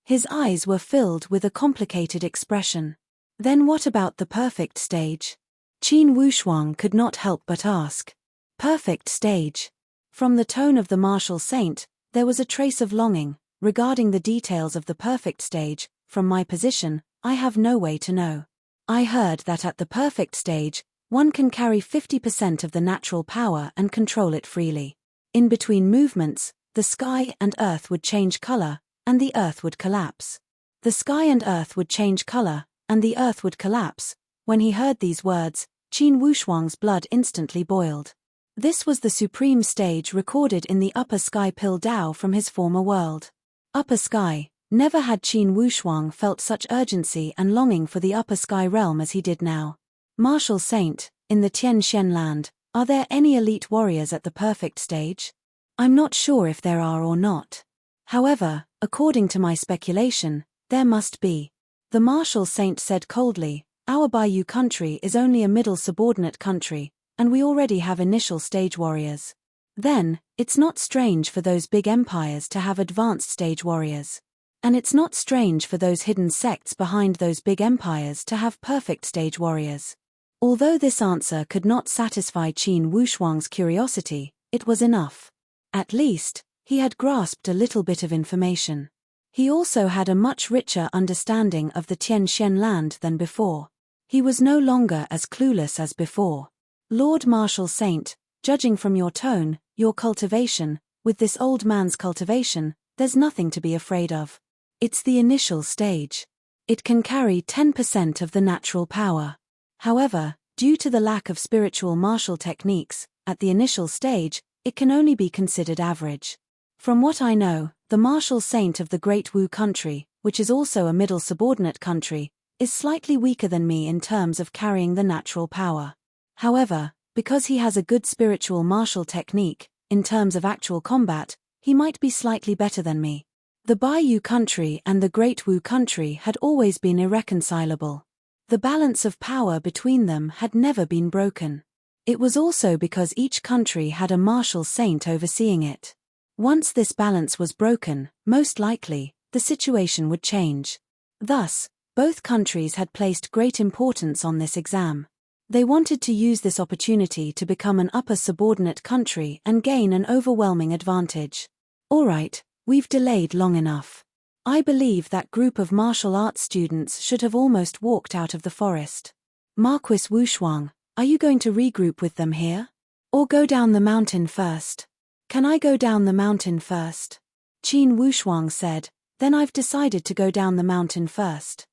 His eyes were filled with a complicated expression. Then what about the perfect stage? Qin Wushuang could not help but ask. Perfect stage. From the tone of the Martial Saint, there was a trace of longing. Regarding the details of the perfect stage, from my position, I have no way to know. I heard that at the perfect stage, one can carry 50% of the natural power and control it freely. In between movements, the sky and earth would change color, and the earth would collapse. The sky and earth would change color, and the earth would collapse. When he heard these words, Qin Wushuang's blood instantly boiled. This was the supreme stage recorded in the Upper Sky Pill Dao from his former world. Upper Sky. Never had Qin Wushuang felt such urgency and longing for the Upper Sky realm as he did now. Martial Saint, in the Tian Shen land, are there any elite warriors at the perfect stage? I'm not sure if there are or not. However, according to my speculation, there must be. The Martial Saint said coldly, our Bayou country is only a middle subordinate country, and we already have initial stage warriors. Then, it's not strange for those big empires to have advanced stage warriors. And it's not strange for those hidden sects behind those big empires to have perfect stage warriors. Although this answer could not satisfy Qin Wushuang's curiosity, it was enough. At least, He had grasped a little bit of information. He also had a much richer understanding of the Tianxian land than before. He was no longer as clueless as before. Lord Marshal Saint, judging from your tone, your cultivation, with this old man's cultivation, there's nothing to be afraid of. It's the initial stage. It can carry 10% of the natural power. However, due to the lack of spiritual martial techniques, at the initial stage, it can only be considered average. From what I know, the Martial Saint of the Great Wu country, which is also a middle subordinate country, is slightly weaker than me in terms of carrying the natural power. However, because he has a good spiritual martial technique, in terms of actual combat, he might be slightly better than me. The Baiyu country and the Great Wu country had always been irreconcilable. The balance of power between them had never been broken. It was also because each country had a martial saint overseeing it. Once this balance was broken, most likely, the situation would change. Thus, both countries had placed great importance on this exam. They wanted to use this opportunity to become an upper subordinate country and gain an overwhelming advantage. Alright, we've delayed long enough. I believe that group of martial arts students should have almost walked out of the forest. Marquis Wushuang, are you going to regroup with them here? Or go down the mountain first? Can I go down the mountain first? Qin Wushuang said, then I've decided to go down the mountain first.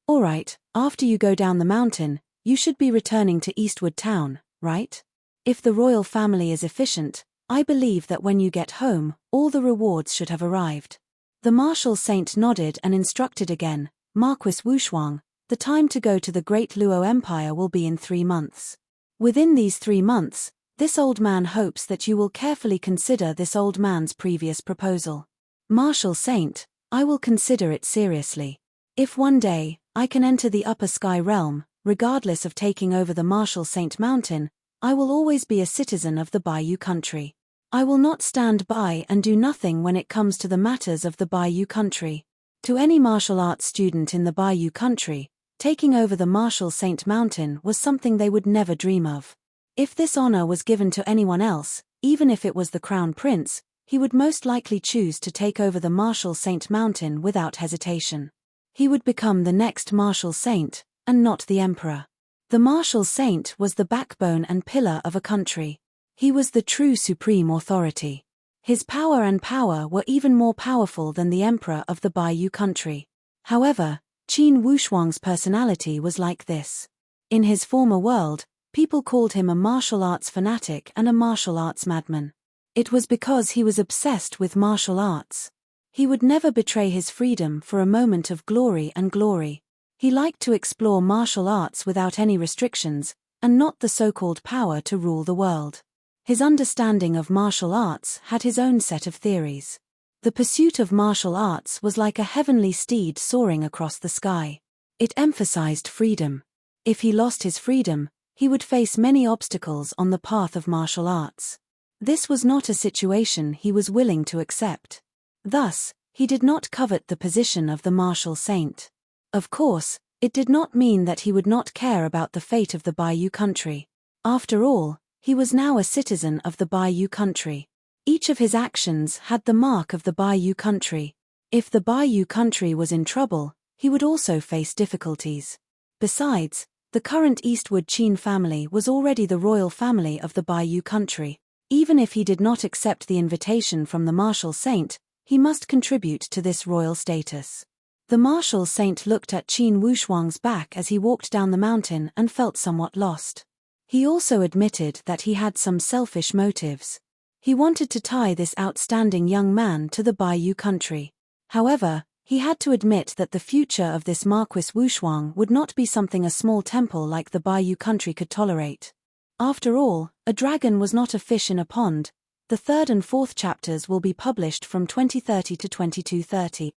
Alright, after you go down the mountain, you should be returning to Eastwood Town, right? If the royal family is efficient, I believe that when you get home, all the rewards should have arrived. The Martial Saint nodded and instructed again, Marquis Wushuang, the time to go to the Great Luo Empire will be in 3 months. Within these 3 months, this old man hopes that you will carefully consider this old man's previous proposal. Martial Saint, I will consider it seriously. If one day, I can enter the upper sky realm, regardless of taking over the Martial Saint Mountain, I will always be a citizen of the Baiyu country. I will not stand by and do nothing when it comes to the matters of the Baiyu country. To any martial arts student in the Baiyu country, taking over the Martial Saint Mountain was something they would never dream of. If this honor was given to anyone else, even if it was the Crown Prince, he would most likely choose to take over the Martial Saint Mountain without hesitation. He would become the next Martial Saint, and not the Emperor. The Martial Saint was the backbone and pillar of a country. He was the true supreme authority. His power and power were even more powerful than the Emperor of the Baiyu country. However, Qin Wushuang's personality was like this. In his former world, people called him a martial arts fanatic and a martial arts madman. It was because he was obsessed with martial arts. He would never betray his freedom for a moment of glory and glory. He liked to explore martial arts without any restrictions, and not the so-called power to rule the world. His understanding of martial arts had his own set of theories. The pursuit of martial arts was like a heavenly steed soaring across the sky. It emphasized freedom. If he lost his freedom, he would face many obstacles on the path of martial arts. This was not a situation he was willing to accept. Thus, he did not covet the position of the Martial Saint. Of course, it did not mean that he would not care about the fate of the Baiyu country. After all, he was now a citizen of the Baiyu country. Each of his actions had the mark of the Baiyu country. If the Baiyu country was in trouble, he would also face difficulties. Besides, the current Eastwood Qin family was already the royal family of the Baiyu country. Even if he did not accept the invitation from the Martial Saint, he must contribute to this royal status. The Martial Saint looked at Qin Wushuang's back as he walked down the mountain and felt somewhat lost. He also admitted that he had some selfish motives. He wanted to tie this outstanding young man to the Baiyu country. However, he had to admit that the future of this Marquis Wushuang would not be something a small temple like the Baiyu country could tolerate. After all, a dragon was not a fish in a pond. The 3rd and 4th chapters will be published from 2030 to 2230.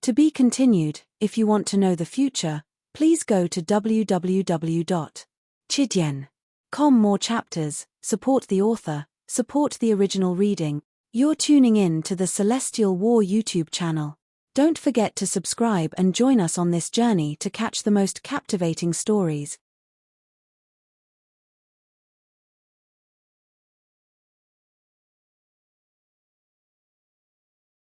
To be continued. If you want to know the future, please go to www.chidian.com. More chapters, support the author, support the original reading. You're tuning in to the Celestial War YouTube channel. Don't forget to subscribe and join us on this journey to catch the most captivating stories.